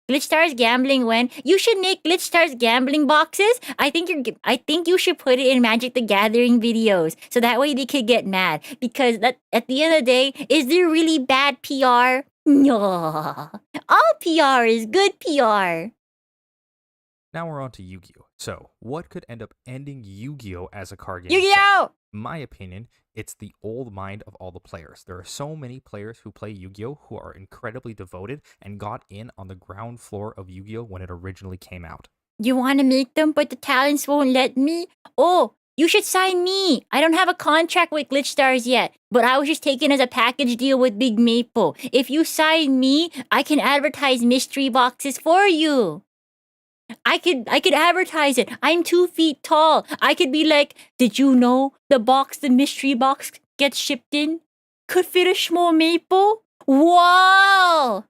GlitchStars gambling when you should make GlitchStars gambling boxes. I think you should put it in Magic the Gathering videos so that way they could get mad because that at the end of the day, is there really bad PR? No, all PR is good PR. Now we're on to Yu-Gi-Oh. So, what could end up ending Yu-Gi-Oh as a card game? Yu-Gi-Oh! In my opinion, it's the old mind of all the players. There are so many players who play Yu-Gi-Oh who are incredibly devoted and got in on the ground floor of Yu-Gi-Oh when it originally came out. You want to make them, but the talents won't let me? Oh, you should sign me. I don't have a contract with GlitchStars yet, but I was just taken as a package deal with Big Maple. If you sign me, I can advertise mystery boxes for you. I could advertise it. I'm 2 feet tall. I could be like, did you know the mystery box gets shipped in could fit a small maple? Whoa!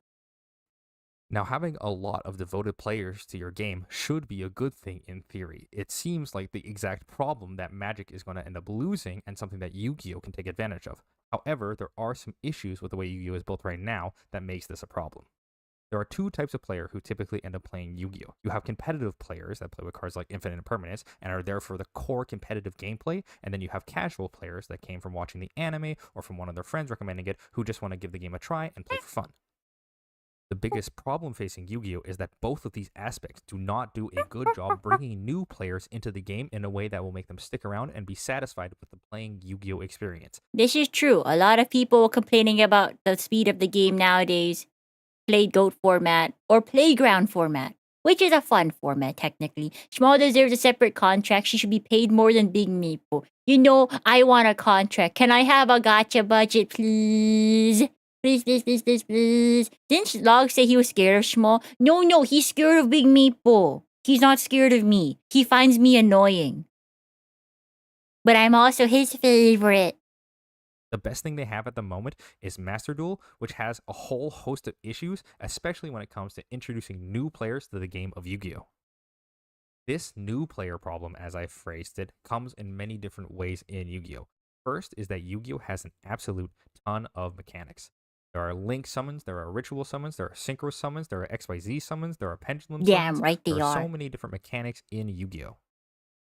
Now, having a lot of devoted players to your game should be a good thing in theory. It seems like the exact problem that Magic is going to end up losing and something that Yu-Gi-Oh can take advantage of. However, there are some issues with the way Yu-Gi-Oh is built right now that makes this a problem. There are 2 types of player who typically end up playing Yu-Gi-Oh! You have competitive players that play with cards like Infinite Impermanence and are there for the core competitive gameplay, and then you have casual players that came from watching the anime or from one of their friends recommending it who just want to give the game a try and play for fun. The biggest problem facing Yu-Gi-Oh! Is that both of these aspects do not do a good job bringing new players into the game in a way that will make them stick around and be satisfied with the playing Yu-Gi-Oh! Experience. This is true. A lot of people complaining about the speed of the game nowadays. Play GOAT format or Playground format, which is a fun format technically. Small deserves a separate contract. She should be paid more than Big Maple. You know, I want a contract. Can I have a gacha budget, please? Please, please, please, please, please. Didn't Log say he was scared of Small? No, he's scared of Big Maple. He's not scared of me. He finds me annoying. But I'm also his favorite. The best thing they have at the moment is Master Duel, which has a whole host of issues, especially when it comes to introducing new players to the game of Yu-Gi-Oh! This new player problem, as I phrased it, comes in many different ways in Yu-Gi-Oh! First is that Yu-Gi-Oh! Has an absolute ton of mechanics. There are link summons, there are ritual summons, there are synchro summons, there are XYZ summons, there are pendulum summons. Damn right they There are are. so many different mechanics in Yu-Gi-Oh!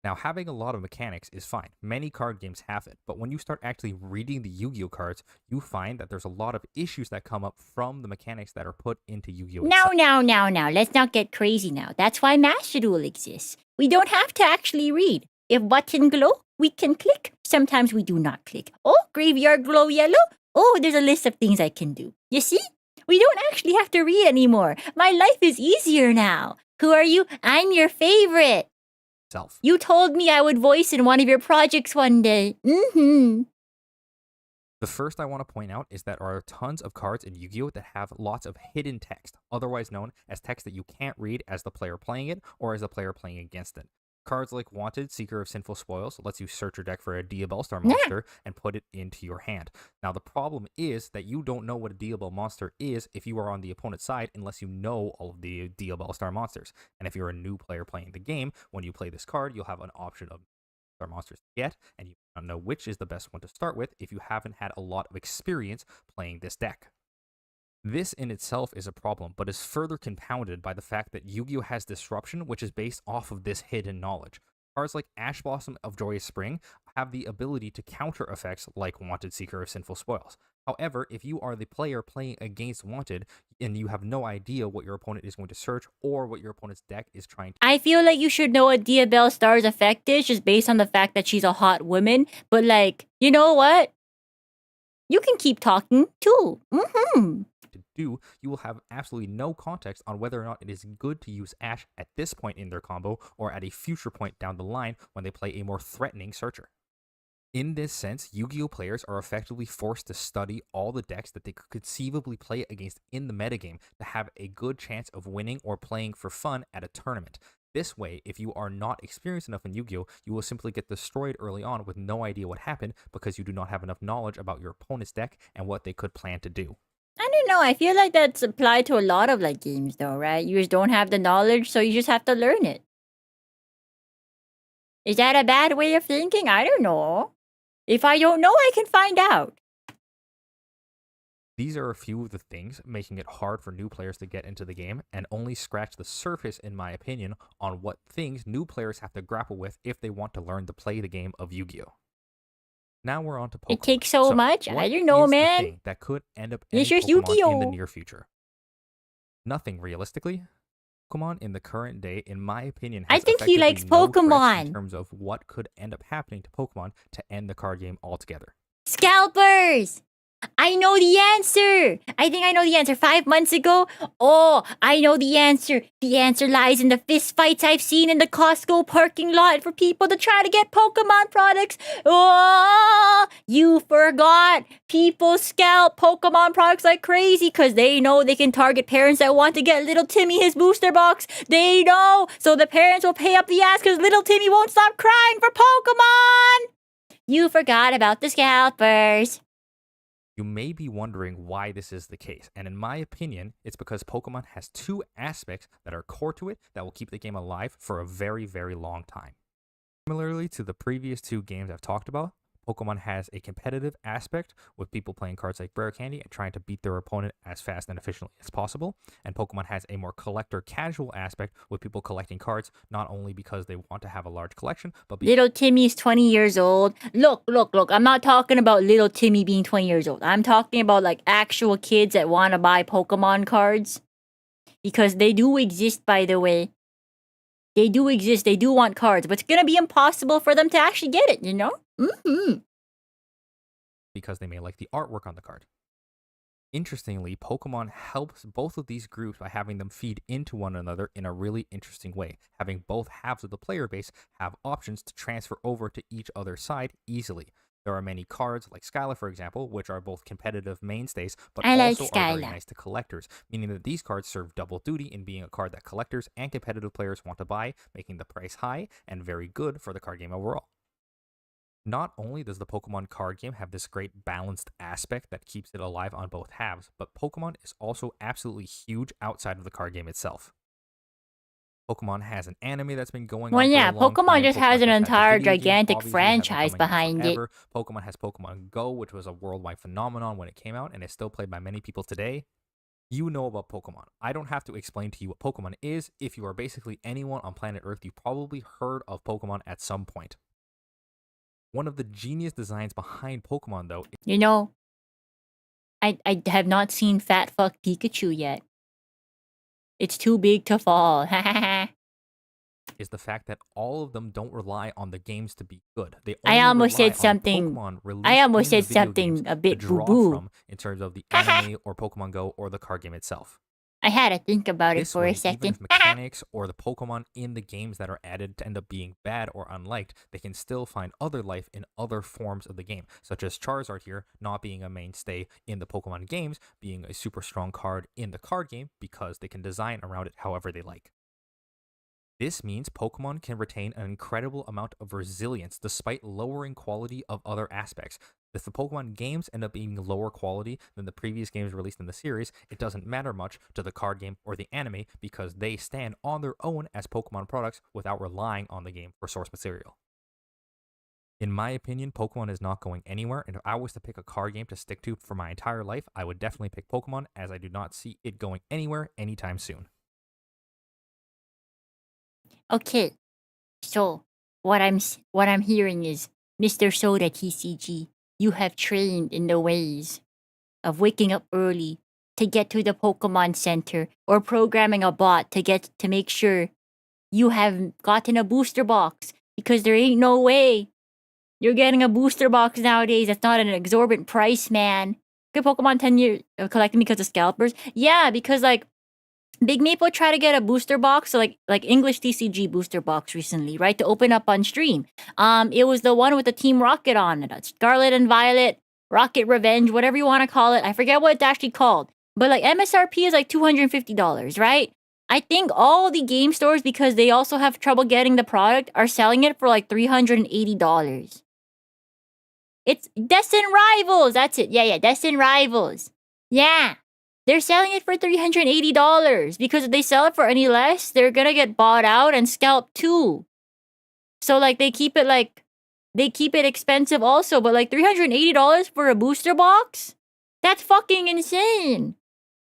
Now, having a lot of mechanics is fine. Many card games have it, but when you start actually reading the Yu-Gi-Oh! Cards, you find that there's a lot of issues that come up from the mechanics that are put into Yu-Gi-Oh! Now. Let's not get crazy now. That's why Master Duel exists. We don't have to actually read. If button glow, we can click. Sometimes we do not click. Oh, graveyard glow yellow. Oh, there's a list of things I can do. You see? We don't actually have to read anymore. My life is easier now. Who are you? I'm your favorite. You told me I would voice in one of your projects one day. The first I want to point out is that there are tons of cards in Yu-Gi-Oh! That have lots of hidden text, otherwise known as text that you can't read as the player playing it or as the player playing against it. Cards like Wanted, Seeker of Sinful Spoils lets you search your deck for a Diabell Star monster and put it into your hand. Now, the problem is that you don't know what a Diabell monster is if you are on the opponent's side unless you know all of the Diabell Star monsters. And if you're a new player playing the game, when you play this card, you'll have an option of Star monsters to get, and you don't know which is the best one to start with if you haven't had a lot of experience playing this deck. This in itself is a problem, but is further compounded by the fact that Yu-Gi-Oh! Has Disruption, which is based off of this hidden knowledge. Cards like Ash Blossom of Joyous Spring have the ability to counter effects like Wanted, Seeker of Sinful Spoils. However, if you are the player playing against Wanted and you have no idea what your opponent is going to search or what your opponent's deck is trying to... I feel like you should know what Diabell Star's effect is just based on the fact that she's a hot woman. But like, you know what? You can keep talking too. To do, you will have absolutely no context on whether or not it is good to use Ash at this point in their combo or at a future point down the line when they play a more threatening searcher. In this sense, Yu-Gi-Oh! Players are effectively forced to study all the decks that they could conceivably play against in the metagame to have a good chance of winning or playing for fun at a tournament. This way, if you are not experienced enough in Yu-Gi-Oh!, you will simply get destroyed early on with no idea what happened because you do not have enough knowledge about your opponent's deck and what they could plan to do. I don't know. I feel like that's applied to a lot of like games though, right? You just don't have the knowledge, so you just have to learn it. Is that a bad way of thinking? I don't know. If I don't know, I can find out. These are a few of the things making it hard for new players to get into the game, and only scratch the surface, in my opinion, on what things new players have to grapple with if they want to learn to play the game of Yu-Gi-Oh! Now we're on to Pokemon. It takes so much? I what don't know, is the man. thing that could end up It's ending just Pokemon in the Yu-Gi-Oh! near future? Nothing, realistically. Pokemon in the current day, in my opinion, has I think he effectively likes no threats Pokemon. in terms of what could end up happening to Pokemon to end the card game altogether. Scalpers! I know the answer! I think I know the answer. 5 months ago? Oh, I know the answer. The answer lies in the fist fights I've seen in the Costco parking lot for people to try to get Pokemon products. Oh, you forgot. People scalp Pokemon products like crazy because they know they can target parents that want to get little Timmy his booster box. They know. So the parents will pay up the ass because little Timmy won't stop crying for Pokemon. You forgot about the scalpers. You may be wondering why this is the case, and in my opinion, it's because Pokemon has two aspects that are core to it that will keep the game alive for a very, very long time. Similarly to the previous two games I've talked about, Pokemon has a competitive aspect with people playing cards like Rare Candy and trying to beat their opponent as fast and efficiently as possible, and Pokemon has a more collector casual aspect with people collecting cards not only because they want to have a large collection, but because little Timmy's 20 years old. Look. I'm not talking about little Timmy being 20 years old. I'm talking about like actual kids that want to buy Pokemon cards. Because they do exist, by the way. They do exist. They do want cards. But it's going to be impossible for them to actually get it, you know? because they may like the artwork on the card. Interestingly, Pokemon helps both of these groups by having them feed into one another in a really interesting way, having both halves of the player base have options to transfer over to each other's side easily. There are many cards, like Skyla for example, which are both competitive mainstays, but also are very nice to collectors, meaning that these cards serve double duty in being a card that collectors and competitive players want to buy, making the price high and very good for the card game overall. Not only does the Pokemon card game have this great balanced aspect that keeps it alive on both halves, but Pokemon is also absolutely huge outside of the card game itself. Pokemon has an anime that's been going on for a long Pokemon time. just has an has had the entire video game, gigantic obviously, franchise has been coming out behind it. forever. Pokemon has Pokemon Go, which was a worldwide phenomenon when it came out and is still played by many people today. You know about Pokemon. I don't have to explain to you what Pokemon is. If you are basically anyone on planet Earth, you probably heard of Pokemon at some point. One of the genius designs behind Pokemon, though, you know, I have not seen Fat Fuck Pikachu yet. It's too big to fall. is the fact that all of them don't rely on the games to be good. They I only almost rely said on something. Pokemon released I almost in the said video something games a bit to draw boo-boo. from in terms of the anime or Pokemon Go or the card game itself. I had to think about it This for way, a even second. if mechanics or the Pokemon in the games that are added to end up being bad or unliked, they can still find other life in other forms of the game, such as Charizard here not being a mainstay in the Pokemon games, being a super strong card in the card game because they can design around it however they like. This means Pokemon can retain an incredible amount of resilience despite lowering quality of other aspects. If the Pokemon games end up being lower quality than the previous games released in the series, it doesn't matter much to the card game or the anime because they stand on their own as Pokemon products without relying on the game for source material. In my opinion, Pokemon is not going anywhere, and if I was to pick a card game to stick to for my entire life, I would definitely pick Pokemon, as I do not see it going anywhere anytime soon. Okay, so what I'm hearing is, Mr. Soda TCG, you have trained in the ways of waking up early to get to the Pokemon Center or programming a bot to make sure you have gotten a booster box, because there ain't no way you're getting a booster box nowadays. That's not an exorbitant price, man. Good Pokemon 10 years collecting because of scalpers. Yeah, because like Big Maple tried to get a booster box, so like English TCG booster box recently, right? To open up on stream. It was the one with the Team Rocket on it. Scarlet and Violet, Rocket Revenge, whatever you want to call it. I forget what it's actually called. But like MSRP is like $250, right? I think all the game stores, because they also have trouble getting the product, are selling it for like $380. It's Destin Rivals. That's it. Yeah, Destin Rivals. Yeah. They're selling it for $380 because if they sell it for any less, they're gonna get bought out and scalped too. So like they keep it expensive also, but like $380 for a booster box? That's fucking insane.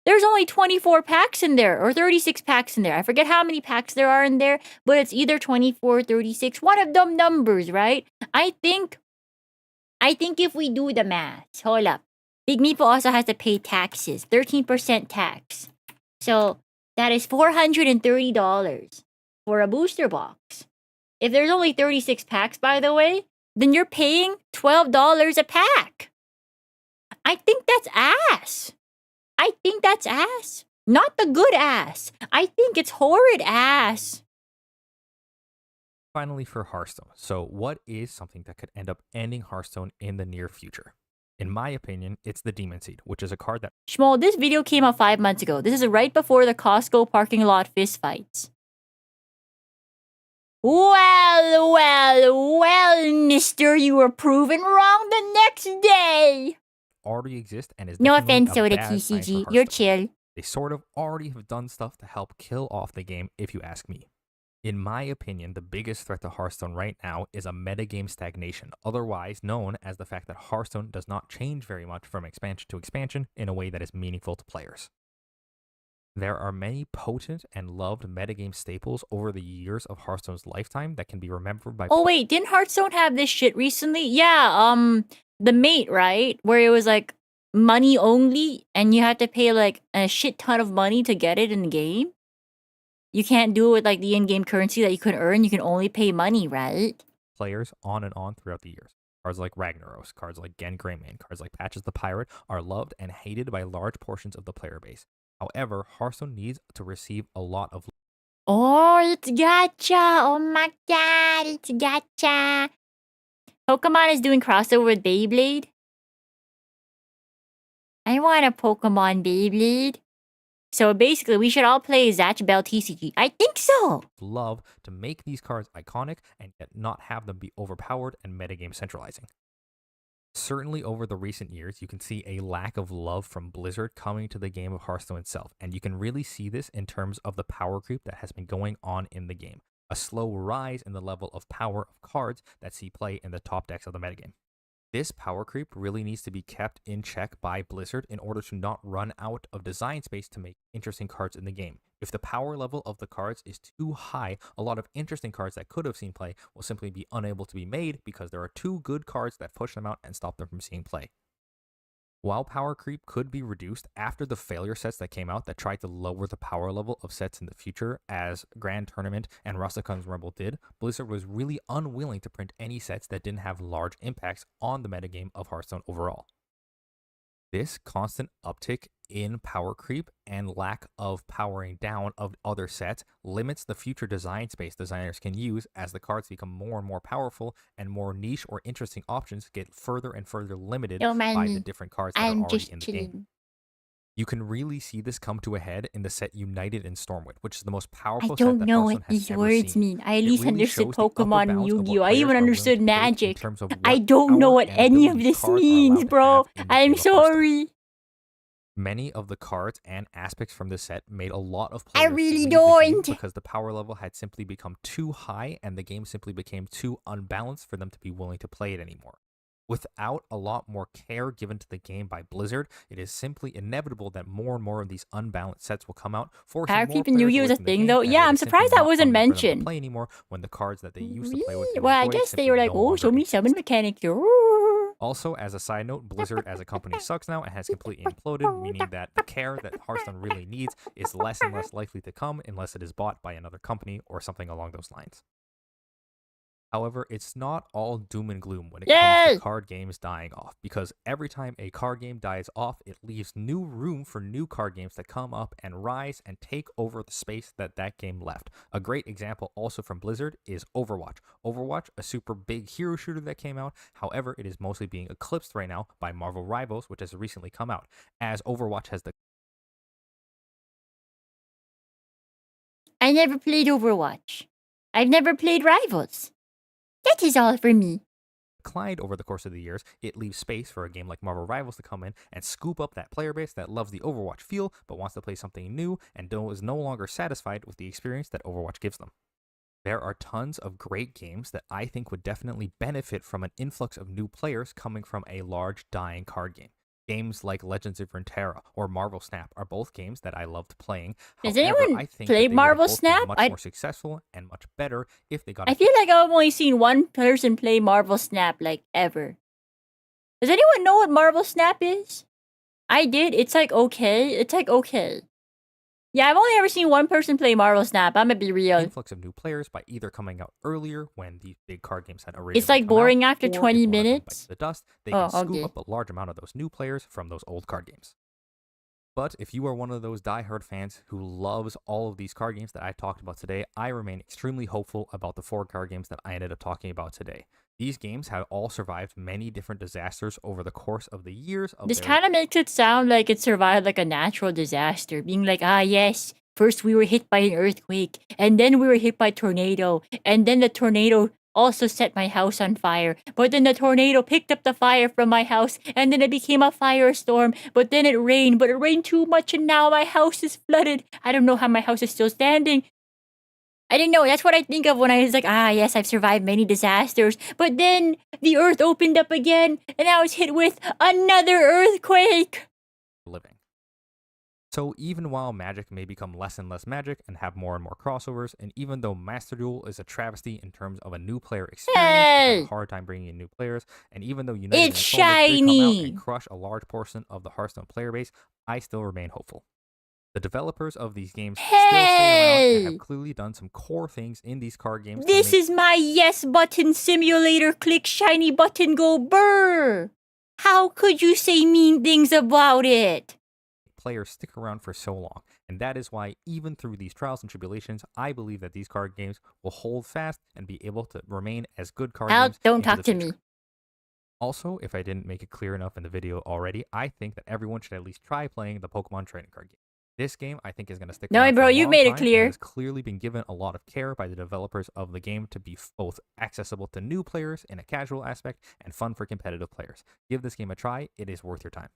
There's only 24 packs in there, or 36 packs in there. I forget how many packs there are in there, but it's either 24 or 36. One of them numbers, right? I think if we do the math, hold up. Big Meeple also has to pay taxes, 13% tax. So that is $430 for a booster box. If there's only 36 packs, by the way, then you're paying $12 a pack. I think that's ass. I think that's ass. Not the good ass. I think it's horrid ass. Finally, for Hearthstone. So, what is something that could end up ending Hearthstone in the near future? In my opinion, it's the Demon Seed, which is a card that... Shmuel, this video came out 5 months ago. This is right before the Costco parking lot fistfights. Well, mister, you were proven wrong the next day. already exist and is No definitely offense, a Soda bad sign for TCG. You're Hearthstone. chill. They sort of already have done stuff to help kill off the game, if you ask me. In my opinion, the biggest threat to Hearthstone right now is a metagame stagnation, otherwise known as the fact that Hearthstone does not change very much from expansion to expansion in a way that is meaningful to players. There are many potent and loved metagame staples over the years of Hearthstone's lifetime that can be remembered by... Oh wait, didn't Hearthstone have this shit recently? Yeah, the mate, right? Where it was like money only and you had to pay like a shit ton of money to get it in the game? You can't do it with like the in-game currency that you could earn. You can only pay money, right? Players on and on throughout the years. Cards like Ragnaros, cards like Gen Greymane, cards like Patches the Pirate are loved and hated by large portions of the player base. However, Hearthstone needs to receive a lot of... Oh, it's gacha! Oh my god, it's gacha! Pokemon is doing crossover with Beyblade? I want a Pokemon Beyblade. So basically, we should all play Zatch Bell TCG. I think so! Love to make these cards iconic and yet not have them be overpowered and metagame centralizing. Certainly over the recent years, you can see a lack of love from Blizzard coming to the game of Hearthstone itself, and you can really see this in terms of the power creep that has been going on in the game. A slow rise in the level of power of cards that see play in the top decks of the metagame. This power creep really needs to be kept in check by Blizzard in order to not run out of design space to make interesting cards in the game. If the power level of the cards is too high, a lot of interesting cards that could have seen play will simply be unable to be made because there are too good cards that push them out and stop them from seeing play. While power creep could be reduced after the failure sets that came out that tried to lower the power level of sets in the future, as Grand Tournament and Rasakun's Rebel did, Blizzard was really unwilling to print any sets that didn't have large impacts on the metagame of Hearthstone overall. This constant uptick in power creep and lack of powering down of other sets limits the future design space designers can use as the cards become more and more powerful and more niche or interesting options get further and further limited by the different cards that are already in the game. You can really see this come to a head in the set United in Stormwind, which is the most powerful set that Hearthstone has ever seen. I don't know what these words mean. I at least understood Pokemon and Yu-Gi-Oh! I even understood Magic. I don't know what any of this means, bro. I'm sorry. Many of the cards and aspects from this set made a lot of players really leave don't. the game because the power level had simply become too high and the game simply became too unbalanced for them to be willing to play it anymore. Without a lot more care given to the game by Blizzard, it is simply inevitable that more and more of these unbalanced sets will come out, forcing power more creep in players Yu-Gi-Oh! Is away a from the thing, game, though. as Yeah, it I'm is surprised simply that not wasn't fun for them to mentioned. play anymore when the cards that they used to play with Well, I guess they were like, oh, show me summon mechanics. Also, as a side note, Blizzard as a company sucks now and has completely imploded, meaning that the care that Hearthstone really needs is less and less likely to come unless it is bought by another company or something along those lines. However, it's not all doom and gloom when it comes to card games dying off, because every time a card game dies off, it leaves new room for new card games to come up and rise and take over the space that that game left. A great example also from Blizzard is Overwatch. Overwatch, a super big hero shooter that came out, however, it is mostly being eclipsed right now by Marvel Rivals, which has recently come out, as Overwatch has the... I never played Overwatch. I've never played Rivals. That is all for me. Declined over the course of the years, it leaves space for a game like Marvel Rivals to come in and scoop up that player base that loves the Overwatch feel but wants to play something new and is no longer satisfied with the experience that Overwatch gives them. There are tons of great games that I think would definitely benefit from an influx of new players coming from a large dying card game. Games like Legends of Runeterra or Marvel Snap are both games that I loved playing. Does However, anyone I think play that they would have Marvel both been Snap? much more successful and much better if they got. I feel like I've only seen one person play Marvel Snap like ever. Does anyone know what Marvel Snap is? I did. It's like okay. It's like okay. Yeah, I've only ever seen one person play Marvel Snap. I'm gonna be real. Influx of new players by either coming out earlier when these big card games had already. It's like boring after or 20 if one of them minutes. bites the dust, they Oh, can scoop okay. up a large amount of those new players from those old card games. But if you are one of those diehard fans who loves all of these card games that I talked about today, I remain extremely hopeful about the 4 card games that I ended up talking about today. These games have all survived many different disasters over the course of the years of This their kind of makes it sound like it survived like a natural disaster, being like, ah, yes, first we were hit by an earthquake, and then we were hit by a tornado, and then the tornado also set my house on fire, but then the tornado picked up the fire from my house, and then it became a firestorm, but then it rained, but it rained too much, and now my house is flooded. I don't know how my house is still standing. I didn't know. That's what I think of when I was like, ah, yes, I've survived many disasters. But then the earth opened up again, and I was hit with another earthquake. living. So even while Magic may become less and less Magic and have more and more crossovers, and even though Master Duel is a travesty in terms of a new player experience, I have a hard time bringing in new players, and even though United and It's Soldier did come out shiny. and crush a large portion of the Hearthstone player base, I still remain hopeful. The developers of these games still stay around and have clearly done some core things in these card games. This is my yes button simulator. Click shiny button, go brr. How could you say mean things about it? Players stick around for so long, and that is why even through these trials and tribulations, I believe that these card games will hold fast and be able to remain as good card games. Don't into talk the to future. me. Also, if I didn't make it clear enough in the video already, I think that everyone should at least try playing the Pokemon trading card game. This game, I think, is going to stick No, around bro, for a you long made it time, clear. and has clearly been given a lot of care by the developers of the game to be both accessible to new players in a casual aspect and fun for competitive players. Give this game a try; it is worth your time.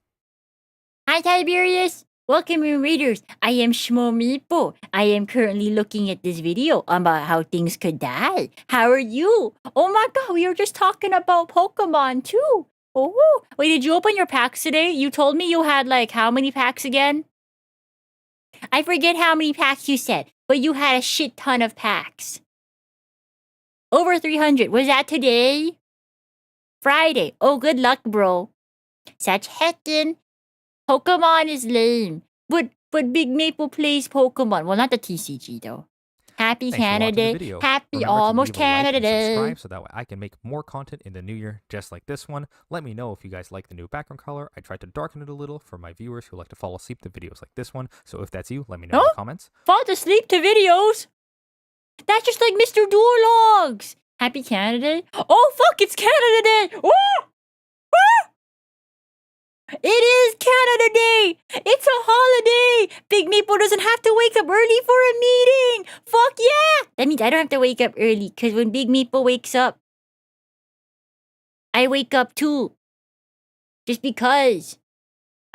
Hi, Tiberius. Welcome in, readers. I am Shmomipo. I am currently looking at this video about how things could die. How are you? Oh my god, we were just talking about Pokemon too. Oh, wait, did you open your packs today? You told me you had like how many packs again? I forget how many packs you said, but you had a shit ton of packs. Over 300. Was that today? Friday. Oh, good luck, bro. Such heckin'. Pokemon is lame. But Big Maple plays Pokemon. Well, not the TCG, though. Happy Thanks for watching the Canada video. Day. Happy Remember to almost leave a like Canada and Day. subscribe so that way I can make more content in the new year just like this one. Let me know if you guys like the new background color. I tried to darken it a little for my viewers who like to fall asleep to videos like this one. So if that's you, let me know in the comments. Fall asleep to videos? That's just like Mr. Duel Logs. Happy Canada Day. Oh, fuck, it's Canada Day. Oh! Ah! It is Canada Day! It's a holiday! Big Maple doesn't have to wake up early for a meeting! Fuck yeah! That means I don't have to wake up early, because when Big Maple wakes up, I wake up too. Just because.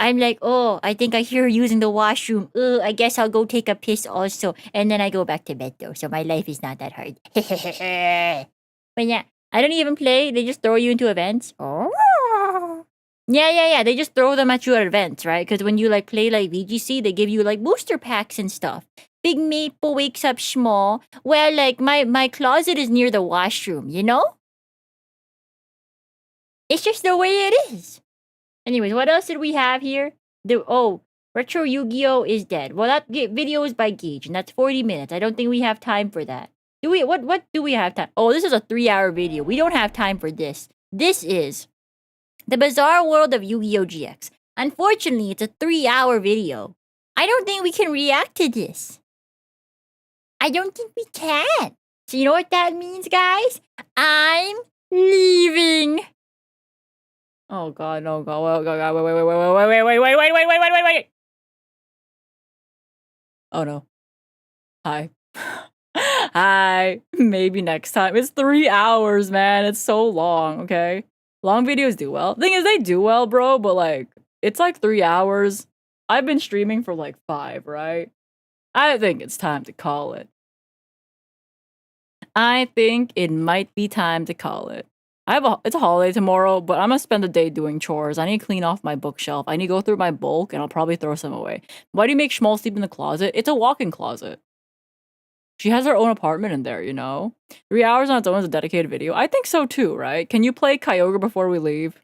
I'm like, oh, I think I hear her using the washroom. I guess I'll go take a piss also. And then I go back to bed though, so my life is not that hard. But yeah, I don't even play. They just throw you into events. Oh. Yeah. They just throw them at you at events, right? Because when you like play like VGC, they give you like booster packs and stuff. Big Maple wakes up small. Well, like my closet is near the washroom, you know? It's just the way it is. Anyways, what else did we have here? Retro Yu-Gi-Oh is dead. Well, that video is by Gage, and that's 40 minutes. I don't think we have time for that. What do we have time? Oh, this is a 3-hour video. We don't have time for this. This is The Bizarre World of Yu-Gi-Oh! GX. Unfortunately, it's a 3-hour video. I don't think we can react to this. I don't think we can. So you know what that means, guys? I'm leaving. Oh god, no god, oh god, wait. Oh no. Hi. Hi. Maybe next time. It's 3 hours, man. It's so long, okay? Long videos do well. Thing is, they do well, bro, but like, it's like 3 hours. I've been streaming for like 5, right? I think it's time to call it. I think it might be time to call it. it's a holiday tomorrow, but I'm gonna spend the day doing chores. I need to clean off my bookshelf. I need to go through my bulk, and I'll probably throw some away. Why do you make Schmoll sleep in the closet? It's a walk-in closet. She has her own apartment in there, you know? 3 hours on its own is a dedicated video. I think so too, right? Can you play Kyogre before we leave?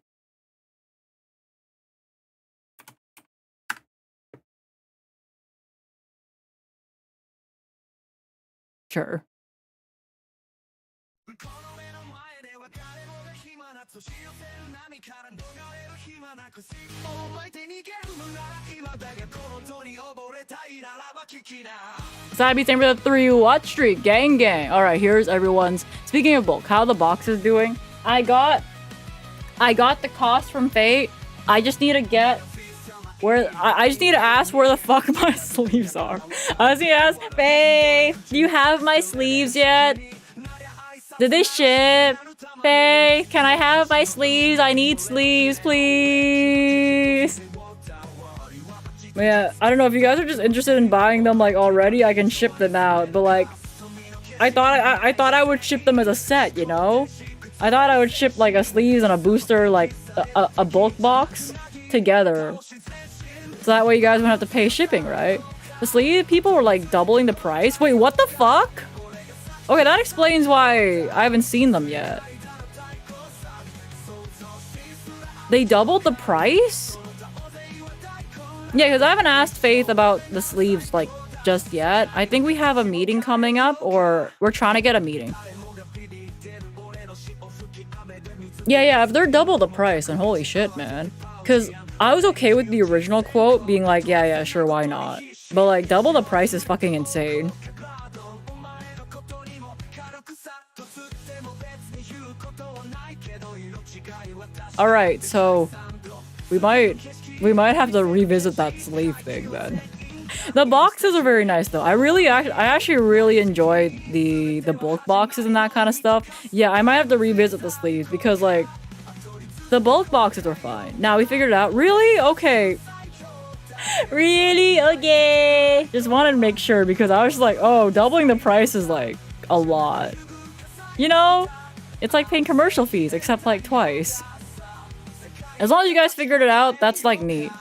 Sure. Sabi, same for the 3 watch streak. Gang gang. Alright, here's everyone's. Speaking of bulk, how the box is doing. I got the cost from Fate. I just need to get where I just need to ask where the fuck my sleeves are. I just need to ask, Faye, do you have my sleeves yet? Did they ship? Faye, can I have my sleeves? I need sleeves, please. Yeah, I don't know if you guys are just interested in buying them like already. I can ship them out, but like, I thought I would ship them as a set, you know? I thought I would ship like a sleeves and a booster, like a bulk box together. So that way you guys wouldn't have to pay shipping, right? The sleeve people were like doubling the price. Wait, what the fuck? Okay, that explains why I haven't seen them yet. They doubled the price? Yeah, because I haven't asked Faith about the sleeves like just yet. I think we have a meeting coming up, or we're trying to get a meeting. Yeah, if they're double the price, then holy shit, man. Because I was okay with the original quote being like, yeah, sure, why not? But like, double the price is fucking insane. Alright, so we might have to revisit that sleeve thing then. The boxes are very nice though. I actually really enjoy the bulk boxes and that kind of stuff. Yeah, I might have to revisit the sleeves because like the bulk boxes are fine. Now we figured it out. Really? Okay. Really? Okay. Just wanted to make sure because I was like, oh, doubling the price is like a lot. You know? It's like paying commercial fees except like twice. As long as you guys figured it out, that's like neat.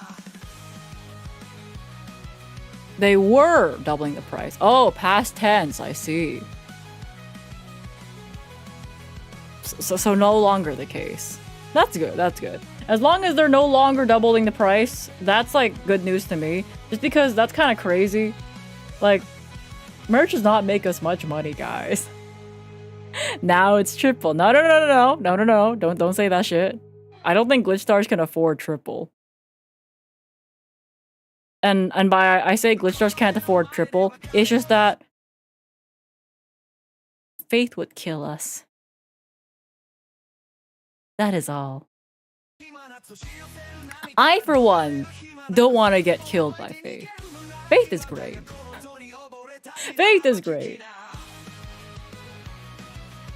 They were doubling the price. Oh, past tense, I see. So no longer the case. That's good, that's good. As long as they're no longer doubling the price, that's like good news to me. Just because that's kind of crazy. Like, merch does not make us much money, guys. Now it's triple. No. Don't say that shit. I don't think GlitchStars can afford triple. And by I say GlitchStars can't afford triple, it's just that Faith would kill us. That is all. I, for one, don't want to get killed by Faith. Faith is great. Faith is great.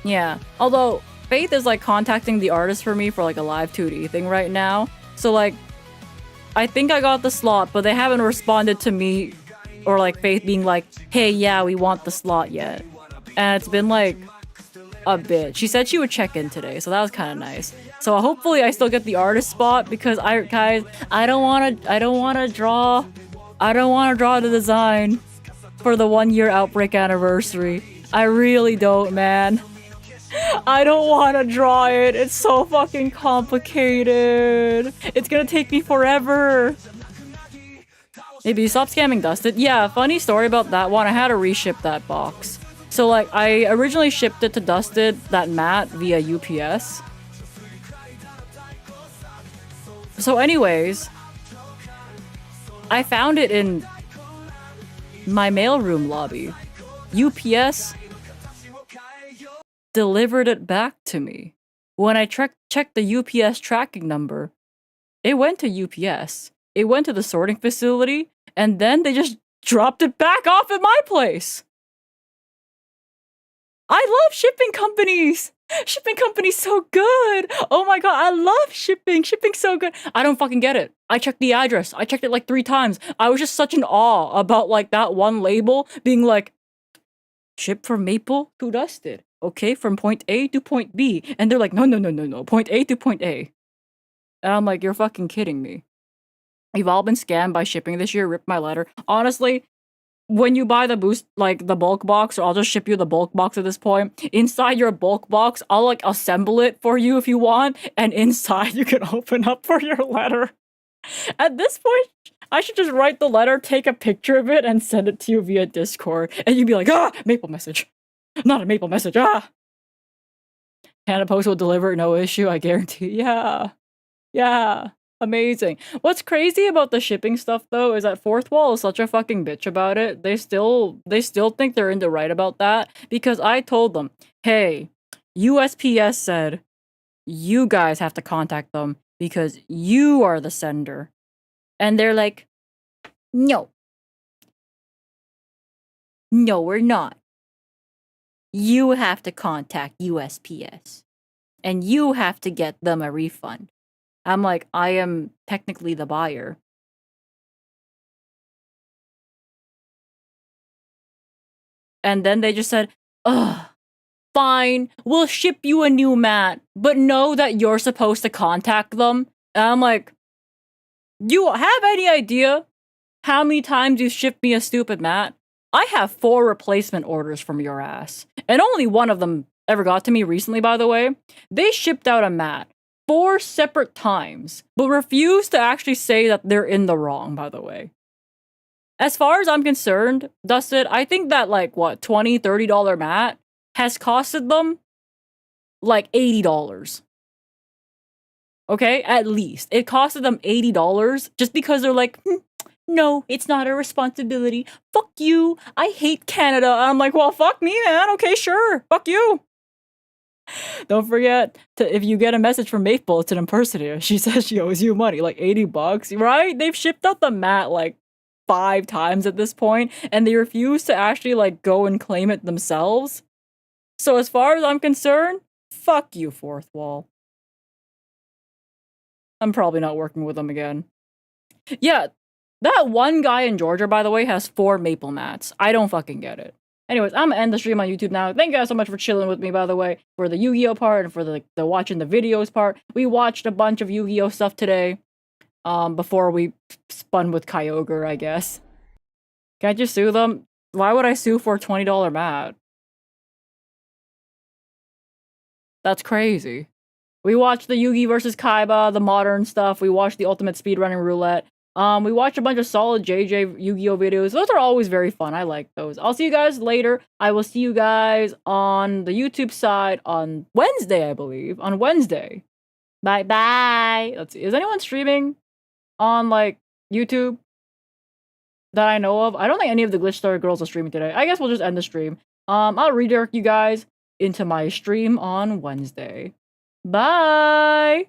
Yeah, although Faith is like contacting the artist for me for like a live 2D thing right now. So like, I think I got the slot, but they haven't responded to me or like Faith being like, hey, yeah, we want the slot yet. And it's been like a bit. She said she would check in today, so that was kind of nice. So hopefully I still get the artist spot because I don't want to draw the design for the 1 year Outbreak anniversary. I really don't, man. I don't want to draw it. It's so fucking complicated. It's gonna take me forever. Maybe you stop scamming Dusted. Yeah, funny story about that one. I had to reship that box. So like, I originally shipped it to Dusted, that mat, via UPS. So anyways, I found it in my mailroom lobby. UPS delivered it back to me. When I checked the UPS tracking number, it went to UPS. It went to the sorting facility, and then they just dropped it back off at my place. I love shipping companies! Shipping companies so good! Oh my god, I love shipping! Shipping's so good! I don't fucking get it. I checked the address. I checked it like 3 times. I was just such in awe about like that one label being like, ship from Maple to Dusted. okay, from point A to point B. And they're like, no, point A to point A. And I'm like, you're fucking kidding me. You've all been scammed by shipping this year, rip my letter. Honestly, when you buy the boost, like the bulk box, or I'll just ship you the bulk box at this point, inside your bulk box, I'll like assemble it for you if you want, and inside you can open up for your letter. At this point, I should just write the letter, take a picture of it, and send it to you via Discord, and you'd be like, ah, maple message. Not a maple message, ah! Canada Post will deliver, no issue, I guarantee. Yeah. Yeah. Amazing. What's crazy about the shipping stuff though is that Fourth Wall is such a fucking bitch about it. They still think they're in the right about that because I told them, hey, USPS said you guys have to contact them because you are the sender. And they're like, no. No, we're not. You have to contact USPS. And you have to get them a refund. I'm like, I am technically the buyer. And then they just said, ugh, fine, we'll ship you a new mat, but know that you're supposed to contact them. And I'm like, you have any idea how many times you shipped me a stupid mat? I have 4 replacement orders from your ass. And only one of them ever got to me recently, by the way. They shipped out a mat 4 separate times, but refused to actually say that they're in the wrong, by the way. As far as I'm concerned, Dustin, I think that, like, what, $20, $30 mat has costed them, like, $80. Okay? At least. It costed them $80 just because they're like, no, it's not our responsibility. Fuck you. I hate Canada. And I'm like, well, fuck me, man. Okay, sure. Fuck you. Don't forget to, if you get a message from Maple, it's an impersonator. She says she owes you money, like $80, right? They've shipped out the mat like 5 times at this point, and they refuse to actually like go and claim it themselves. So as far as I'm concerned, fuck you, Fourth Wall. I'm probably not working with them again. Yeah, that one guy in Georgia, by the way, has 4 maple mats. I don't fucking get it. Anyways, I'm gonna end the stream on YouTube now. Thank you guys so much for chilling with me, by the way, for the Yu-Gi-Oh part and for the watching the videos part. We watched a bunch of Yu-Gi-Oh stuff today, before we spun with Kyogre, I guess. Can I just sue them? Why would I sue for a $20 mat? That's crazy. We watched the Yugi versus Kaiba, the modern stuff. We watched the Ultimate Speedrunning Roulette. We watched a bunch of solid JJ Yu-Gi-Oh videos. Those are always very fun. I like those. I'll see you guys later. I will see you guys on the YouTube side on Wednesday, I believe. On Wednesday. Bye-bye. Let's see. Is anyone streaming on, like, YouTube that I know of? I don't think any of the GlitchStar girls are streaming today. I guess we'll just end the stream. I'll redirect you guys into my stream on Wednesday. Bye!